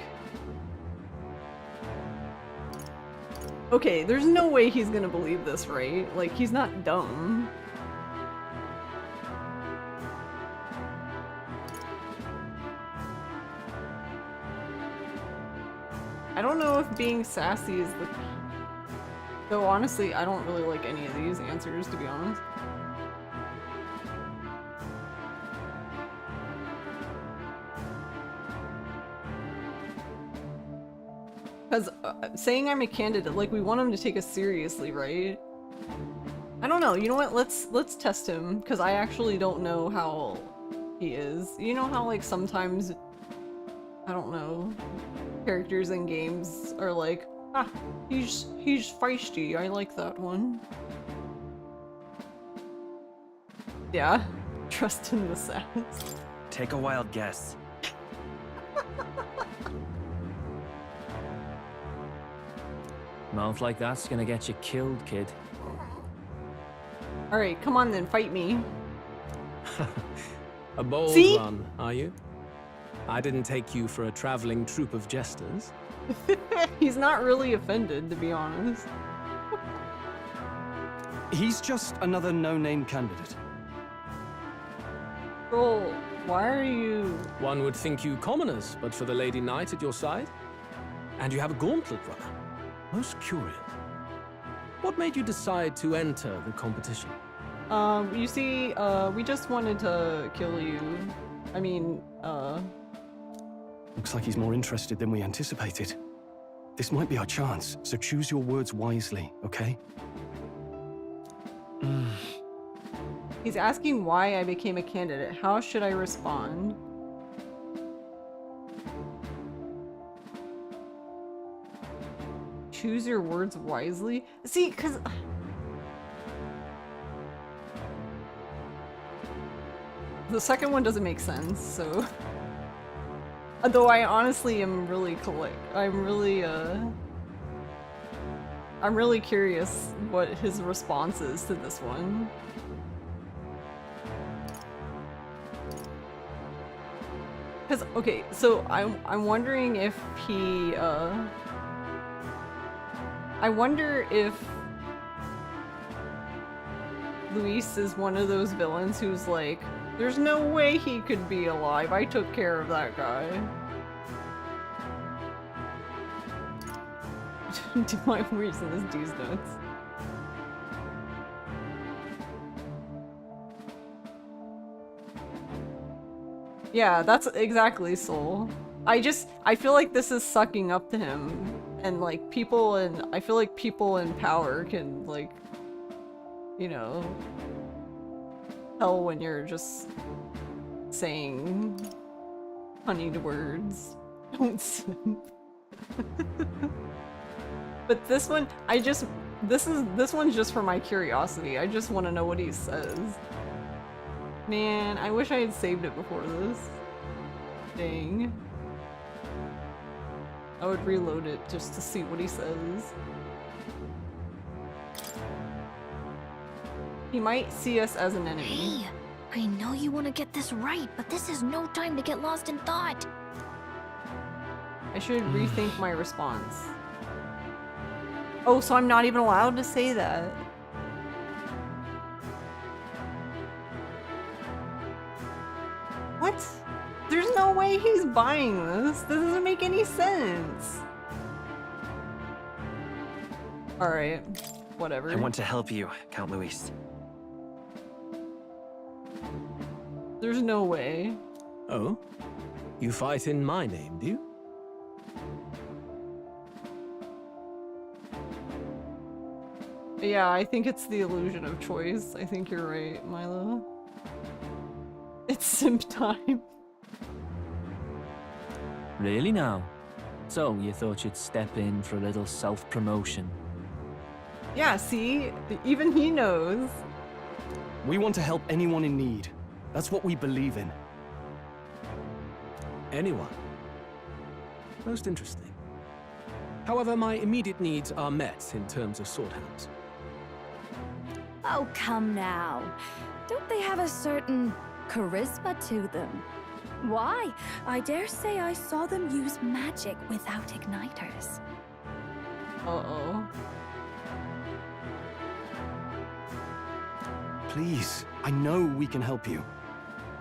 Okay, there's no way he's gonna believe this, right? Like, he's not dumb. I don't know if being sassy is the... Though honestly, I don't really like any of these answers, to be honest. Because saying I'm a candidate, like, we want him to take us seriously, right? I don't know, you know what, let's test him, because I actually don't know how he is. You know how, like, sometimes, I don't know, characters in games are like, ah, he's feisty, I like that one. Yeah, trust in the sass. Take a wild guess. Mouth like that's gonna get you killed, kid. Alright, come on then, fight me. A bold See? one, are you? I didn't take you for a traveling troupe of jesters. He's not really offended, to be honest. He's just another no-name candidate. Bro, why are you... One would think you commoners, but for the Lady Knight at your side. And you have a gauntlet runner. Most curious. What made you decide to enter the competition? You see, we just wanted to kill you. I mean, Looks like he's more interested than we anticipated. This might be our chance, so choose your words wisely, okay? He's asking why I became a candidate. How should I respond? Choose your words wisely? See, because... The second one doesn't make sense, so... Though I honestly am really I'm really curious what his response is to this one. Cause okay, so I'm wondering if he I wonder if Luis is one of those villains who's like, There's no way he could be alive. I took care of that guy. Do my reason this dude's nuts. Yeah, that's exactly Soul. I feel like this is sucking up to him. And like I feel like people in power can like, you know, tell when you're just saying honeyed words. Don't simp. But this one, this one's just for my curiosity. I just want to know what he says. Man, I wish I had saved it before this. Dang. I would reload it just to see what he says. He might see us as an enemy. Hey, I know you want to get this right, but this is no time to get lost in thought. I should rethink my response. Oh, so I'm not even allowed to say that. What? There's no way he's buying this. This doesn't make any sense. Alright, whatever. I want to help you, Count Luis. There's no way. Oh? You fight in my name, do you? Yeah, I think it's the illusion of choice. I think you're right, Milo. It's simp time. Really now? So, you thought you'd step in for a little self-promotion? Yeah, see? Even he knows. We want to help anyone in need. That's what we believe in. Anyone? Most interesting. However, my immediate needs are met in terms of sword hands. Oh, come now. Don't they have a certain charisma to them? Why? I dare say I saw them use magic without igniters. Uh-oh. Please, I know we can help you.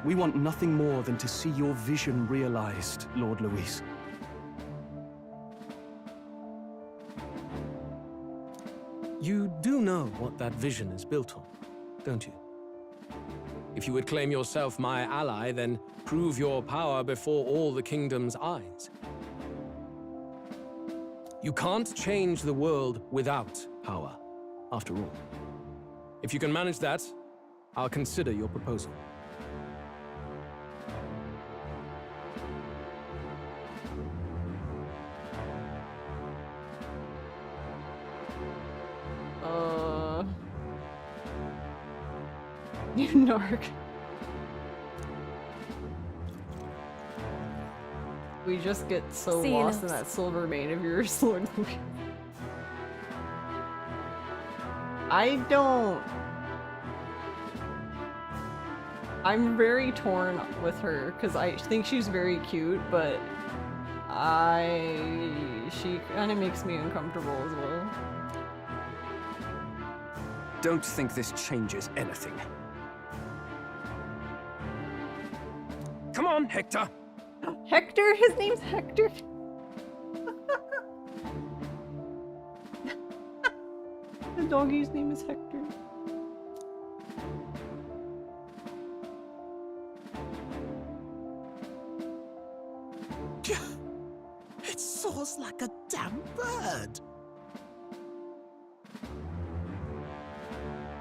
We want nothing more than to see your vision realized, Lord Luis. You do know what that vision is built on, don't you? If you would claim yourself my ally, then prove your power before all the kingdom's eyes. You can't change the world without power, after all. If you can manage that, I'll consider your proposal. You narc. We just get so lost in that silver mane of yours, Lord Luis. I'm very torn with her, because I think she's very cute, but she kind of makes me uncomfortable as well. Don't think this changes anything. Come on, Hector! Hector? His name's Hector? The doggy's name is Hector. It soars like a damn bird.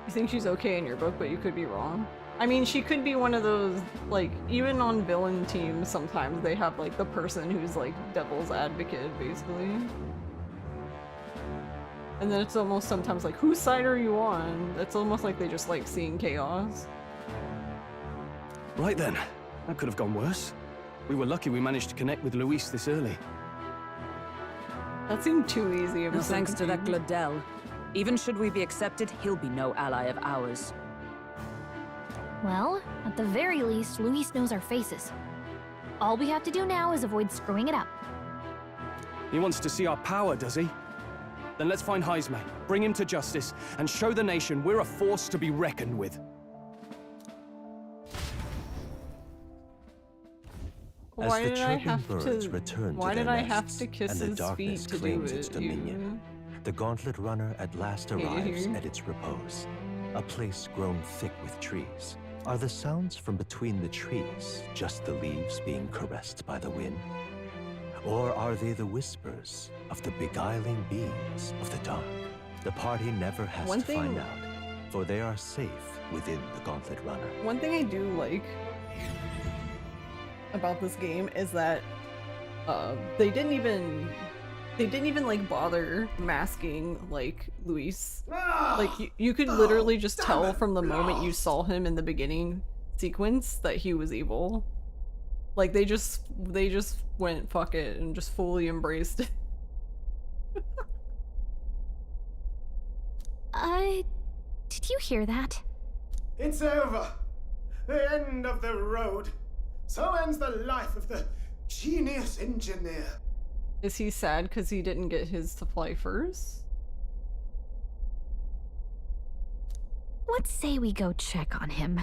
You think she's okay in your book, but you could be wrong. I mean, she could be one of those, like, even on villain teams, sometimes they have, like, the person who's, like, devil's advocate, basically. And then it's almost sometimes like, whose side are you on? It's almost like they just like seeing chaos. Right then. That could have gone worse. We were lucky we managed to connect with Luis this early. That seemed too easy. No thanks to that Gladel. Even should we be accepted, he'll be no ally of ours. Well, at the very least, Luis knows our faces. All we have to do now is avoid screwing it up. He wants to see our power, does he? Then let's find Heisme, bring him to justice, and show the nation we're a force to be reckoned with. Why the did I chirping have birds to? return Why to did their I have nests to kiss and the his feet darkness to do claims its it? dominion, the Gauntlet Runner at last arrives Mhm. at its repose, a place grown thick with trees. Are the sounds from between the trees just the leaves being caressed by the wind? Or are they the whispers of the beguiling beings of the dark? The party never has One to find thing- out, for they are safe within the Gauntlet Runner. One thing I do like about this game is that they didn't even like bother masking like Luis. Like you could literally just tell from the moment you saw him in the beginning sequence that he was evil. Like they just went fuck it and just fully embraced it. Did you hear that? It's over. The end of the road. So ends the life of the genius engineer. Is he sad because he didn't get his to fly first? Let's say we go check on him.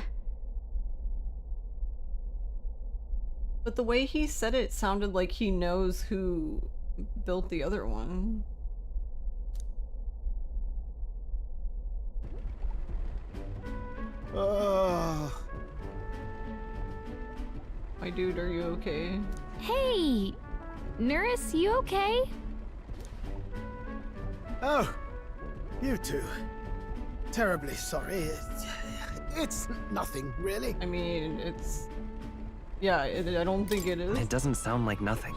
But the way he said it sounded like he knows who built the other one. My dude, are you okay? Hey! Nurse, you okay? Oh, you two. Terribly sorry. It's nothing, really. I mean, it's... Yeah, I don't think it is. It doesn't sound like nothing.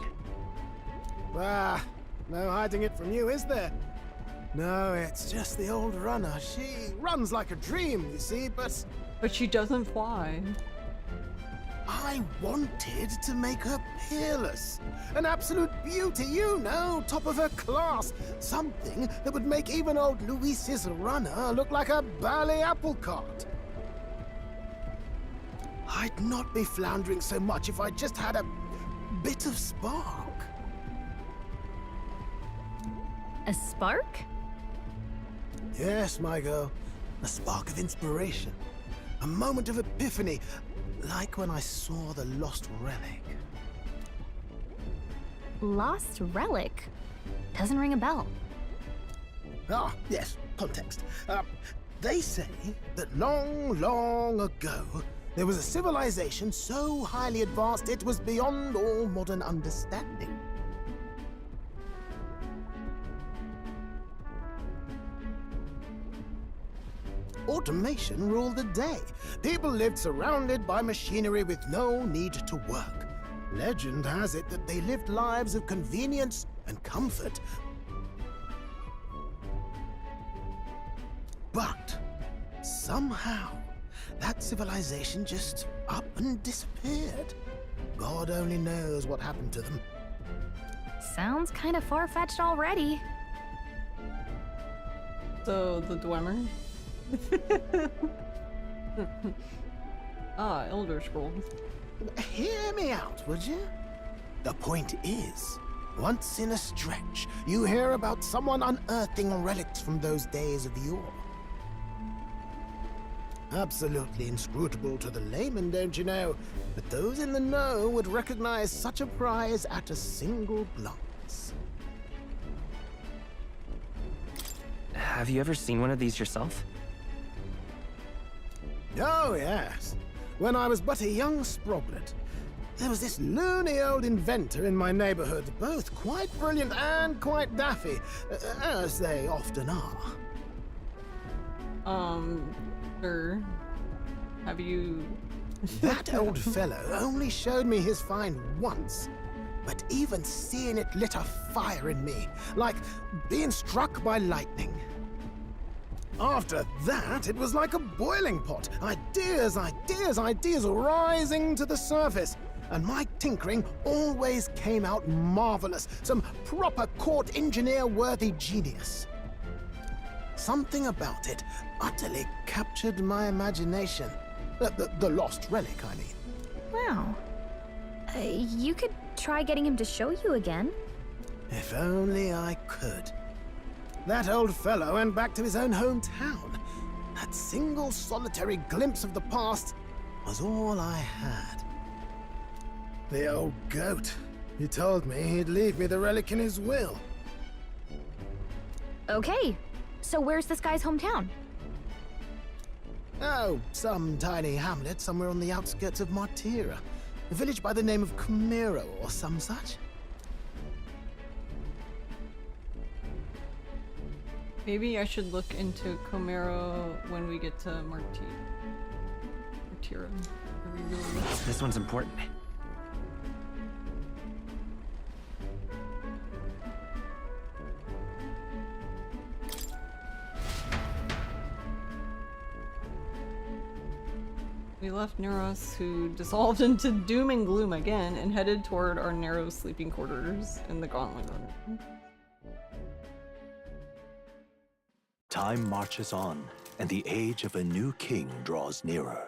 Ah, no hiding it from you, is there? No, it's just the old runner. She runs like a dream, you see, but... But she doesn't fly. I wanted to make her peerless. An absolute beauty, you know, top of her class. Something that would make even old Luis's runner look like a bally apple cart. I'd not be floundering so much if I just had a bit of spark. A spark? Yes, my girl. A spark of inspiration. A moment of epiphany. Like when I saw the lost relic. Lost relic? Doesn't ring a bell. Ah, yes, context. They say that long, long ago, there was a civilization so highly advanced it was beyond all modern understanding. Automation ruled the day. People lived surrounded by machinery with no need to work. Legend has it that they lived lives of convenience and comfort. But somehow, that civilization just up and disappeared. God only knows what happened to them. Sounds kind of far-fetched already. So, the Dwemer? Ah, Elder Scrolls. Hear me out, would you? The point is, once in a stretch, you hear about someone unearthing relics from those days of yore. Absolutely inscrutable to the layman, don't you know? But those in the know would recognize such a prize at a single glance. Have you ever seen one of these yourself? Oh, yes. When I was but a young sproglet, there was this loony old inventor in my neighborhood, both quite brilliant and quite daffy, as they often are. Sir, have you... That old fellow only showed me his find once, but even seeing it lit a fire in me, like being struck by lightning. After that, it was like a boiling pot. Ideas, ideas, ideas rising to the surface. And my tinkering always came out marvelous. Some proper court engineer-worthy genius. Something about it utterly captured my imagination. The lost relic, I mean. Wow. You could try getting him to show you again. If only I could. That old fellow went back to his own hometown. That single solitary glimpse of the past was all I had. The old goat. He told me he'd leave me the relic in his will. Okay, so where's this guy's hometown? Oh, some tiny hamlet somewhere on the outskirts of Martira. A village by the name of Camiro or some such. Maybe I should look into Comero when we get to Martira. This one's important. We left Neros, who dissolved into doom and gloom again, and headed toward our narrow sleeping quarters in the Gauntlet Runner. Time marches on, and the age of a new king draws nearer.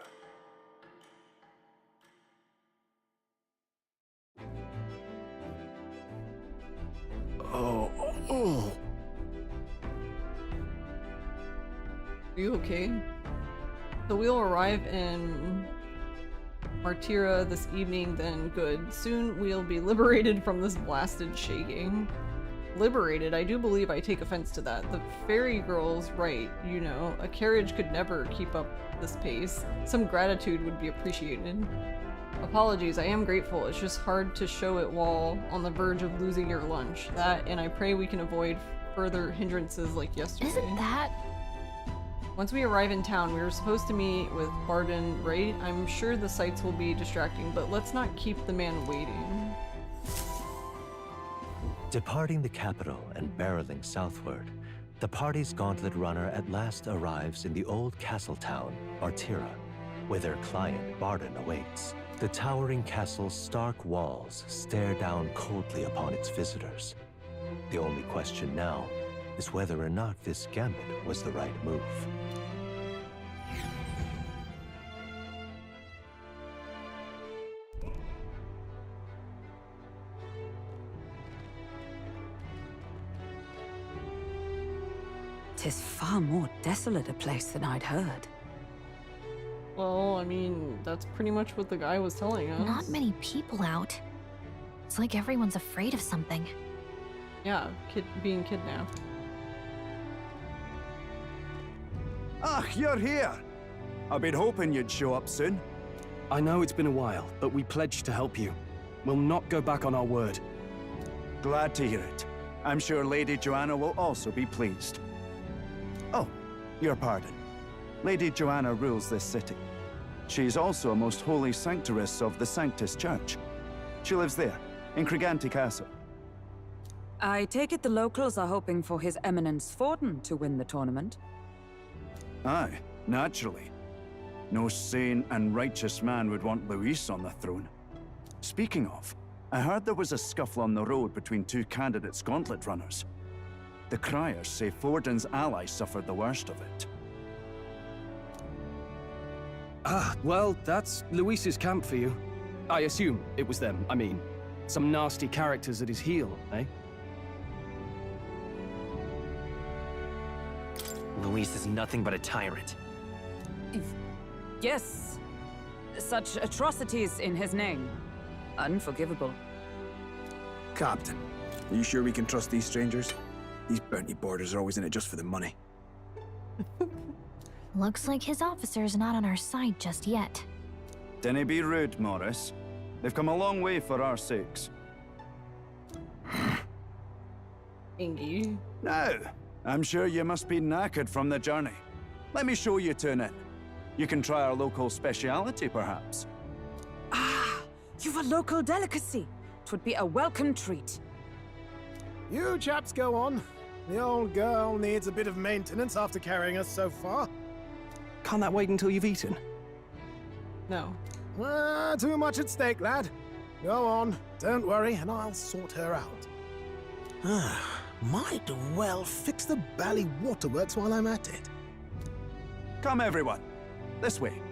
Oh. Are you okay? So we'll arrive in Martira this evening, then good. Soon we'll be liberated from this blasted shaking. Liberated? I do believe I take offense to that. The fairy girl's right, you know. A carriage could never keep up this pace. Some gratitude would be appreciated. Apologies, I am grateful. It's just hard to show it while on the verge of losing your lunch. That, and I pray we can avoid further hindrances like yesterday. Isn't that... Once we arrive in town, we were supposed to meet with Barden, right? I'm sure the sights will be distracting, but let's not keep the man waiting. Departing the capital and barreling southward, the party's gauntlet runner at last arrives in the old castle town, Martira, where their client, Barden, awaits. The towering castle's stark walls stare down coldly upon its visitors. The only question now is whether or not this gambit was the right move. Tis far more desolate a place than I'd heard. Well, I mean, that's pretty much what the guy was telling us. Not many people out. It's like everyone's afraid of something. Yeah, being kidnapped. Ah, you're here! I've been hoping you'd show up soon. I know it's been a while, but we pledged to help you. We'll not go back on our word. Glad to hear it. I'm sure Lady Joanna will also be pleased. Oh, your pardon. Lady Joanna rules this city. She's also a most holy sanctoress of the Sanctus Church. She lives there, in Criganti Castle. I take it the locals are hoping for His Eminence Forden to win the tournament? Aye, naturally. No sane and righteous man would want Luis on the throne. Speaking of, I heard there was a scuffle on the road between two candidates gauntlet runners. The criers say Forden's allies suffered the worst of it. Ah, well, that's Luis's camp for you. I assume it was them, I mean. Some nasty characters at his heel, eh? Luis is nothing but a tyrant. Yes. Such atrocities in his name. Unforgivable. Captain, are you sure we can trust these strangers? These bounty boarders are always in it just for the money. Looks like his officer's not on our side just yet. Dinna be rude, Morris. They've come a long way for our sakes. Ingy. Now, I'm sure you must be knackered from the journey. Let me show you to an inn. You can try our local speciality, perhaps. Ah, you've a local delicacy. 'Twould be a welcome treat. You chaps go on. The old girl needs a bit of maintenance after carrying us so far. Can't that wait until you've eaten? No. Too much at stake, lad. Go on, don't worry, and I'll sort her out. Might well fix the bally waterworks while I'm at it. Come, everyone. This way.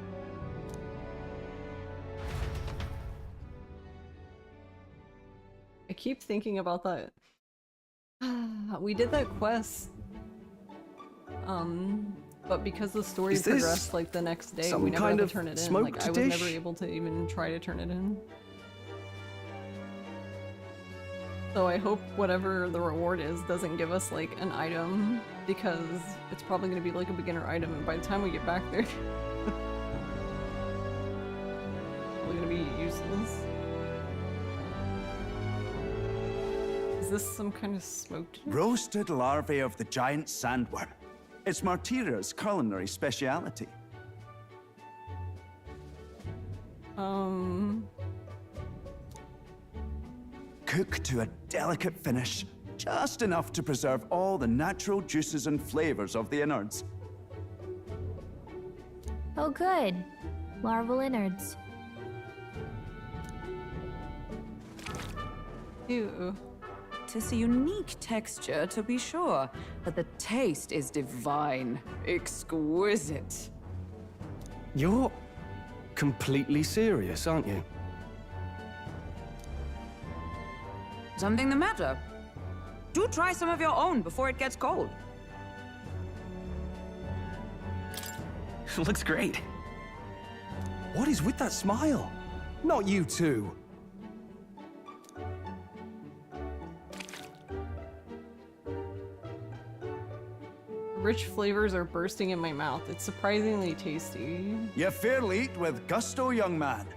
I keep thinking about that. We did that quest. But because the story progressed like the next day, we never had to turn it in. Like I was never able to even try to turn it in. So I hope whatever the reward is doesn't give us like an item, because it's probably going to be like a beginner item, and by the time we get back there, we're going to be useless. Is this some kind of smoked? Roasted larvae of the giant sandworm. It's Martira's culinary speciality. Cooked to a delicate finish, just enough to preserve all the natural juices and flavors of the innards. Oh, good. Larval innards. Ew. Tis a unique texture, to be sure, but the taste is divine. Exquisite. You're completely serious, aren't you? Something the matter? Do try some of your own before it gets cold. Looks great. What is with that smile? Not you two. Rich flavors are bursting in my mouth. It's surprisingly tasty. You fairly eat with gusto, young man.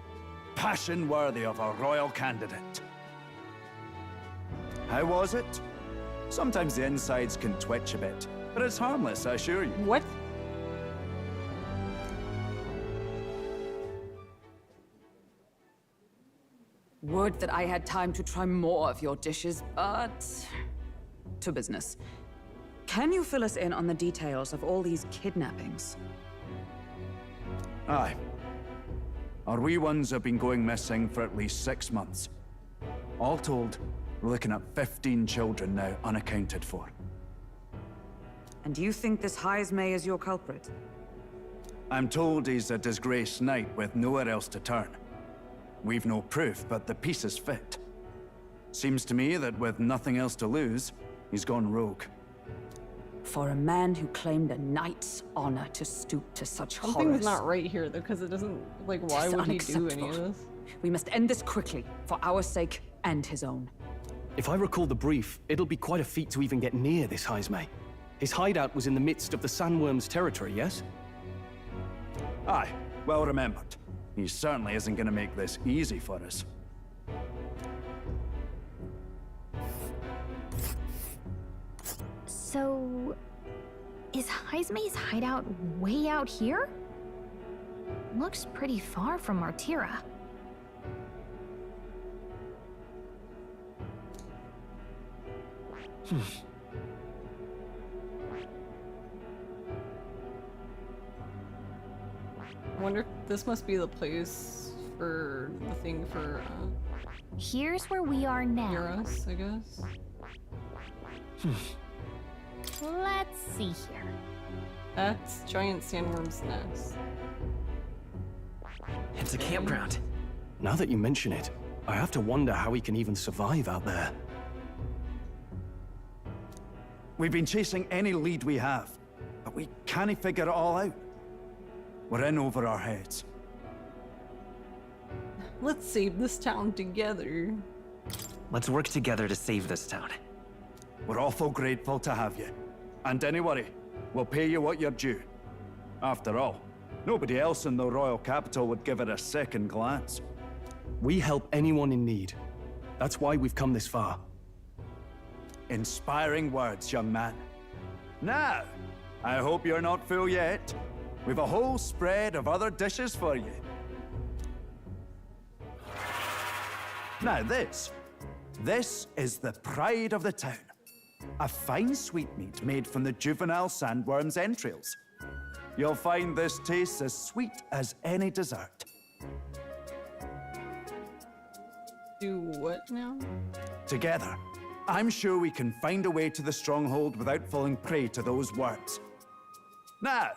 Passion worthy of a royal candidate. How was it? Sometimes the insides can twitch a bit, but it's harmless, I assure you. What? Would that I had time to try more of your dishes, but... to business. Can you fill us in on the details of all these kidnappings? Aye. Our wee ones have been going missing for at least 6 months. All told, we're looking at 15 children now unaccounted for. And you think this Heismay is your culprit? I'm told he's a disgraced knight with nowhere else to turn. We've no proof, but the pieces fit. Seems to me that with nothing else to lose, he's gone rogue. For a man who claimed a knight's honor to stoop to such horrors. Something's not right here, though, because it doesn't... like, why would he do any of this? We must end this quickly, for our sake and his own. If I recall the brief, it'll be quite a feat to even get near this Heismay. His hideout was in the midst of the Sandworm's territory, yes? Aye, well remembered. He certainly isn't going to make this easy for us. So... is Heismay's hideout way out here? Looks pretty far from Martira. I wonder if this must be the place for the thing for, Here's where we are now. Eurus, I guess. Let's see here. That's giant sandworm's nest. It's a campground. Now that you mention it, I have to wonder how he can even survive out there. We've been chasing any lead we have, but we can't figure it all out. We're in over our heads. Let's save this town together. Let's work together to save this town. We're awful grateful to have you. And don't worry, we'll pay you what you're due. After all, nobody else in the royal capital would give it a second glance. We help anyone in need. That's why we've come this far. Inspiring words, young man. Now, I hope you're not full yet. We've a whole spread of other dishes for you. Now this is the pride of the town. A fine sweetmeat made from the juvenile sandworm's entrails. You'll find this tastes as sweet as any dessert. Do what now? Together, I'm sure we can find a way to the stronghold without falling prey to those worms. Now,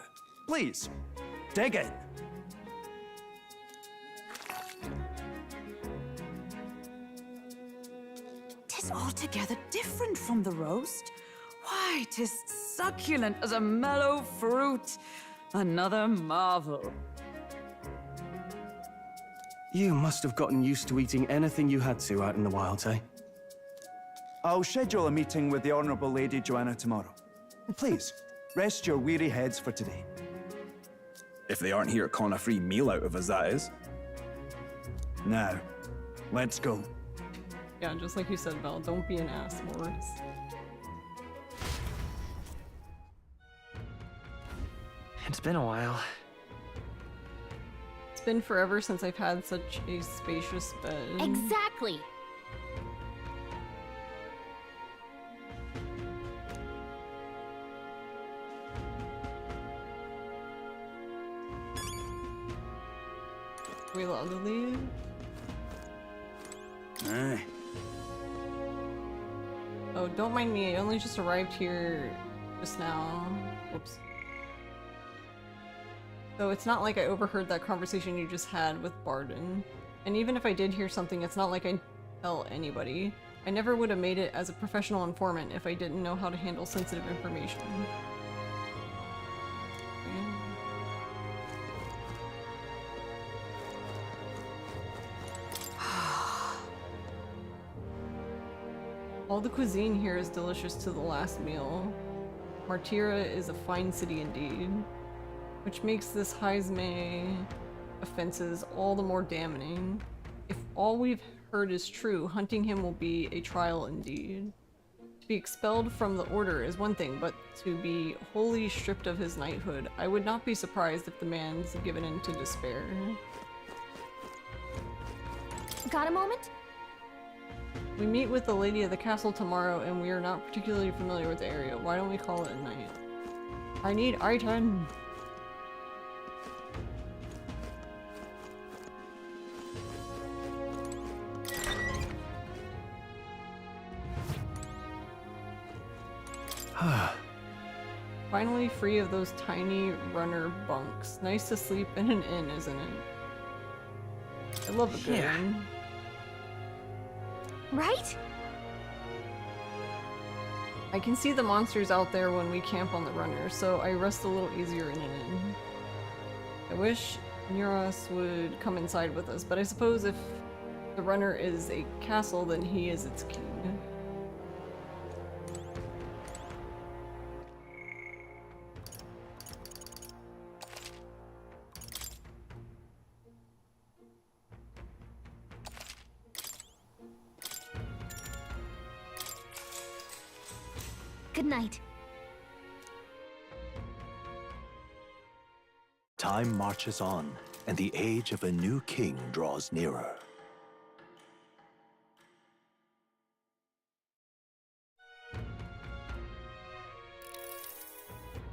please, dig in. Tis altogether different from the roast. Why, tis succulent as a mellow fruit. Another marvel. You must have gotten used to eating anything you had to out in the wilds, eh? I'll schedule a meeting with the Honourable Lady Joanna tomorrow. Please, rest your weary heads for today. If they aren't here to con a free meal out of us, that is. Now, let's go. Yeah, just like you said, Val, don't be an ass, Morris. It's been a while. It's been forever since I've had such a spacious bed. Exactly! Are we allowed to leave? Aye. Oh, don't mind me. I only just arrived here just now. Whoops. So it's not like I overheard that conversation you just had with Barden. And even if I did hear something, it's not like I'd tell anybody. I never would have made it as a professional informant if I didn't know how to handle sensitive information. All the cuisine here is delicious to the last meal. Martira is a fine city indeed, which makes this Heisme offenses all the more damning. If all we've heard is true, hunting him will be a trial indeed. To be expelled from the order is one thing, but to be wholly stripped of his knighthood, I would not be surprised if the man's given in to despair. Got a moment? We meet with the lady of the castle tomorrow, and we are not particularly familiar with the area. Why don't we call it a night? I need I-10. Finally free of those tiny runner bunks. Nice to sleep in an inn, isn't it? I love a good inn. Right? I can see the monsters out there when we camp on the runner, so I rest a little easier in an inn. I wish Neuros would come inside with us, but I suppose if the runner is a castle, then he is its king. Good night. Time marches on, and the age of a new king draws nearer.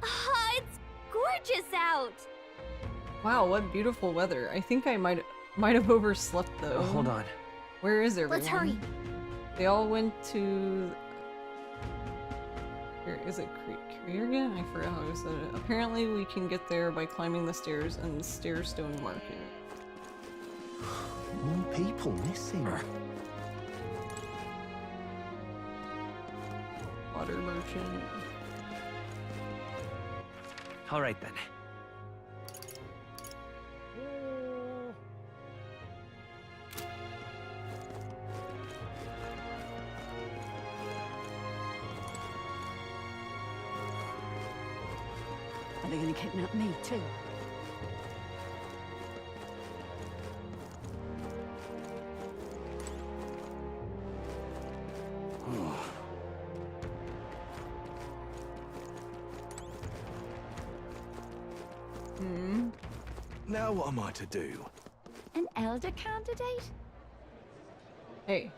Ah, it's gorgeous out! Wow, what beautiful weather. I think I might have overslept though. Oh, hold on. Where is everyone? Let's hurry. They all went to... Is it Kriergen? I forgot how I said it. Apparently we can get there by climbing the stairs in Stairstone Market. More people missing. Water merchant. All right then. Are they going to kidnap me too? Now what am I to do? An elder candidate? Hey.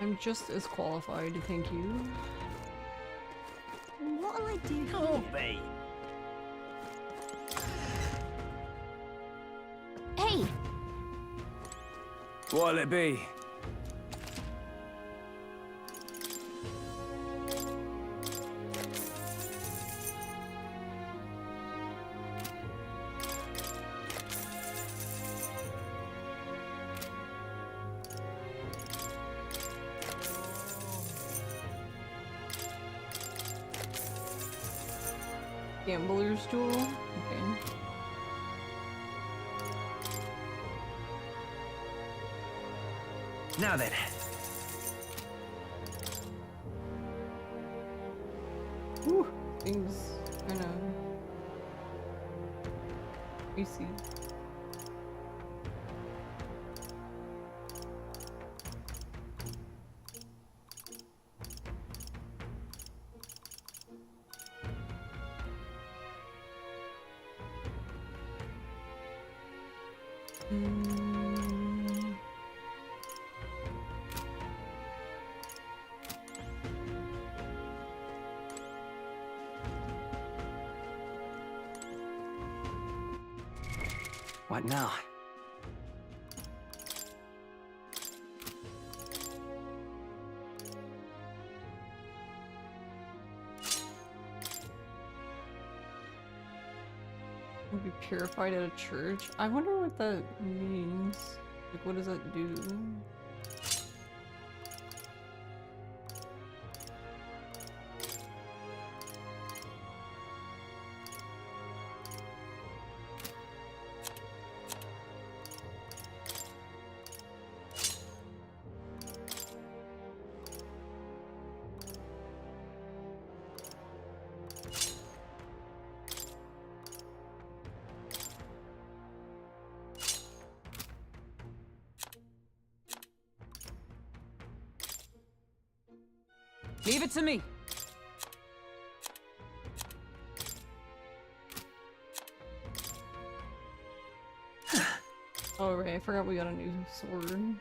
I'm just as qualified, thank you. What'll I do Oh, here? babe. Hey! What'll it be? Gambler's Duel? Okay. Now then. Whew, things kind of crazy. What now? Will be purified at a church. I wonder what that means. Like, what does that do? Leave it to me. Oh right, I forgot we got a new sword.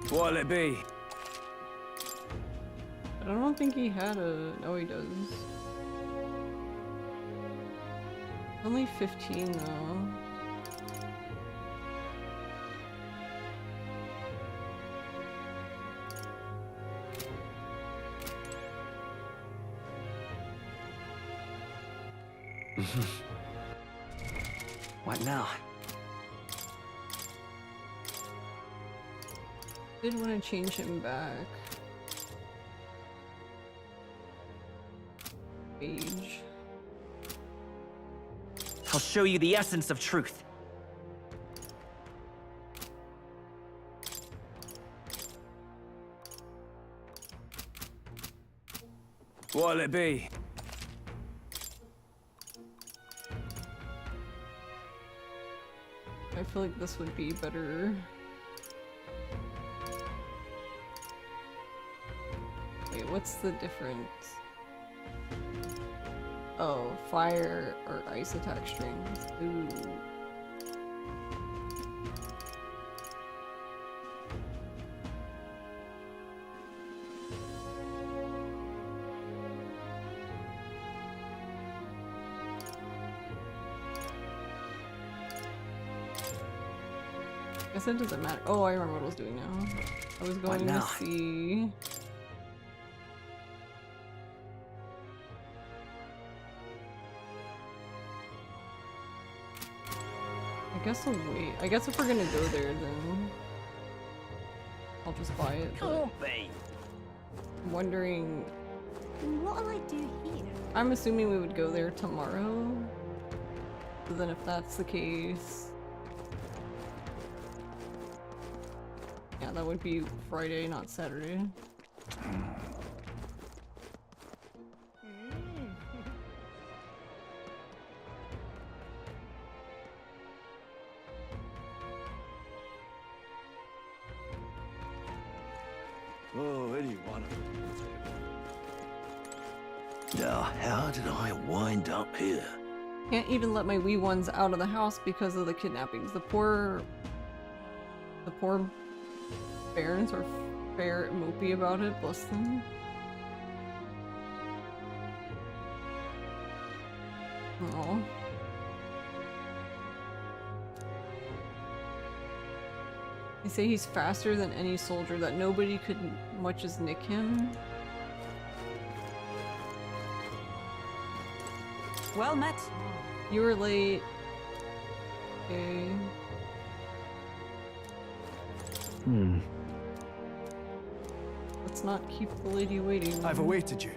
What'll it be? I don't think he had a... No, he does. Only 15 though. What now? Did want to change him back. Age. I'll show you the essence of truth. What'll it be? I feel like this would be better. Wait, what's the difference? Oh, fire or ice attack strings. Ooh. I guess it doesn't matter. Oh, I remember what I was doing now. I was going to see... I guess I'll wait. I guess if we're gonna go there, then I'll just buy it. Can't be. I'm wondering. What'll I do here? I'm assuming we would go there tomorrow. So then, if that's the case, yeah, that would be Friday, not Saturday. Oh, any one of them. Now, how did I wind up here? Can't even let my wee ones out of the house because of the kidnappings. The poor parents are fair mopey about it. Bless them. Aww. They say he's faster than any soldier, that nobody could much as nick him. Well met. You were late. Okay. Let's not keep the lady waiting. I've awaited you.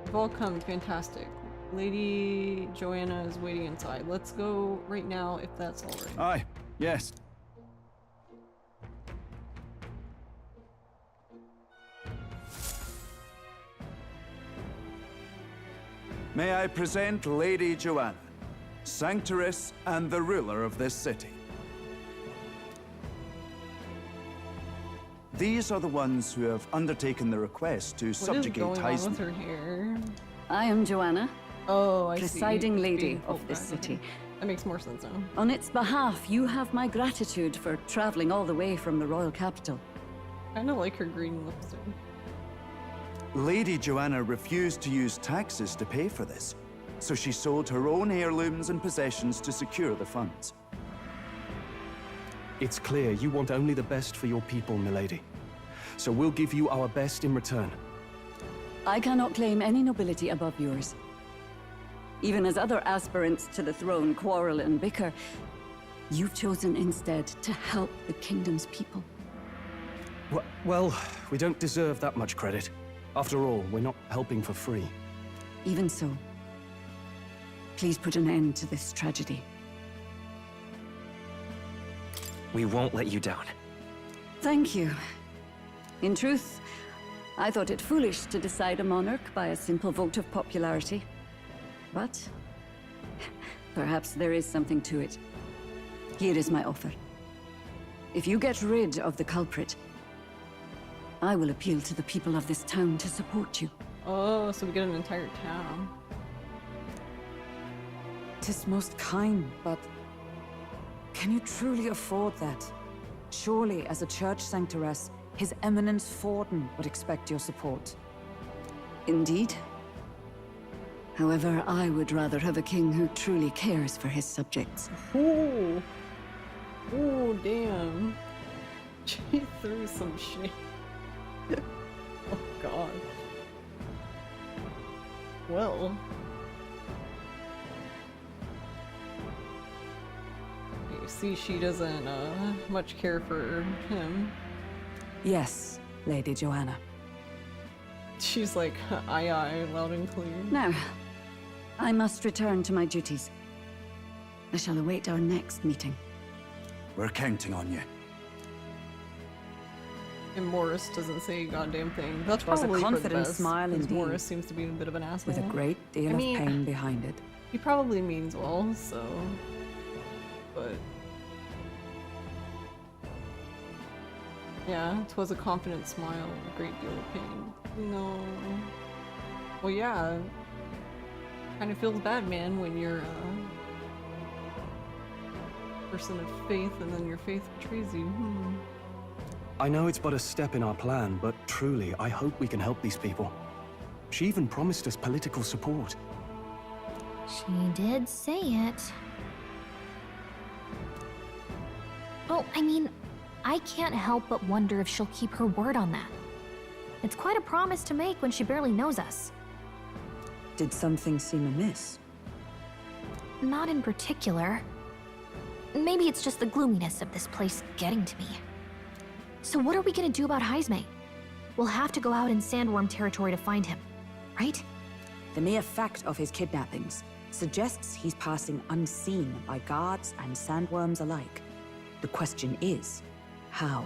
You've all come. Fantastic. Lady Joanna is waiting inside. Let's go right now if that's alright. Aye, yes. May I present Lady Joanna, Sanctoress and the ruler of this city. These are the ones who have undertaken the request to subjugate What is going on with Heisman. her hair? I am Joanna, I presiding see. lady Being of this pulled city. back. That makes more sense now. On its behalf, you have my gratitude for traveling all the way from the royal capital. Kinda like her green lipstick. Lady Joanna refused to use taxes to pay for this, so she sold her own heirlooms and possessions to secure the funds. It's clear you want only the best for your people, milady. So we'll give you our best in return. I cannot claim any nobility above yours. Even as other aspirants to the throne quarrel and bicker, you've chosen instead to help the kingdom's people. Well, we don't deserve that much credit. After all, we're not helping for free. Even so, please put an end to this tragedy. We won't let you down. Thank you. In truth, I thought it foolish to decide a monarch by a simple vote of popularity. But perhaps there is something to it. Here is my offer. If you get rid of the culprit, I will appeal to the people of this town to support you. Oh, so we get an entire town. 'Tis most kind, but can you truly afford that? Surely, as a church sanctoress, His Eminence Forden would expect your support. Indeed. However, I would rather have a king who truly cares for his subjects. Ooh. Ooh, damn. She threw some shit. Oh, God. Well. You see, she doesn't, much care for him. Yes, Lady Joanna. She's like, aye aye, loud and clear. Now, I must return to my duties. I shall await our next meeting. We're counting on you. And Morris doesn't say a goddamn thing. That's Was a probably confident for the best, smile 'cause indeed, Morris seems to be a bit of an asshole. with a great deal I mean, of pain behind it. He probably means well, so... But... Yeah, 'twas a confident smile, a great deal of pain. No... Well, yeah. Kind of feels bad, man, when you're a person of faith and then your faith betrays you. I know it's but a step in our plan, but truly, I hope we can help these people. She even promised us political support. She did say it. Oh, I mean, I can't help but wonder if she'll keep her word on that. It's quite a promise to make when she barely knows us. Did something seem amiss? Not in particular. Maybe it's just the gloominess of this place getting to me. So what are we gonna do about Heisme? We'll have to go out in Sandworm territory to find him, right? The mere fact of his kidnappings suggests he's passing unseen by guards and sandworms alike. The question is, how?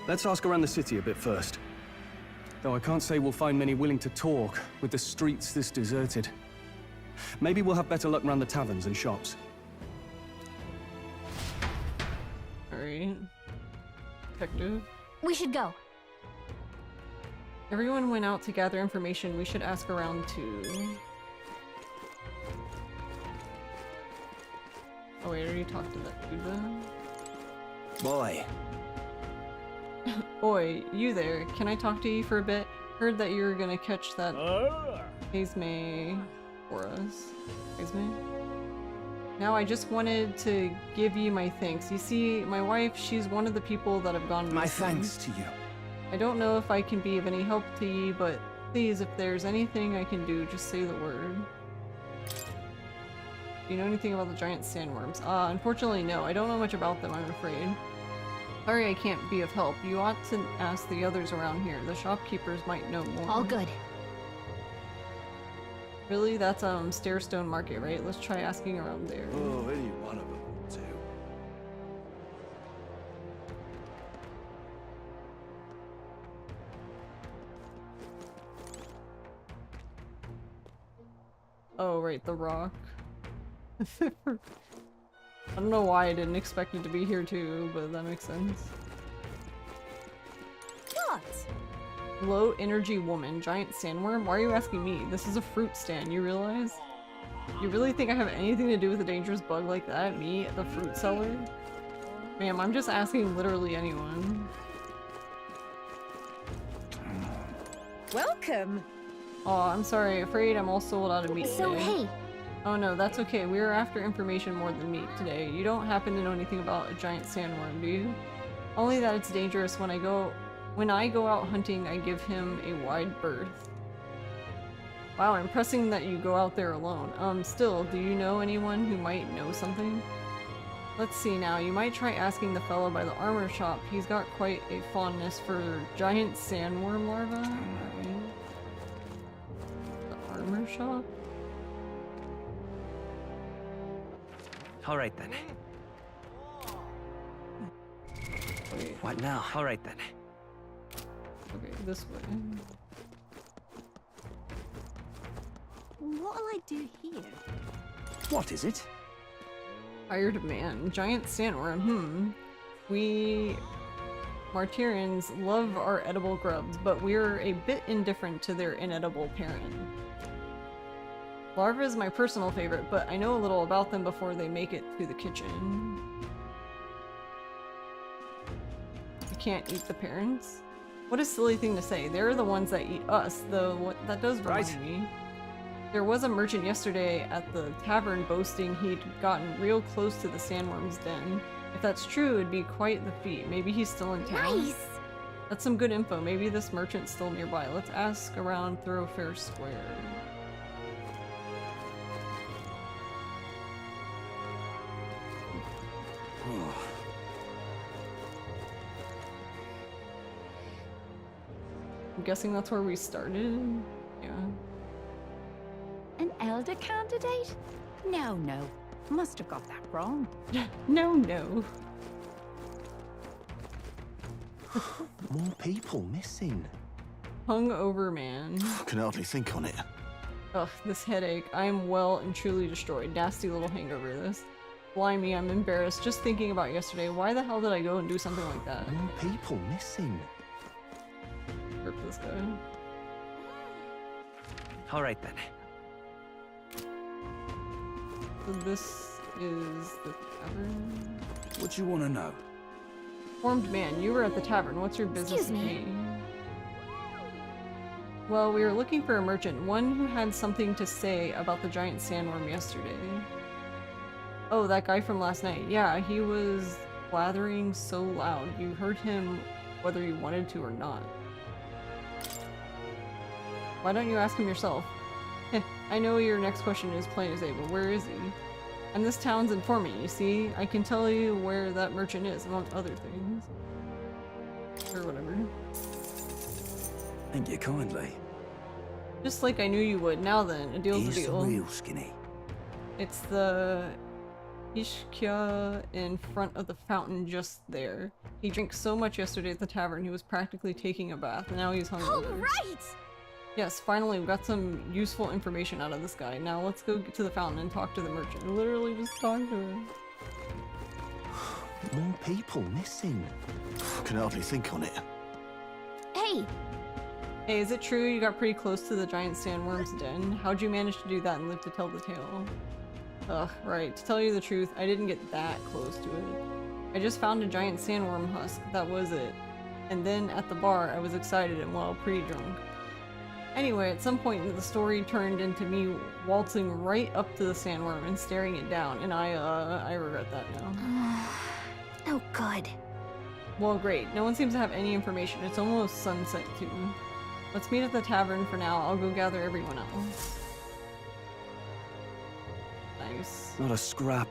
Let's ask around the city a bit first. Though I can't say we'll find many willing to talk with the streets this deserted. Maybe we'll have better luck around the taverns and shops. Alright. Detective. We should go. Everyone went out to gather information. We should ask around too. Oh wait, I already talked to that dude then. Boy. Oi, you there. Can I talk to you for a bit? Heard that you were gonna catch that Heisme for us. Heisme? Now I just wanted to give you my thanks. You see, my wife, she's one of the people that have gone missing. My thanks to you. I don't know if I can be of any help to you, but please, if there's anything I can do, just say the word. Do you know anything about the giant sandworms? Unfortunately, no. I don't know much about them, I'm afraid. Sorry I can't be of help. You ought to ask the others around here. The shopkeepers might know more. All good. Really? That's Stairstone Market, right? Let's try asking around there. Oh, any one of them will do. Oh, right, the rock. I don't know why I didn't expect it to be here too, but that makes sense. What? Low energy woman, giant sandworm? Why are you asking me? This is a fruit stand, you realize? You really think I have anything to do with a dangerous bug like that? Me, the fruit seller? Ma'am, I'm just asking literally anyone. Welcome! Oh, I'm sorry. Afraid I'm all sold out of meat So, today. hey. Oh no, that's okay. We are after information more than meat today. You don't happen to know anything about a giant sandworm, do you? Only that it's dangerous. When I go out hunting, I give him a wide berth. Wow, impressive that you go out there alone. Still, do you know anyone who might know something? Let's see now. You might try asking the fellow by the armor shop. He's got quite a fondness for giant sandworm larvae. The armor shop? All right then. Wait. What now? All right then. Okay, this way. What'll I do here? What is it? Hired man. Giant sandworm. We Martyrians love our edible grubs, but we're a bit indifferent to their inedible parent. Larva is my personal favorite, but I know a little about them before they make it to the kitchen. You can't eat the parents? What a silly thing to say. They're the ones that eat us, though what that does remind me. There was a merchant yesterday at the tavern boasting he'd gotten real close to the sandworm's den. If that's true, it'd be quite the feat. Maybe he's still in town? Nice! That's some good info. Maybe this merchant's still nearby. Let's ask around Thoroughfare Square. I'm guessing that's where we started? Yeah. An elder candidate? No. Must have got that wrong. No. More people missing. Hungover man. I can hardly think on it. Ugh, this headache. I am well and truly destroyed. Nasty little hangover this. Blimey, I'm embarrassed just thinking about yesterday. Why the hell did I go and do something like that? More people missing. Rip this guy. All right then. So this is the tavern? What do you want to know? Formed man, you were at the tavern. What's your business Excuse with me. me? Well, we were looking for a merchant, one who had something to say about the giant sandworm yesterday. Oh, that guy from last night. Yeah, he was blathering so loud. You heard him whether you wanted to or not. Why don't you ask him yourself? I know your next question is plain as day, but where is he? I'm this town's informant, you see? I can tell you where that merchant is, among other things. Or whatever. Thank you kindly. Just like I knew you would. Now then, a deal's a He's the deal. real skinny. It's the Ishkia in front of the fountain just there. He drank so much yesterday at the tavern, he was practically taking a bath, and now he's All hungover. right! Yes, finally, we got some useful information out of this guy. Now let's go to the fountain and talk to the merchant. Literally just talk to her. More people missing. I can hardly think on it. Hey! Hey, is it true you got pretty close to the giant sandworm's den? How'd you manage to do that and live to tell the tale? Ugh, right. To tell you the truth, I didn't get that close to it. I just found a giant sandworm husk, that was it. And then at the bar, I was excited and, well, pretty drunk. Anyway, at some point the story turned into me waltzing right up to the sandworm and staring it down, and I regret that now. Oh, good. Well, great. No one seems to have any information. It's almost sunset, too. Let's meet at the tavern for now. I'll go gather everyone else. Nice. Not a scrap.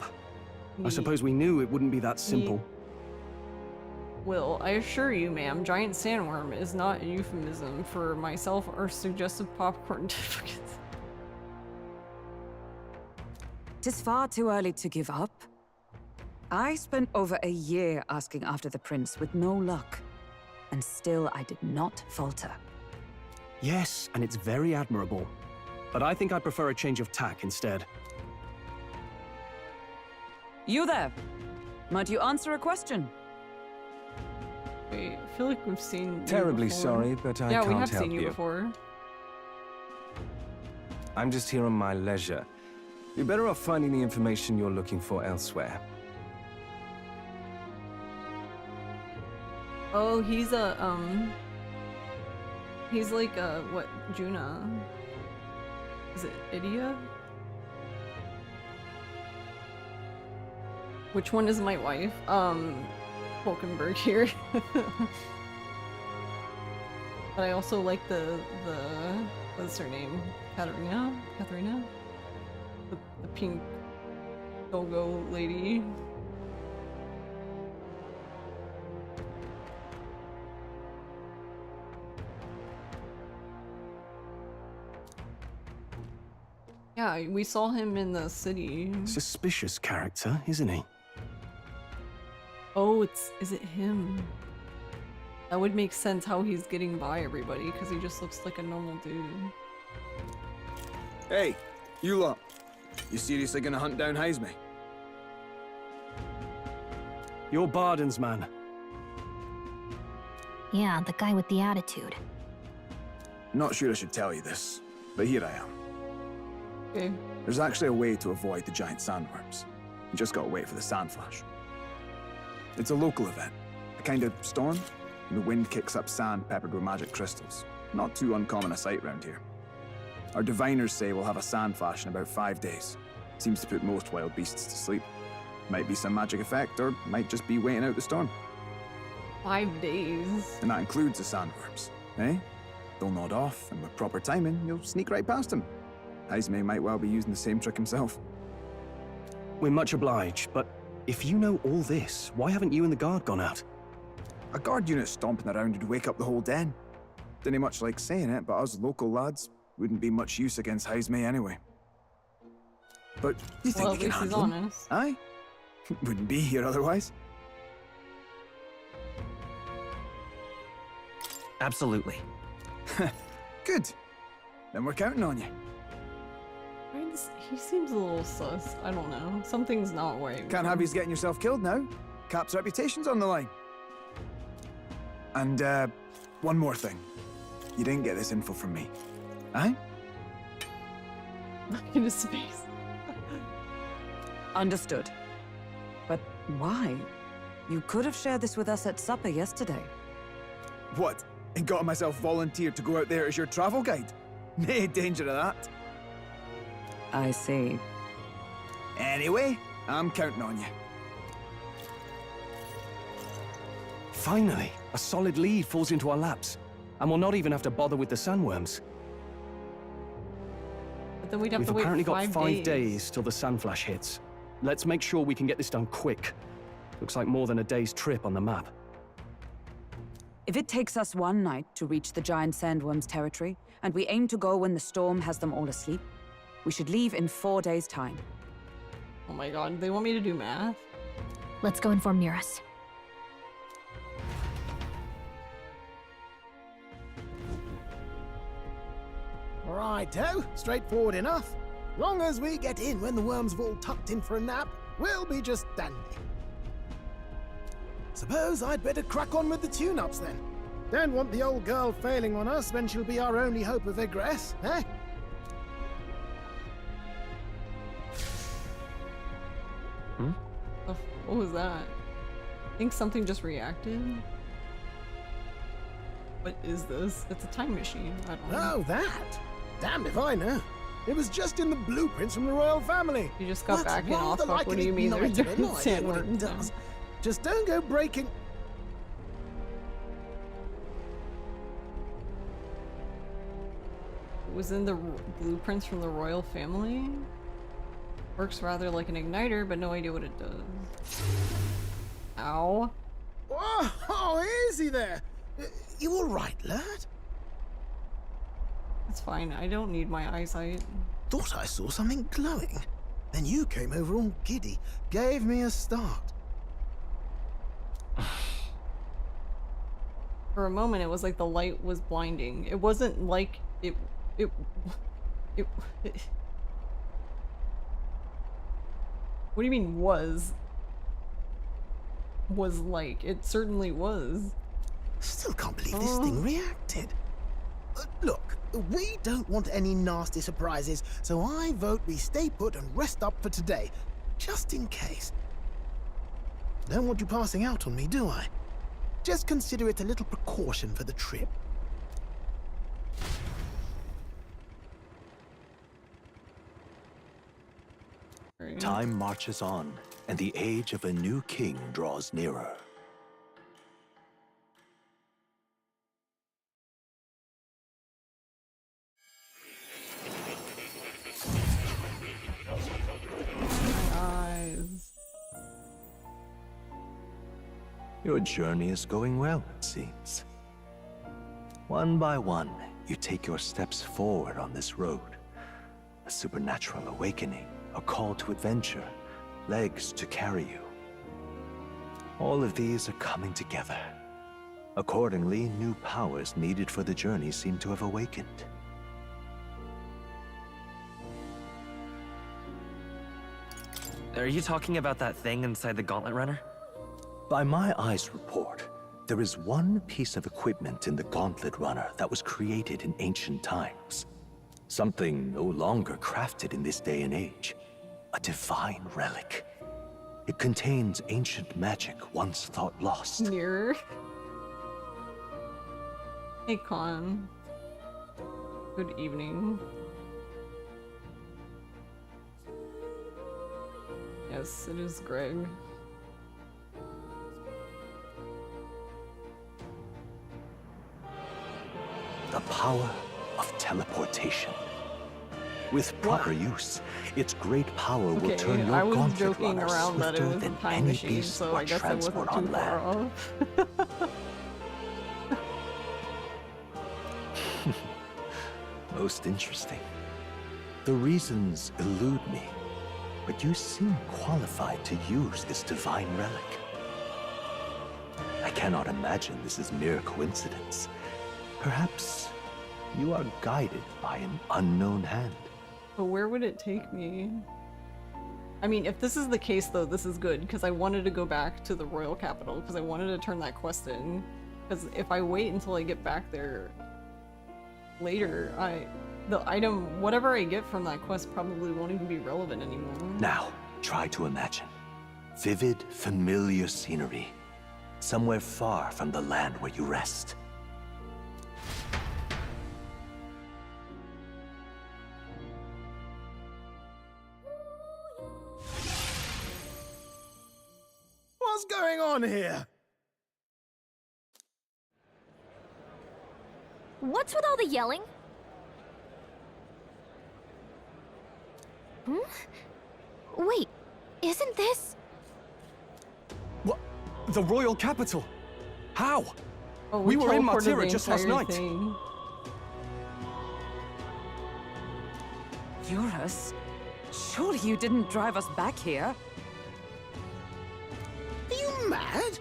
I suppose we knew it wouldn't be that simple. Will, I assure you, ma'am, giant sandworm is not a euphemism for myself or suggestive popcorn certificates. It is far too early to give up. I spent over a year asking after the prince with no luck. And still I did not falter. Yes, and it's very admirable. But I think I prefer a change of tack instead. You there. Might you answer a question? Wait, I feel like we've seen you Terribly before. sorry, but I yeah, can't we have help seen you you. before. I'm just here on my leisure. You're better off finding the information you're looking for elsewhere. Oh, he's he's like what, Juna? Is it Idia? Which one is my wife? Hulkenberg here. But I also like the what's her name? Katharina? The pink Dogo lady. Yeah, we saw him in the city. Suspicious character, isn't he? Oh, is it him? That would make sense how he's getting by everybody, because he just looks like a normal dude. Hey, you lot. You seriously gonna hunt down Heisme? You're Barden's man. Yeah, the guy with the attitude. Not sure I should tell you this, but here I am. Okay. There's actually a way to avoid the giant sandworms. You just gotta wait for the sand flash. It's a local event, a kind of storm, and the wind kicks up sand peppered with magic crystals. Not too uncommon a sight round here. Our diviners say we'll have a sand flash in about 5 days. Seems to put most wild beasts to sleep. Might be some magic effect, or might just be waiting out the storm. 5 days? And that includes the sandworms, eh? They'll nod off, and with proper timing, you'll sneak right past them. Heisme might well be using the same trick himself. We're much obliged, but if you know all this, why haven't you and the guard gone out? A guard unit stomping around would wake up the whole den. Didn't much like saying it, but us local lads wouldn't be much use against Heisme anyway. But you think Well, we at can least he's handle him? honest. Aye? Wouldn't be here otherwise. Absolutely. Good. Then we're counting on you. He seems a little sus. I don't know. Something's not right. Can't have you getting yourself killed now. Cap's reputation's on the line. And, one more thing. You didn't get this info from me. Aye? Look in his face. Understood. But why? You could have shared this with us at supper yesterday. What? And got myself volunteered to go out there as your travel guide? Nay danger of that. I see. Anyway, I'm counting on you. Finally, a solid lead falls into our laps. And we'll not even have to bother with the sandworms. But then we'd have We've to wait apparently got 5 5 days till the sand flash hits. Let's make sure we can get this done quick. Looks like more than a day's trip on the map. If it takes us one night to reach the giant sandworms' territory, and we aim to go when the storm has them all asleep, we should leave in 4 days' time. Oh my god, they want me to do math? Let's go inform Nearest. Righto, straightforward enough. Long as we get in when the worms have all tucked in for a nap, we'll be just dandy. Suppose I'd better crack on with the tune-ups then. Don't want the old girl failing on us when she'll be our only hope of egress, eh? Oh, what was that? I think something just reacted. What is this? It's a time machine. I don't know. Oh, that? Damned if I know. It was just in the blueprints from the royal family. You just got Looks back in rather off. like What an do you mean there's igniter, no idea what it sandworms? does. Just don't go breaking... It was in the blueprints from the royal family? Works rather like an igniter, but no idea what it does. Ow. Oh, easy there. You all right, lad? It's fine. I don't need my eyesight. Thought I saw something glowing. Then you came over all giddy, gave me a start. For a moment, it was like the light was blinding. It wasn't like it. What do you mean was? Was like? It certainly was. Still can't believe this thing reacted. Look, we don't want any nasty surprises, so I vote we stay put and rest up for today, just in case. Don't want you passing out on me, do I? Just consider it a little precaution for the trip. Time marches on, and the age of a new king draws nearer. My eyes. Your journey is going well, it seems. One by one, you take your steps forward on this road. A supernatural awakening, a call to adventure, legs to carry you. All of these are coming together. Accordingly, new powers needed for the journey seem to have awakened. Are you talking about that thing inside the Gauntlet Runner? By my eyes report, there is one piece of equipment in the Gauntlet Runner that was created in ancient times. Something no longer crafted in this day and age. A divine relic. It contains ancient magic once thought lost. Nearer. Hey, Con. Good evening. Yes, it is Greg. The power of teleportation. With proper use, its great power will turn your Gauntlet Runner swifter than any beast or transport on land. Most interesting. The reasons elude me, but you seem qualified to use this divine relic. I cannot imagine this is mere coincidence. Perhaps you are guided by an unknown hand. But where would it take me? I mean, if this is the case, though, this is good, because I wanted to go back to the royal capital, because I wanted to turn that quest in. Because if I wait until I get back there later, the item, whatever I get from that quest probably won't even be relevant anymore. Now, try to imagine. Vivid, familiar scenery. Somewhere far from the land where you rest. What's going on here? What's with all the yelling? Hmm? Wait, isn't this... What? The royal capital? How? Oh, we were in teleported Martira the just last entire night. thing. Eurus? Surely you didn't drive us back here? Are you mad?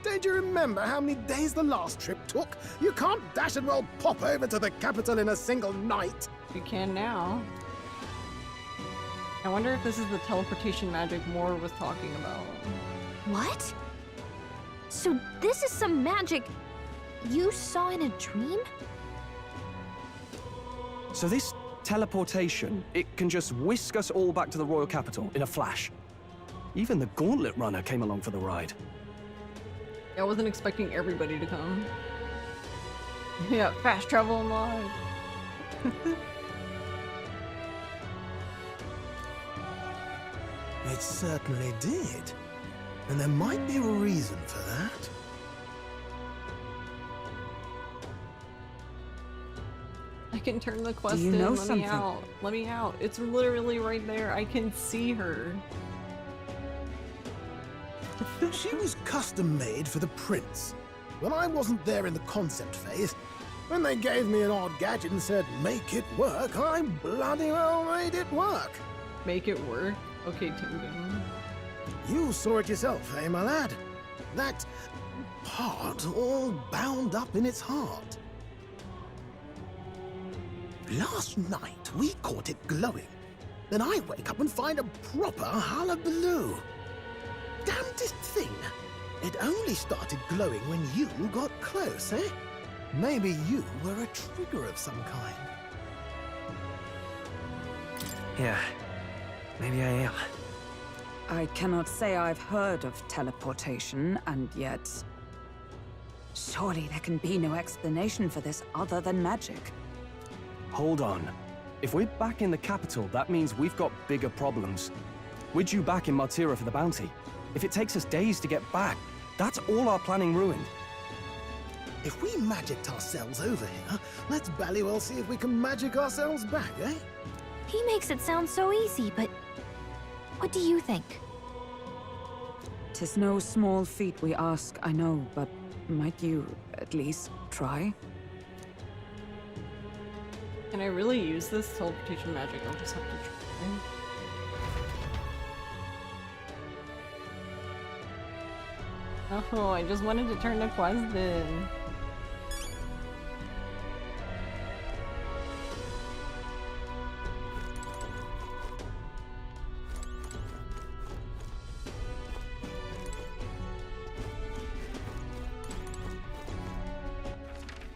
Don't you remember how many days the last trip took? You can't dash and well pop over to the capital in a single night. You can now. I wonder if this is the teleportation magic Moore was talking about. What? So this is some magic you saw in a dream? So this teleportation, it can just whisk us all back to the royal capital in a flash. Even the Gauntlet Runner came along for the ride. I wasn't expecting everybody to come. Yeah, fast travel and live. It certainly did. And there might be a reason for that. I can turn the quest Do you in. know Let something? me out. Let me out. It's literally right there. I can see her. She was custom made for the prince. When I wasn't there in the concept phase, when they gave me an odd gadget and said, make it work, I bloody well made it work. Make it work? Okay, Tingun. You saw it yourself, eh, my lad? That part all bound up in its heart. Last night, we caught it glowing. Then I wake up and find a proper hullabaloo. Damnedest thing. It only started glowing when you got close, eh? Maybe you were a trigger of some kind. Yeah, maybe I am. I cannot say I've heard of teleportation, and yet... surely there can be no explanation for this other than magic. Hold on. If we're back in the capital, that means we've got bigger problems. We're due back in Martira for the bounty. If it takes us days to get back, that's all our planning ruined. If we magicked ourselves over here, let's bally well see if we can magic ourselves back, eh? He makes it sound so easy, but what do you think? 'Tis no small feat we ask, I know, but might you at least try? Can I really use this teleportation magic? I'll just have to try. Oh, I just wanted to turn the quest in.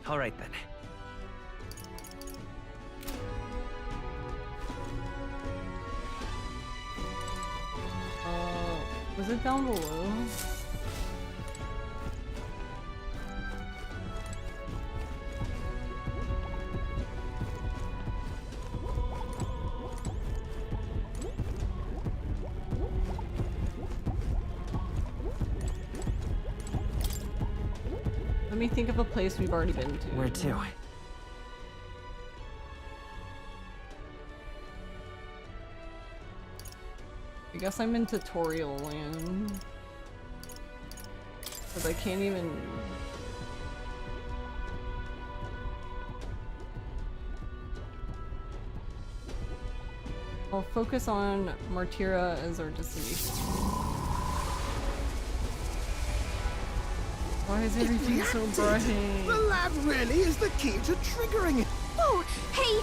All right then. Was it down below? Let me think of a place we've already been to. Where to? I guess I'm in tutorial land. But I can't even... I'll focus on Martira as our destination. Why is everything so bright? The lab really is the key to triggering it. Oh, hey!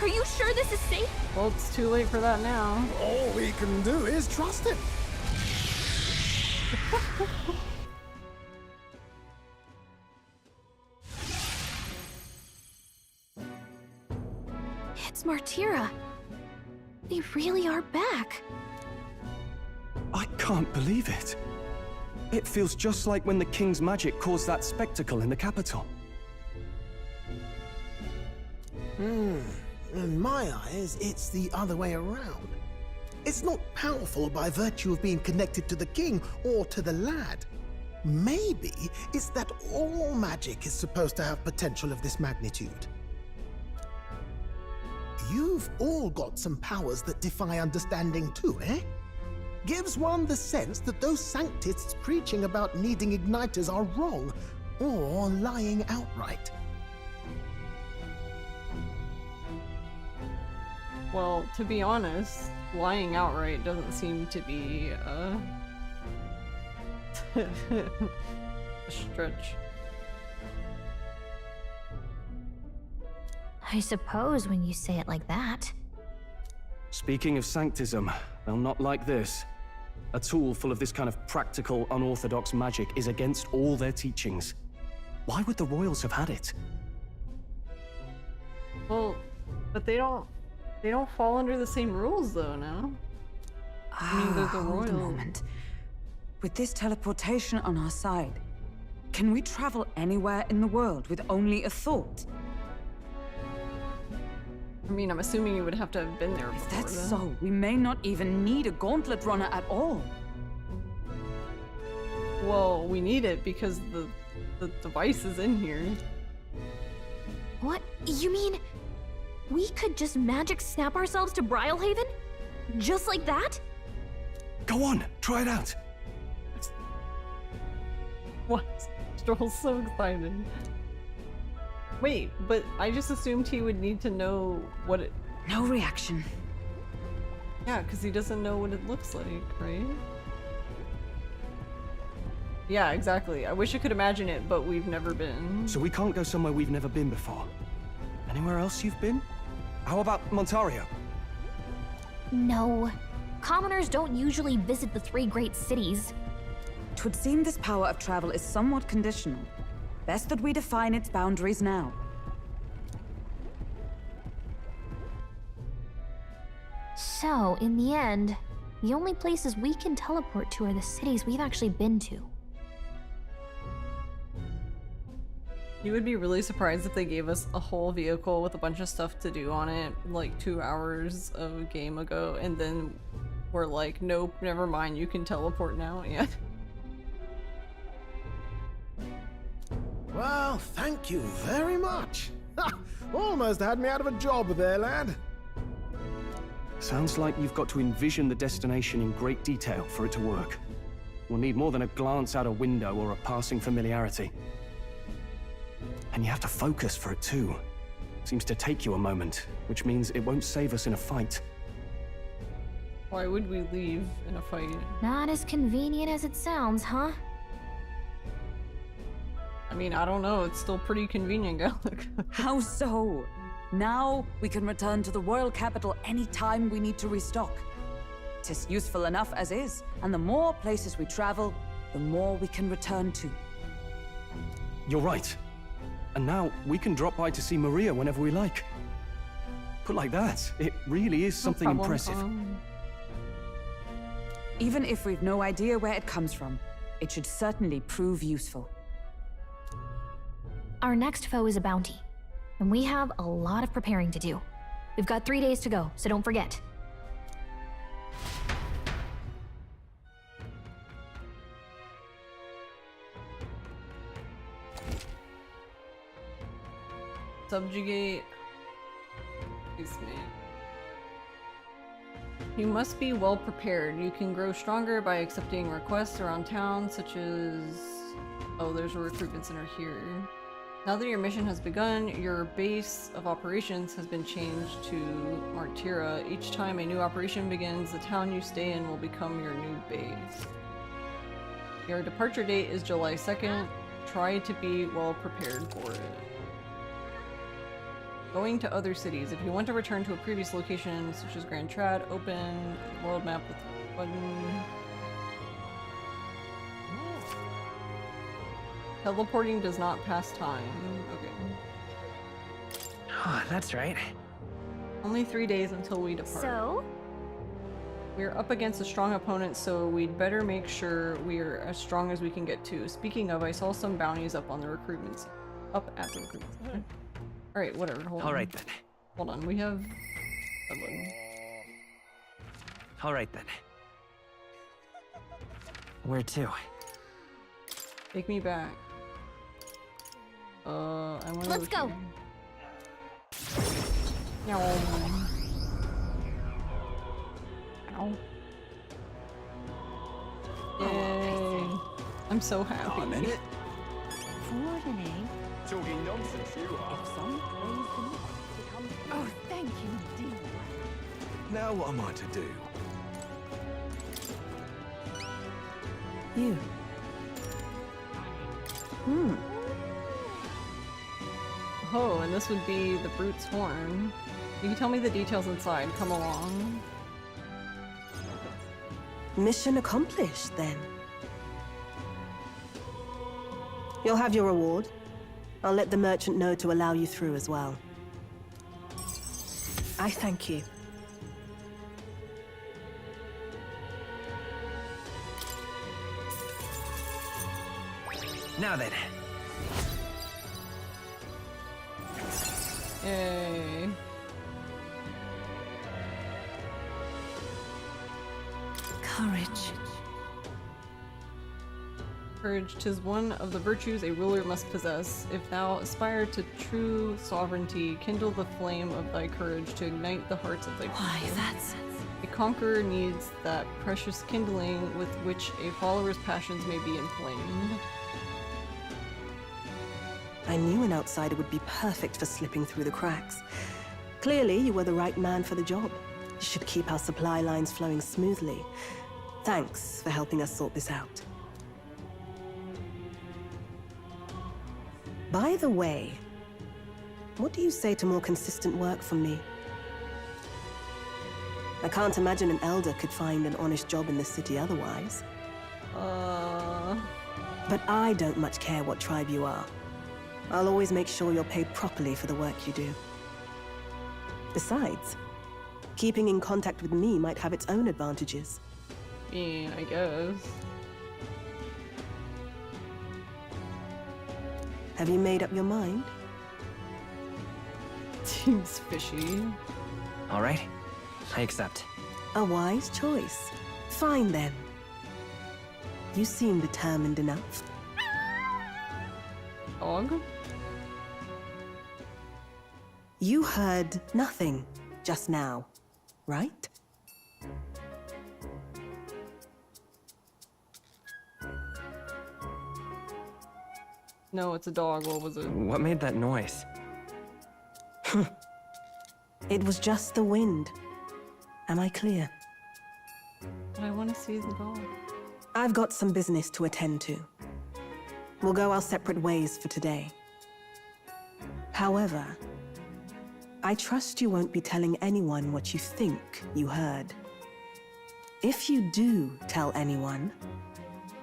Are you sure this is safe? Well, it's too late for that now. All we can do is trust him. It's Martira. They really are back. I can't believe it. It feels just like when the king's magic caused that spectacle in the capital. In my eyes, it's the other way around. It's not powerful by virtue of being connected to the king or to the lad. Maybe it's that all magic is supposed to have potential of this magnitude. You've all got some powers that defy understanding too, eh? Gives one the sense that those sanctists preaching about needing igniters are wrong, or lying outright. Well, to be honest, lying outright doesn't seem to be a stretch. I suppose when you say it like that. Speaking of sanctism, they'll not like this. A tool full of this kind of practical, unorthodox magic is against all their teachings. Why would the royals have had it? Well, but they don't fall under the same rules though, no? I mean, they're the Hold a royals. moment. With this teleportation on our side, can we travel anywhere in the world with only a thought? I mean, I'm assuming you would have to have been there before. If that's then. so, we may not even need a gauntlet runner at all. Well, we need it because the device is in here. What? You mean we could just magic snap ourselves to Brylehaven? Just like that? Go on, try it out. What? Stroll's so excited. Wait, but I just assumed he would need to know what it... No reaction. Yeah, because he doesn't know what it looks like, right? Yeah, exactly. I wish I could imagine it, but we've never been. So we can't go somewhere we've never been before. Anywhere else you've been? How about Montario? No. Commoners don't usually visit the three great cities. 'Twould seem this power of travel is somewhat conditional. Best that we define its boundaries now. So, in the end, the only places we can teleport to are the cities we've actually been to. You would be really surprised if they gave us a whole vehicle with a bunch of stuff to do on it, like 2 hours of a game ago, and then we're like, nope, never mind, you can teleport now. Yeah. Well, thank you very much. Ha! Almost had me out of a job there, lad. Sounds like you've got to envision the destination in great detail for it to work. We'll need more than a glance out a window or a passing familiarity. And you have to focus for it too. Seems to take you a moment, which means it won't save us in a fight. Why would we leave in a fight? Not as convenient as it sounds, huh? I mean, I don't know, it's still pretty convenient, Gallic. How so? Now we can return to the royal capital anytime we need to restock. 'Tis useful enough as is, and the more places we travel, the more we can return to. You're right. And now we can drop by to see Maria whenever we like. Put like that, it really is something impressive. Even if we've no idea where it comes from, it should certainly prove useful. Our next foe is a bounty, and we have a lot of preparing to do. We've got 3 days to go, so don't forget. Subjugate. Excuse me. You must be well prepared. You can grow stronger by accepting requests around town, such as... Oh, there's a recruitment center here. Now that your mission has begun, your base of operations has been changed to Martira. Each time a new operation begins, the town you stay in will become your new base. Your departure date is July 2nd. Try to be well prepared for it. Going to other cities. If you want to return to a previous location, such as Grand Trad, open the world map with a button. Teleporting does not pass time. Okay. Oh, that's right. Only 3 days until we depart. So? We're up against a strong opponent, so we'd better make sure we're as strong as we can get to. Speaking of, I saw some bounties up on the recruitments. Up at the recruitment. Alright, whatever, hold on. Alright then. Hold on, we have... Alright then. Where to? Take me back. I want to... Let's go! No. Ow. Yay. I'm so happy. I'm in it. Talking nonsense, you are. Oh, thank you indeed. Now what am I to do? You. Oh, and this would be the Brute's horn. You can tell me the details inside. Come along. Mission accomplished, then. You'll have your reward. I'll let the merchant know to allow you through as well. I thank you. Now then. Yay. Courage. Courage, 'tis one of the virtues a ruler must possess. If thou aspire to true sovereignty, kindle the flame of thy courage to ignite the hearts of thy people. Why, that's... A conqueror needs that precious kindling with which a follower's passions may be inflamed. I knew an outsider would be perfect for slipping through the cracks. Clearly, you were the right man for the job. should keep our supply lines flowing smoothly. Thanks for helping us sort this out. By the way, what do you say to more consistent work from me? I can't imagine an elder could find an honest job in the city otherwise. But I don't much care what tribe you are. I'll always make sure you're paid properly for the work you do. Besides, keeping in contact with me might have its own advantages. I mean, I guess. Have you made up your mind? Seems fishy. All right, I accept. A wise choice. Fine then. You seem determined enough. Dog? You heard nothing just now, right? No, it's a dog. What was it? What made that noise? It was just the wind. Am I clear? But I want to see the dog. I've got some business to attend to. We'll go our separate ways for today. However, I trust you won't be telling anyone what you think you heard. If you do tell anyone,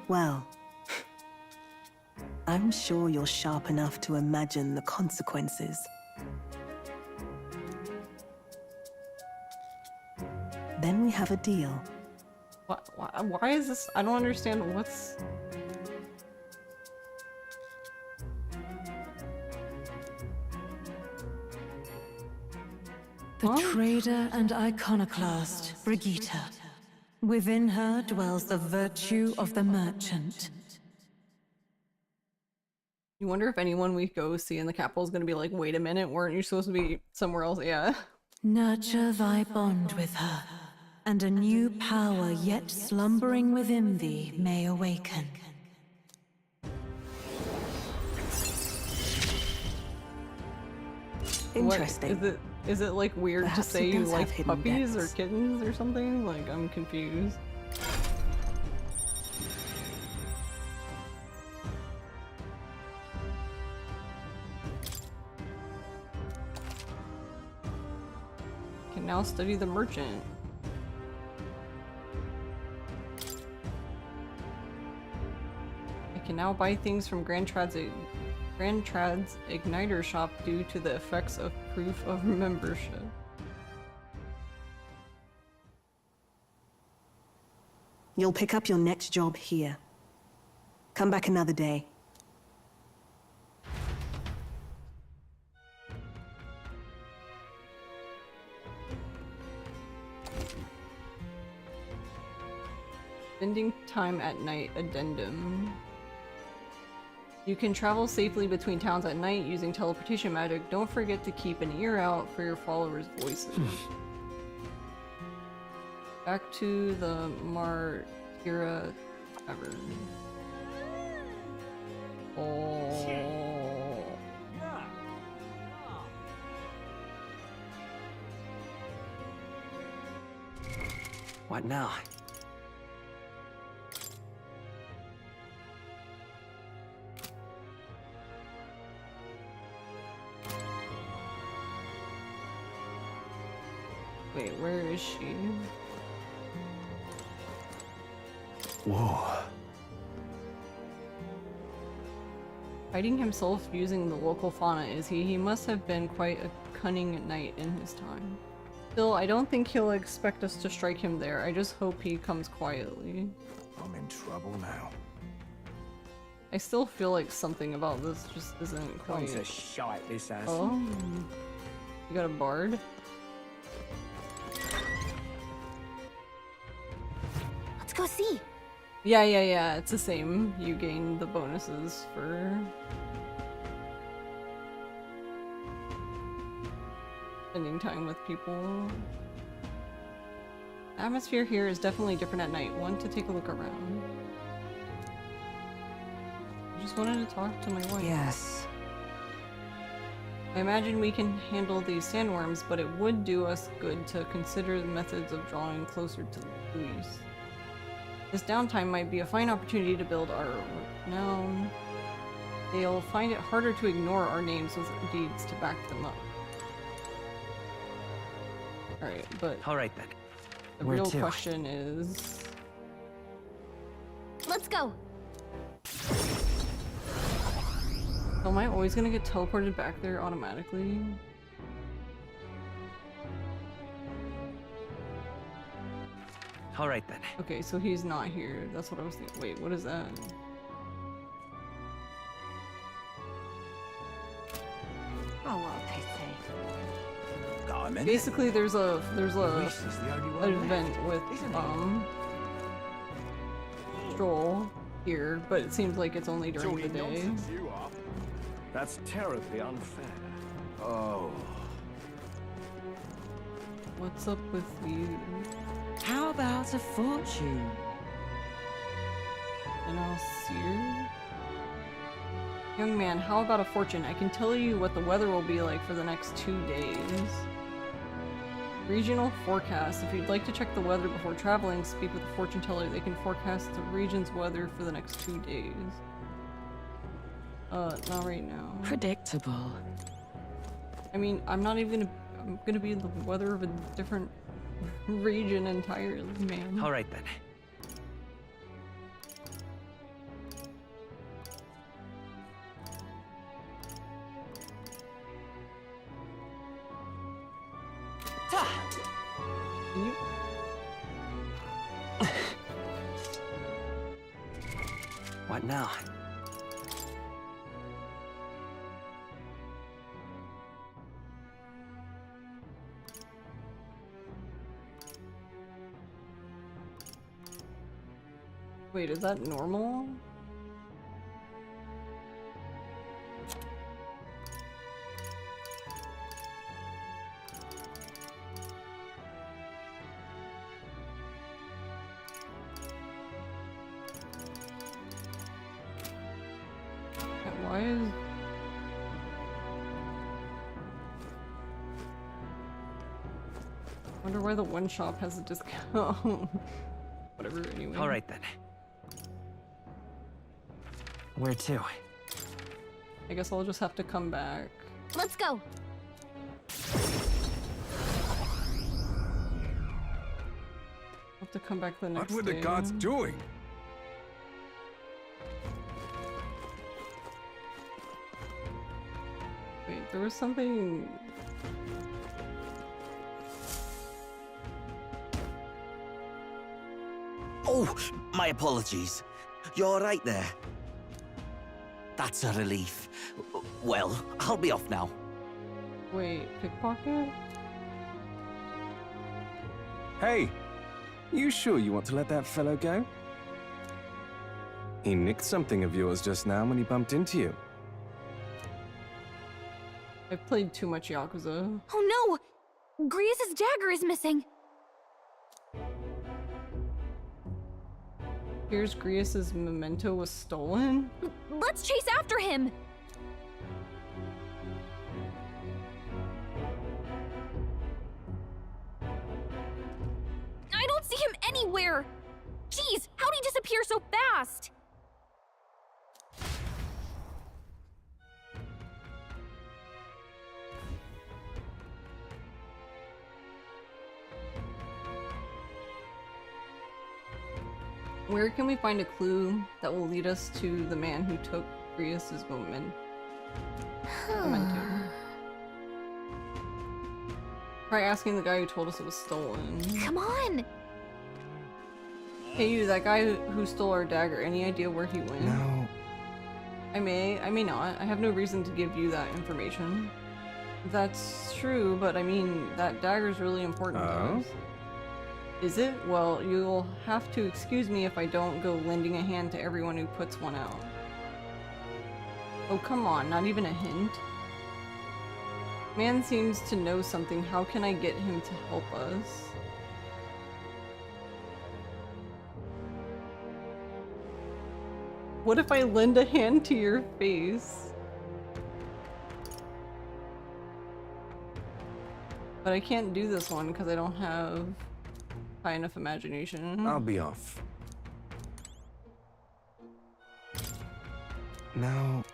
well, I'm sure you're sharp enough to imagine the consequences. Then we have a deal. Why is this? I don't understand what's... The trader and iconoclast, Brigitte. Within her dwells the virtue of the merchant. You wonder if anyone we go see in the capital is going to be like, wait a minute, weren't you supposed to be somewhere else? Yeah. Nurture thy bond with her, and a new power yet slumbering within thee may awaken. Interesting. What, is it like weird Perhaps to say it you does have like hidden puppies depths. or kittens or something? Like, I'm confused. Can now study the merchant. I can now buy things from Grand Trad's Igniter shop due to the effects of proof of membership. You'll pick up your next job here. Come back another day. Spending time at night addendum. You can travel safely between towns at night using teleportation magic. Don't forget to keep an ear out for your followers' voices. Back to the Martira Tavern. Oh. What now? Wait, where is she? Whoa. Fighting himself using the local fauna, is he? He must have been quite a cunning knight in his time. Still, I don't think he'll expect us to strike him there. I just hope he comes quietly. I'm in trouble now. I still feel like something about this just isn't quite... Comes a shite, this ass. Oh? You got a bard? Let's go see. Yeah, it's the same. You gain the bonuses for... spending time with people. The atmosphere here is definitely different at night. Want to take a look around. I just wanted to talk to my wife. Yes. I imagine we can handle these sandworms, but it would do us good to consider the methods of drawing closer to Luis. This downtime might be a fine opportunity to build our renown. They'll find it harder to ignore our names with deeds to back them up. Alright, but... Alright then. The real question is... Let's go! So am I always gonna get teleported back there automatically? Alright then. Okay, so he's not here. That's what I was thinking. Wait, what is that? Basically, there's an event with Joel here, but it seems like it's only during the day. That's terribly unfair. Oh. What's up with you? How about a fortune? And I'll see her. Young man, how about a fortune? I can tell you what the weather will be like for the next 2 days. Regional forecast. If you'd like to check the weather before traveling, speak with a fortune teller. They can forecast the region's weather for the next 2 days. Not right now. Predictable. I mean, I'm gonna be in the weather of a different region entirely, man. Alright then. What now? Wait, is that normal? Why is... Wonder why the one shop has a discount. Whatever, anyway. Alright then. Where to? I guess I'll just have to come back. Let's go! I'll have to come back the next day. What were the gods doing? Wait, there was something... Oh, my apologies. You're right there. That's a relief. Well, I'll be off now. Wait, pickpocket? Hey, you sure you want to let that fellow go? He nicked something of yours just now when he bumped into you. I've played too much Yakuza. Oh no! Grius' dagger is missing! Here's Grius' memento was stolen? Let's chase after him! I don't see him anywhere! Jeez, how'd he disappear so fast? Where can we find a clue that will lead us to the man who took Grius' memento? Try asking the guy who told us it was stolen. Come on! Hey you, that guy who stole our dagger, any idea where he went? No. I may not. I have no reason to give you that information. That's true, but I mean, that dagger's really important to us. Is it? Well, you'll have to excuse me if I don't go lending a hand to everyone who puts one out. Oh, come on, not even a hint? Man seems to know something. How can I get him to help us? What if I lend a hand to your face? But I can't do this one because I don't have high enough imagination. I'll be off. Now...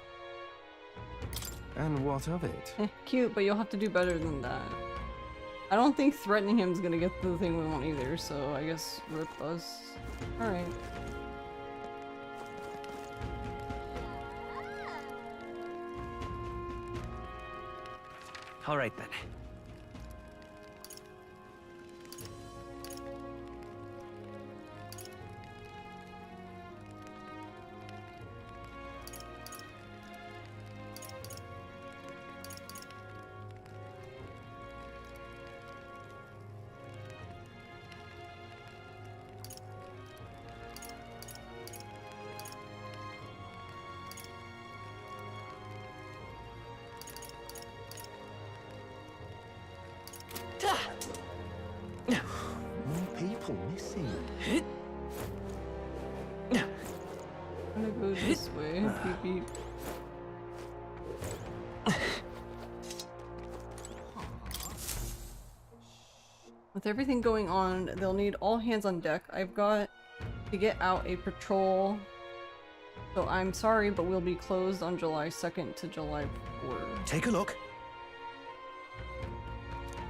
And what of it? Cute, but you'll have to do better than that. I don't think threatening him is gonna get the thing we want either, so I guess rip us. Alright. Alright then. More people missing. I'm gonna go this way. Beep beep. With everything going on, they'll need all hands on deck. I've got to get out a patrol. So I'm sorry, but we'll be closed on July 2nd to July 4th. Take a look.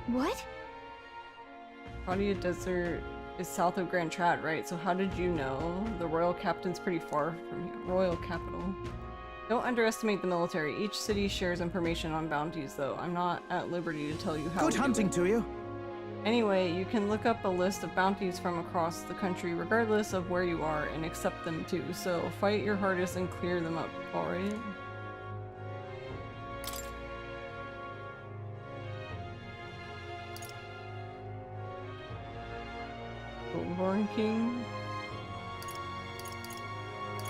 What? Claudia Desert is south of Grand Chat, right? So how did you know? The Royal Captain's pretty far from here. Royal Capital. Don't underestimate the military. Each city shares information on bounties, though. I'm not at liberty to tell you how. Good hunting to you. Anyway, you can look up a list of bounties from across the country, regardless of where you are, and accept them too. So fight your hardest and clear them up, alright? Born King.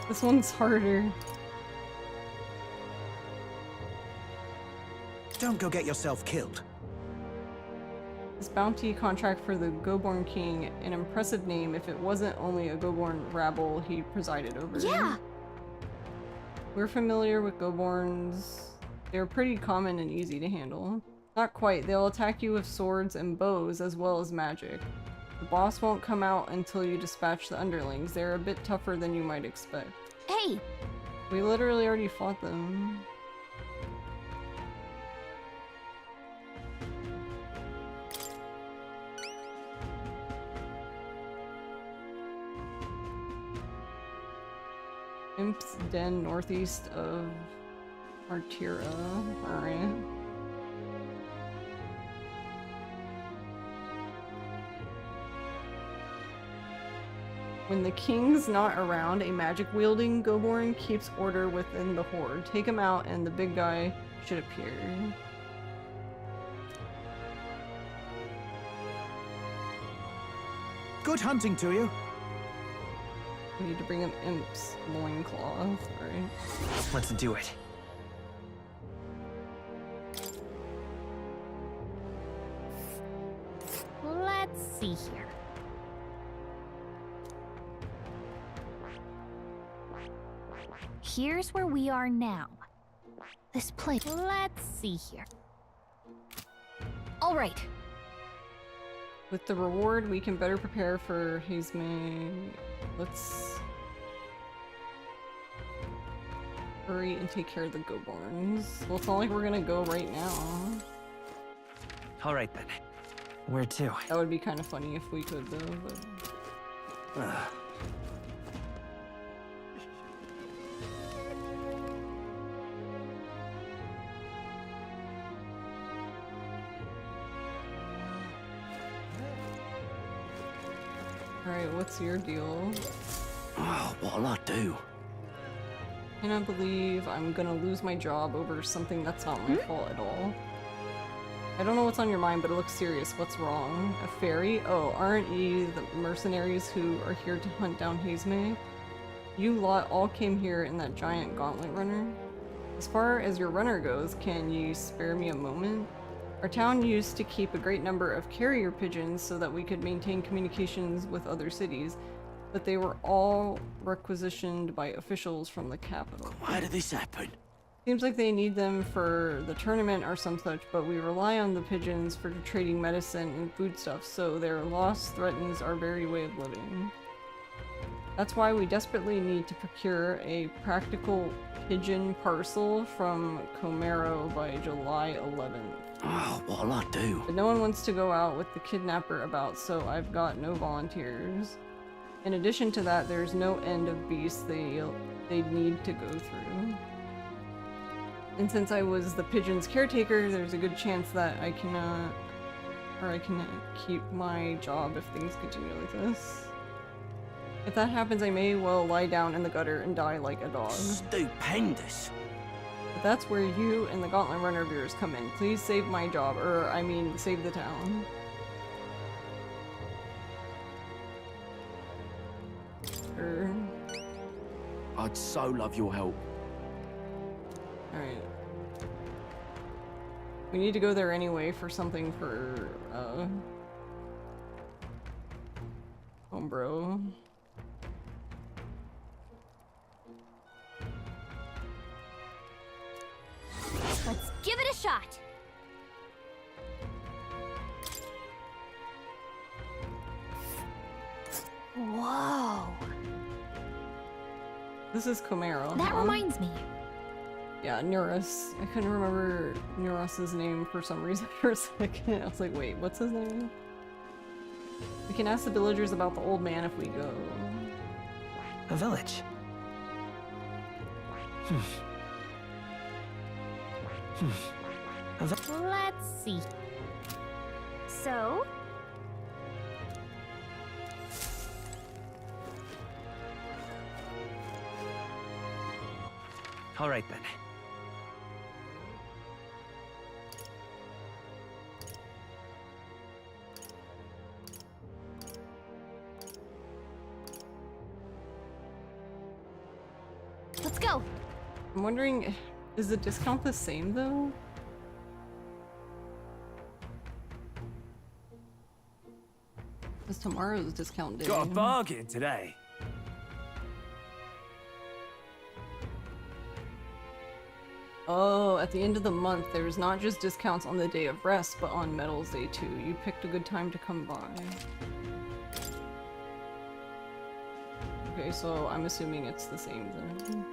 This one's harder. Don't go get yourself killed. This bounty contract for the Goborn King, an impressive name if it wasn't only a Goborn rabble he presided over. Yeah! We're familiar with Goborns. They're pretty common and easy to handle. Not quite. They'll attack you with swords and bows as well as magic. The boss won't come out until you dispatch the underlings. They're a bit tougher than you might expect. Hey! We literally already fought them. Imp's Den northeast of Artira. Alright. When the king's not around, a magic-wielding Goborn keeps order within the horde. Take him out and the big guy should appear. Good hunting to you. We need to bring him Imp's loincloth, right? Let's do it. Let's see here. Here's where we are now. This place. Let's see here. All right. With the reward, we can better prepare for Hazme. Let's hurry and take care of the Goborns. Well, it's not like we're gonna go right now. Alright then. Where to? That would be kind of funny if we could, though, but... Alright, what's your deal? Oh, what'll I do? I cannot believe I'm gonna lose my job over something that's not my fault at all. I don't know what's on your mind, but it looks serious. What's wrong? A fairy? Oh, aren't you the mercenaries who are here to hunt down Hazme? You lot all came here in that giant gauntlet runner? As far as your runner goes, can you spare me a moment? Our town used to keep a great number of carrier pigeons so that we could maintain communications with other cities, but they were all requisitioned by officials from the capital. Why did this happen? Seems like they need them for the tournament or some such, but we rely on the pigeons for trading medicine and foodstuffs, so their loss threatens our very way of living. That's why we desperately need to procure a practical pigeon parcel from Comero by July 11th. Oh, what'll I do? But no one wants to go out with the kidnapper about, so I've got no volunteers. In addition to that, there's no end of beasts they'd need to go through. And since I was the pigeon's caretaker, there's a good chance that I can keep my job if things continue like this. If that happens, I may well lie down in the gutter and die like a dog. Stupendous! But that's where you and the Gauntlet Runner viewers come in. Please save my job, or I mean, save the town. Sure. I'd so love your help. Alright. We need to go there anyway for something for, Homebro. Let's give it a shot. Whoa. This is Comero. That reminds me. Yeah, Neuros. I couldn't remember Neuros's name for some reason for a second. I was like, wait, what's his name? We can ask the villagers about the old man if we go. A village. Let's see. So? All right then. Let's go. I'm wondering, is the discount the same though? Because tomorrow's discount day. Got a bargain today. Oh, at the end of the month, there's not just discounts on the day of rest, but on Metals Day too. You picked a good time to come by. Okay, so I'm assuming it's the same then.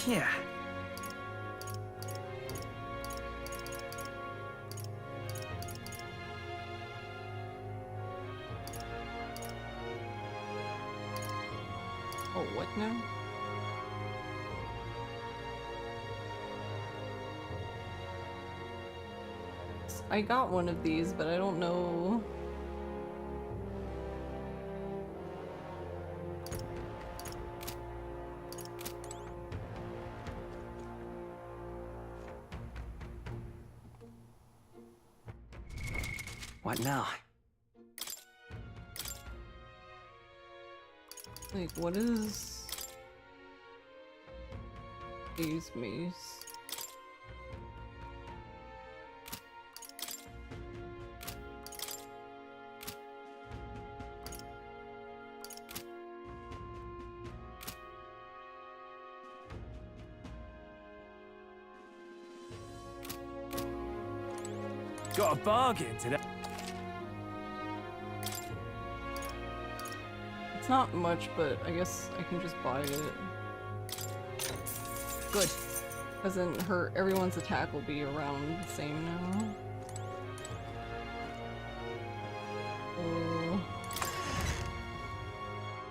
Yeah. Oh, what now? I got one of these, but I don't know. What now? Like, what is these mace? Got a bargain today. It's not much, but I guess I can just buy it. Good. Doesn't hurt. Everyone's attack will be around the same now. Oh.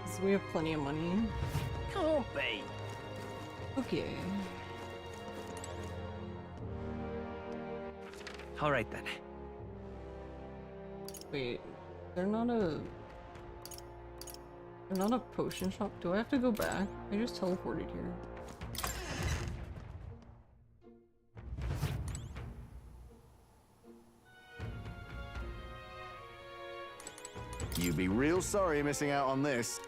So we have plenty of money. Can't be. Okay. All right then. Wait, they're not a potion shop. Do I have to go back? I just teleported here. You'd be real sorry missing out on this.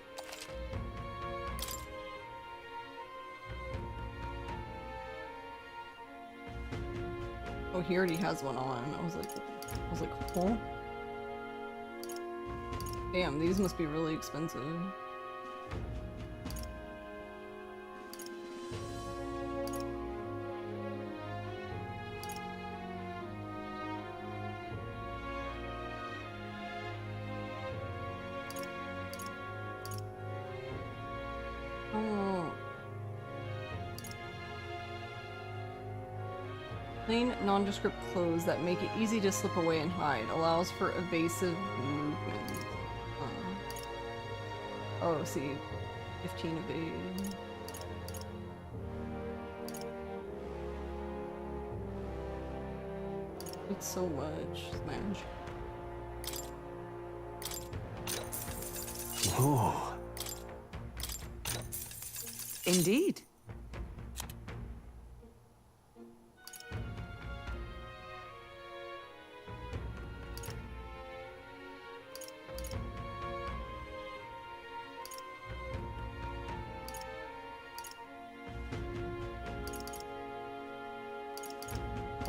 Oh, he already has one on. I was like, oh. Damn, these must be really expensive. Oh. Plain, nondescript clothes that make it easy to slip away and hide. Allows for evasive movement. Oh, see. 15 evade. It's so much. Smash. Oh. Indeed.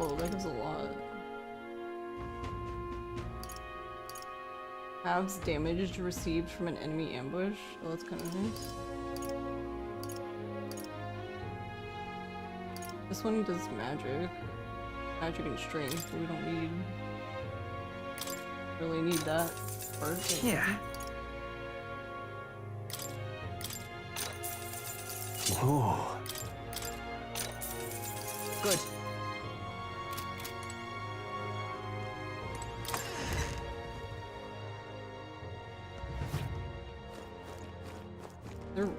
Oh, that was a lot. Halves damage received from an enemy ambush. Oh, that's kind of nice. This one does magic. Magic and strength, but we don't really need that part. Yeah. Oh. Good.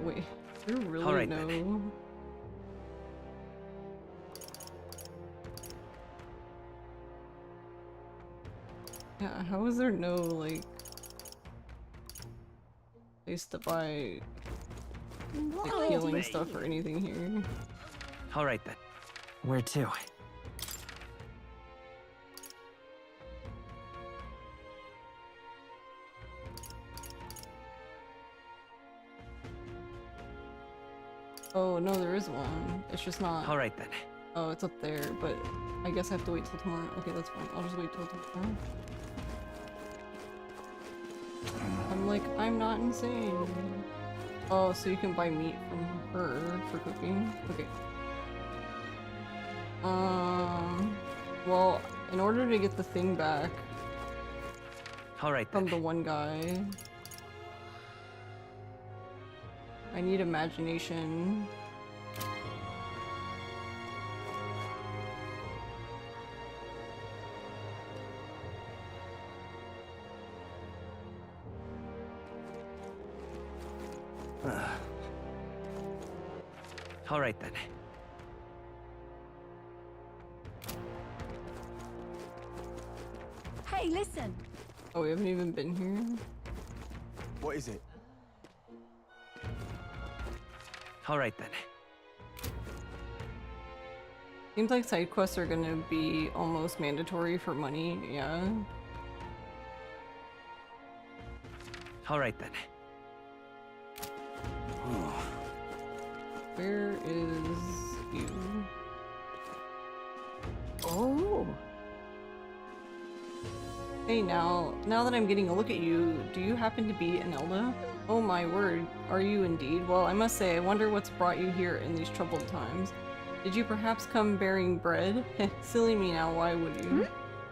Wait, there really All right, no... then. Yeah, how is there no, like, place to buy, like, healing stuff or anything here? All right then. Where to? Oh, no, there is one. It's just not... All right then. Oh, it's up there, but I guess I have to wait till tomorrow. Okay, that's fine. I'll just wait till tomorrow. I'm like, I'm not insane. Oh, so you can buy meat from her for cooking? Okay. Well, in order to get the thing back... All right from the one guy... I need imagination. All right then. Hey, listen! Oh, we haven't even been here? What is it? All right then. Seems like side quests are gonna be almost mandatory for money, yeah. All right then. Where is you? Oh. Hey, now that I'm getting a look at you, do you happen to be an Elda? Oh my word, are you indeed? Well, I must say, I wonder what's brought you here in these troubled times. Did you perhaps come bearing bread? Silly me now, why would you?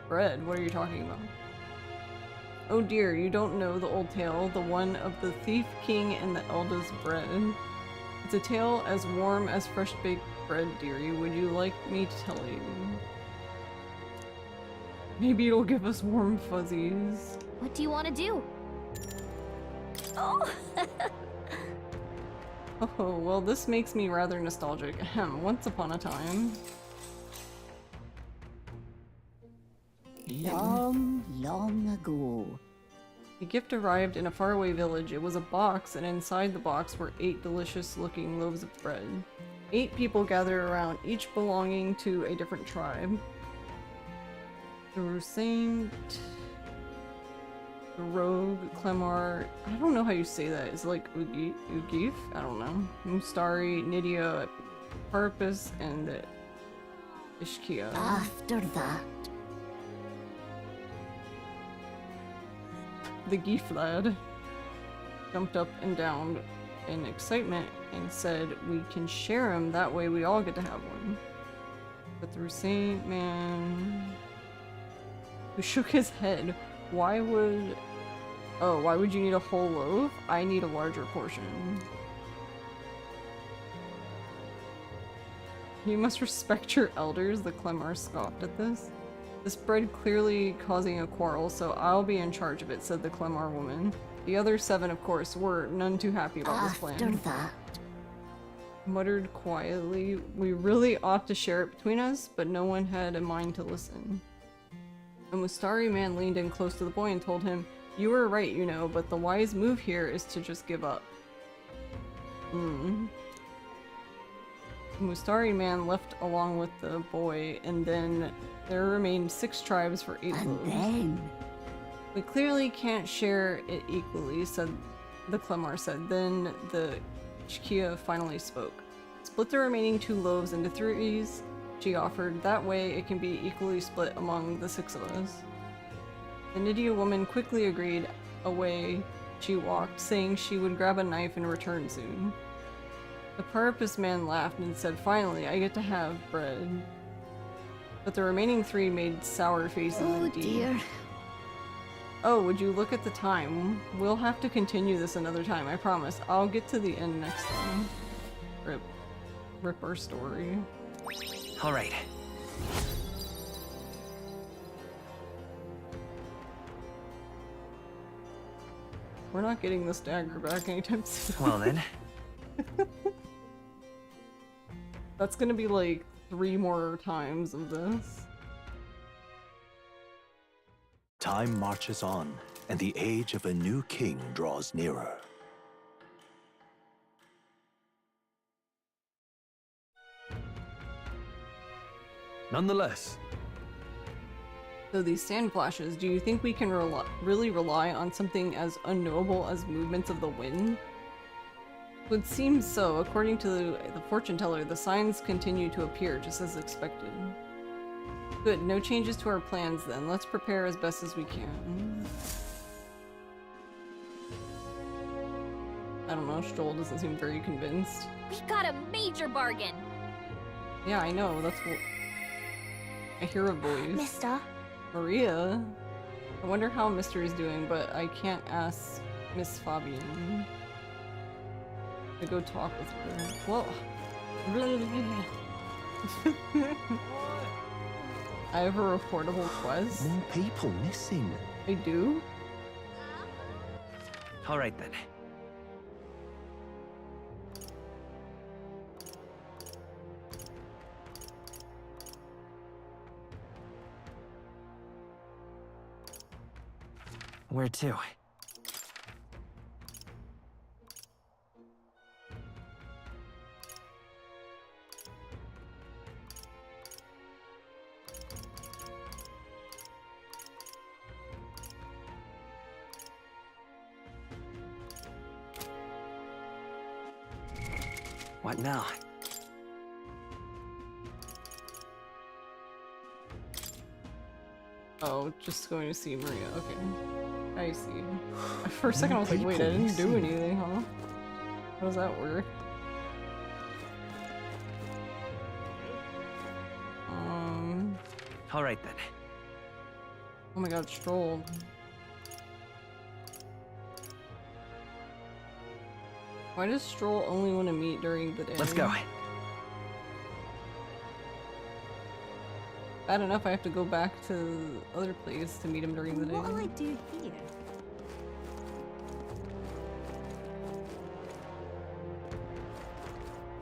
Bread? What are you talking about? Oh dear, you don't know the old tale, the one of the thief king and the Elda's bread. It's a tale as warm as fresh baked bread, dearie. Would you like me to tell you? Maybe it'll give us warm fuzzies. What do you want to do? Oh! Oh, well, this makes me rather nostalgic. Ahem, once upon a time. Long, long ago. A gift arrived in a faraway village. It was a box, and inside the box were 8 delicious-looking loaves of bread. 8 people gathered around, each belonging to a different tribe. The Rusaint, the Rogue, Clemar, I don't know how you say that. It's like Ugif? I don't know. Mustari, Nydia, Parpus, and the Ishkia. After that. The Geef lad jumped up and down in excitement and said we can share him, that way we all get to have one. But the Saint man who shook his head, why would you need a whole loaf? I need a larger portion. You must respect your elders, the Clemar scoffed at this. This bread clearly causing a quarrel, so I'll be in charge of it, said the Clemar woman. The other 7, of course, were none too happy about this plan. After that. Muttered quietly, we really ought to share it between us, but no one had a mind to listen. The Mustari man leaned in close to the boy and told him, you were right, you know, but the wise move here is to just give up. The Mustari man left along with the boy, and then there remained 6 tribes for 8 loaves. Then We clearly can't share it equally, said the Clemar said. Then the Shkia finally spoke. Split the remaining 2 loaves into 3s, she offered. That way it can be equally split among the 6 of us. The Nydia woman quickly agreed. Away she walked, saying she would grab a knife and return soon. The purpose man laughed and said, finally, I get to have bread. But the remaining 3 made sour faces indeed. dear. Oh, would you look at the time? We'll have to continue this another time, I promise. I'll get to the end next time. Rip our story. Alright. We're not getting this dagger back anytime soon. Well then. That's gonna be like 3 more times of this. Time marches on, and the age of a new king draws nearer. Nonetheless. So these sand flashes, do you think we can really rely on something as unknowable as movements of the wind? It would seem so. According to the fortune teller, the signs continue to appear just as expected. Good, no changes to our plans then. Let's prepare as best as we can. I don't know, Stroll doesn't seem very convinced. We got a major bargain. Yeah, I know, that's what I hear a voice. Mister? Maria? I wonder how Mister is doing, but I can't ask Miss Fabian. I go talk with her. Whoa. I have a reportable quest. More people missing. I do? Alright then. Where to? What now? Oh, just going to see Maria. Okay. I see. For a second I was like, wait, I didn't do anything, huh? How does that work? Alright then. Oh my god, Stroll. Why does Stroll only want to meet during the day? Let's go. Bad enough I have to go back to the other place to meet him during the day. What'll I do here?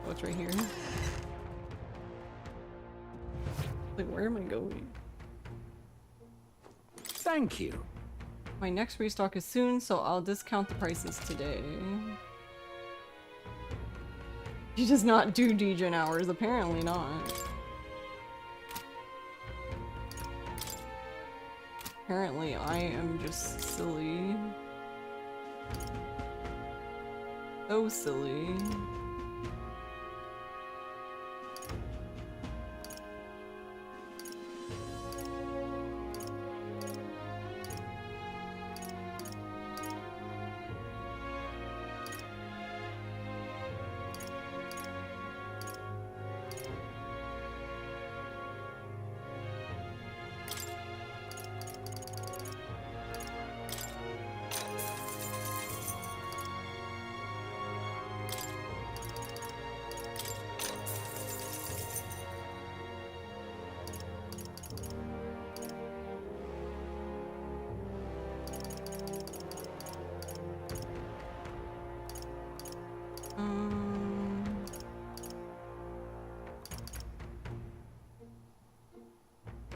Oh, it's right here. Like, where am I going? Thank you. My next restock is soon, so I'll discount the prices today. He does not do degen hours, apparently not. Apparently I am just silly. So silly.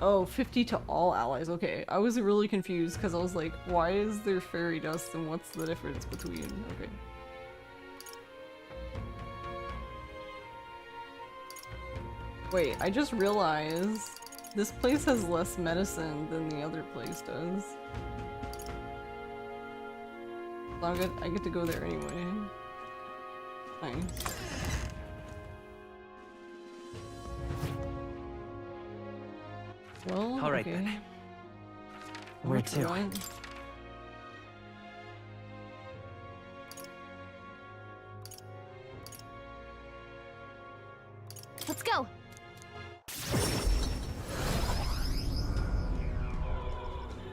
Oh, 50 to all allies. Okay, I was really confused because I was like, why is there fairy dust and what's the difference between? Okay. Wait, I just realized this place has less medicine than the other place does. So I get to go there anyway. Nice. Well, all right okay. then. Where to? Let's go.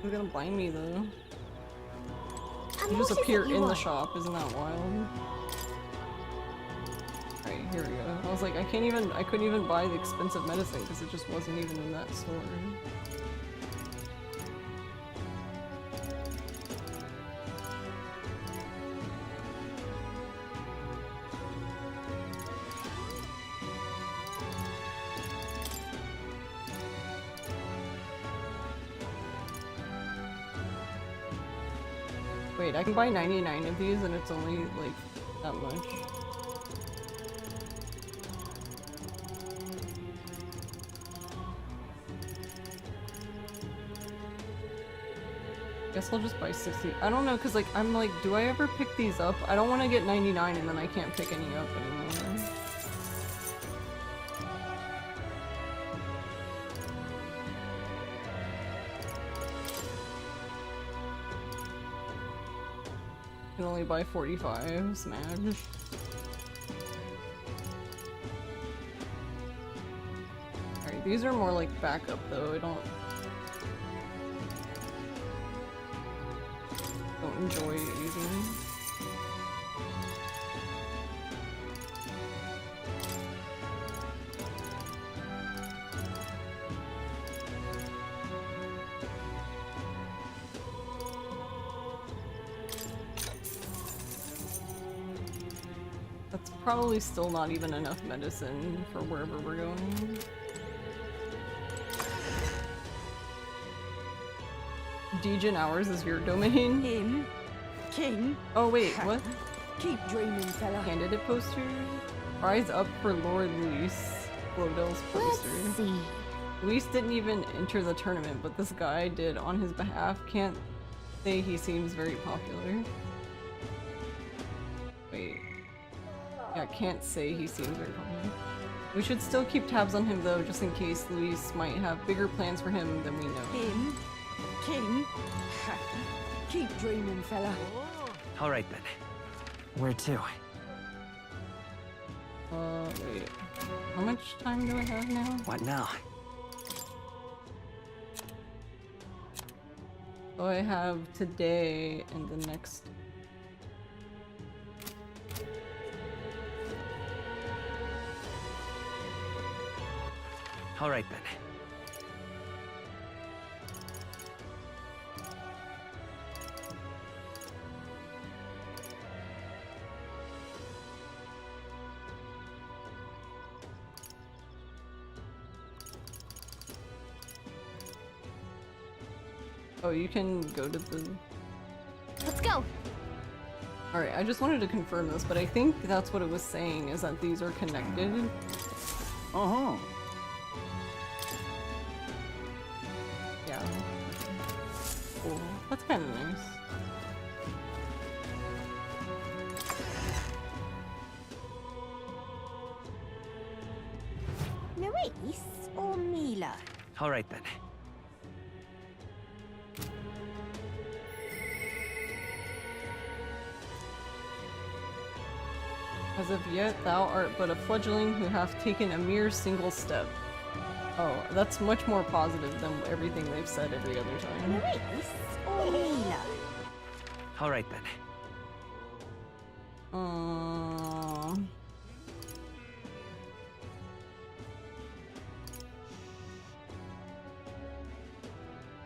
You're gonna blind me though. I'm You just noticing appear that you in the are. shop, isn't that wild? Alright, here we go. I was like, I couldn't even buy the expensive medicine because it just wasn't even in that store. Wait, I can buy 99 of these and it's only like that much. Guess I'll just buy 60. I don't know, cause like I'm like, do I ever pick these up? I don't want to get 99 and then I can't pick any up anymore. Can only buy 45. Smash. Alright, these are more like backup though. I don't enjoy using them. That's probably still not even enough medicine for wherever we're going. Degen Hours is your domain? Him? King? Oh wait, what? Keep dreaming, fella. Candidate poster? Rise up for Lord Luis. Glodell's poster. Let's see. Luis didn't even enter the tournament, but this guy did on his behalf. Can't say he seems very popular. Wait. Yeah, can't say he seems very popular. We should still keep tabs on him though, just in case Luis might have bigger plans for him than we know. Him? King? Keep dreaming, fella. All right then. Where to? Wait. How much time do I have now? What now? So I have today and the next. All right then. Oh, you can go to the... Let's go! Alright, I just wanted to confirm this, but I think that's what it was saying, is that these are connected. Uh-huh. Yeah. Cool. That's kind of nice. Luis or Mila? All right then. As of yet, thou art but a fledgling who hath taken a mere single step. Oh, that's much more positive than everything they've said every other time. Luis or Mila? All right then.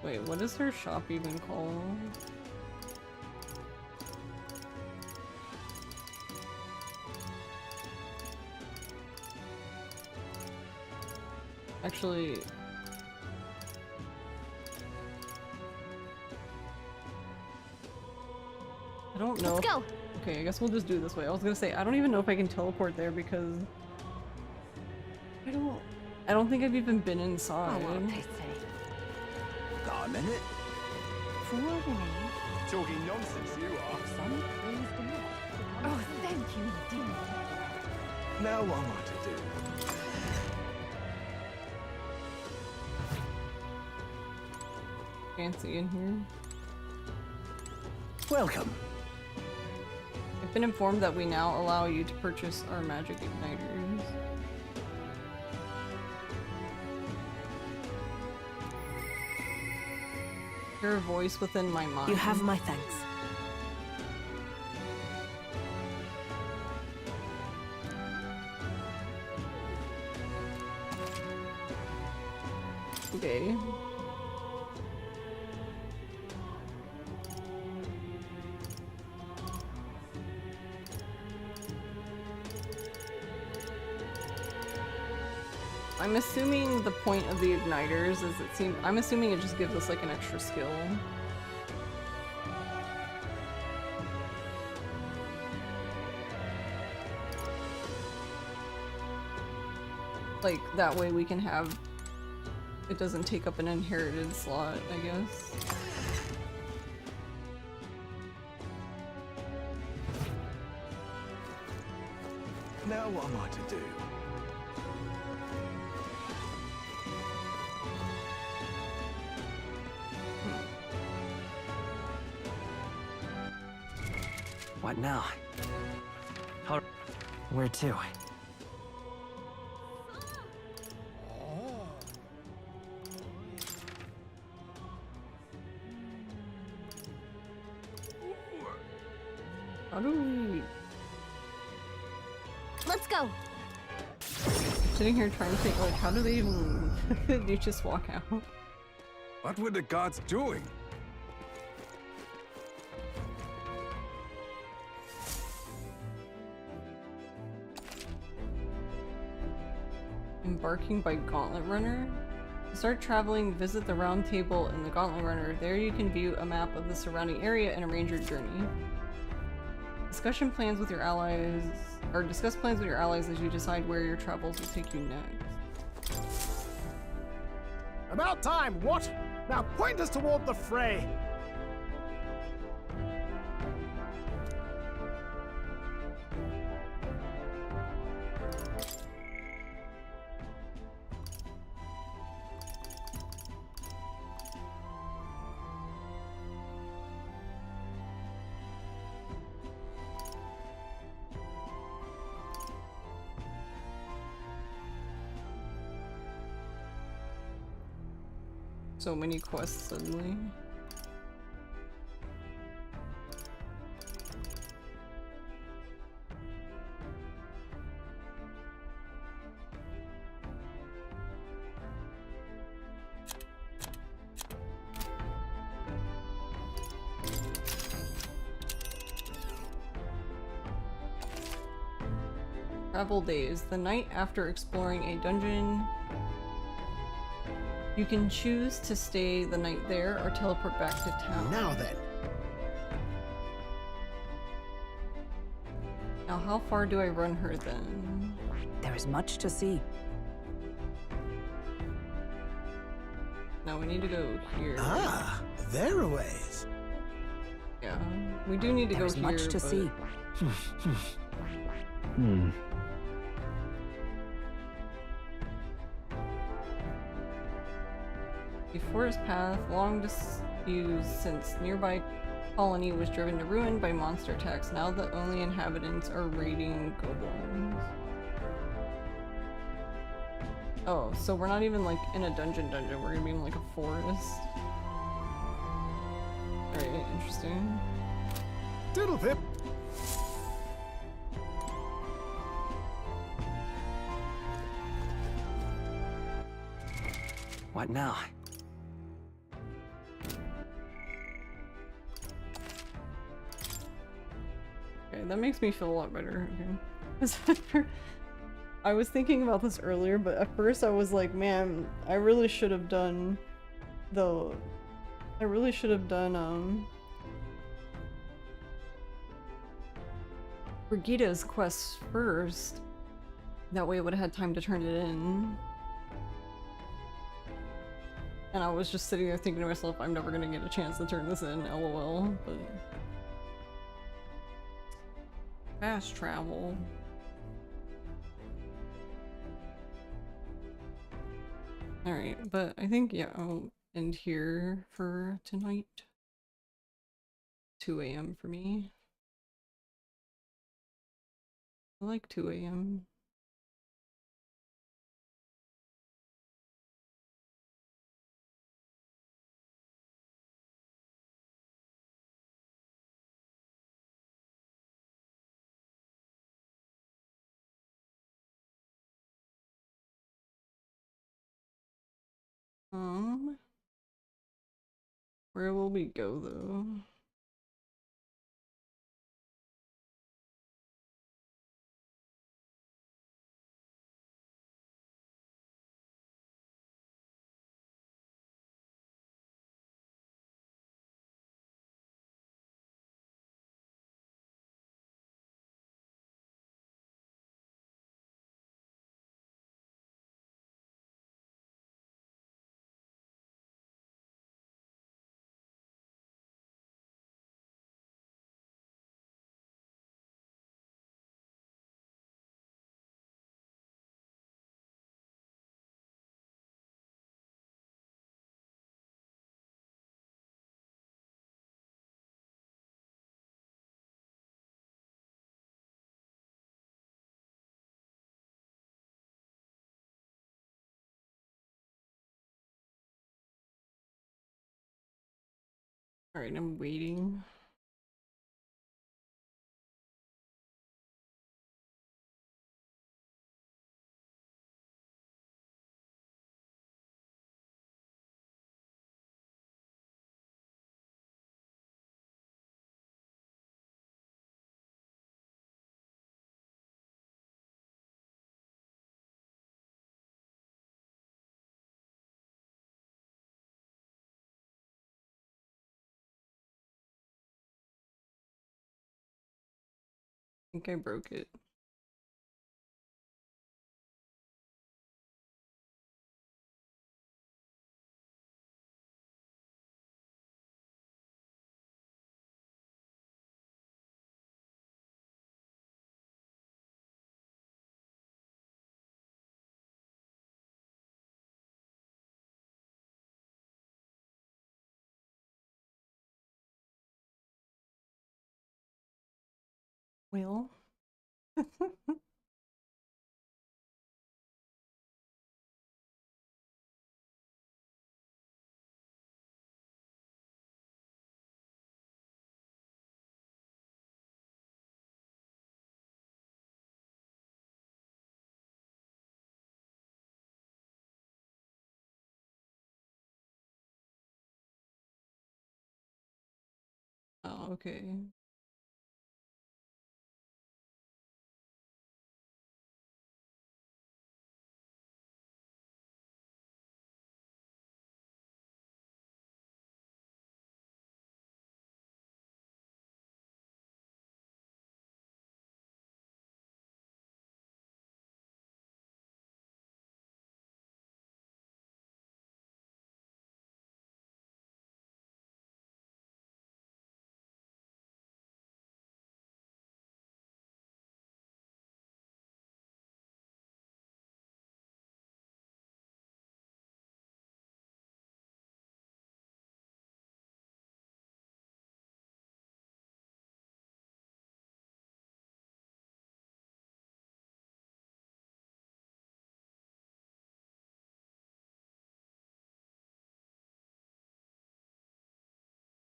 Wait, what is her shop even called? Actually, don't know. Let's go. Okay, I guess we'll just do it this way. I was gonna say, I don't even know if I can teleport there because I don't think I've even been inside. Got a minute? Talking nonsense, you are. Oh, thank you, dear. Now what am I to do? Fancy in here. Welcome. I've been informed that we now allow you to purchase our magic igniters. Hear a voice within my mind. You have my thanks. Okay. I'm assuming the point of the igniters is I'm assuming it just gives us like an extra skill. Like that way we can have it doesn't take up an inherited slot, I guess. Now what am I to do? What now? Where to? How do we... Let's go. Sitting here trying to think, like, how do they even... you just walk out? What were the gods doing? Embarking by Gauntlet Runner? To start traveling, visit the round table in the Gauntlet Runner. There you can view a map of the surrounding area and arrange your journey. Discuss plans with your allies as you decide where your travels will take you next. About time, what? Now point us toward the fray. So many quests suddenly. Travel days. The night after exploring a dungeon, you can choose to stay the night there or teleport back to town. Now then. Now how far do I run her then? There is much to see. No, we need to go here. Ah, there a ways. Yeah, we do need to go There's here, much to but... see. A forest path, long disused since nearby colony was driven to ruin by monster attacks. Now the only inhabitants are raiding goblins. Oh, so we're not even like in a dungeon, we're gonna be in like a forest. Alright, interesting. Diddle pip. What now? Okay, that makes me feel a lot better. Okay. I was thinking about this earlier, but at first I was like, man, I really should have done Brigida's quest first. That way I would have had time to turn it in. And I was just sitting there thinking to myself, I'm never gonna get a chance to turn this in, lol, but... Fast travel. Alright, but I think, yeah, I'll end here for tonight. 2 a.m. for me. I like 2 a.m. Where will we go though? Alright, I'm waiting. I think I broke it. Well. Oh, okay.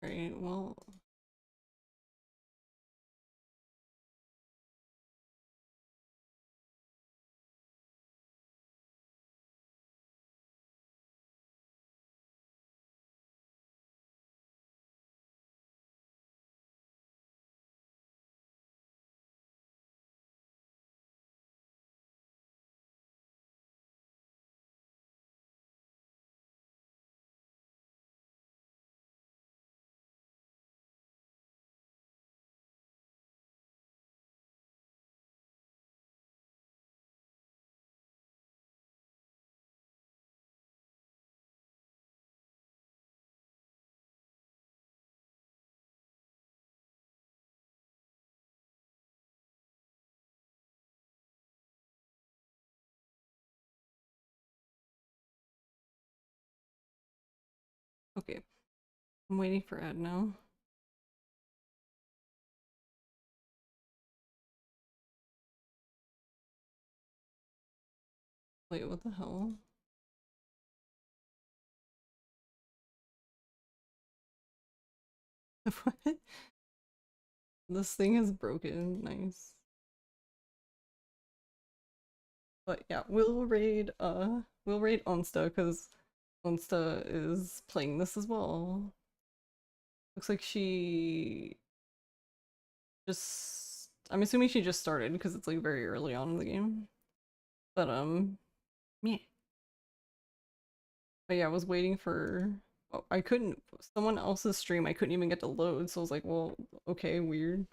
Right, well... Okay. I'm waiting for Ed now. Wait, what the hell? What? This thing is broken. Nice. But yeah, we'll raid Onsta because Onsta is playing this as well. Looks like she just, I'm assuming she just started because it's like very early on in the game. But yeah. But yeah, I was waiting for, oh, I couldn't, someone else's stream I couldn't even get to load, so I was like, well, okay, weird.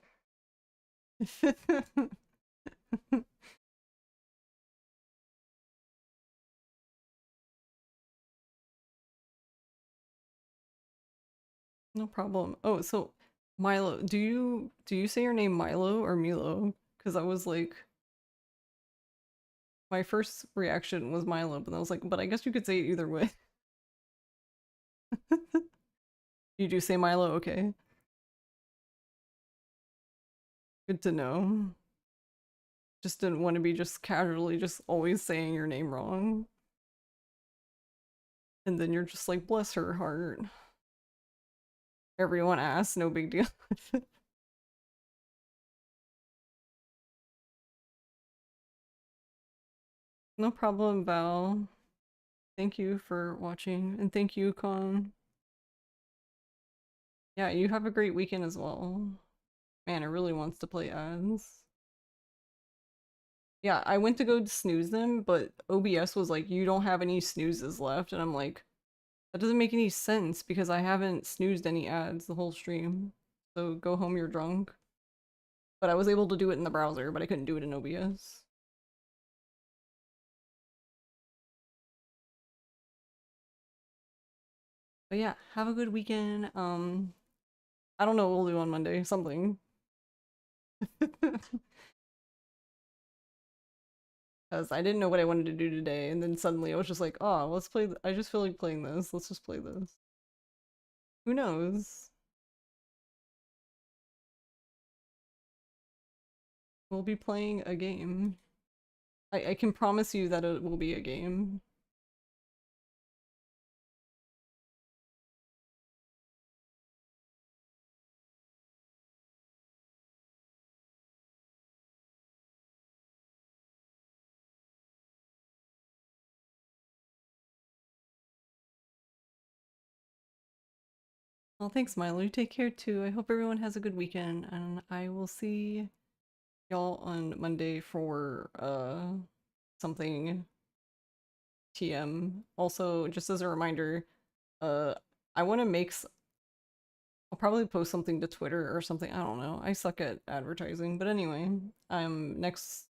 No problem. Oh, so Milo, do you say your name Milo or Milo? Because I was like, my first reaction was Milo, but I was like, but I guess you could say it either way. You do say Milo, okay. Good to know. Just didn't want to be just casually just always saying your name wrong. And then you're just like, bless her heart. Everyone asks, no big deal. No problem, Val. Thank you for watching, and thank you, Con. Yeah, you have a great weekend as well. Man, it really wants to play ads. Yeah, I went to go snooze them, but OBS was like, you don't have any snoozes left, and I'm like, that doesn't make any sense because I haven't snoozed any ads the whole stream. So go home, you're drunk. But I was able to do it in the browser, but I couldn't do it in OBS. But yeah, have a good weekend. I don't know what we'll do on Monday. Something. Because I didn't know what I wanted to do today, and then suddenly I was just like, oh, let's play. I just feel like playing this. Let's just play this. Who knows? We'll be playing a game. I can promise you that it will be a game. Well, thanks, Milo. You take care too. I hope everyone has a good weekend, and I will see y'all on Monday for something TM. Also, just as a reminder, I want to make I'll probably post something to Twitter or something. I don't know. I suck at advertising, but anyway, next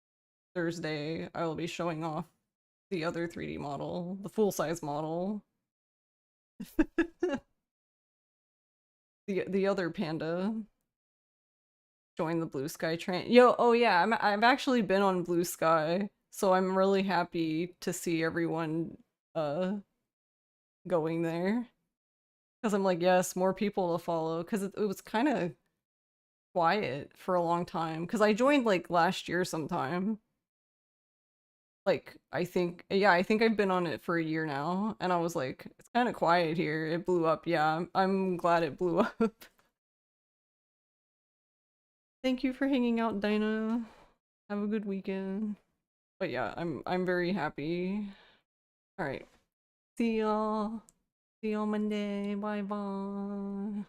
Thursday I will be showing off the other 3D model, the full-size model. The other panda. Join the Blue Sky train. Yo, oh yeah, I've actually been on Blue Sky, so I'm really happy to see everyone going there. Cause I'm like, yes, more people to follow. Cause it was kind of quiet for a long time. Cause I joined like last year sometime. Like I think I've been on it for a year now, and I was like, it's kind of quiet here. It blew up. Yeah, I'm glad it blew up. Thank you for hanging out, Dinah. Have a good weekend. But yeah, I'm very happy. All right. See y'all. See y'all Monday. Bye bye.